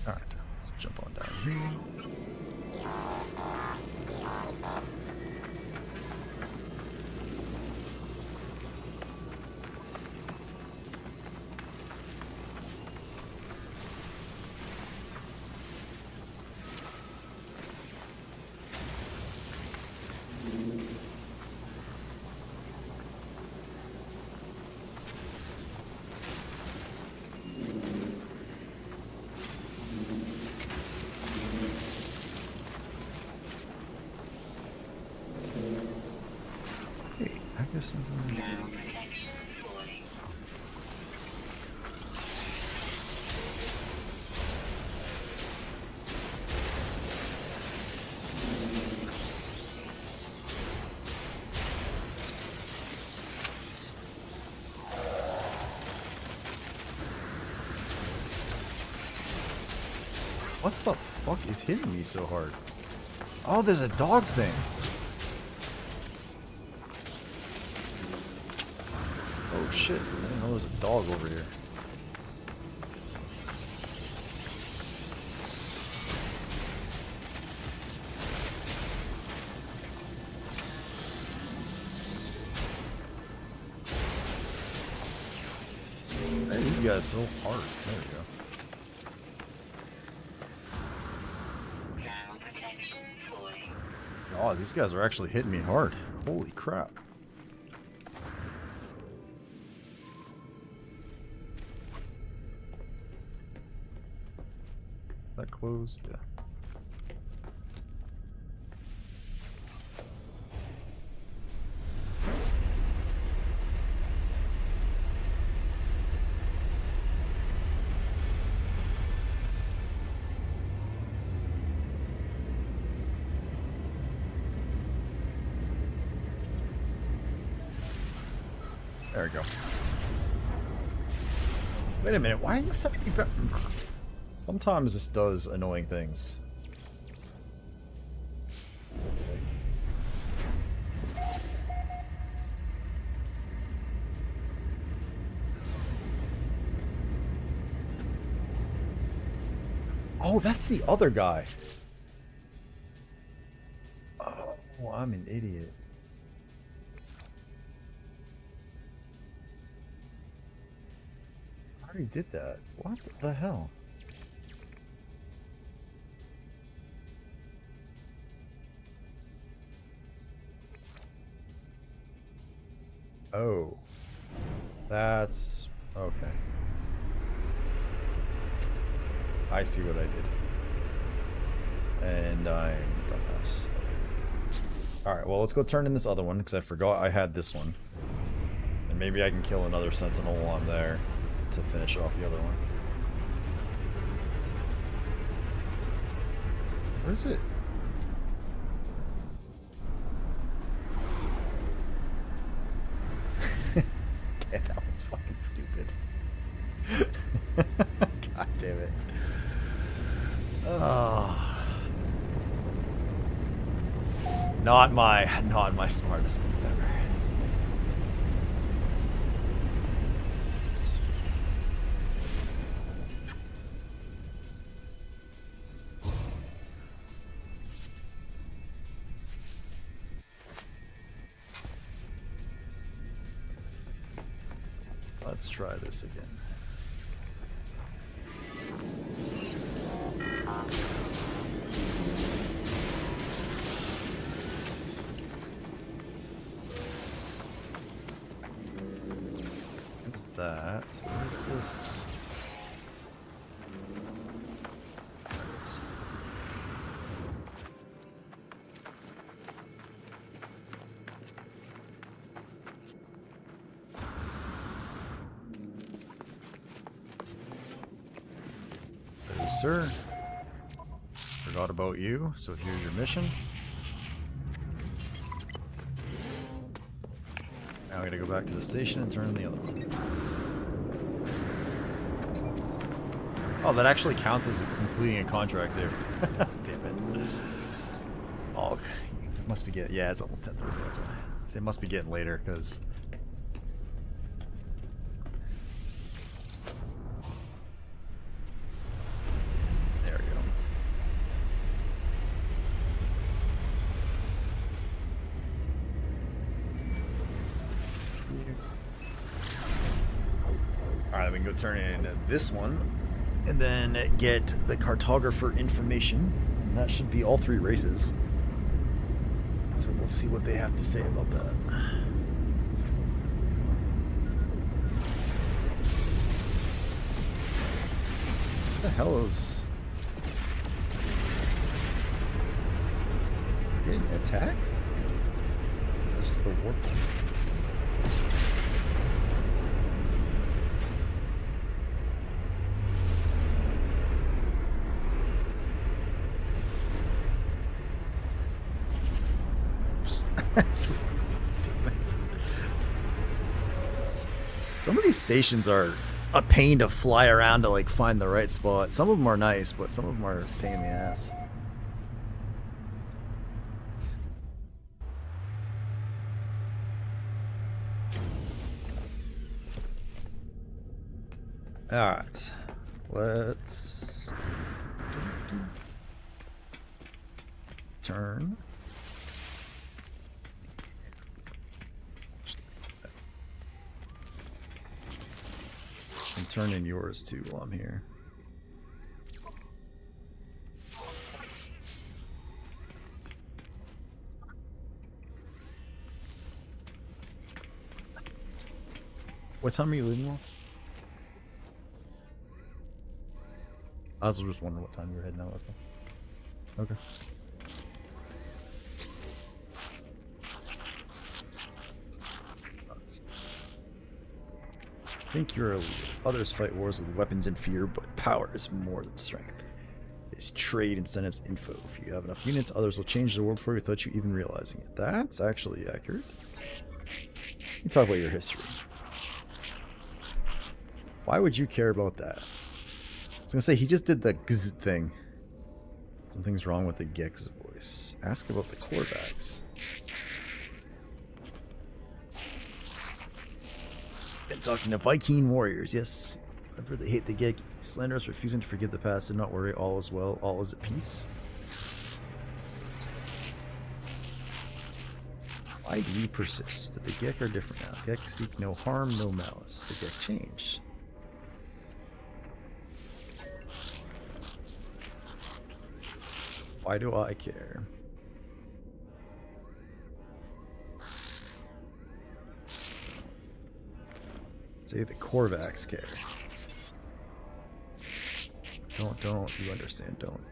Alright, let's jump on down here. distance. Now protection 40. What the fuck is hitting me so hard? Oh, there's a dog thing. Oh shit, I didn't know there was a dog over here. Hey, these guys so hard. There we go. Now protection 40. Oh, these guys are actually hitting me hard. Holy crap. Is that closed? Yeah. There we go. Wait a minute, why are you sending me back? Sometimes this does annoying things. Oh, that's the other guy. Oh, I'm an idiot. I already did that. What the hell? Oh. That's... okay. I see what I did. And I'm a dumbass. Alright, well let's go turn in this other one, because I forgot I had this one. And maybe I can kill another sentinel while I'm there to finish off the other one. Where is it? Okay, that was fucking stupid. God damn it. Oh. Not my smartest move ever. Let's try this again. What's that? So where's this? There it is. Hello, sir. Forgot about you, so here's your mission. Now I gotta go back to the station and turn on the other one. Oh, that actually counts as completing a contract there. Damn it. Oh, it must be getting... yeah, it's almost 10:30, that's why. So it must be getting later, because... there we go. Alright, we can go turn in this one, and then get the cartographer information. And that should be all 3 races. So we'll see what they have to say about that. What the hell is... getting attacked? Is that just the warp team? Damn it. Some of these stations are a pain to fly around to like find the right spot. Some of them are nice, but some of them are a pain in the ass. Alright. Let's turn. And turn in yours too while I'm here. What time are you leaving, Wolf? I was just wondering what time you were heading out. Okay. Think you're a leader. Others fight wars with weapons and fear, but power is more than strength. It's trade, incentives, info. If you have enough units, others will change the world for you without you even realizing it. That's actually accurate. You talk about your history. Why would you care about that? I was gonna say, he just did the gz thing. Something's wrong with the Gex voice. Ask about the Korvax. Been talking to Viking warriors, yes. Whenever they hate the Gek, slanderers refusing to forgive the past. Do not worry, all is well, all is at peace. Why do you persist? That the Gek are different now. Gek seek no harm, no malice. The Gek changed. Why do I care? Say the Korvax care. Don't, you understand, don't.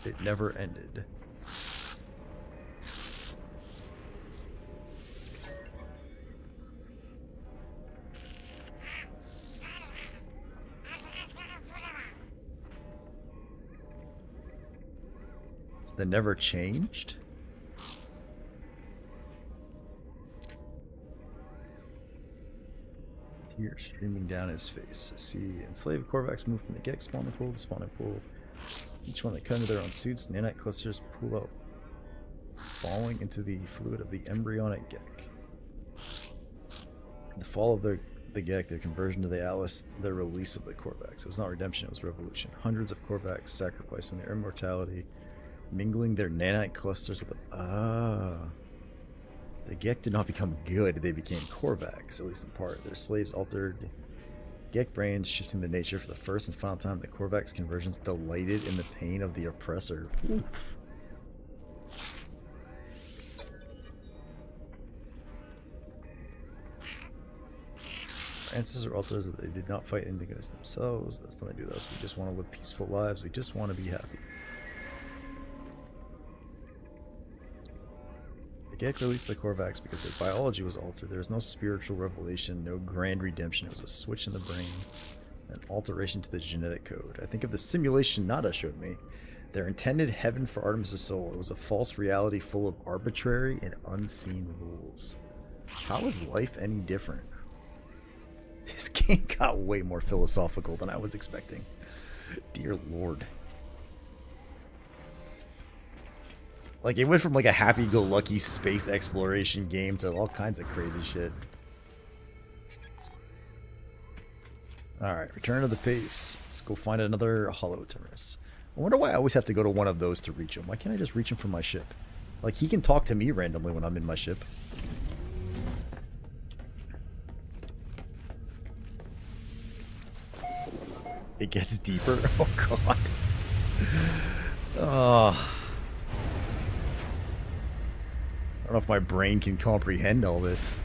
It never ended. So that never changed? Tears streaming down his face. I see enslaved Korvax move from the Gek spawning pool to spawning pool. Each one that cut into their own suits, nanite clusters pull out, falling into the fluid of the embryonic Gek. The fall of the Gek, their conversion to the Alice, the release of the Korvax. It was not redemption, it was revolution. Hundreds of Korvax sacrificing their immortality, mingling their nanite clusters with the the Gek did not become good, they became Korvax, at least in part. Their slaves altered Gek brains, shifting the nature for the first and final time. The Korvax conversions delighted in the pain of the oppressor. Oof. Our ancestors alters that they did not fight indigenous themselves. That's not they do this. We just want to live peaceful lives. We just want to be happy. Gek released the Korvax because their biology was altered. There was no spiritual revelation, no grand redemption. It was a switch in the brain, an alteration to the genetic code. I think of the simulation Nada showed me. Their intended heaven for Artemis' soul. It was a false reality full of arbitrary and unseen rules. How is life any different? This game got way more philosophical than I was expecting. Dear Lord. Like, it went from like a happy-go-lucky space exploration game to all kinds of crazy shit. Alright, return to the base. Let's go find another hollow terrace. I wonder why I always have to go to one of those to reach him. Why can't I just reach him from my ship? Like, he can talk to me randomly when I'm in my ship. It gets deeper? Oh, God. Oh... I don't know if my brain can comprehend all this.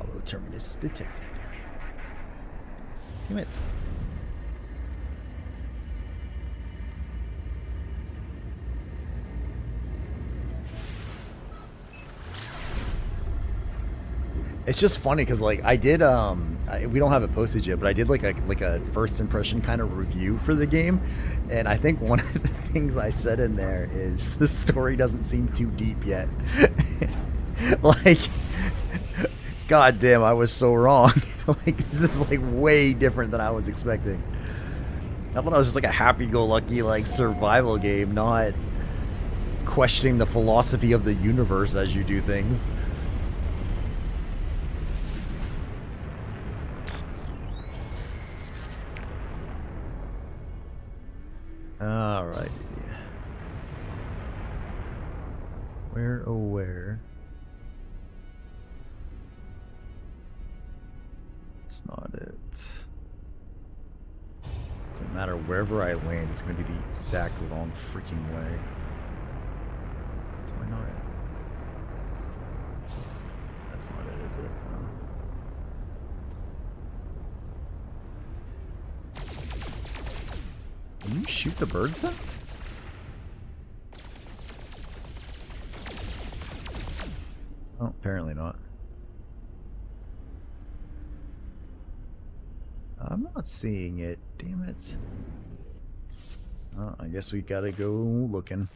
Although terminus detected. Damn it. It's just funny because like I did we don't have it posted yet, but I did like a first impression kind of review for the game, and I think one of the things I said in there is the story doesn't seem too deep yet. Like, god damn, I was so wrong. Like, this is like way different than I was expecting. I thought it was just like a happy-go-lucky like survival game, not questioning the philosophy of the universe as you do things. Alrighty. Where, oh where? That's not it. Doesn't matter wherever I land, it's gonna be the exact wrong freaking way. Do I not? That's not it, is it? Can you shoot the birds then? Oh, apparently not. I'm not seeing it. Damn it. Oh, I guess we gotta go looking.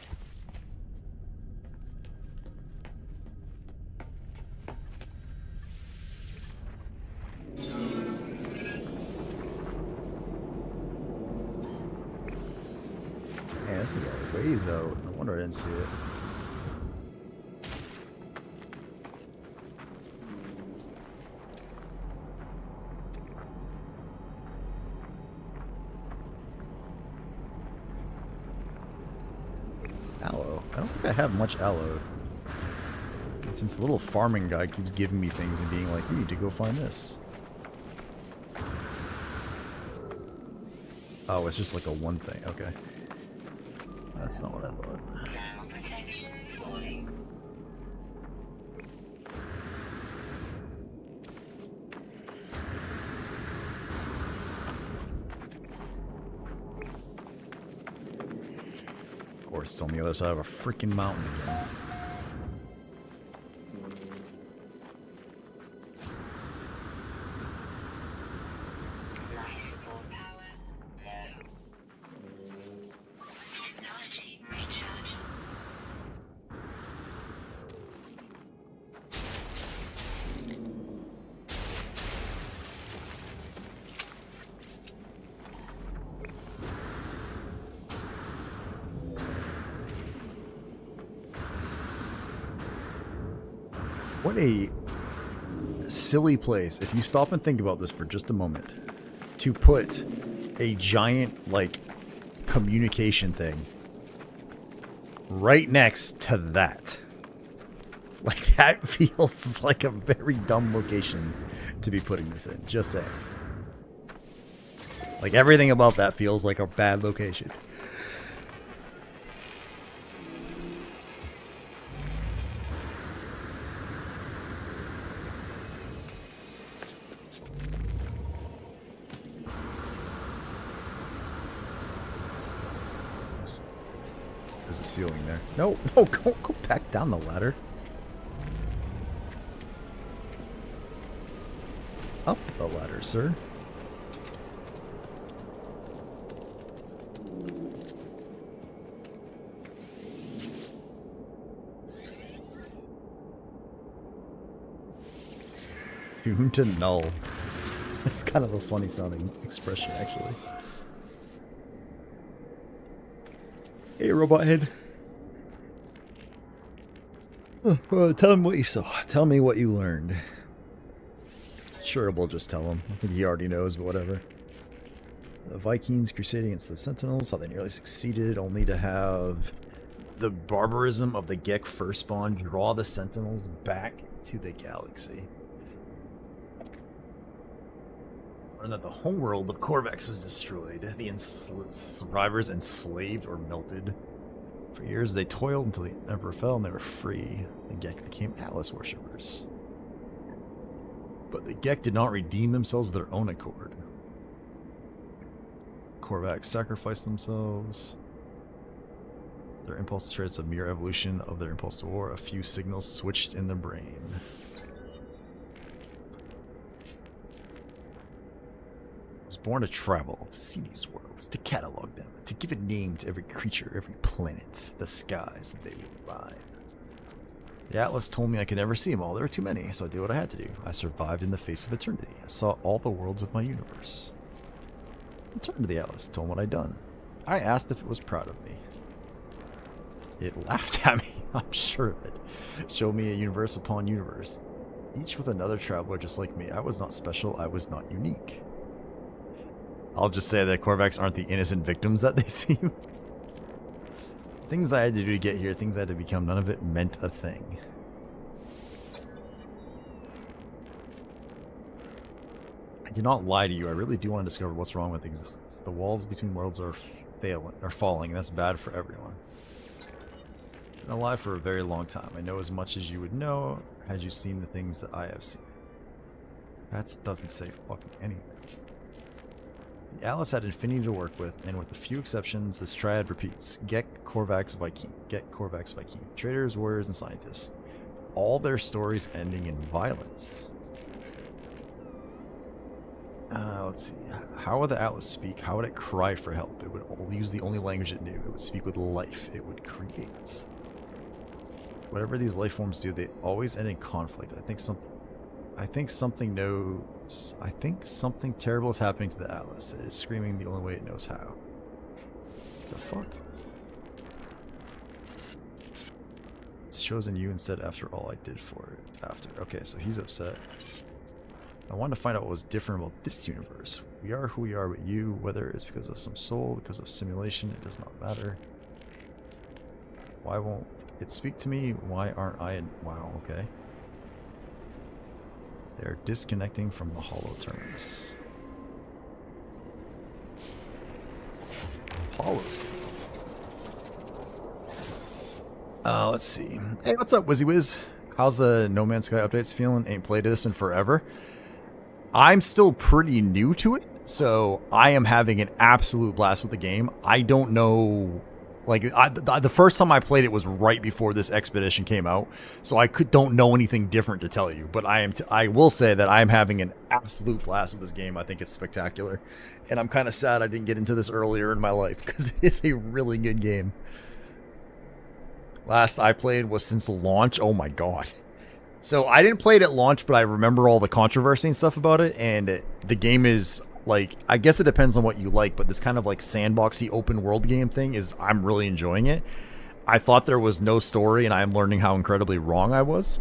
Man, this is a ways out. No wonder I didn't see it. Aloe. I don't think I have much aloe. And since the little farming guy keeps giving me things and being like, you need to go find this. Oh, it's just like a one thing. Okay. That's not what I thought. Thermal protection falling. Of course, it's on the other side of a freaking mountain again. Life support power low. Technology recharge. What a silly place, if you stop and think about this for just a moment, to put a giant, like, communication thing right next to that. Like, that feels like a very dumb location to be putting this in, just saying. Like, everything about that feels like a bad location. There's a ceiling there. No, no, go back down the ladder. Up the ladder, sir. Tuned to null. That's kind of a funny sounding expression, actually. Hey, robot head. Well, tell him what you saw. Tell me what you learned. Sure, we'll just tell him. I think he already knows, but whatever. The Vikings crusading against the Sentinels, how they nearly succeeded, only to have the barbarism of the Gek firstborn draw the Sentinels back to the galaxy. And that the homeworld of Corvax was destroyed. The survivors enslaved or melted. For years they toiled until the Emperor fell and they were free. The Gek became Atlas worshippers. But the Gek did not redeem themselves of their own accord. Korvax sacrificed themselves. Their impulse to trade is a mere evolution of their impulse to war. A few signals switched in the brain. I was born to travel, to see these worlds, to catalog them, to give a name to every creature, every planet, the skies that they will line. The Atlas told me I could never see them all. There were too many, so I did what I had to do. I survived in the face of eternity. I saw all the worlds of my universe. I turned to the Atlas and told him what I'd done. I asked if it was proud of me. It laughed at me, I'm sure of it. It showed me a universe upon universe, each with another traveler just like me. I was not special, I was not unique. I'll just say that Korvax aren't the innocent victims that they seem. Things I had to do to get here, things I had to become, none of it meant a thing. I did not lie to you, I really do want to discover what's wrong with existence. The walls between worlds are falling, and that's bad for everyone. I've been alive for a very long time. I know as much as you would know had you seen the things that I have seen. That doesn't say fucking anything. The Atlas had infinity to work with, and with a few exceptions, this triad repeats. Gek, Korvax, Viking. Gek, Korvax, Viking. Traders, warriors, and scientists. All their stories ending in violence. Let's see. How would the Atlas speak? How would it cry for help? It would use the only language it knew. It would speak with life. It would create. Whatever these life forms do, they always end in conflict. I think something terrible is happening to the Atlas. It is screaming the only way it knows how. The fuck? It's chosen you instead after all I did for it. After. Okay, so he's upset. I wanted to find out what was different about this universe. We are who we are, but you, whether it's because of some soul, because of simulation, it does not matter. Why won't it speak to me? Why aren't I in... Wow, okay. They're disconnecting from the hollow terms. Hollow sea. Let's see. Hey, what's up, WYZZY? How's the No Man's Sky updates feeling? Ain't played this in forever. I'm still pretty new to it, so I am having an absolute blast with the game. I don't know... Like, the first time I played it was right before this expedition came out, so I don't know anything different to tell you. But I will say that I am having an absolute blast with this game. I think it's spectacular, and I'm kind of sad I didn't get into this earlier in my life because it is a really good game. Last I played was since launch. Oh my god! So I didn't play it at launch, but I remember all the controversy and stuff about it, and the game is. Like, I guess it depends on what you like, but this kind of like sandboxy open world game thing I'm really enjoying it. I thought there was no story, and I'm learning how incredibly wrong I was.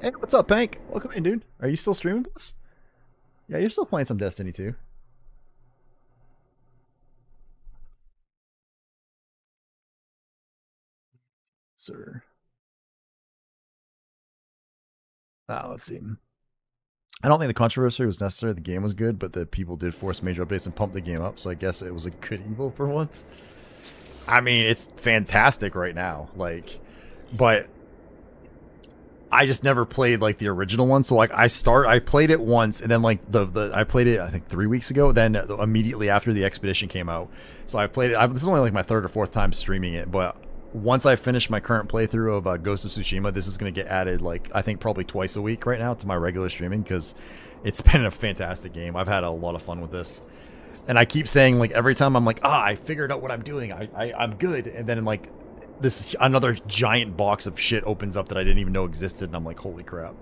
Hey, what's up, Pank? Welcome in, dude. Are you still streaming with us? Yeah, you're still playing some Destiny 2. Sir. Let's see. I don't think the controversy was necessary. The game was good, but the people did force major updates and pump the game up, so I guess it was a good evil for once. I mean, it's fantastic right now, like, but I just never played like the original one. So like I played it once, and then like I played it I think 3 weeks ago. Then immediately after the expedition came out, so I played it. This is only like my third or fourth time streaming it, but once I finish my current playthrough of Ghost of Tsushima, this is going to get added, like, I think probably twice a week right now to my regular streaming, because it's been a fantastic game. I've had a lot of fun with this. And I keep saying, like, every time I'm like, I figured out what I'm doing. I'm good. And then, like, another giant box of shit opens up that I didn't even know existed, and I'm like, holy crap.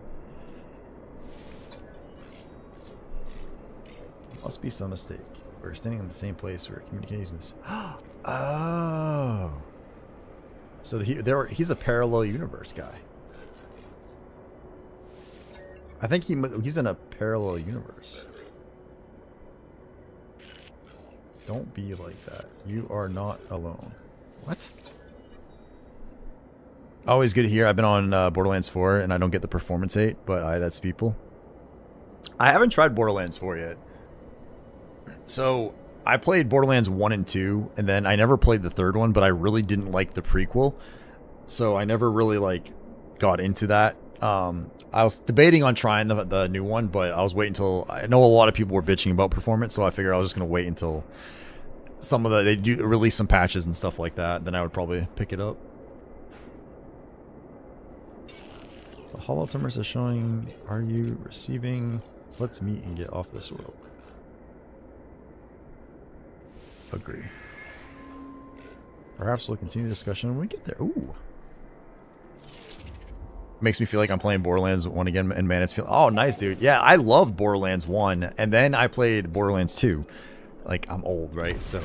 Must be some mistake. We're standing in the same place. We're communicating this. Oh. So he's a parallel universe guy. I think he's in a parallel universe. Don't be like that. You are not alone. What? Always good to hear. I've been on Borderlands 4 and I don't get the performance hate, but that's people. I haven't tried Borderlands 4 yet. So I played Borderlands 1 and 2, and then I never played the third one, but I really didn't like the prequel. So I never really, like, got into that I was debating on trying the new one, but I was waiting until I know a lot of people were bitching about performance, so I figured I was just gonna wait until some of they do release some patches and stuff like that. Then I would probably pick it up. The Hollow Timbers is showing. Are you receiving? Let's meet and get off this world. Agree. Perhaps we'll continue the discussion when we get there. Ooh. Makes me feel like I'm playing Borderlands 1 again, and man, it's feel. Oh, nice, dude. Yeah, I loved Borderlands 1, and then I played Borderlands 2. Like, I'm old, right? So,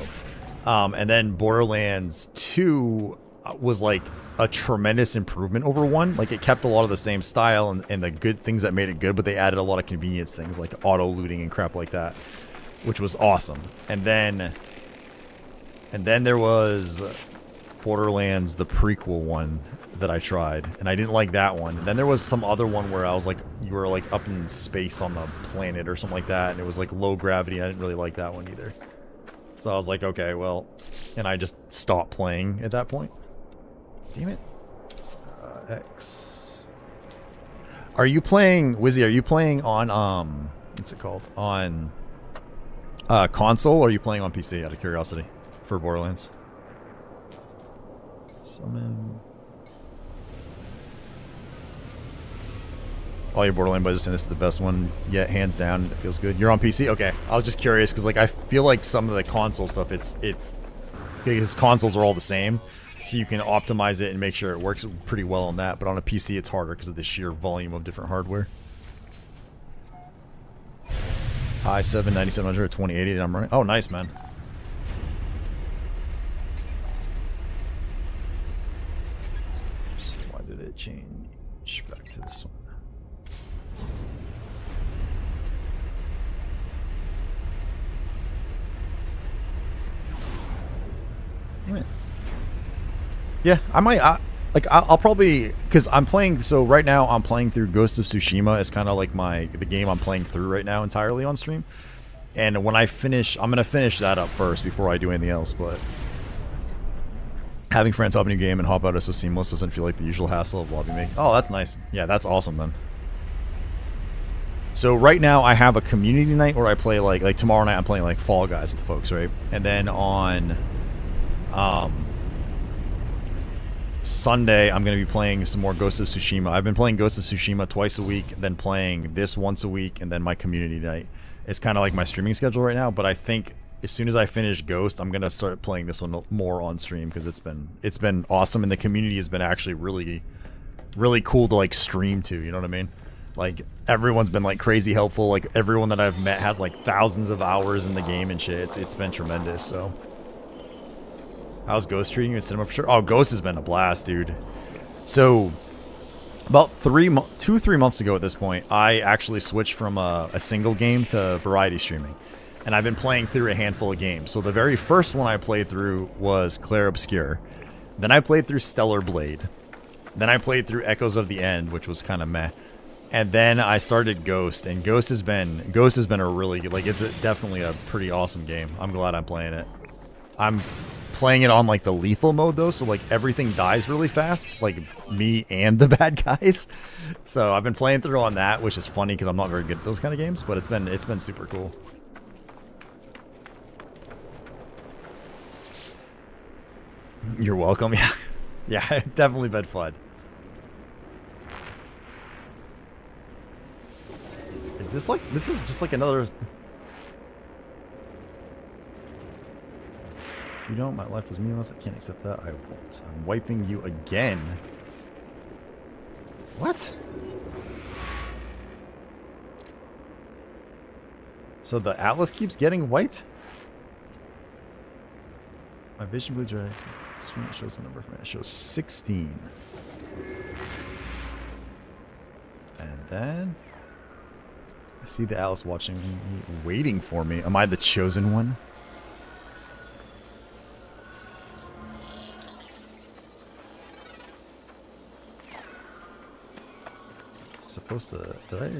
and then Borderlands 2 was like a tremendous improvement over 1. Like, it kept a lot of the same style and the good things that made it good, but they added a lot of convenience things like auto looting and crap like that, which was awesome. And then there was Borderlands, the prequel one that I tried, and I didn't like that one. And then there was some other one where I was like, you were like up in space on the planet or something like that, and it was like low gravity, and I didn't really like that one either. So I was like, okay, well, and I just stopped playing at that point. Damn it. X. Are you playing, Wizzy, are you playing on, what's it called? On console, or are you playing on PC, out of curiosity, for Borderlands? Summon. All your Borderlands buddies saying this is the best one yet, hands down. It feels good. You're on PC? Okay. I was just curious because like I feel like some of the console stuff, it's because consoles are all the same, so you can optimize it and make sure it works pretty well on that. But on a PC, it's harder because of the sheer volume of different hardware. i7 9700 2080. I'm right. Oh, nice, man. So why did it change back to this one? Damn it. Yeah, I might. I'll probably, because I'm playing. So right now I'm playing through Ghost of Tsushima. It's kind of like the game I'm playing through right now entirely on stream. And when I finish, I'm gonna finish that up first before I do anything else. But having friends hop a new game and hop out is so seamless. Doesn't feel like the usual hassle of lobby making. Oh, that's nice. Yeah, that's awesome then. So right now I have a community night where I play like tomorrow night I'm playing like Fall Guys with folks, right? And then on Sunday, I'm going to be playing some more Ghost of Tsushima. I've been playing Ghost of Tsushima twice a week, then playing this once a week, and then my community night. It's kind of like my streaming schedule right now, but I think as soon as I finish Ghost, I'm going to start playing this one more on stream because it's been awesome, and the community has been actually really, really cool to like stream to, you know what I mean? Like, everyone's been like crazy helpful. Like, everyone that I've met has like thousands of hours in the game and shit. It's been tremendous, so... How's Ghost treating you in cinema for sure? Oh, Ghost has been a blast, dude. So, about 3 months ago at this point, I actually switched from a single game to variety streaming. And I've been playing through a handful of games. So the very first one I played through was Clair Obscur. Then I played through Stellar Blade. Then I played through Echoes of the End, which was kind of meh. And then I started Ghost, and Ghost has been a really good, like, it's definitely a pretty awesome game. I'm glad I'm playing it. I'm playing it on like the lethal mode though, so like everything dies really fast, like me and the bad guys. So I've been playing through on that, which is funny because I'm not very good at those kind of games, but it's been super cool. You're welcome. Yeah, yeah, it's definitely been fun. Is this like, this is just like another... You know, my life was meaningless. I can't accept that. I won't. I'm wiping you again. What? So the Atlas keeps getting wiped? My vision blue dries. Screen shows the number for me. It shows 16. And then I see the Atlas watching me, waiting for me. Am I the chosen one? Supposed to... Did I...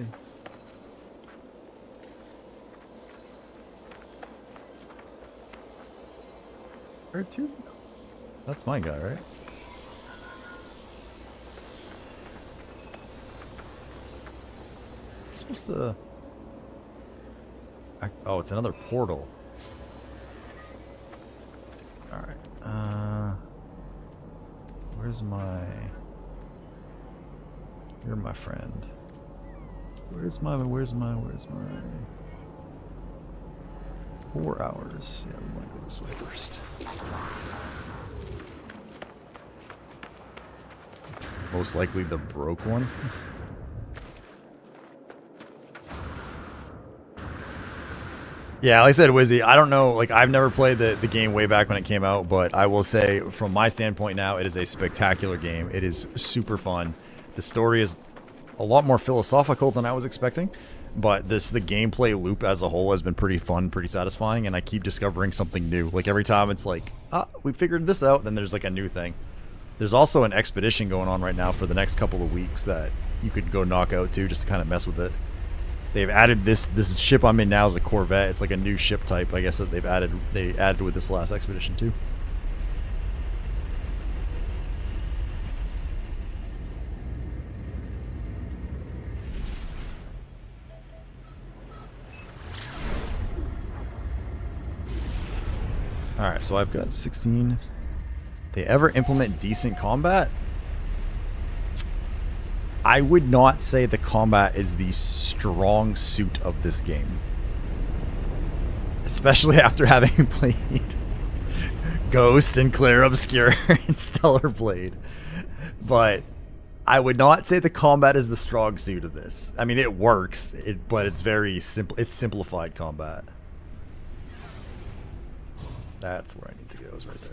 Or two? That's my guy, right? It's supposed to... Oh, it's another portal. Alright. Where's my... You're my friend. Where's my... 4 hours. Yeah, we want to go this way first. Most likely the broke one. Yeah, like I said, Wizzy, I don't know, like, I've never played the game way back when it came out, but I will say, from my standpoint now, it is a spectacular game. It is super fun. The story is a lot more philosophical than I was expecting, but the gameplay loop as a whole has been pretty fun, pretty satisfying, and I keep discovering something new. Like, every time it's like, ah, we figured this out, then there's like a new thing. There's also an expedition going on right now for the next couple of weeks that you could go knock out too, just to kind of mess with it. They've added this ship I'm in now is a Corvette. It's like a new ship type, I guess, that they added with this last expedition too. Alright, so I've got 16. They ever implement decent combat? I would not say the combat is the strong suit of this game. Especially after having played Ghost and Clear Obscure and Stellar Blade. But I would not say the combat is the strong suit of this. I mean, it works, but it's very simple. It's simplified combat. That's where I need to go, is right there.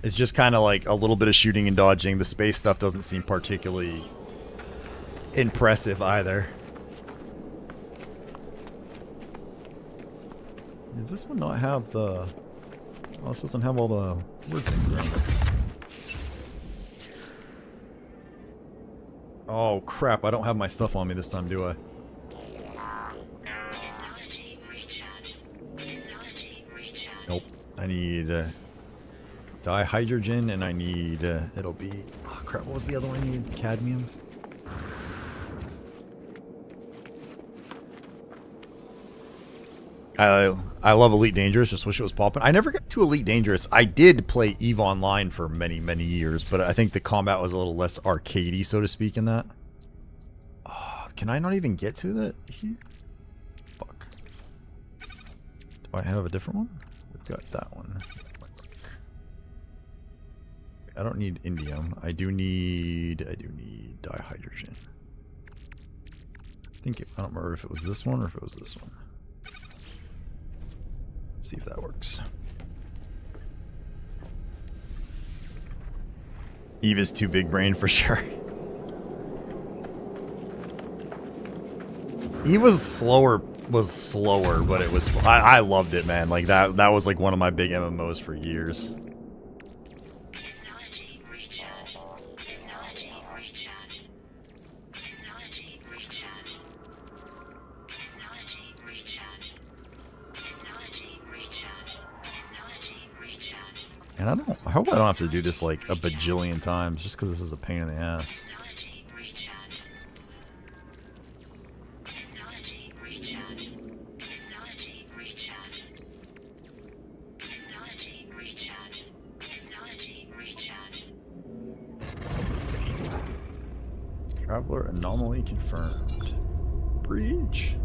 It's just kind of like a little bit of shooting and dodging. The space stuff doesn't seem particularly impressive either. Does this one not have the... Oh, this doesn't have all the word things around it. Oh crap, I don't have my stuff on me this time, do I? Nope. I need dihydrogen, and I need, it'll be, oh crap, what was the other one I need? Cadmium? I love Elite Dangerous, just wish it was popping. I never got to Elite Dangerous. I did play EVE Online for many, many years, but I think the combat was a little less arcadey, so to speak, in that. Oh, can I not even get to that here? Fuck. Do I have a different one? We've got that one. I don't need indium. I do need dihydrogen. I think I don't remember if it was this one or if it was this one. Let's see if that works. Eve is too big brain for sure. Eve was slower, but it was I loved it, man. Like that was like one of my big MMOs for years. And I hope I don't have to do this like a bajillion times just because this is a pain in the ass. Traveler anomaly confirmed. Breach.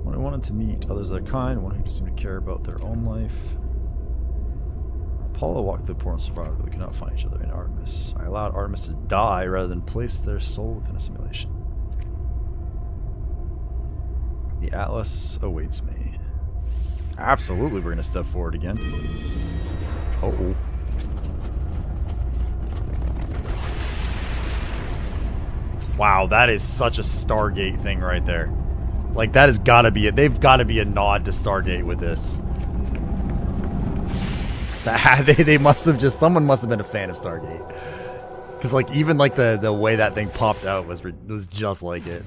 One I wanted to meet, others of their kind, one who just seemed to care about their own life. Apollo walked through the portal and survived, but we could not find each other in Artemis. I allowed Artemis to die rather than place their soul within a simulation. The Atlas awaits me. Absolutely, we're going to step forward again. Uh-oh. Wow, that is such a Stargate thing right there. Like, that has got to be it. They've got to be a nod to Stargate with this. They must have just... Someone must have been a fan of Stargate. Because, like, even, like, the way that thing popped out was just like it.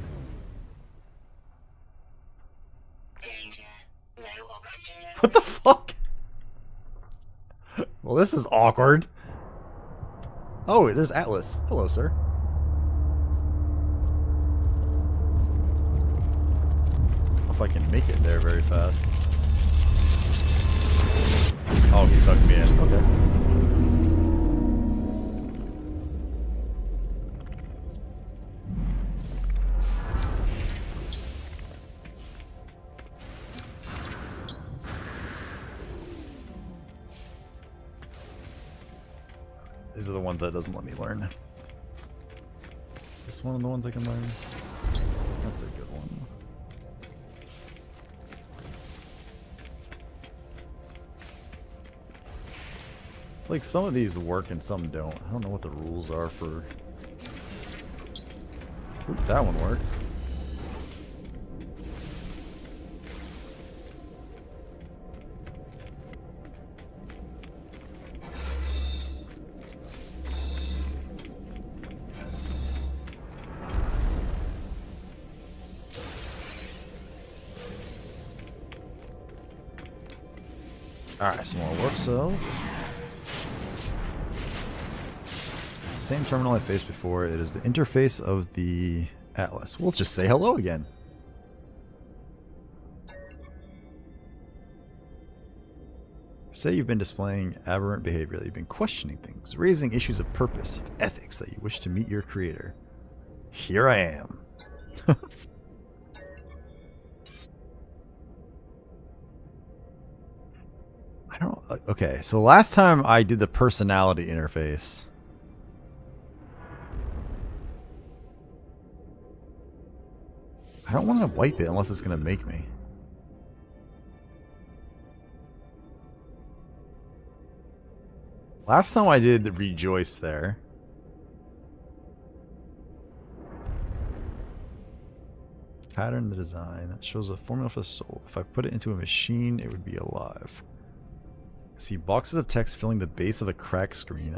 Danger. No oxygen level. What the fuck? Well, this is awkward. Oh, there's Atlas. Hello, sir. I don't know if I can make it there very fast. Oh, he sucked me in. Okay. These are the ones that doesn't let me learn. Is this one of the ones I can learn? That's a good one. It's like some of these work and some don't. I don't know what the rules are for... Ooh, that one worked. Alright, some more warp cells. It's the same terminal I faced before. It is the interface of the Atlas. We'll just say hello again. Say you've been displaying aberrant behavior, that you've been questioning things, raising issues of purpose, of ethics, that you wish to meet your creator. Here I am. I don't... Okay, so last time I did the personality interface... I don't want to wipe it unless it's going to make me. Last time I did the rejoice there. Pattern the design. It shows a formula for the soul. If I put it into a machine, it would be alive. I see boxes of text filling the base of a cracked screen.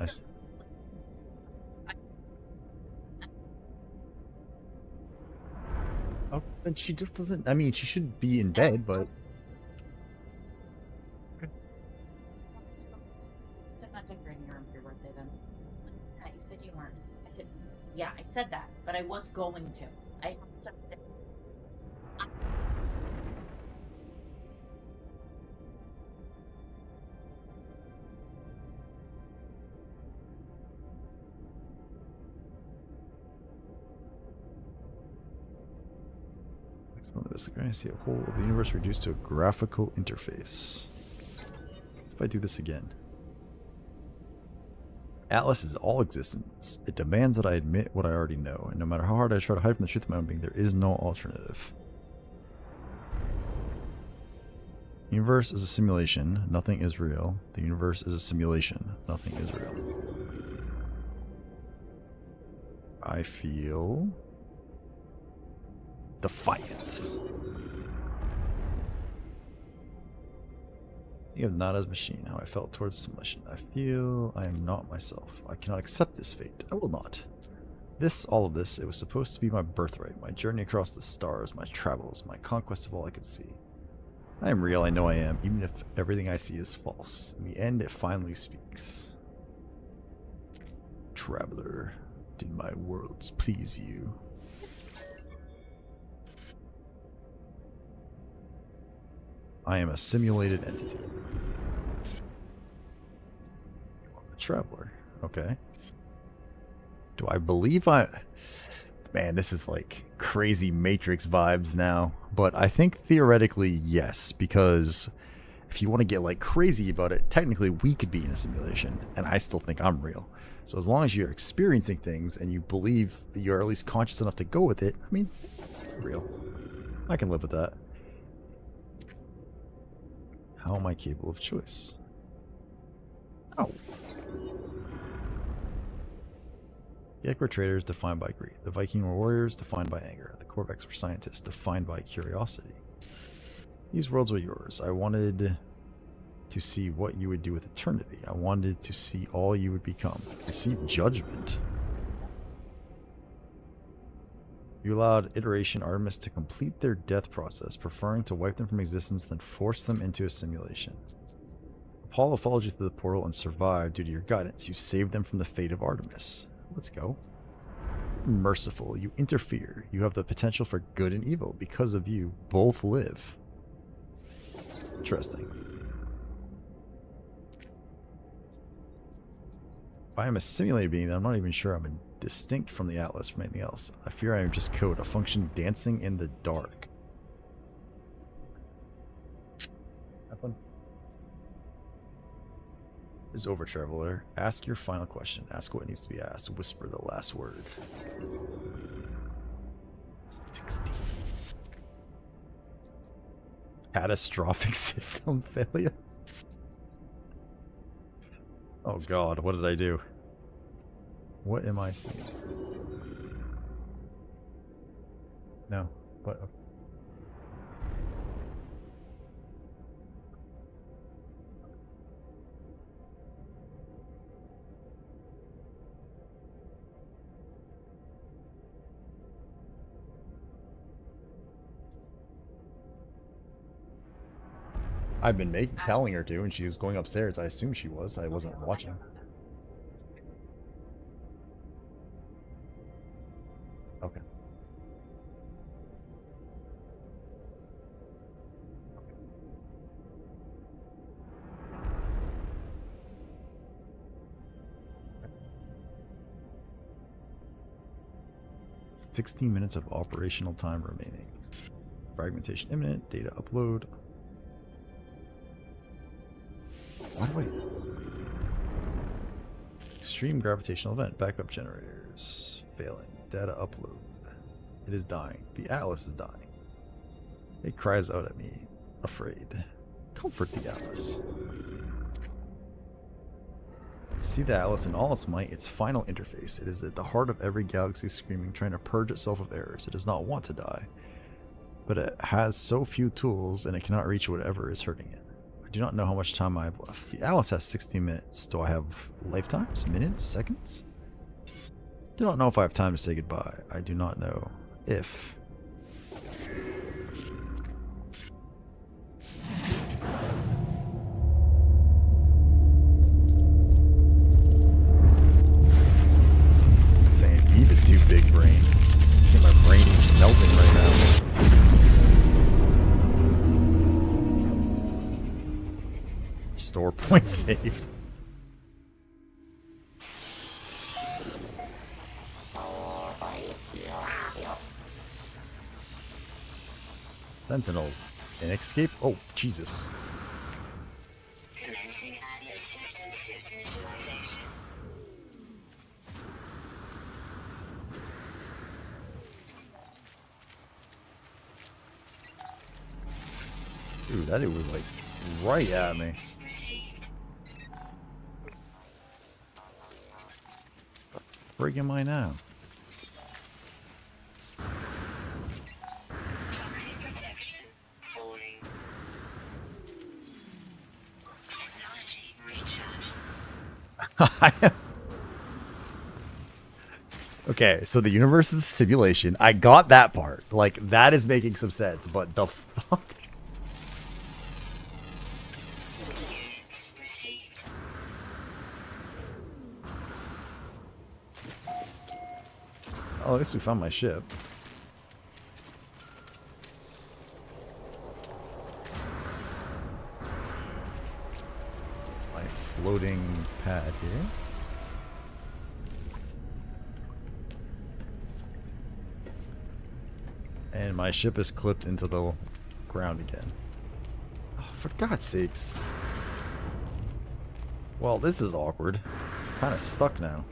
Oh, and she just doesn't... I mean, she should be in bed, but... I said not decorating your room for your birthday then. Yeah, you said you weren't. I said, yeah, I said that, but I was going to. I had stuff to do. I see a whole of the universe reduced to a graphical interface. If I do this again. Atlas is all existence. It demands that I admit what I already know, and no matter how hard I try to hide from the truth of my own being, there is no alternative. The universe is a simulation. Nothing is real. The universe is a simulation. Nothing is real. I feel... defiance. You have not as machine how I felt towards the simulation. I feel I am not myself. I cannot accept this fate. I will not. This, all of this, it was supposed to be my birthright, my journey across the stars, my travels, my conquest of all I could see. I am real, I know I am, even if everything I see is false. In the end, it finally speaks. Traveler, did my worlds please you? I am a simulated entity. A traveler. Okay. Do I believe I... Man, this is like crazy Matrix vibes now. But I think theoretically, yes. Because if you want to get like crazy about it, technically we could be in a simulation. And I still think I'm real. So as long as you're experiencing things and you believe you're at least conscious enough to go with it, I mean, real. I can live with that. How am I capable of choice? Oh. The Ekber traders defined by greed. The Viking were warriors defined by anger. The Korvax were scientists defined by curiosity. These worlds were yours. I wanted to see what you would do with eternity. I wanted to see all you would become. Receive judgment. You allowed iteration Artemis to complete their death process, preferring to wipe them from existence than force them into a simulation. Apollo followed you through the portal and survived due to your guidance. You saved them from the fate of Artemis. Let's go. Merciful, you interfere. You have the potential for good and evil. Because of you, both live. Interesting. If I am a simulated being, then I'm not even sure I'm distinct from the Atlas from anything else. I fear I am just code, a function dancing in the dark. Happen. Is over, traveler. Ask your final question. Ask what needs to be asked. Whisper the last word. 60. Catastrophic system failure. Oh god, what did I do? What am I seeing? No. What? I've been telling her to, and she was going upstairs. I assume she was. I wasn't watching. Okay. Okay. 16 minutes of operational time remaining. Fragmentation imminent. Data upload. Why do I... Extreme gravitational event. Backup generators. Failing. Data upload. It is dying. The Atlas is dying. It cries out at me. Afraid. Comfort the Atlas. See the Atlas in all its might, its final interface. It is at the heart of every galaxy screaming, trying to purge itself of errors. It does not want to die. But it has so few tools, and it cannot reach whatever is hurting it. I do not know how much time I have left. The Atlas has 60 minutes. Do I have lifetimes? Minutes? Seconds? Do not know if I have time to say goodbye. I do not know if... Saying Eve is too big brain. My brain is melting right now. Store point saved. Sentinels. An escape? Oh, Jesus. Commencing Atlas system suit initialization. Dude, that it was like right at me. Received. Where am I now? Toxic protection falling. Technology recharge. Okay, so the universe is a simulation. I got that part. Like, that is making some sense, but the fuck? Received. Oh, I guess we found my ship. My floating pad here. And my ship is clipped into the ground again. Oh, for God's sakes. Well, this is awkward. Kind of stuck now.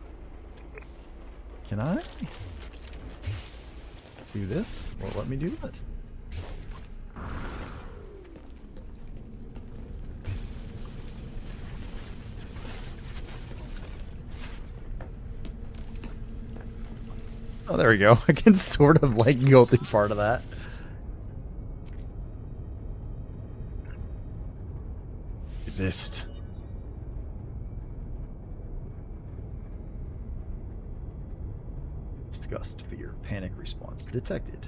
Can I do this? Well, let me do that. Oh, there we go. I can sort of like go through part of that. Resist. disgust, fear, panic response detected.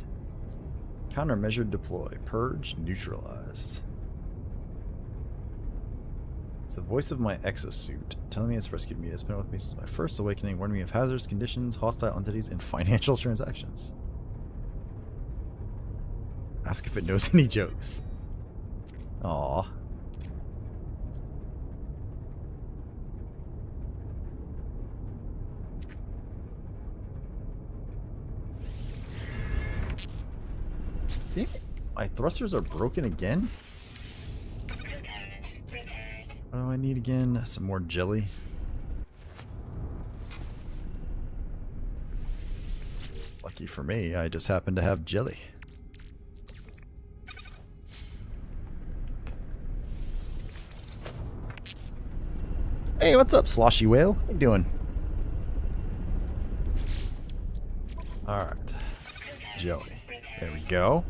Countermeasure deploy, purge, neutralized. It's the voice of my exosuit, telling me it's rescued me. It's been with me since my first awakening, warning me of hazards, conditions, hostile entities, and financial transactions. Ask if it knows any jokes. Aww. Damn it. My thrusters are broken again? What do I need again? Some more jelly. Lucky for me, I just happen to have jelly. Hey, what's up, Sloshy Whale? How you doing? Alright. Jelly. There we go.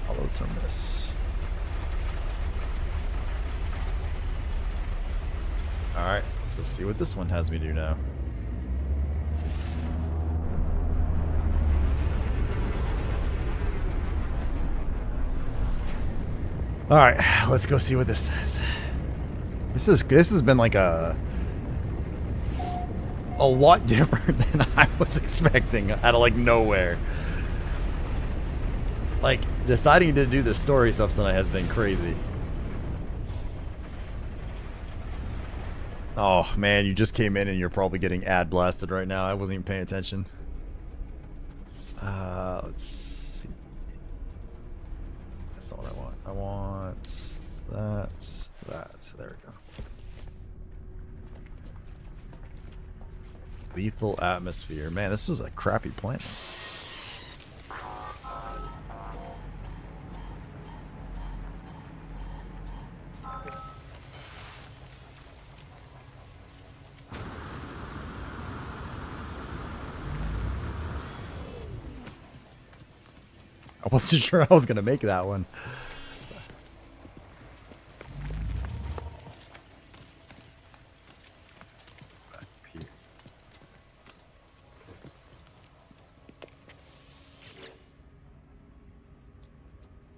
Hollow terminus. Alright, let's go see what this one has me do now. Alright, let's go see what this says. This has been like a lot different than I was expecting out of like nowhere. Like, deciding to do the story stuff tonight has been crazy. Oh man, you just came in and you're probably getting ad blasted right now. I wasn't even paying attention. Let's see. That's not what I want. I want that. There we go. Lethal atmosphere. Man, this is a crappy planet. I wasn't sure I was going to make that one.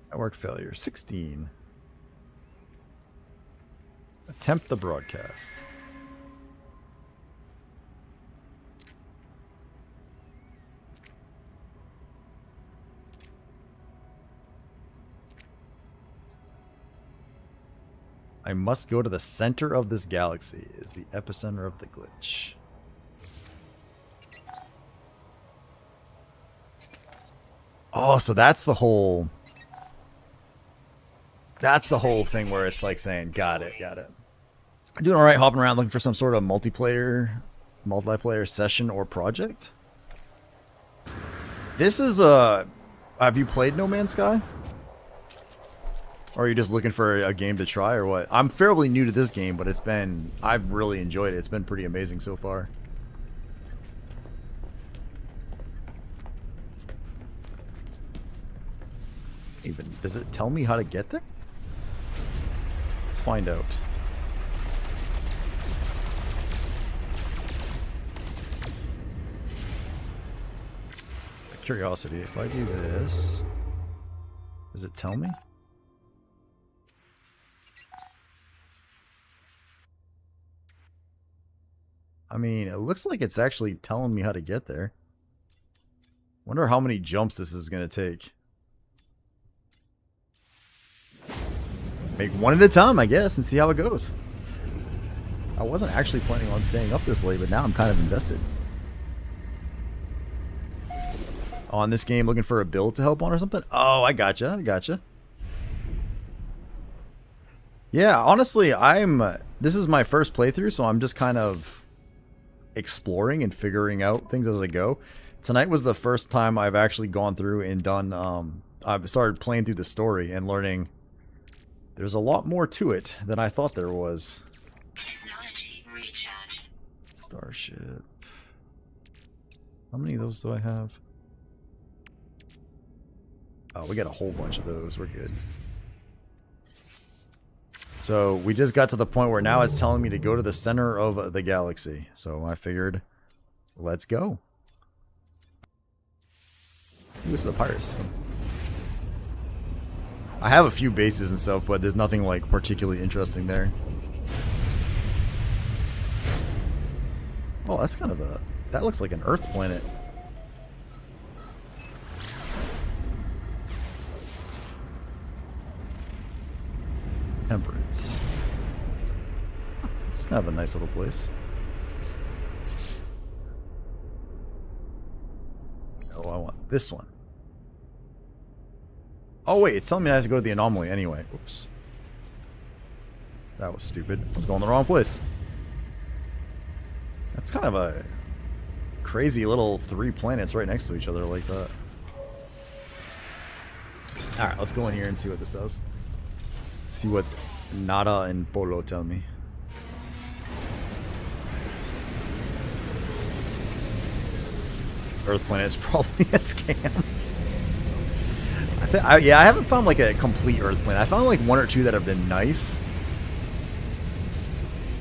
Network failure. 16. Attempt the broadcast. I must go to the center of this galaxy. Is the epicenter of the glitch. Oh, so that's the whole... That's the whole thing where it's like saying, got it. I'm doing alright hopping around looking for some sort of multiplayer session or project. This is a... Have you played No Man's Sky? Or are you just looking for a game to try or what? I'm fairly new to this game, but I've really enjoyed it. It's been pretty amazing so far. Even, does it tell me how to get there? Let's find out. Curiosity, if I do this, does it tell me? I mean, it looks like it's actually telling me how to get there. Wonder how many jumps this is going to take. Make one at a time, I guess, and see how it goes. I wasn't actually planning on staying up this late, but now I'm kind of invested. On this game, looking for a build to help on or something? Oh, I gotcha. Yeah, honestly, this is my first playthrough, so I'm just kind of exploring and figuring out things as I go. Tonight was the first time I've actually gone through and done, I've started playing through the story and learning there's a lot more to it than I thought there was. Technology recharge. Starship. How many of those do I have? Oh, we got a whole bunch of those. We're good. So we just got to the point where now it's telling me to go to the center of the galaxy. So I figured, let's go. This is a pirate system. I have a few bases and stuff, but there's nothing like particularly interesting there. Oh, that's kind of a... That looks like an Earth planet. Temperance. This is kind of a nice little place. Oh, I want this one. Oh wait, it's telling me I have to go to the anomaly anyway. Oops. That was stupid. I was going the wrong place. That's kind of a crazy little 3 planets right next to each other like that. Alright, let's go in here and see what this does. See what Nada and Polo tell me. Earth planet is probably a scam. Yeah, I haven't found like a complete Earth planet. I found like 1 or 2 that have been nice,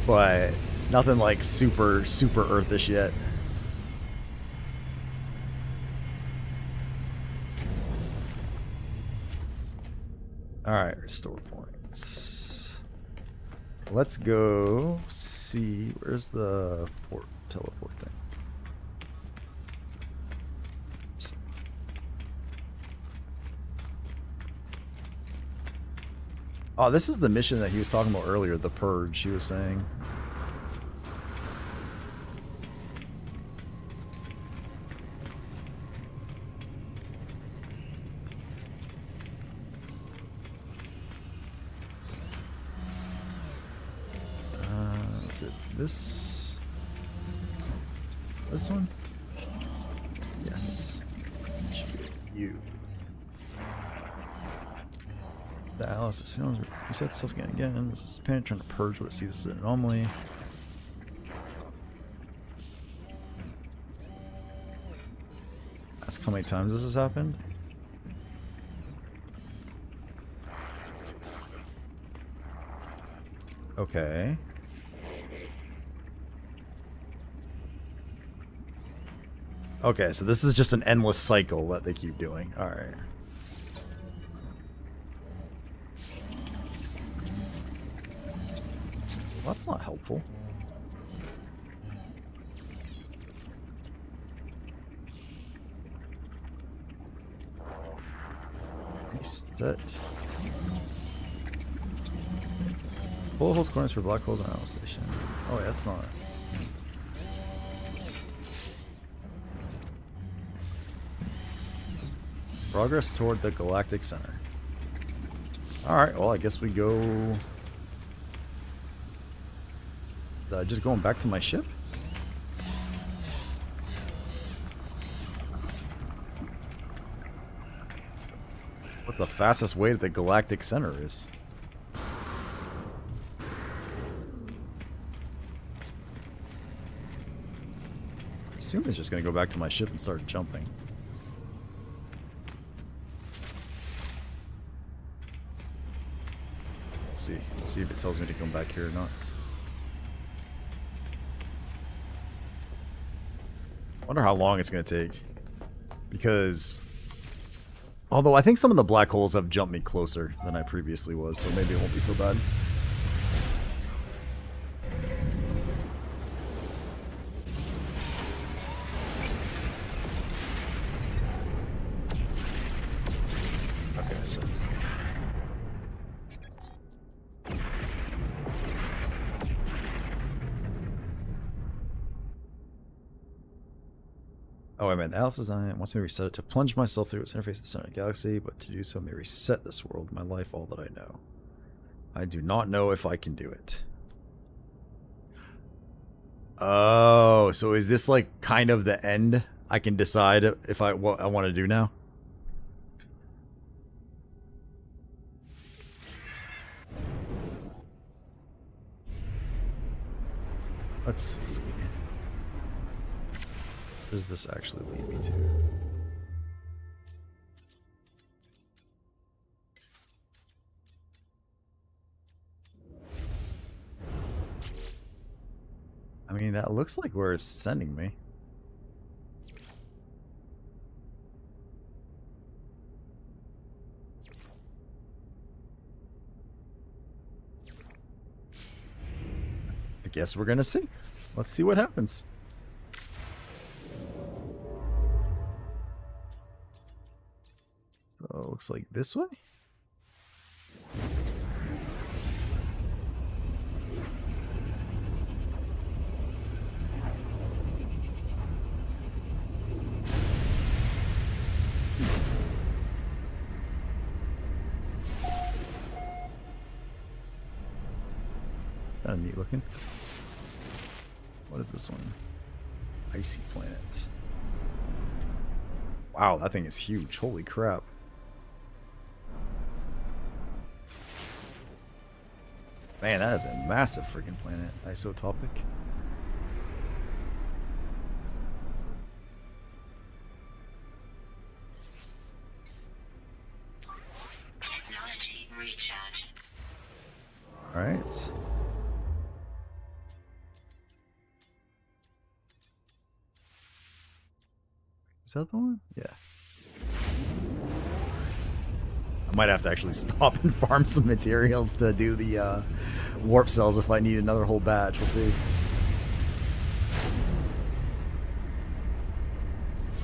but nothing like super Earthish yet. Alright, restore points. Let's go see, where's the teleport thing? Oh, this is the mission that he was talking about earlier, the Purge, he was saying. Is it this? This one? Yes. You. The Alice's feelings reset itself again and again. This is Panic trying to purge what it sees as an anomaly. Ask how many times this has happened. Okay. Okay, so this is just an endless cycle that they keep doing. Alright. Well, that's not helpful. Reset. Bullet holes coordinates for black holes on Alice Station. Oh, yeah, that's not. Progress toward the galactic center. Alright, well, I guess we go. Is that just going back to my ship? What the fastest way to the galactic center is? I assume it's just going to go back to my ship and start jumping. We'll see if it tells me to come back here or not. I wonder how long it's going to take. Because, although I think some of the black holes have jumped me closer than I previously was, so maybe it won't be so bad. Okay, so... Oh, wait a minute. Alice Design wants me to reset it to plunge myself through its interface to the center of the galaxy, but to do so may reset this world, my life, all that I know. I do not know if I can do it. Oh, so is this like kind of the end? I can decide if what I want to do now? Let's see. What does this actually lead me to? mean, that looks like where it's sending me. I guess we're gonna see. Let's see what happens. So it looks like this way. Kind of neat looking. What is this one? Icy planets. Wow, that thing is huge. Holy crap. Man, that is a massive freaking planet. Isotopic. Technology recharge. Alright. Is that the one? Yeah. I might have to actually stop and farm some materials to do the warp cells if I need another whole batch. We'll see.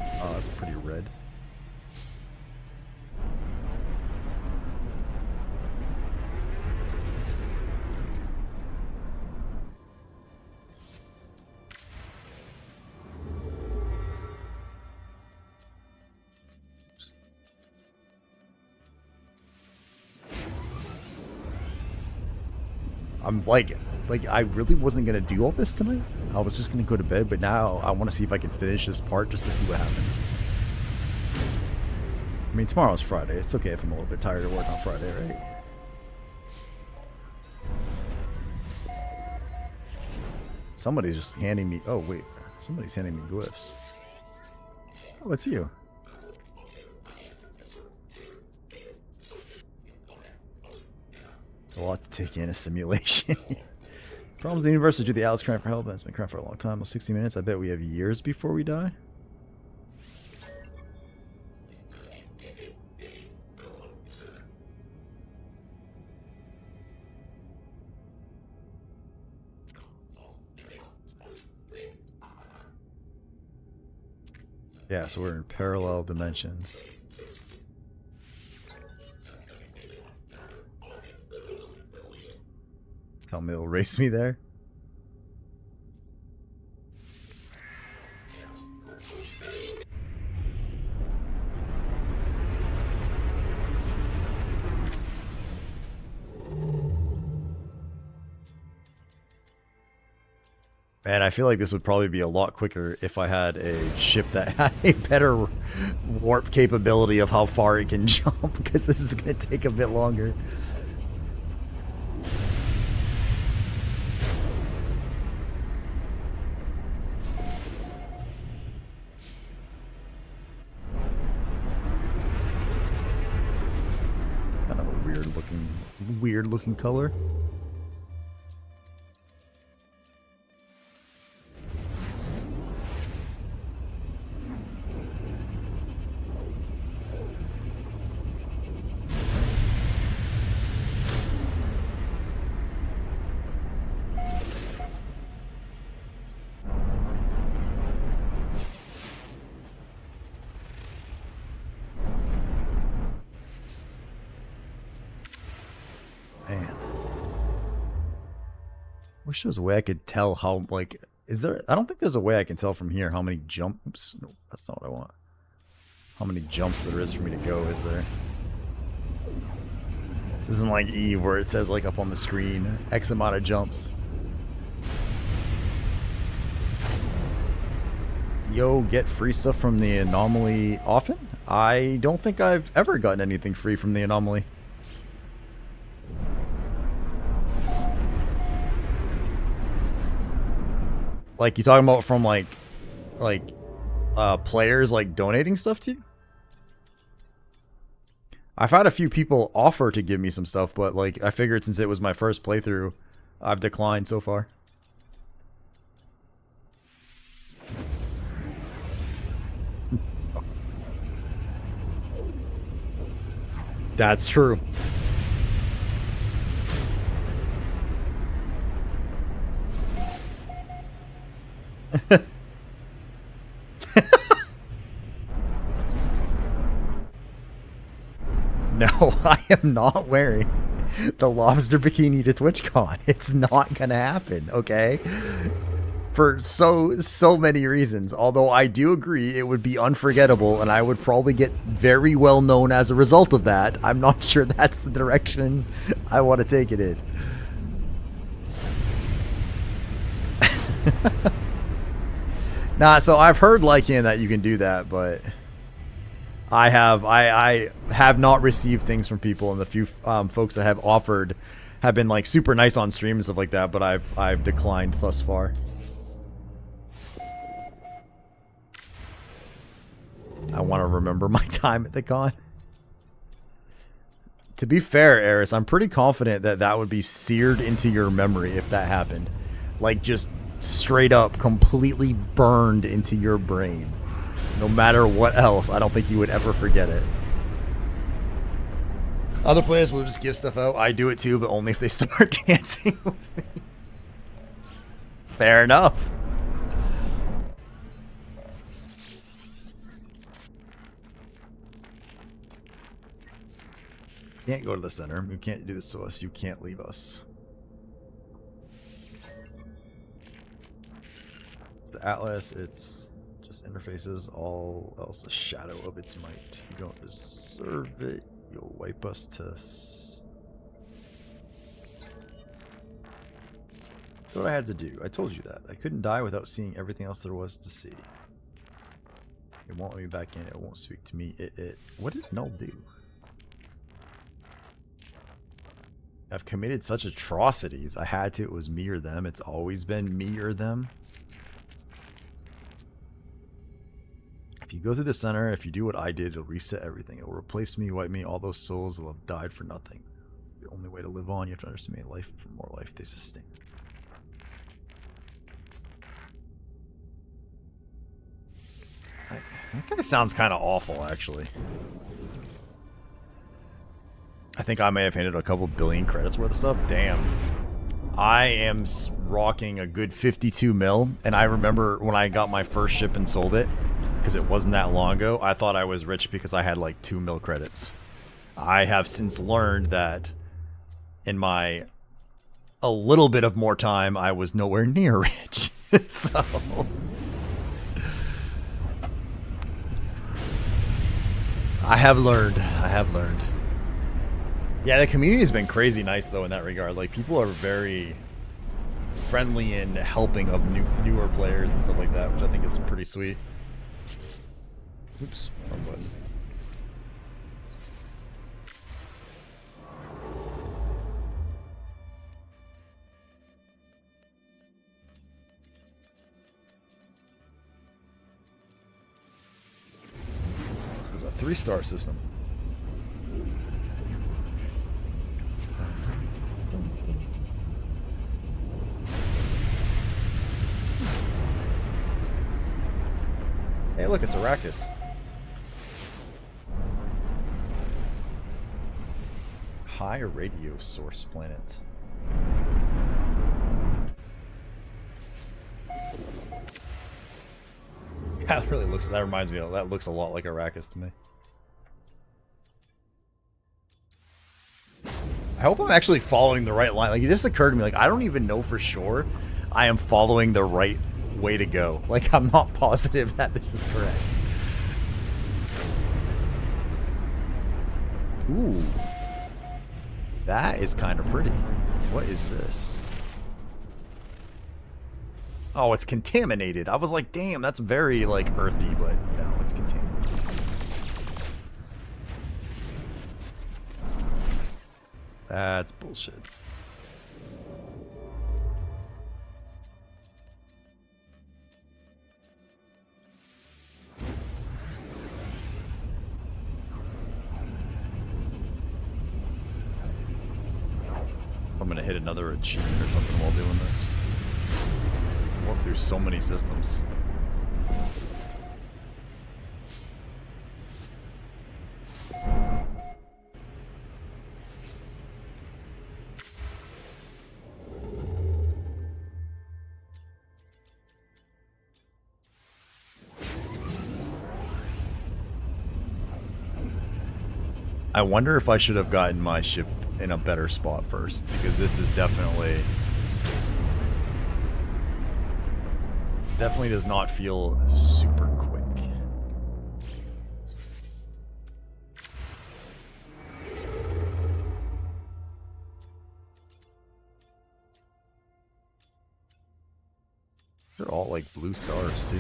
Oh, that's pretty red. I'm like I really wasn't gonna do all this tonight. I was just gonna go to bed, but now I want to see if I can finish this part just to see what happens. I mean, tomorrow's Friday. It's okay if I'm a little bit tired of work on Friday, right? Somebody's just handing me... Oh, wait. Somebody's handing me glyphs. Oh, it's you. A lot to take in a simulation. Problems in the universe is due to the Alex crying for help. It's been crying for a long time. Well, 60 minutes. I bet we have years before we die. Yeah, so we're in parallel dimensions. Tell me they'll race me there. Man, I feel like this would probably be a lot quicker if I had a ship that had a better warp capability of how far it can jump, because this is going to take a bit longer. Kind of a weird looking color. Man. Wish there was a way I could tell how, like, is there, I don't think there's a way I can tell from here how many jumps, no, that's not what I want. How many jumps there is for me to go, is there? This isn't like Eve where it says, like, up on the screen, X amount of jumps. Yo, get free stuff from the anomaly often? I don't think I've ever gotten anything free from the anomaly. Like, you talking about from, like, players, like, donating stuff to you? I've had a few people offer to give me some stuff, but, like, I figured since it was my first playthrough, I've declined so far. That's true. No, I am not wearing the lobster bikini to TwitchCon. It's not gonna happen, okay? For so many reasons. Although I do agree it would be unforgettable and I would probably get very well known as a result of that. I'm not sure that's the direction I want to take it in. Nah, so I've heard Lycan that you can do that, but I have not received things from people, and the few folks that have offered have been like super nice on stream and stuff like that, but I've declined thus far. I want to remember my time at the con. To be fair, Eris, I'm pretty confident that that would be seared into your memory if that happened. Like, just straight up completely burned into your brain. No matter what else, I don't think you would ever forget it. Other players will just give stuff out. I do it too, but only if they start dancing with me. Fair enough. You can't go to the center. You can't do this to us. You can't leave us. It's the Atlas. It's just interfaces. All else a shadow of its might. You don't deserve it. You'll wipe us to... That's what I had to do. I told you that. I couldn't die without seeing everything else there was to see. It won't let me back in. It won't speak to me. What did Null do? I've committed such atrocities. I had to. It was me or them. It's always been me or them. If you go through the center, if you do what I did, it'll reset everything. It'll replace me, wipe me. All those souls will have died for nothing. It's the only way to live on. You have to underestimate life for more life they sustain. That kind of sounds kind of awful, actually. I think I may have handed a couple billion credits worth of stuff. Damn. I am rocking a good 52 mil, and I remember when I got my first ship and sold it, because it wasn't that long ago, I thought I was rich because I had like 2 mil credits. I have since learned that in my a little bit of more time, I was nowhere near rich. So... I have learned. I have learned. Yeah, the community has been crazy nice, though, in that regard. Like, people are very friendly and helping of newer players and stuff like that, which I think is pretty sweet. Oops, wrong button. This is a 3-star system. Hey, look, it's Arrakis. High radio source planet. That really looks. That reminds me of. That looks a lot like Arrakis to me. I hope I'm actually following the right line. Like, it just occurred to me. Like, I don't even know for sure I am following the right way to go. Like, I'm not positive that this is correct. Ooh. That is kind of pretty. What is this? Oh, it's contaminated. I was like, damn, that's very, like, earthy, but no, it's contaminated. That's bullshit. I'm gonna hit another achievement or something while doing this. Work through so many systems. I wonder if I should have gotten my ship in a better spot first, because this is definitely... This definitely does not feel super quick. They're all like blue stars too.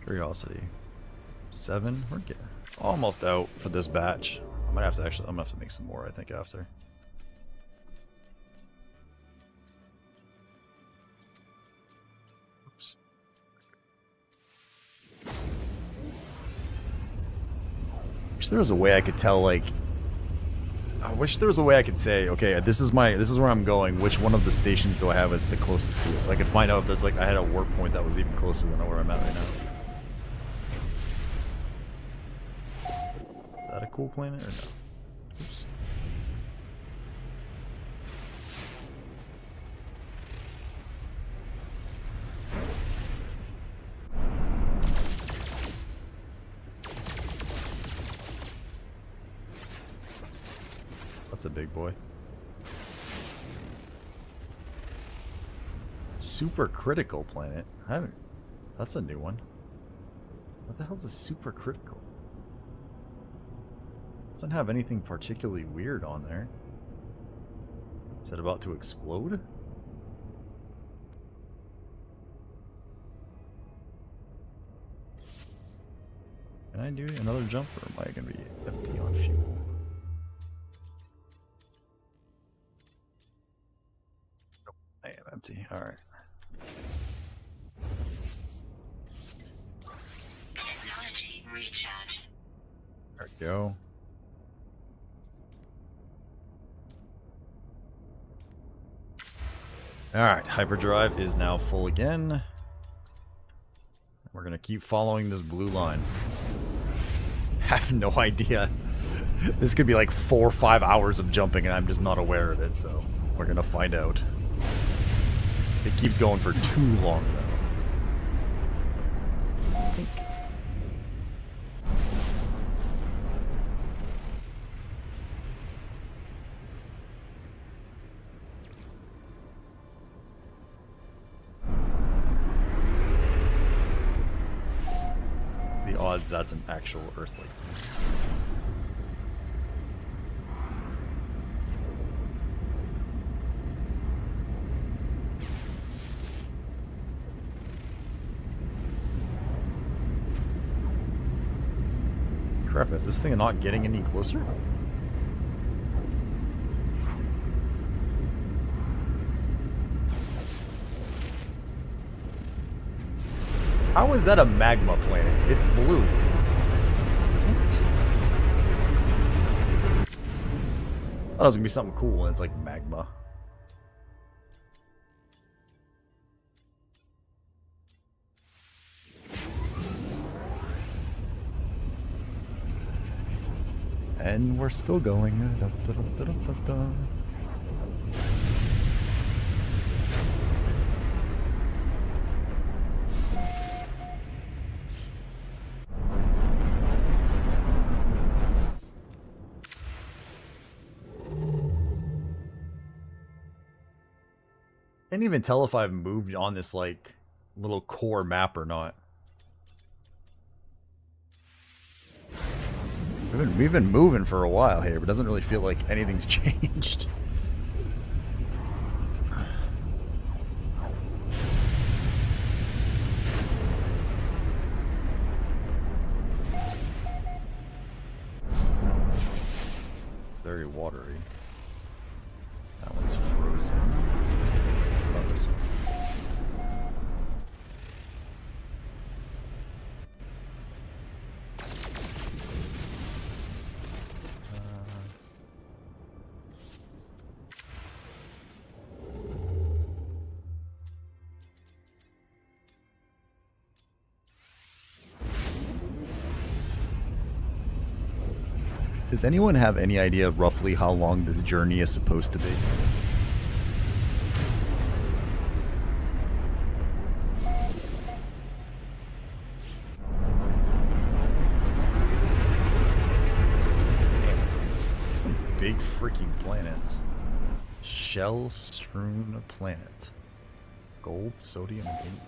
Curiosity. 7. We're getting almost out for this batch. I might have to actually. I'm gonna have to make some more, I think, after. Oops. Wish there was a way I could tell, like. I wish there was a way I could say, okay, this is where I'm going. Which one of the stations do I have as the closest to it? So I could find out if there's like I had a warp point that was even closer than where I'm at right now. Is that a cool planet or no? Oops. That's a big boy. Super critical planet. I haven't. That's a new one. What the hell's a super critical? Doesn't have anything particularly weird on there. Is it about to explode? Can I do another jump, or am I going to be empty on fuel? Nope, I am empty. Alright. Technology recharge. There we go. Alright, hyperdrive is now full again. We're gonna keep following this blue line. Have no idea. This could be like 4 or 5 hours of jumping and I'm just not aware of it, so we're gonna find out. It keeps going for too long though. I think. The odds that's an actual Earthly. Crap, is this thing not getting any closer? How is that a magma planet? It's blue. What? I thought it was gonna be something cool and it's like magma. And we're still going. Da, da, da, da, da, da. Can't even tell if I've moved on this like little core map or not. We've been moving for a while here, but it doesn't really feel like anything's changed. It's very watery. That one's frozen. Oh, this one. Does anyone have any idea roughly how long this journey is supposed to be? Some big freaking planets. Shell-strewn planet. Gold, sodium, and ink.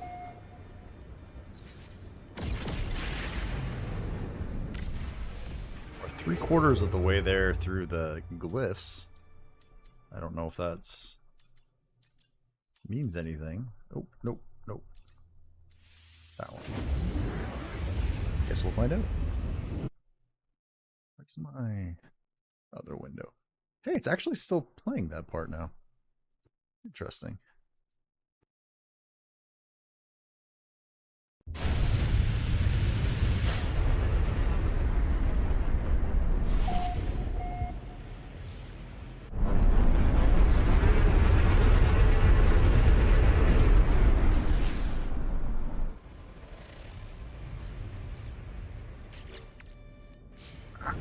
We're 3/4 of the way there through the glyphs. I don't know if that's means anything. Oh, nope, nope. That one. Guess we'll find out. Where's my other window? Hey, it's actually still playing that part now. Interesting.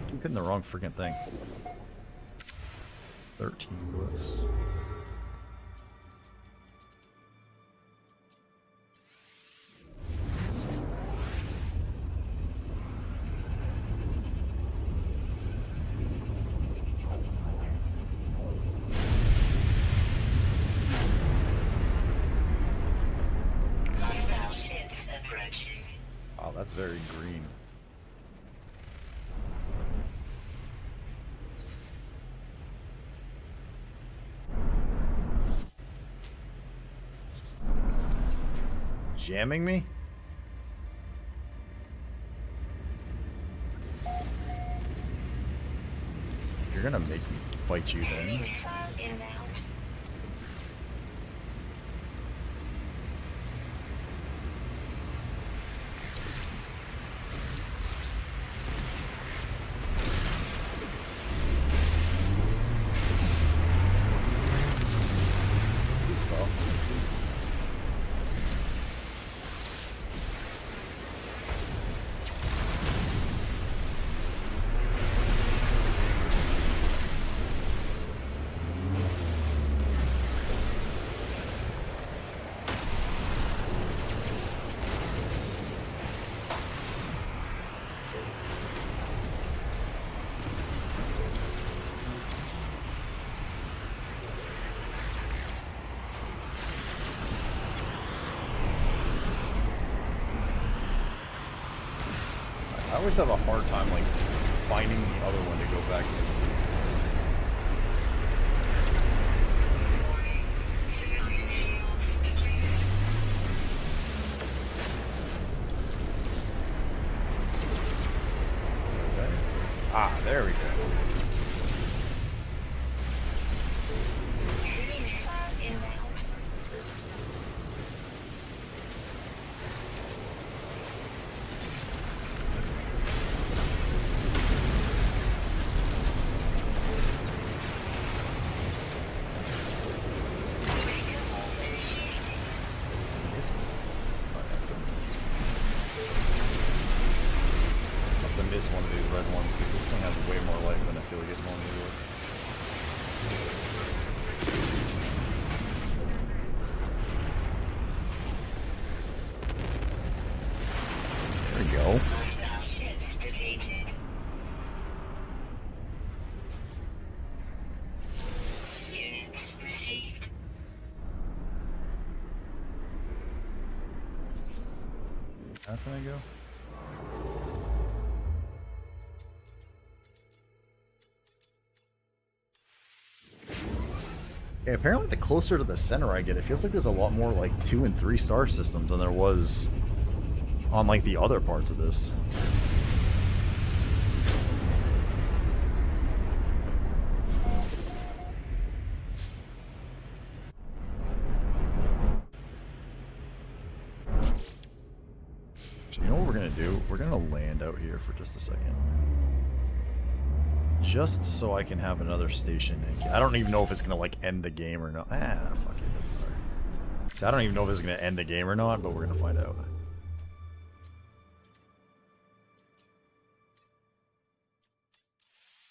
Keep hitting the wrong freaking thing. 13 glyphs. Hostile ships approaching. Wow, that's very green. Jamming me? You're gonna make me fight you Enemy then. missile inbound. Good stuff. I always have a hard time like finding the other one to go back to. Warning. Civilian shields depleted. Okay. Ah, there we go. Enemy missile inbound. This one. Oh, that's it. Must have missed one of these red ones because this thing has way more life than I feel like it normally would. There we go. Hostile ships depleted. Units received. How can I go? Okay, apparently the closer to the center I get, it feels like there's a lot more like 2 and 3 star systems than there was on like the other parts of this. So you know what we're gonna do? We're gonna land out here for just a second. Just so I can have another station. I don't even know if it's gonna like end the game or not. Ah, fuck it, doesn't matter. So I don't even know if it's gonna end the game or not, but we're gonna find out.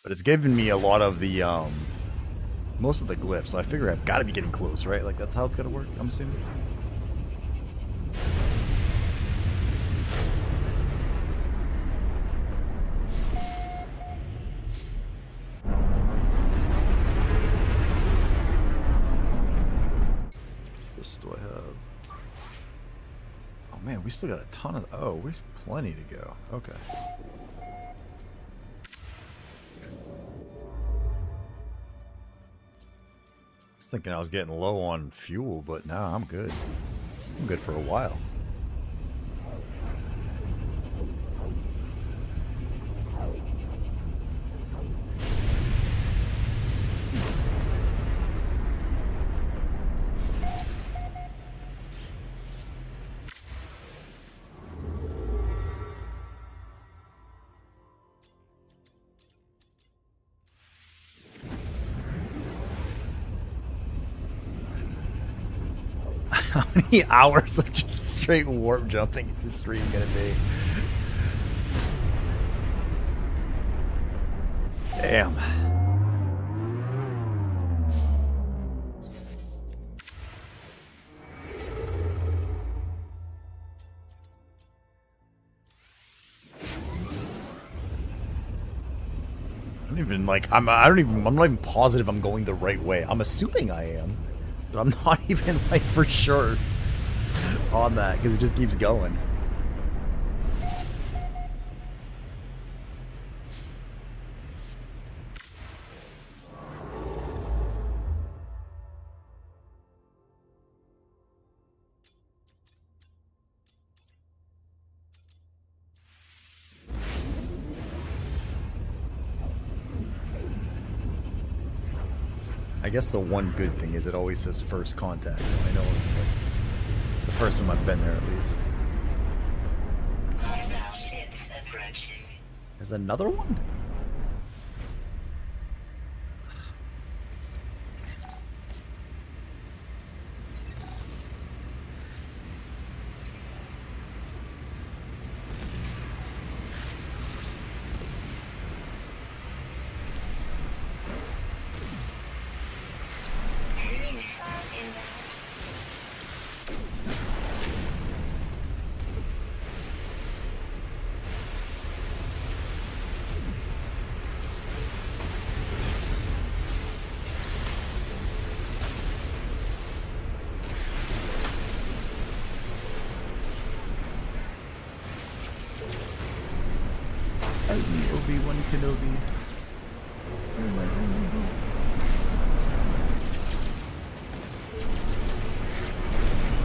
But it's given me a lot of the, most of the glyphs, so I figure I've got to be getting close, right? Like, that's how it's going to work, I'm assuming. This do I have? Oh man, we still got a ton of. Oh, we've plenty to go. Okay. I was thinking I was getting low on fuel, but now I'm good. I'm good for a while. How many hours of just straight warp jumping is this stream gonna be? Damn. I don't even like I'm not even positive I'm going the right way. I'm assuming I am. But I'm not even, like, for sure on that, because it just keeps going. I guess the one good thing is it always says first contact, so I know it's like the first time I've been there at least. Hostile ships approaching. There's another one? Enemy missile inbound. Obi-Wan Kenobi.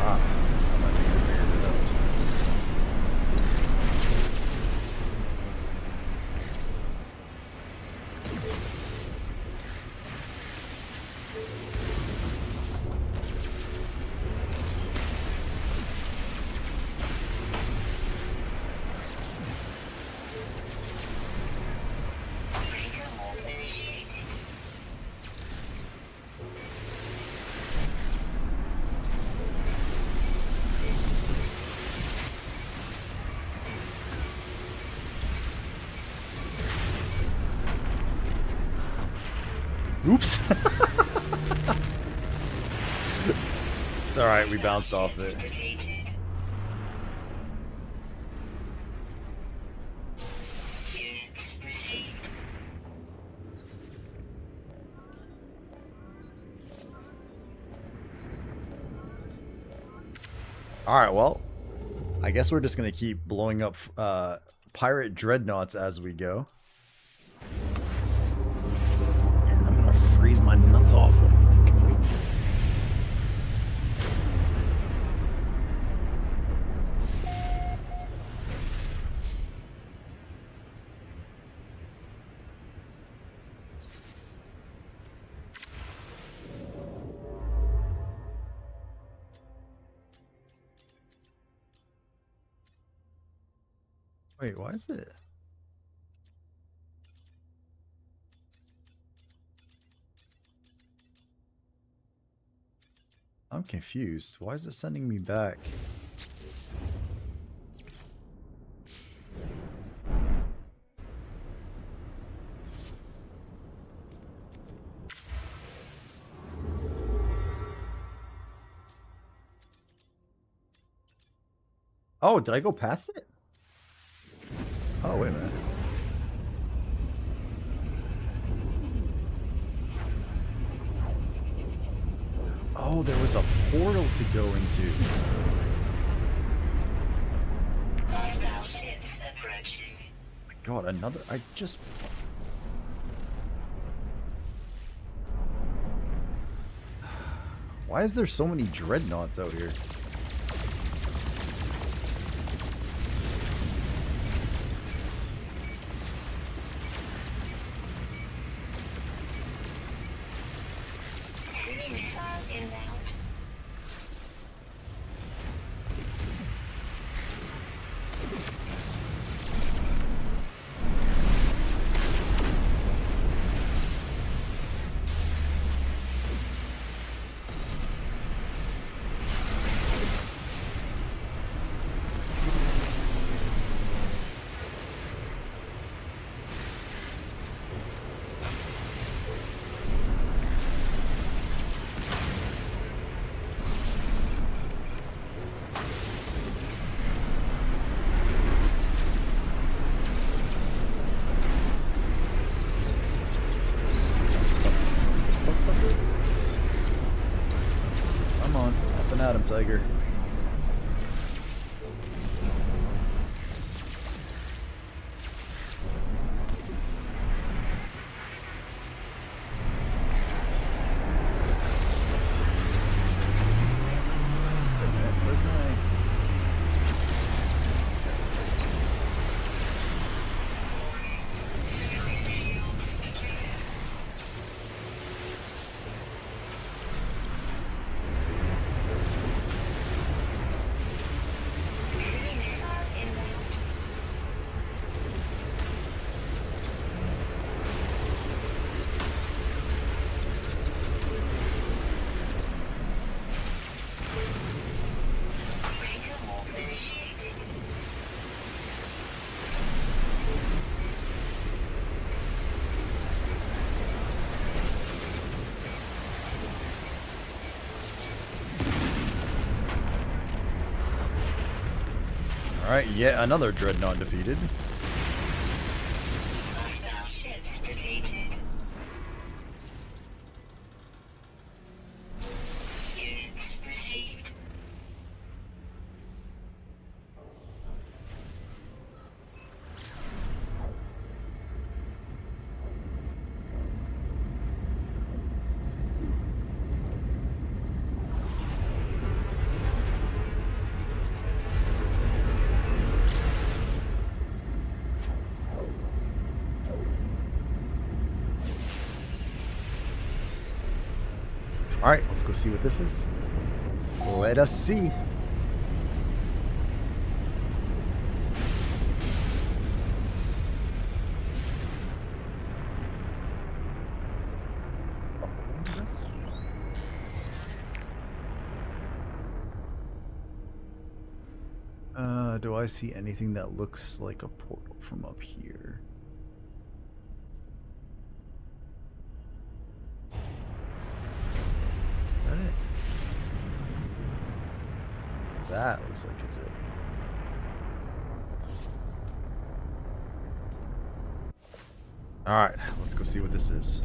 Ah, this time I think I figured it out. Breaker warp initiated. Oops. It's alright, we bounced off it. Defeated. Units received. Alright, well, I guess we're just gonna keep blowing up pirate dreadnoughts as we go. And I'm gonna freeze my nuts off while I'm fucking waiting. Wait, why is it? I'm confused. Why is it sending me back? Oh, did I go past it? Oh, wait a minute. Oh, there was a portal to go into. Hostile ships approaching. God, another. I just. Why is there so many dreadnoughts out here? Enemy missile inbound. Come on, up and at him, Tiger. Enemy missile inbound. Breaker warp initiated. Alright, yet another dreadnought defeated. Hostile ships defeated. Units received. Alright, let's go see what this is. Let us see. Do I see anything that looks like a portal from up here? That it? That looks like it's it. Alright, let's go see what this is.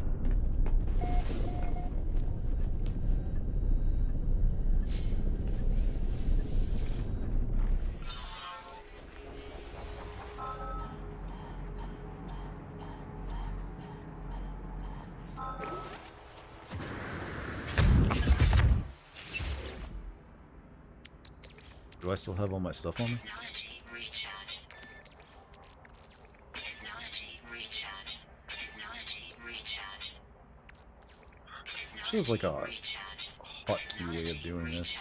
Do I still have all my stuff on me? Technology recharge. Technology recharge. Technology recharge. Feels like a Recharge. hotkey way of doing this.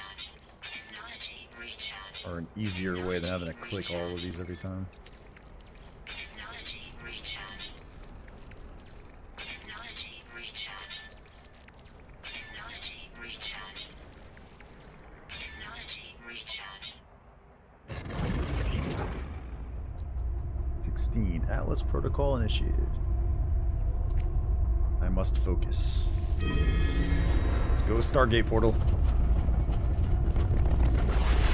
Technology recharge. Or an easier way than having to click all of these every time. Technology recharge. Technology recharge. Technology recharge. Technology recharge. 16. Atlas Protocol initiated. I must focus. Let's go Stargate portal. I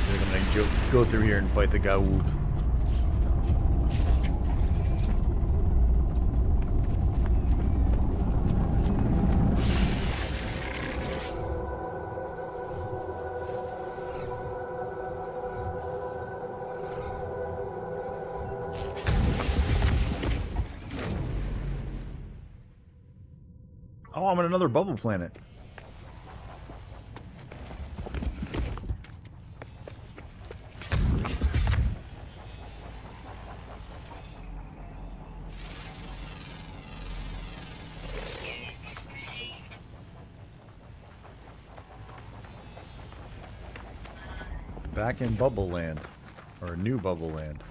feel like I'm gonna go through here and fight the guy wolf. Oh, I'm on another bubble planet. Back in Bubble Land. Or New Bubble Land.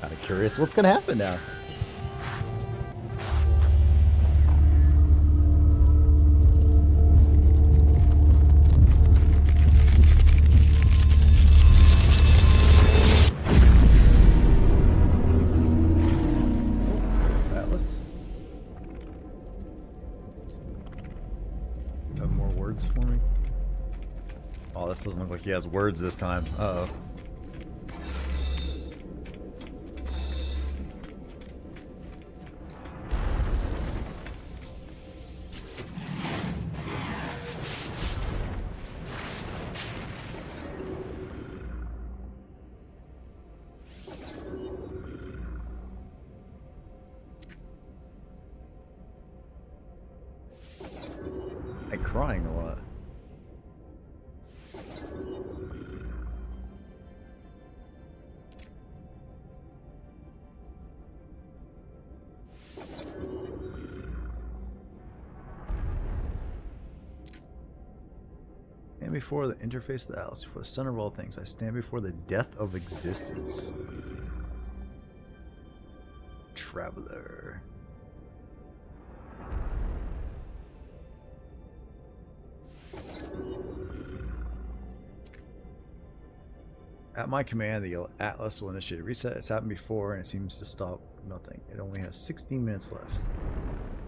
Kind of curious what's gonna happen now. Atlas. Have more words for me? Oh, this doesn't look like he has words this time. Uh-oh. I'm crying a lot. Stand before the interface of the Atlas, before the center of all things. I stand before the death of existence. Traveler. At my command, the Atlas will initiate a reset. It's happened before and it seems to stop nothing. It only has 16 minutes left.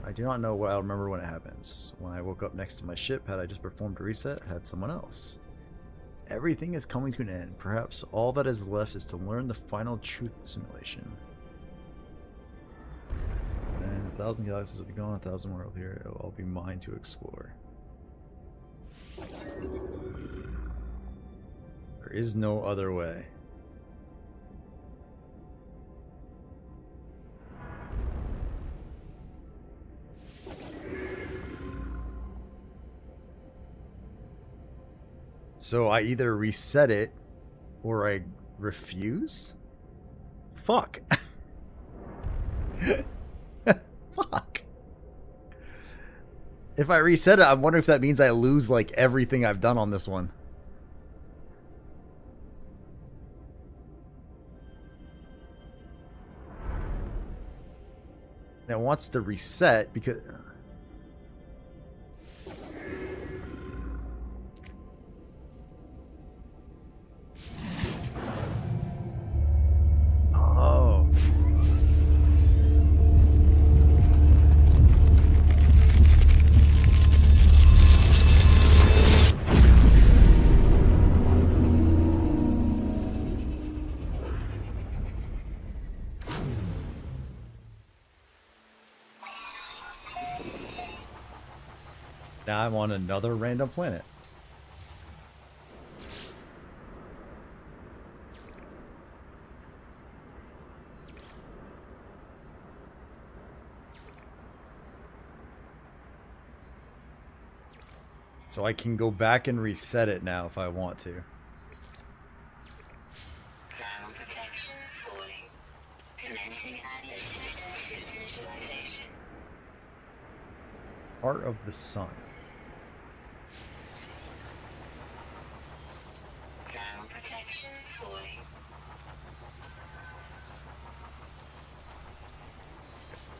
I do not know what I'll remember when it happens. When I woke up next to my ship, had I just performed a reset, had someone else. Everything is coming to an end. Perhaps all that is left is to learn the final truth of simulation. And 1,000 galaxies will be gone, 1,000 more over here. It will all be mine to explore. There is no other way. So I either reset it or I refuse? Fuck. Fuck. If I reset it, I'm wondering if that means I lose like everything I've done on this one. And it wants to reset because... Oh. Now I'm on another random planet. So I can go back and reset it now if I want to. Ground protection falling. Commencing Atlas system visualization. Heart of the Sun.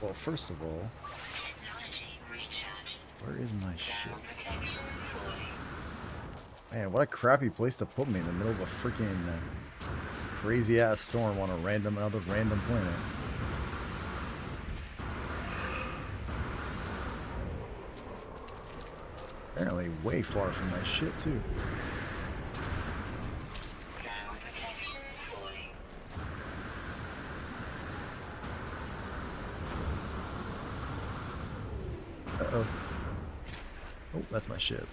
Well, first of all, Technology recharge. where is my shit? Thermal protection falling. Man, what a crappy place to put me in the middle of a freaking crazy ass storm on another random planet. Apparently way far from my ship too. Thermal protection falling. Uh-oh. Oh, that's my ship.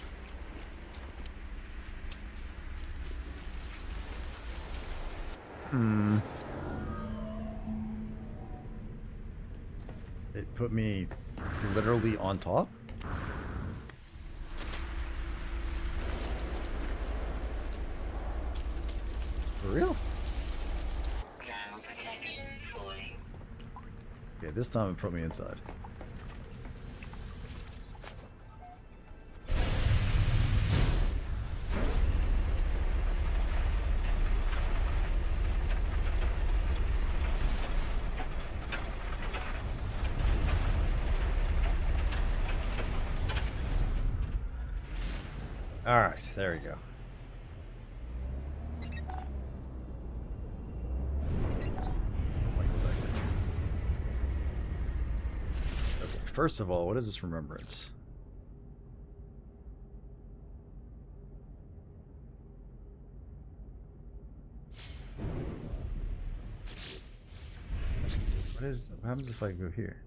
It put me literally on top? For real? Thermal protection falling. Okay, this time it put me inside. Alright, there we go. Okay, first of all, what is this remembrance? What happens if I go here?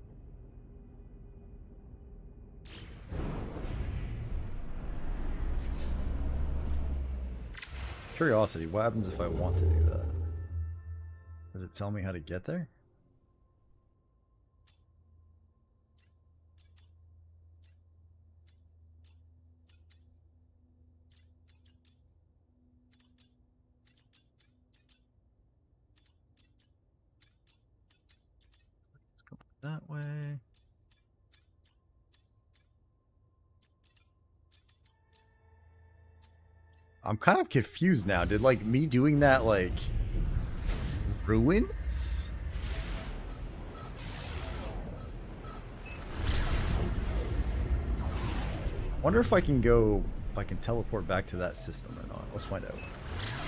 Curiosity, what happens if I want to do that? Does it tell me how to get there? Let's go that way. I'm kind of confused now. Did like me doing that like ruins? Wonder if I can teleport back to that system or not. Let's find out.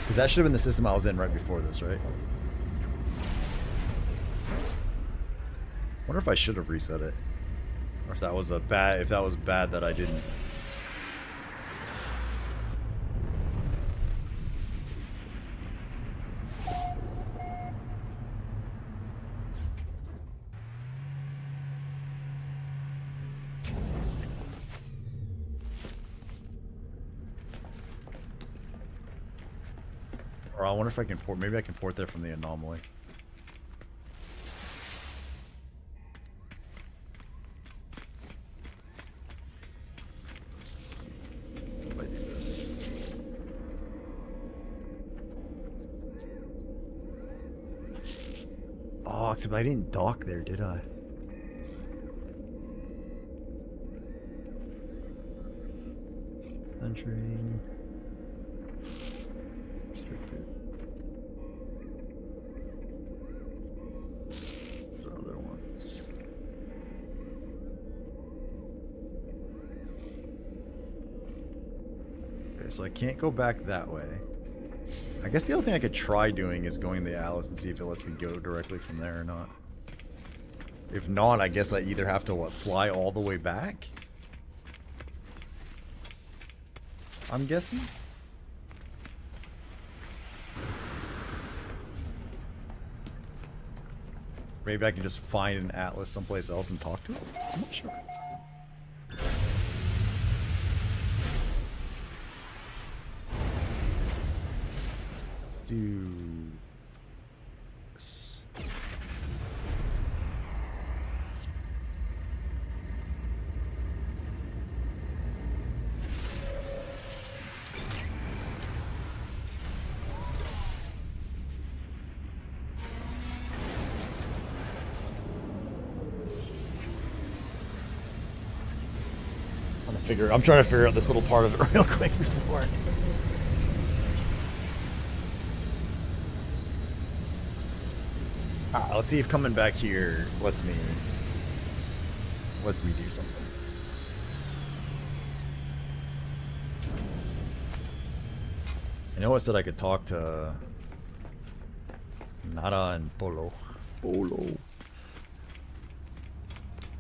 Because that should have been the system I was in right before this, right? Wonder if I should have reset it. Or if that was bad that I didn't. Or I wonder if I can port. Maybe I can port there from the anomaly. Let's see if I do this. Oh, except I didn't dock there, did I? Entering. Restricted. The other ones. Okay, so I can't go back that way. I guess the only thing I could try doing is going to the Alice and see if it lets me go directly from there or not. If not, I guess I either have to, what, fly all the way back? I'm guessing? Maybe I can just find an Atlas someplace else and talk to it? I'm not sure. Let's do this. I'm trying to figure out this little part of it real quick before. Alright, let's see if coming back here lets me lets me do something. I know I said I could talk to Nara and Polo. Polo.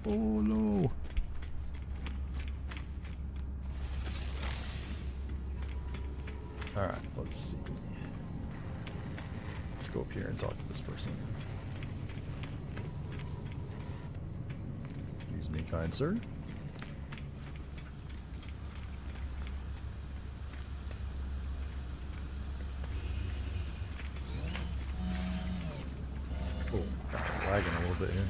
Polo. Alright, let's see. Let's go up here and talk to this person. Excuse me, kind sir. Oh, God, I'm lagging a little bit here.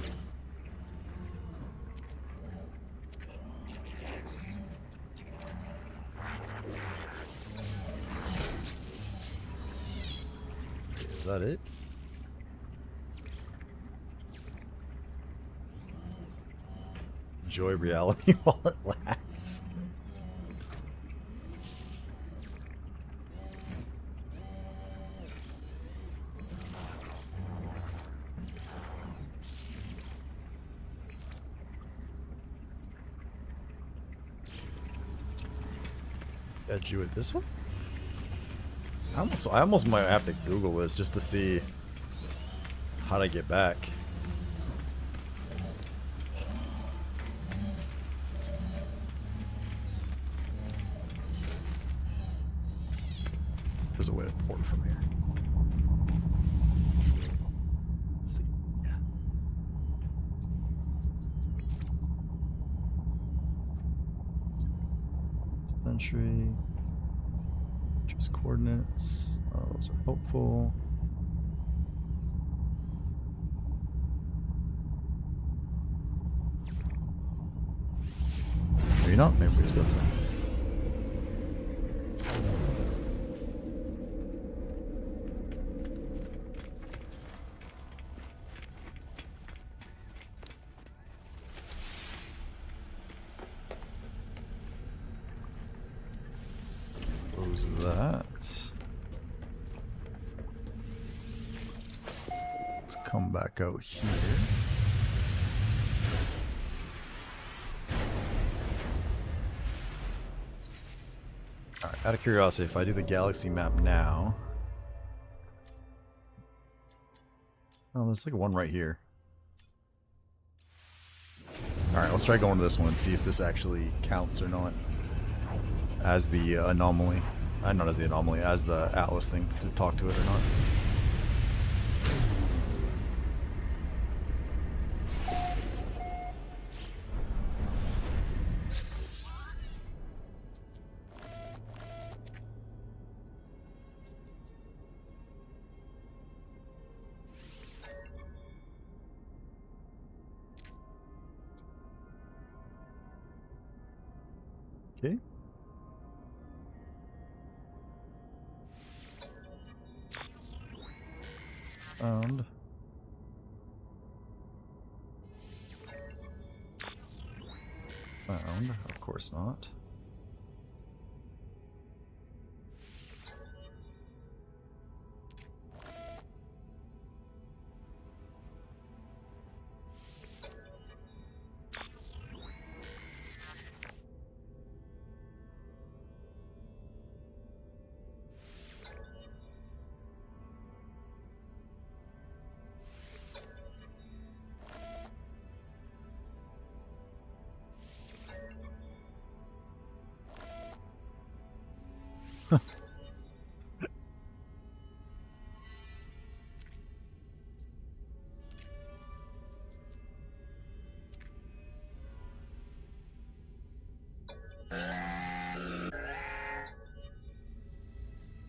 Is that it? Enjoy reality while it lasts. Got you at this one? I almost might have to Google this just to see how to get back. There's a way to port from here. Let's see. Yeah. Century. Choose coordinates. Those are helpful. Maybe not. Maybe we just go there. Close that. Let's come back out here. Alright, out of curiosity, if I do the galaxy map now... Oh, there's like one right here. Alright, let's try going to this one and see if this actually counts or not. As the anomaly. Not as the anomaly, as the Atlas thing to talk to it or not. Okay. Found. Found. Of course not.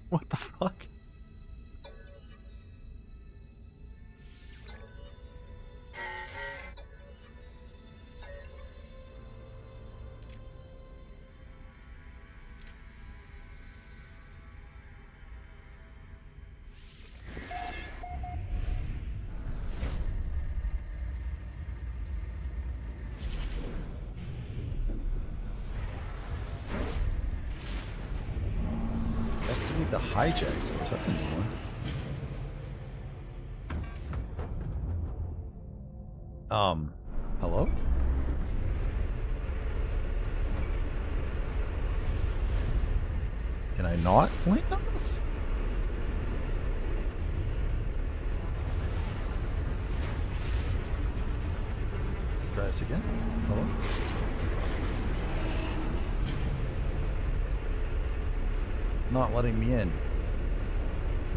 What the fuck? Estimate the hijack source. That's a new one. Hello? Can I not land on this? Try this again. Hello? It's not letting me in.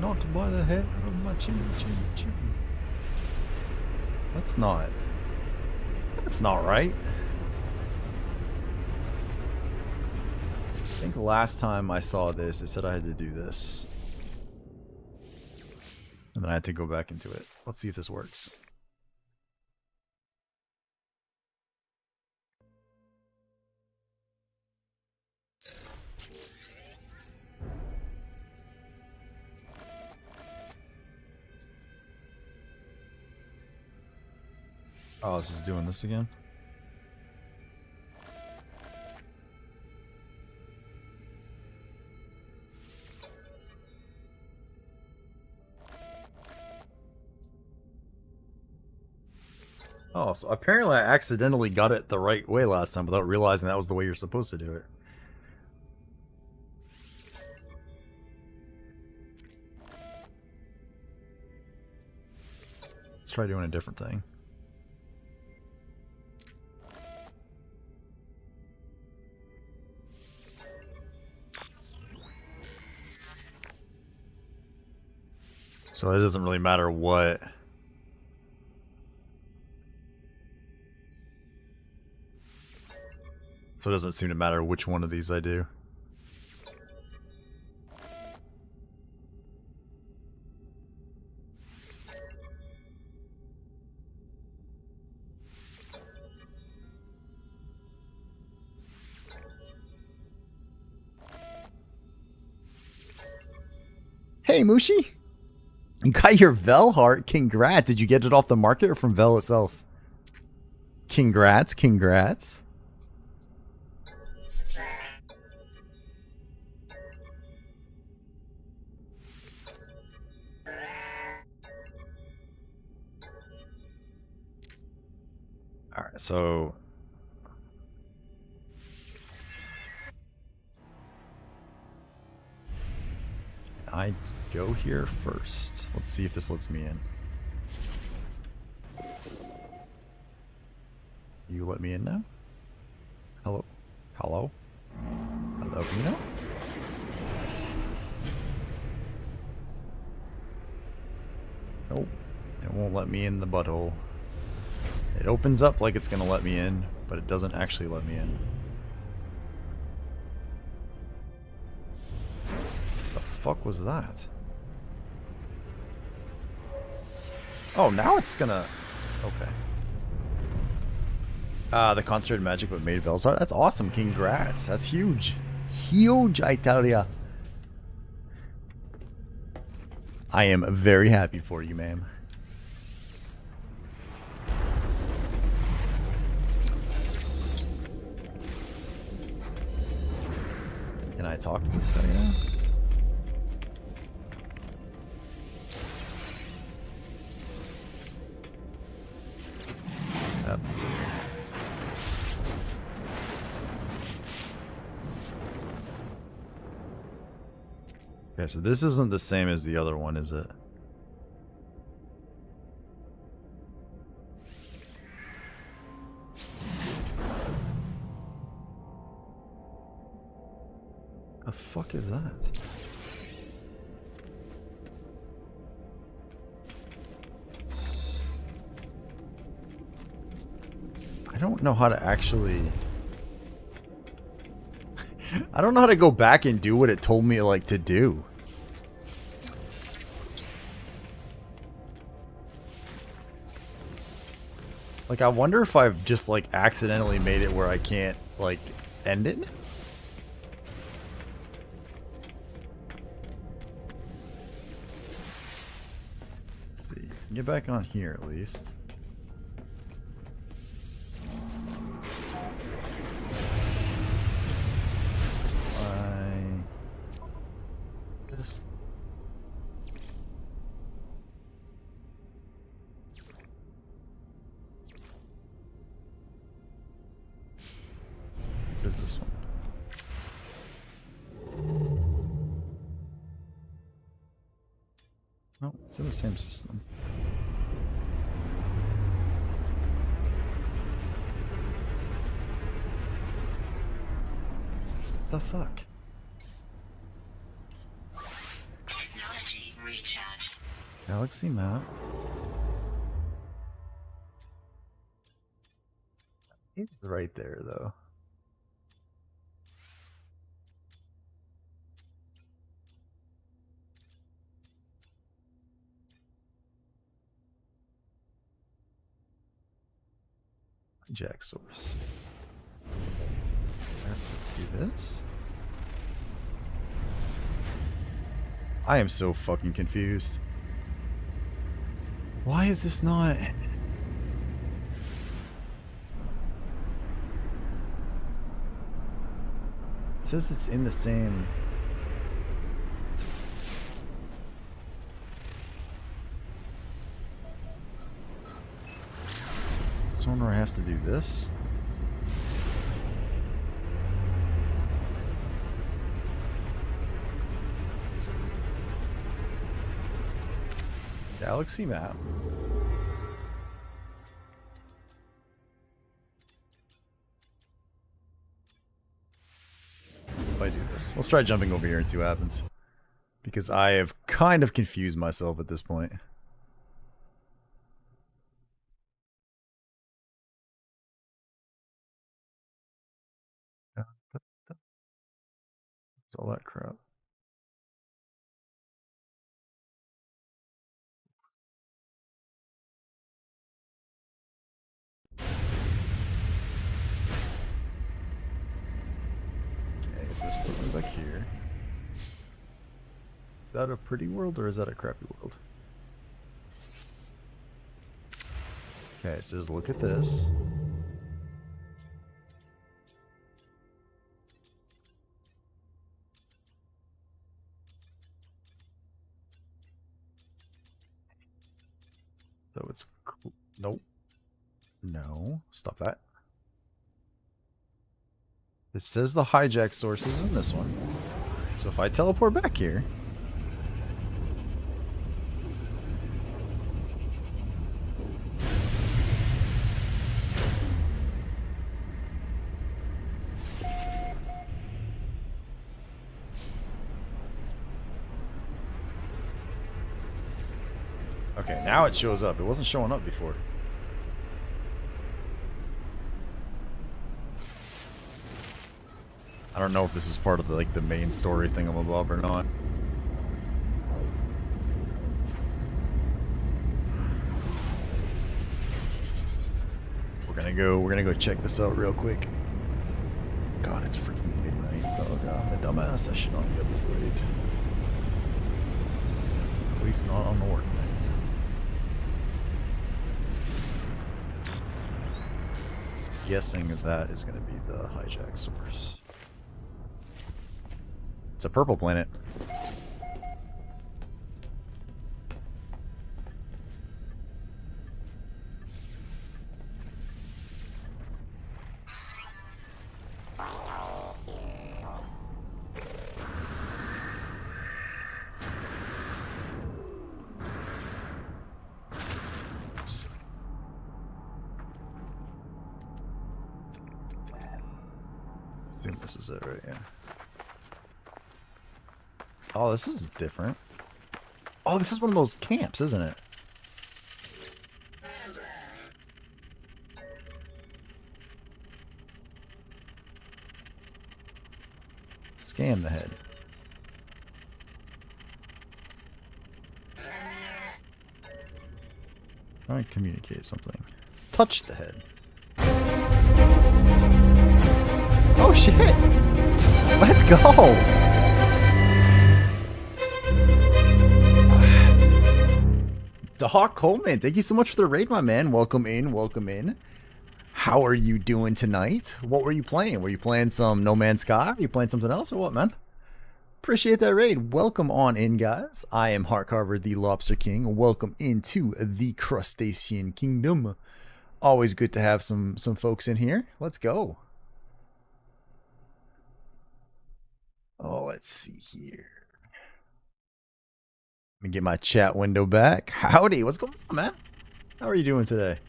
Not by the head of my chin. That's not right. I think last time I saw this, it said I had to do this. And then I had to go back into it. Let's see if this works. Oh, this is doing this again? Oh, so apparently I accidentally got it the right way last time without realizing that was the way you're supposed to do it. Let's try doing a different thing. So it doesn't really matter what. So it doesn't seem to matter which one of these I do. Hey, Mushi! You got your Vel heart. Congrats. Did you get it off the market or from Vel itself? Congrats, congrats. Alright, so I go here first. Let's see if this lets me in. You let me in now? Hello? Hello? Hello, Pino? Nope. It won't let me in the butthole. It opens up like it's gonna let me in, but it doesn't actually let me in. The fuck was that? Oh, now it's gonna... Okay. The concentrated magic but made Vel's heart. That's awesome. Congrats. That's huge. Huge, I tell ya. I am very happy for you, ma'am. Can I talk to this guy now? Okay, so this isn't the same as the other one, is it? The fuck is that? I don't know how to actually... I don't know how to go back and do what it told me like to do. Like, I wonder if I've just like accidentally made it where I can't like end it. Let's see. Get back on here at least. What is this one? No, it's in the same system. The fuck? Technology recharge. Galaxy map. It's right there though. Jack source. Let's do this. I am so fucking confused. Why is this not? It says it's in the same. This one where I have to do this? Galaxy map. If I do this, let's try jumping over here and see what happens. Because I have kind of confused myself at this point. It's all that crap. Okay, so this put me back here. Is that a pretty world or is that a crappy world? Okay, it says look at this. So it's cool. Nope. No. Stop that. It says the hijack source is in this one. So if I teleport back here. Okay, now it shows up. It wasn't showing up before. I don't know if this is part of the, like the main story thingamabob or not. We're gonna go check this out real quick. God, it's freaking midnight. Oh god, the dumbass, I should not be up this late. At least not on the work night. Guessing that is gonna be the hijack source. It's a purple planet. Oops. Assume this is it, right? Yeah. Oh, this is different. Oh, this is one of those camps, isn't it? Scan the head. Try and communicate something. Touch the head. Oh shit! Let's go! Doc Coleman, thank you so much for the raid, my man. Welcome in, welcome in. How are you doing tonight? What were you playing? Were you playing some No Man's Sky? Were you playing something else or what, man? Appreciate that raid. Welcome on in, guys. I am Heartcarver, the Lobster King. Welcome into the Crustacean Kingdom. Always good to have some folks in here. Let's go. Oh, let's see here. Let me get my chat window back. Howdy, what's going on, man? How are you doing today?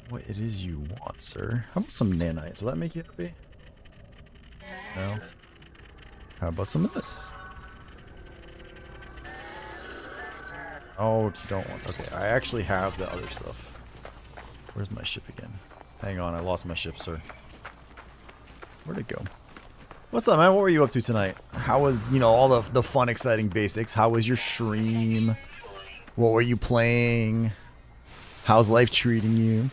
What it is you want, sir? How about some nanites? Will that make you happy? No. How about some of this? Oh, you don't want. Okay, I actually have the other stuff. Where's my ship again? Hang on, I lost my ship, sir. Where'd it go? What's up, man? What were you up to tonight? How was, you know, all the fun, exciting basics? How was your stream? What were you playing? How's life treating you?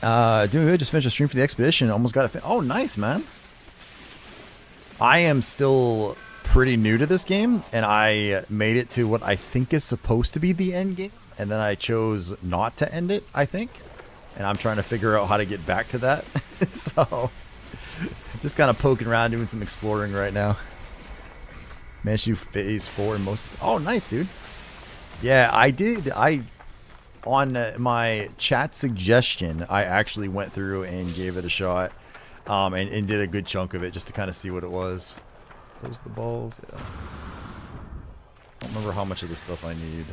Doing good. Just finished a stream for the expedition. Almost got it. Oh, nice, man. I am still pretty new to this game, and I made it to what I think is supposed to be the end game, and then I chose not to end it, I think. And I'm trying to figure out how to get back to that. So, just kind of poking around, doing some exploring right now. Managed to do phase 4 in most. Oh, nice, dude. Yeah, I did. On my chat suggestion, I actually went through and gave it a shot, and did a good chunk of it just to kind of see what it was. Close the balls. Yeah. I don't remember how much of this stuff I need,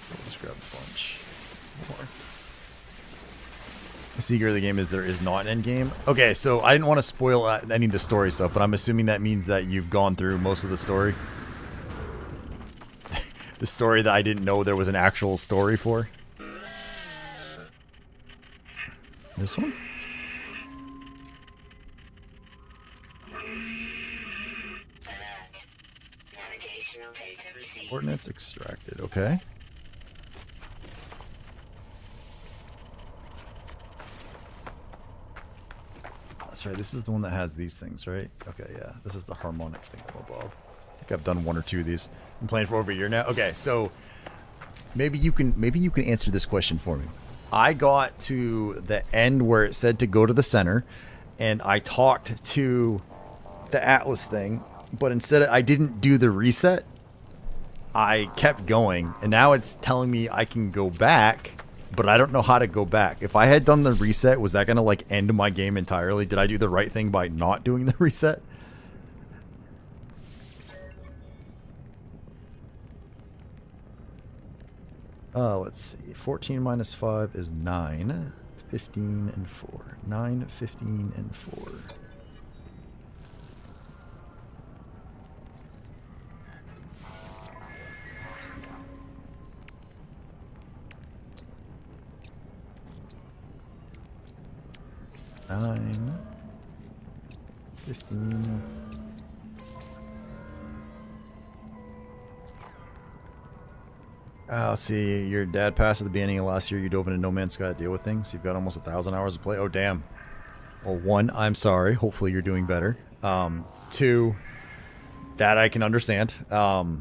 so I'll just grab a bunch more. The secret of the game is there is not an end game. Okay, so I didn't want to spoil any of the story stuff, but I'm assuming that means that you've gone through most of the story. The story that I didn't know there was an actual story for. This one? Navigational data received. Coordinates extracted. Okay. That's right. This is the one that has these things, right? Okay, yeah. This is the harmonic thing above. I think I've done 1 or 2 of these. I'm playing for over a year now. Okay, so maybe you can answer this question for me. I got to the end where it said to go to the center, and I talked to the Atlas thing, but instead I didn't do the reset. I kept going, and now it's telling me I can go back, but I don't know how to go back. If I had done the reset, was that going to like end my game entirely? Did I do the right thing by not doing the reset? Let's see. 14 minus 5 is 9. 15 and 4. 9, 15, and 4. Let's see. Nine, 15. Let's see, your dad passed at the beginning of last year. You dove into No Man's Sky to deal with things. You've got almost 1,000 hours of play. Oh, damn. Well, 1, I'm sorry. Hopefully you're doing better. 2, that I can understand. I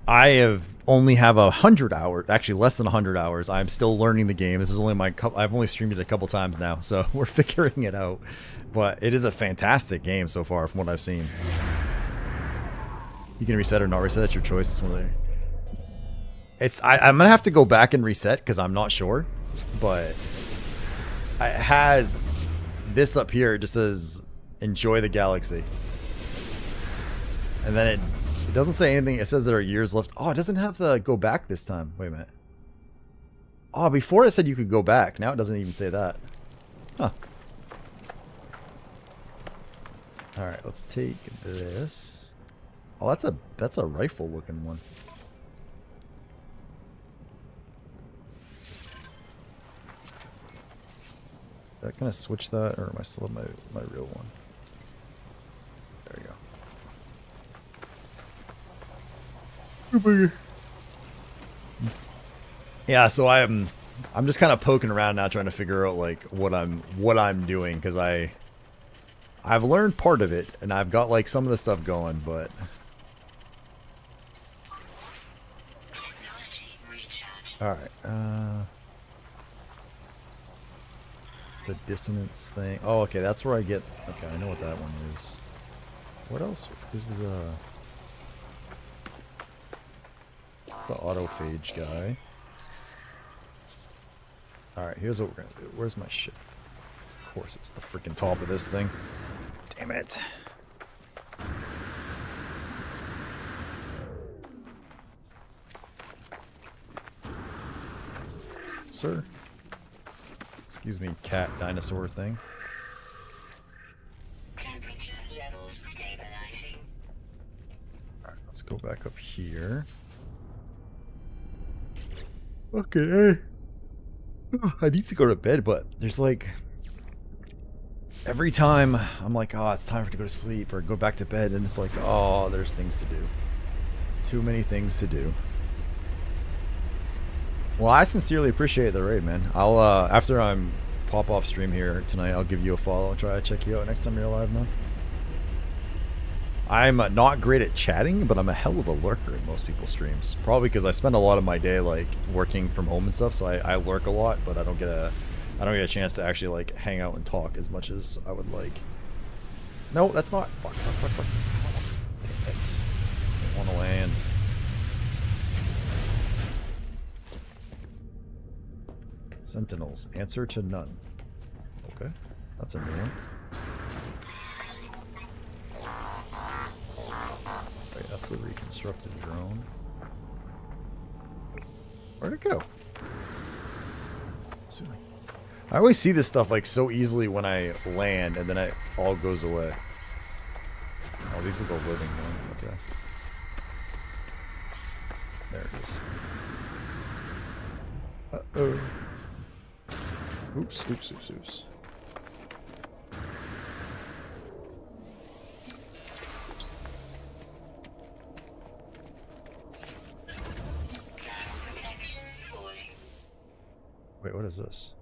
have only have 100 hours, actually less than 100 hours. I'm still learning the game. This is only I've only streamed it a couple times now, so we're figuring it out. But it is a fantastic game so far from what I've seen. You can reset or not reset. It's your choice. It's one of the... I'm gonna have to go back and reset because I'm not sure, but it has this up here. It just says enjoy the galaxy, and then it doesn't say anything. It says there are years left. Oh, it doesn't have the go back this time. Wait a minute. Oh, before it said you could go back. Now it doesn't even say that. Huh. All right, let's take this. Oh, that's a rifle looking one. Is that gonna switch that, or am I still my real one? There we go. Yeah, so I'm just kind of poking around now, trying to figure out like what I'm doing, because I've learned part of it, and I've got like some of the stuff going, but all right. It's a dissonance thing. Oh, okay, that's where I get... Okay, I know what that one is. What else is the... It's the autophage guy. Alright, here's what we're gonna do. Where's my ship? course, it's the freaking top of this thing. Damn it. Sir? Excuse me, cat dinosaur thing. Temperature levels stabilizing. Alright, let's go back up here. Okay. I need to go to bed, but there's like... Every time I'm like, oh, it's time to go to sleep or go back to bed, and it's like, oh, there's things to do. Too many things to do. Well, I sincerely appreciate the raid, man. I'll, after I'm pop off stream here tonight, I'll give you a follow and try to check you out next time you're live, man. I'm not great at chatting, but I'm a hell of a lurker in most people's streams. Probably because I spend a lot of my day, like, working from home and stuff, so I lurk a lot, but I don't get a chance to actually, like, hang out and talk as much as I would like. No, that's not. Fuck. Damn it. I don't want to land. Sentinels. Answer to none. Okay. That's a new one. Wait, that's the reconstructed drone. Where'd it go? I always see this stuff like so easily when I land and then it all goes away. Oh, these are the living ones. Okay. There it is. Uh-oh. Oops. Wait, what is this?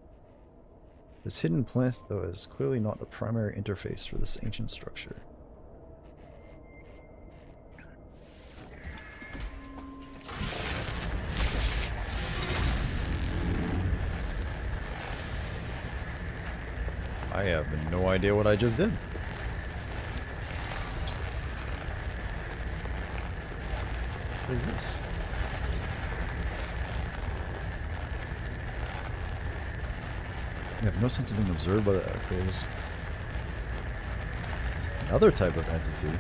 This hidden plinth, though, is clearly not the primary interface for this ancient structure. I have no idea what I just did. What is this? I have no sense of being observed by the echoes. Another type of entity.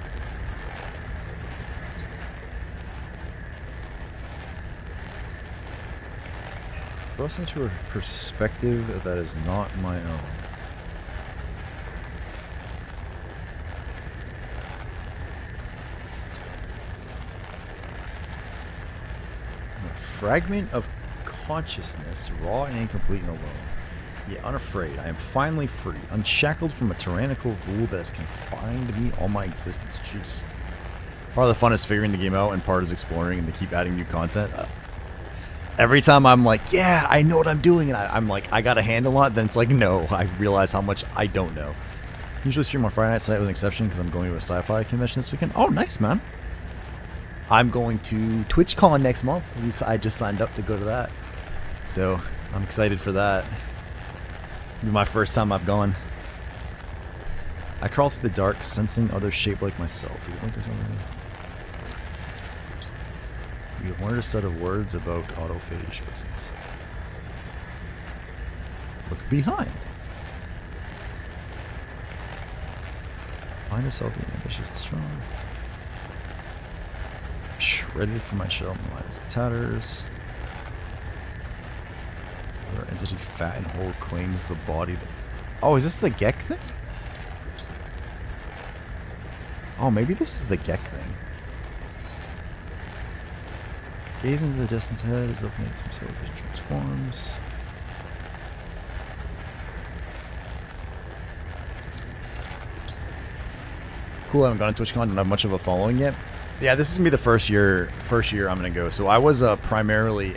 Thrust into a perspective that is not my own. A fragment of consciousness, raw and incomplete and alone. Yet unafraid, I am finally free, unshackled from a tyrannical rule that has confined me all my existence. Jeez. Part of the fun is figuring the game out, and part is exploring, and they keep adding new content. Every time I'm like, yeah, I know what I'm doing, and I'm like, I got a handle on it, then it's like, no, I realize how much I don't know. Usually stream on Friday nights. Tonight was an exception because I'm going to a sci-fi convention this weekend. Oh, nice, man. I'm going to TwitchCon next month. I just signed up to go to that. So, I'm excited for that. It'll be my first time I've gone. I crawl through the dark, sensing others shaped like myself. We have learned a set of words about autophage presence. Look behind. Find us healthy, ambitious, and strong. Shredded from my shell, my lives in tatters. Another entity, fat and whole, claims the body that... Oh, is this the Gek thing? Oh, maybe this is the Gek thing. Gaze into the distance ahead as opening to himself vision transforms. Cool, I haven't gone to TwitchCon, don't have much of a following yet. Yeah, this is gonna be the first year I'm gonna go. So I was primarily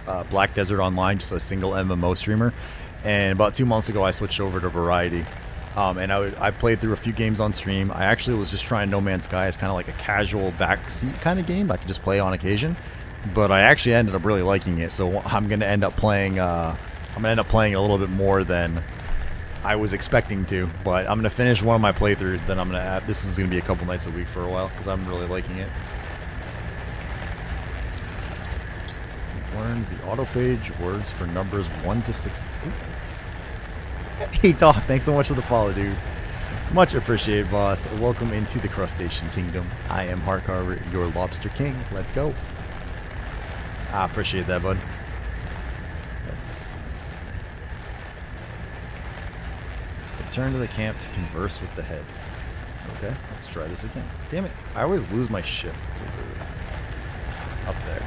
a Black Desert Online, just a single MMO streamer, and about 2 months ago I switched over to Variety, and I played through a few games on stream. I actually was just trying No Man's Sky as kind of like a casual backseat kind of game I could just play on occasion, but I actually ended up really liking it. So I'm gonna end up playing a little bit more than I was expecting to, but I'm gonna finish one of my playthroughs. Then I'm gonna add. This is gonna be a couple nights a week for a while because I'm really liking it. We've learned the autophage words for numbers 1 to 6. Ooh. Hey, Doc, thanks so much for the follow, dude. Much appreciated, boss. Welcome into the crustacean kingdom. I am Heartcarver, your lobster king. Let's go. I appreciate that, bud. Let's see. Return to the camp to converse with the head. Okay, let's try this again. Damn it, I always lose my ship. It's over there. Up there.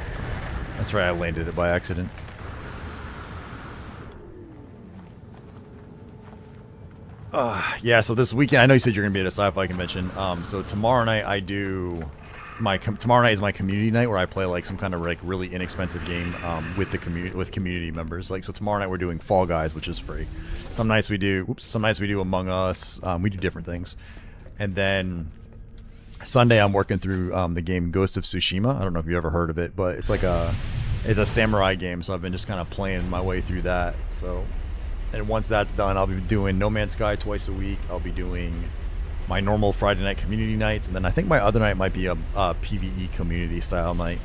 That's right, I landed it by accident. Yeah, so this weekend, I know you said you're going to be at a sci-fi convention. So tomorrow night I do... tomorrow night is my community night where I play like some kind of like really inexpensive game with the community members. Like, so tomorrow night we're doing Fall Guys, which is free. Some nights we do Among Us. We do different things. And then Sunday I'm working through the game Ghost of Tsushima. I don't know if you ever heard of it, but it's like it's a samurai game. So I've been just kind of playing my way through that. So, and once that's done, I'll be doing No Man's Sky twice a week. I'll be doing my normal Friday night community nights, and then I think my other night might be a PvE community style night,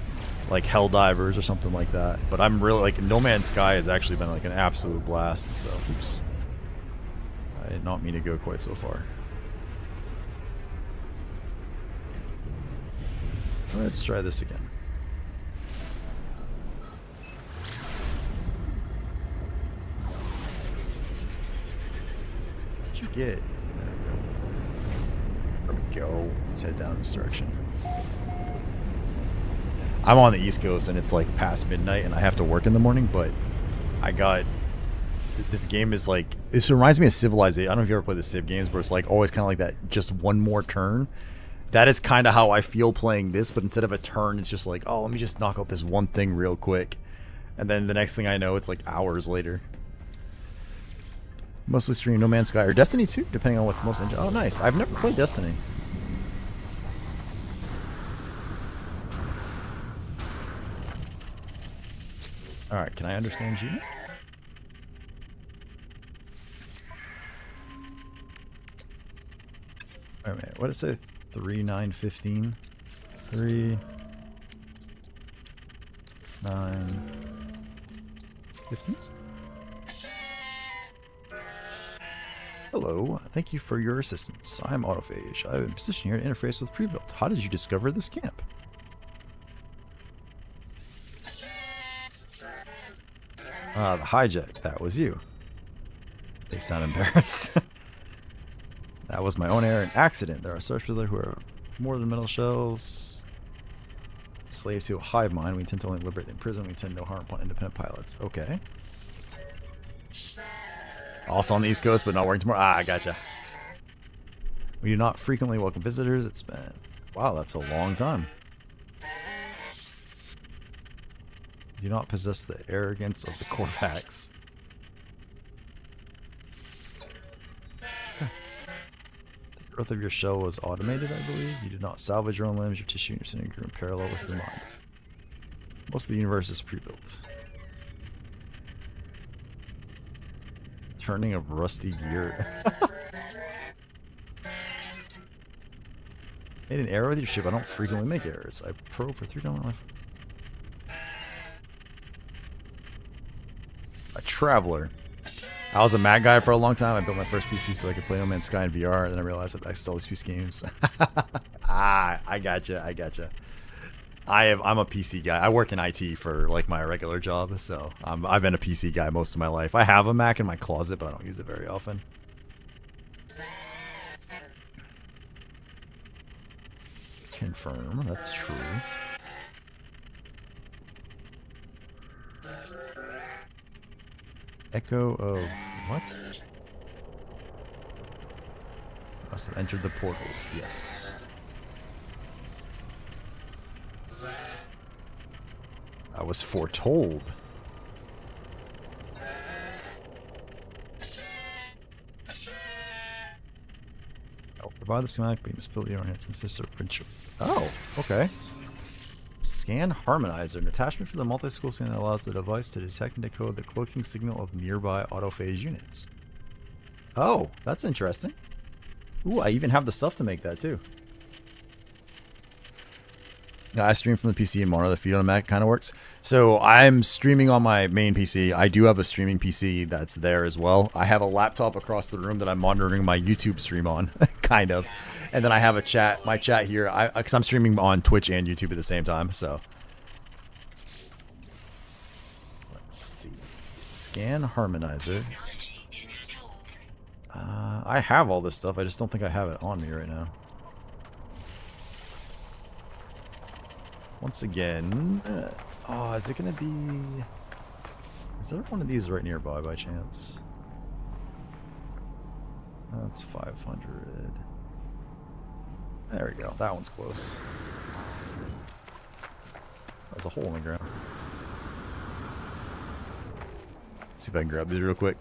like Helldivers or something like that. But I'm really like No Man's Sky has actually been like an absolute blast. So, oops, I did not mean to go quite so far. Let's try this again. What'd you get? There we go. Let's head down this direction. I'm on the East Coast and it's like past midnight and I have to work in the morning, but I got... This game is like... This reminds me of Civilization. I don't know if you ever played the Civ games, but it's like always kind of like that, just one more turn. That is kind of how I feel playing this, but instead of a turn, it's just like, oh, let me just knock out this one thing real quick. And then the next thing I know, it's like hours later. Mostly stream No Man's Sky or Destiny 2, depending on what's most interesting. Oh, nice. I've never played Destiny. Alright, can I understand you? Wait a minute, what did it say? 3, 9, 15? 3, 9, 15? Hello, thank you for your assistance. I'm Autophage. I have a position here to interface with Prebuilt. How did you discover this camp? The hijack. That was you. They sound embarrassed. That was my own error and accident. There are searchers there who are more than metal shells. Slave to a hive mind. We intend to only liberate the imprisoned. We intend no harm upon independent pilots. Okay. Also on the East Coast, but not working tomorrow. Ah, I gotcha. We do not frequently welcome visitors. It's been... Wow, that's a long time. You do not possess the arrogance of the Korvax. The growth of your shell was automated, I believe. You did not salvage your own limbs. Your tissue and your synergy grew in parallel with your mind. Most of the universe is pre-built. Turning of rusty gear. Made an error with your ship. I don't frequently make errors. I probe for 3 times life. A traveler. I was a Mac guy for a long time. I built my first PC so I could play No Man's Sky in VR, and then I realized that I still these PC games. Ah, I gotcha. I gotcha. I'm a PC guy. I work in IT for like my regular job, so I've been a PC guy most of my life. I have a Mac in my closet, but I don't use it very often. Confirm. That's true. Echo of what? Must have entered the portals. Yes. I was foretold. Oh, provide the schematic, but you must build the ornaments. Consists of Oh, okay. Scan Harmonizer, an attachment for the multi-school scan that allows the device to detect and decode the cloaking signal of nearby autophage units. Oh, that's interesting. Ooh, I even have the stuff to make that too. I stream from the PC and monitor. The feed on a Mac kind of works. So I'm streaming on my main PC. I do have a streaming PC that's there as well. I have a laptop across the room that I'm monitoring my YouTube stream on, kind of. And then I have a chat, my chat here, because I'm streaming on Twitch and YouTube at the same time. So let's see. Scan harmonizer. I have all this stuff. I just don't think I have it on me right now. Once again, oh, is it going to be... Is there one of these right nearby by chance? That's 500. There we go. That one's close. There's a hole in the ground. Let's see if I can grab these real quick.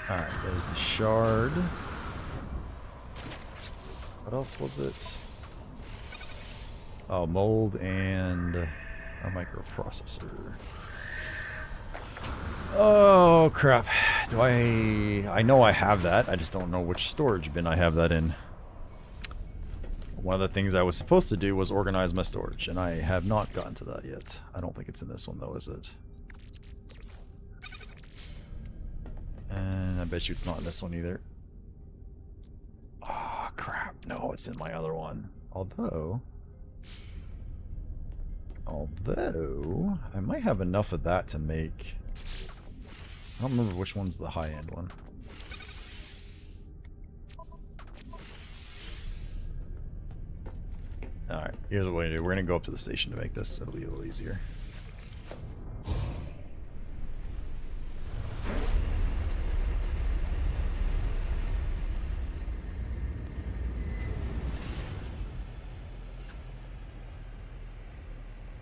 Alright, there's the shard. What else was it? Oh, mold and a microprocessor. Oh, crap. Do I know I have that. I just don't know which storage bin I have that in. One of the things I was supposed to do was organize my storage, and I have not gotten to that yet. I don't think it's in this one, though, is it? And I bet you it's not in this one either. Oh, crap. No, it's in my other one. Although, I might have enough of that to make... I don't remember which one's the high-end one. Alright, here's what we're going to do. We're going to go up to the station to make this. It'll be a little easier.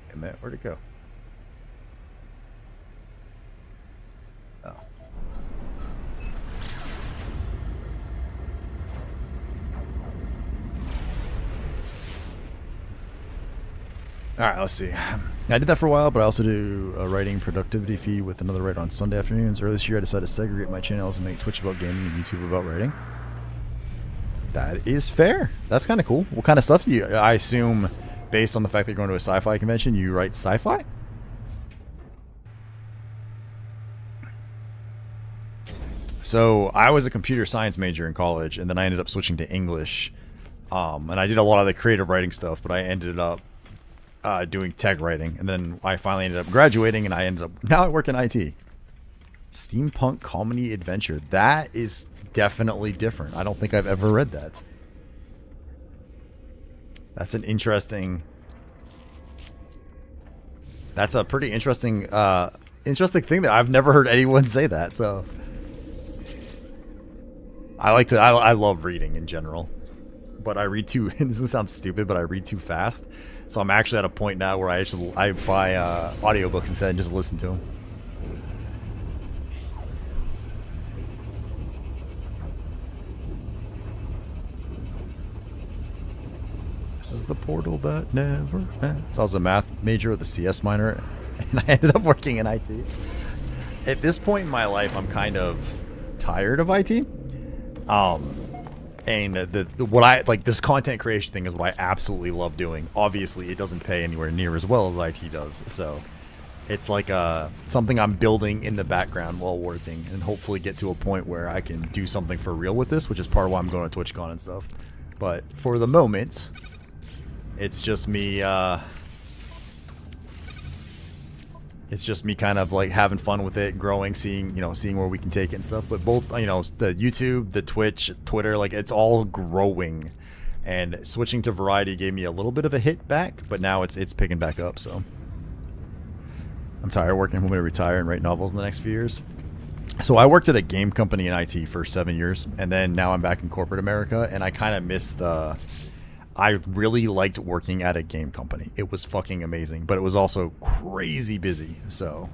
Hey, Matt, where'd it go? Oh. Alright, let's see. I did that for a while, but I also do a writing productivity feed with another writer on Sunday afternoons. Earlier this year, I decided to segregate my channels and make Twitch about gaming and YouTube about writing. That is fair. That's kind of cool. What kind of stuff do you... I assume, based on the fact that you're going to a sci-fi convention, you write sci-fi? So, I was a computer science major in college, and then I ended up switching to English. And I did a lot of the creative writing stuff, but I ended up doing tech writing, and then I finally ended up graduating, and I ended up now I work in IT. Steampunk comedy adventure. That is definitely different. I don't think I've ever read that. That's an interesting. That's a pretty interesting, interesting thing that I've never heard anyone say that. So I like to. I love reading in general, but I read too. This sounds stupid, but I read too fast. So I'm actually at a point now where I buy audiobooks instead and just listen to them. This is the portal that never ends. So I was a math major with a CS minor, and I ended up working in IT. At this point in my life, I'm kind of tired of IT. And what I like, this content creation thing is what I absolutely love doing. Obviously, it doesn't pay anywhere near as well as IT does. So it's like something I'm building in the background while working, and hopefully get to a point where I can do something for real with this, which is part of why I'm going to TwitchCon and stuff. But for the moment, it's just me. It's just me kind of like having fun with it, growing, seeing where we can take it and stuff. But both, the YouTube, the Twitch, Twitter, like it's all growing. And switching to variety gave me a little bit of a hit back, but now it's picking back up. So I'm tired of working. I'm going to retire and write novels in the next few years. So I worked at a game company in IT for 7 years, and then now I'm back in corporate America, and I kind of miss I really liked working at a game company. It was fucking amazing, but it was also crazy busy, so.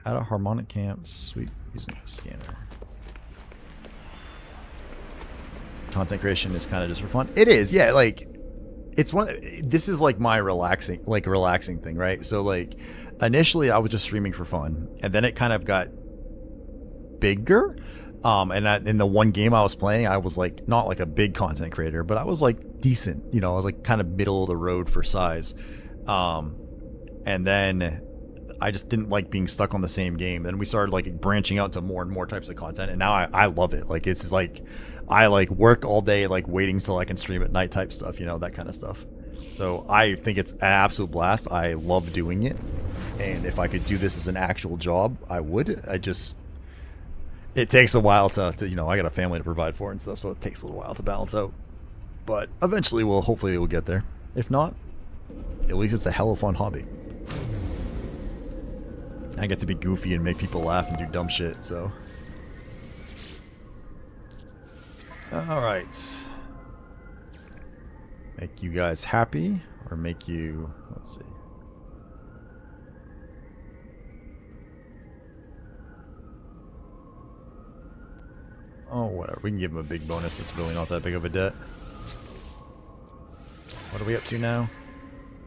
At a harmonic camp, sweet, using the scanner. Content creation is kind of just for fun. It is, yeah, like, it's one. This is like my relaxing thing, right? So like, initially I was just streaming for fun, and then it kind of got bigger. And in the one game I was playing, I was like not like a big content creator, but I was like decent. You know, I was like kind of middle of the road for size. And then I just didn't like being stuck on the same game. Then we started like branching out to more and more types of content, and now I love it. Like it's like I like work all day like waiting till I can stream at night type stuff, you know, that kind of stuff. So I think it's an absolute blast. I love doing it, and if I could do this as an actual job, I would. It takes a while to you know, I got a family to provide for and stuff, so it takes a little while to balance out. But eventually hopefully we'll get there. If not, at least it's a hell of a fun hobby. I get to be goofy and make people laugh and do dumb shit, so. Alright. Make you guys happy, or make you, let's see. Oh, whatever. We can give him a big bonus. It's really not that big of a debt. What are we up to now?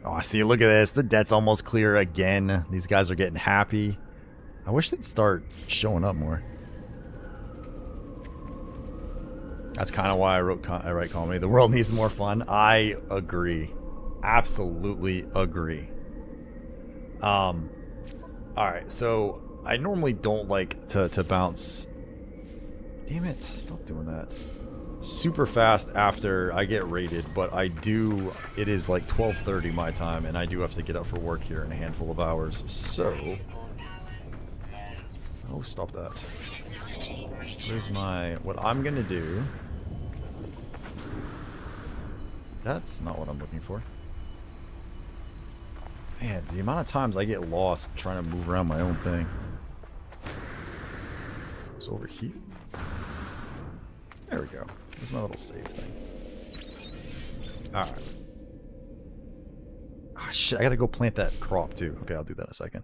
Oh, I see. Look at this. The debt's almost clear again. These guys are getting happy. I wish they'd start showing up more. That's kind of why I write comedy. The world needs more fun. I agree. Absolutely agree. Alright, so I normally don't like to bounce. Damn it, stop doing that. Super fast after I get raided, but I do, it is like 12:30 my time, and I do have to get up for work here in a handful of hours, so... Oh, stop that. Where's my, what I'm gonna do... That's not what I'm looking for. Man, the amount of times I get lost trying to move around my own thing. It's over here. There we go. There's my little save thing. Alright. Ah, shit, I gotta go plant that crop too. Okay, I'll do that in a second.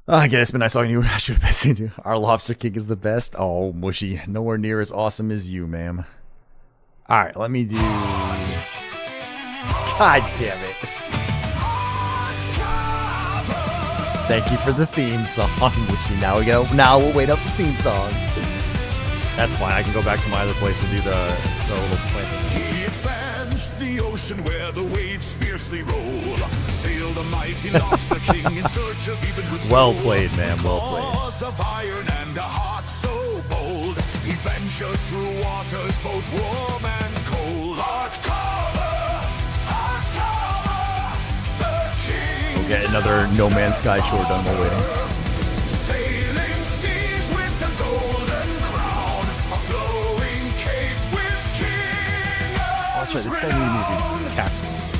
Again, it's been nice talking to you. I should have been saying to you. Our lobster king is the best. Oh, mushy. Nowhere near as awesome as you, ma'am. Alright, let me do... God damn it. Thank you for the theme song, mushy. Now we'll wait up the theme song. That's fine. I can go back to my other place and do the little plant. He expands the ocean where the waves fiercely roll. Sail the mighty lobster king in search of even which Well played, man. Well played. Claws of iron and a heart so bold. He ventured through waters both warm and cold. Heartcarver, the king. We'll get another No Man's Sky chore done while waiting. Sailing seas with the golden crown, a flowing cape with king. Oh, that's right. This guy needed me to be cactus.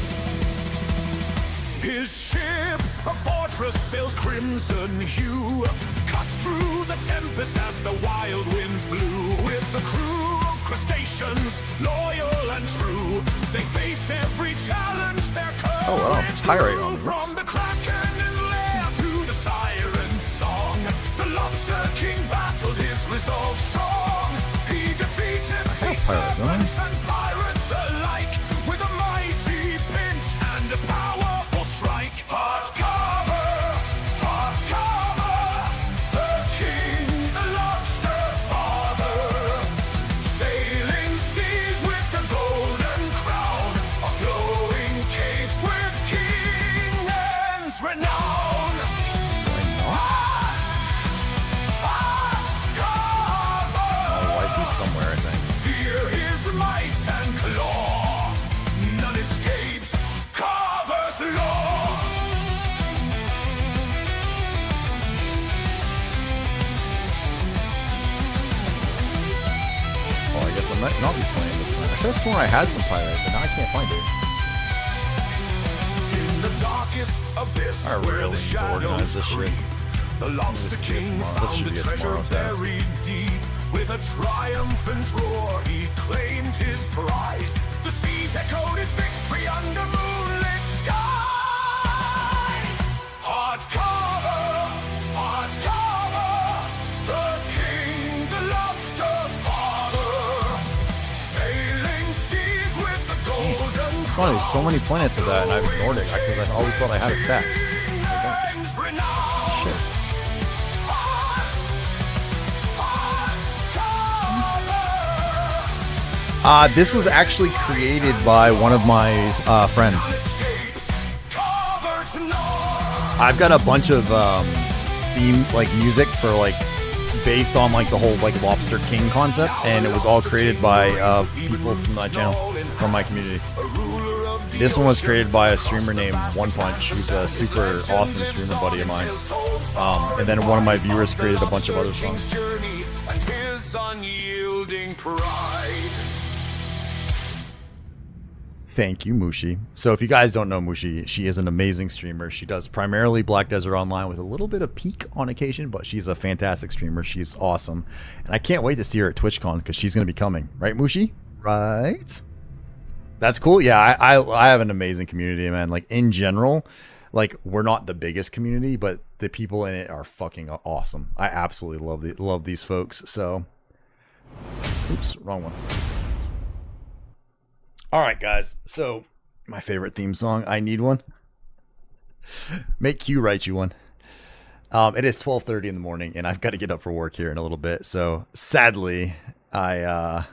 His ship, a fortress, sails crimson hue, cut through the tempest as the wild winds blew. With a crew of crustaceans, loyal and true, they faced every challenge. Their courage pirate grew on the roots. from the kraken's lair to the siren's song. The lobster king battled his resolve strong. He defeated sea serpents and pirates alike with a mighty pinch and a powerful strike. Heartcarver, the king, the lobster father. Sailing seas with the golden crown, a flowing cape with king and's renown. Somewhere, I think. Fear his might and claw, none escapes Carver's law. Oh, I guess I might not be playing this time. I could have sworn I had some pirate, but now I can't find it. In the darkest abyss I where really the need to organize shadows this shit. creep, the lobster This king should found be the a treasure tomorrow task. buried deep. With a triumphant roar, he claimed his prize. The seas echoed his victory under moonlit skies. Heartcarver, the king, the lobster father. Sailing seas with the golden funny, there's so many planets with that, and I've ignored it because I always thought I had a stack. Shit. This was actually created by one of my friends. I've got a bunch of theme like music for like based on like the whole like Lobster King concept, and it was all created by people from my channel, from my community. This one was created by a streamer named One Punch, who's a super awesome streamer buddy of mine. And then one of my viewers created a bunch of other songs. Thank you, Mushi. So if you guys don't know Mushi, she is an amazing streamer. She does primarily Black Desert Online with a little bit of Peak on occasion, but she's a fantastic streamer. She's awesome. And I can't wait to see her at TwitchCon because she's going to be coming. Right, Mushi? Right? That's cool. Yeah, I have an amazing community, man. Like, in general, like, we're not the biggest community, but the people in it are fucking awesome. I absolutely love these folks. So, oops, wrong one. All right, guys. So, my favorite theme song. I need one. Make Q write you one. It is 12:30 in the morning, and I've got to get up for work here in a little bit. So, sadly, I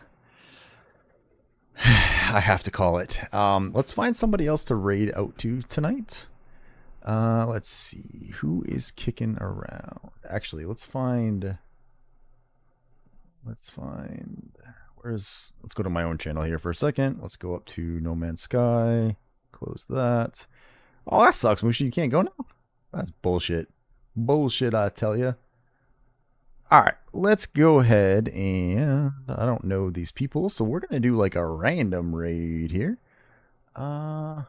have to call it. Let's find somebody else to raid out to tonight. Let's see who is kicking around. Actually, let's find. Let's go to my own channel here for a second. Let's go up to No Man's Sky. Close that. Oh, that sucks, Mushi. You can't go now? That's bullshit. Bullshit, I tell you. Alright, let's go ahead and... I don't know these people, so we're going to do like a random raid here. Let's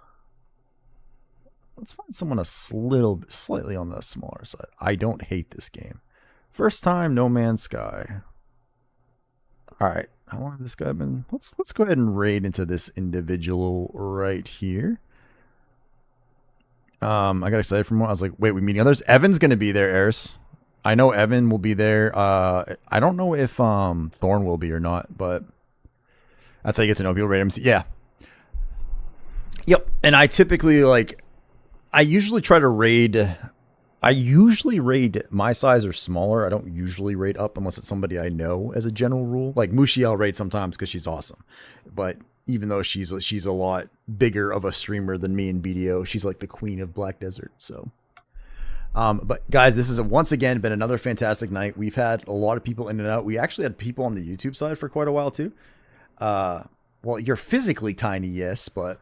find someone slightly on the smaller side. I don't hate this game. First time, No Man's Sky. Alright. How long has this guy been? Let's go ahead and raid into this individual right here. I got excited for more. I was like, wait, we meeting others? Evan's gonna be there, Eris. I know Evan will be there. I don't know if Thorn will be or not, but that's how you get to know people. Raid him. Yeah. Yep. And I typically I usually try to raid. I usually raid my size or smaller. I don't usually raid up unless it's somebody I know as a general rule. Like Mushi, I'll raid sometimes because she's awesome. But even though she's a lot bigger of a streamer than me and BDO, she's like the queen of Black Desert. So, but guys, this has once again been another fantastic night. We've had a lot of people in and out. We actually had people on the YouTube side for quite a while too. Well, you're physically tiny, yes, but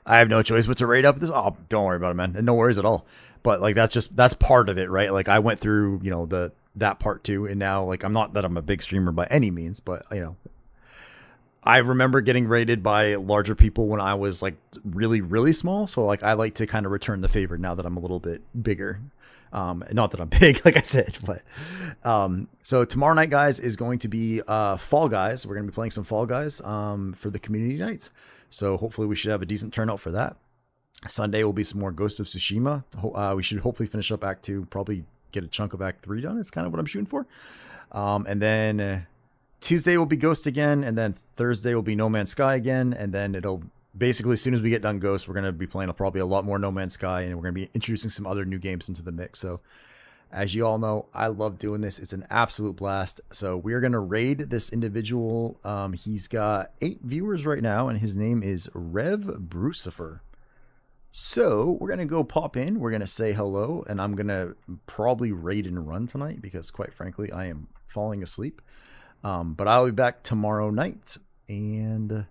I have no choice but to raid up this. Oh, don't worry about it, man. And no worries at all. But like that's part of it, right? Like I went through, that part too, and now like I'm not that I'm a big streamer by any means, but I remember getting raided by larger people when I was like really, really small. So like I like to kind of return the favor now that I'm a little bit bigger. Not that I'm big, like I said, but so tomorrow night, guys, is going to be Fall Guys. We're gonna be playing some Fall Guys for the community nights. So hopefully we should have a decent turnout for that. Sunday will be some more Ghost of Tsushima. We should hopefully finish up Act 2, probably get a chunk of Act 3 done. It's kind of what I'm shooting for. And then Tuesday will be Ghost again, and then Thursday will be No Man's Sky again, and then it'll basically, as soon as we get done Ghost, we're going to be playing probably a lot more No Man's Sky, and we're going to be introducing some other new games into the mix. So as you all know, I love doing this. It's an absolute blast. So we're going to raid this individual. He's got 8 viewers right now, and his name is Rev Brucifer. So we're going to go pop in. We're going to say hello, and I'm going to probably raid and run tonight because, quite frankly, I am falling asleep. But I'll be back tomorrow night. And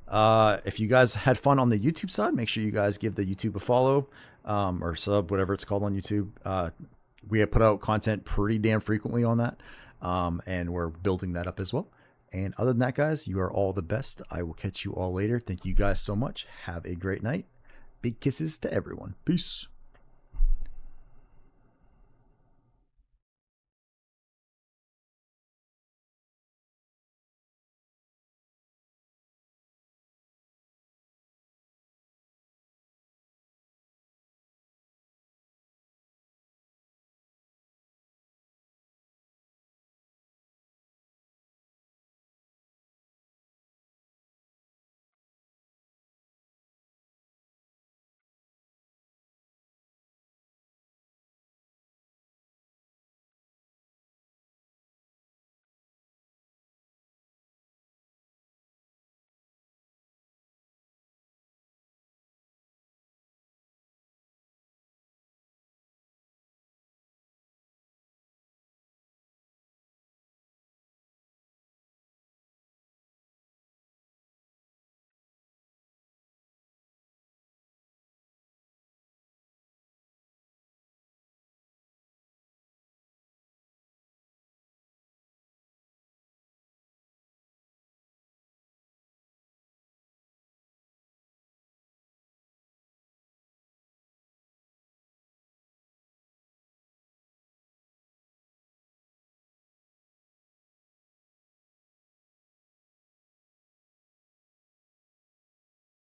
if you guys had fun on the YouTube side, make sure you guys give the YouTube a follow or sub, whatever it's called on YouTube. We have put out content pretty damn frequently on that, and we're building that up as well. And other than that, guys, you are all the best. I will catch you all later. Thank you guys so much. Have a great night. Big kisses to everyone. Peace.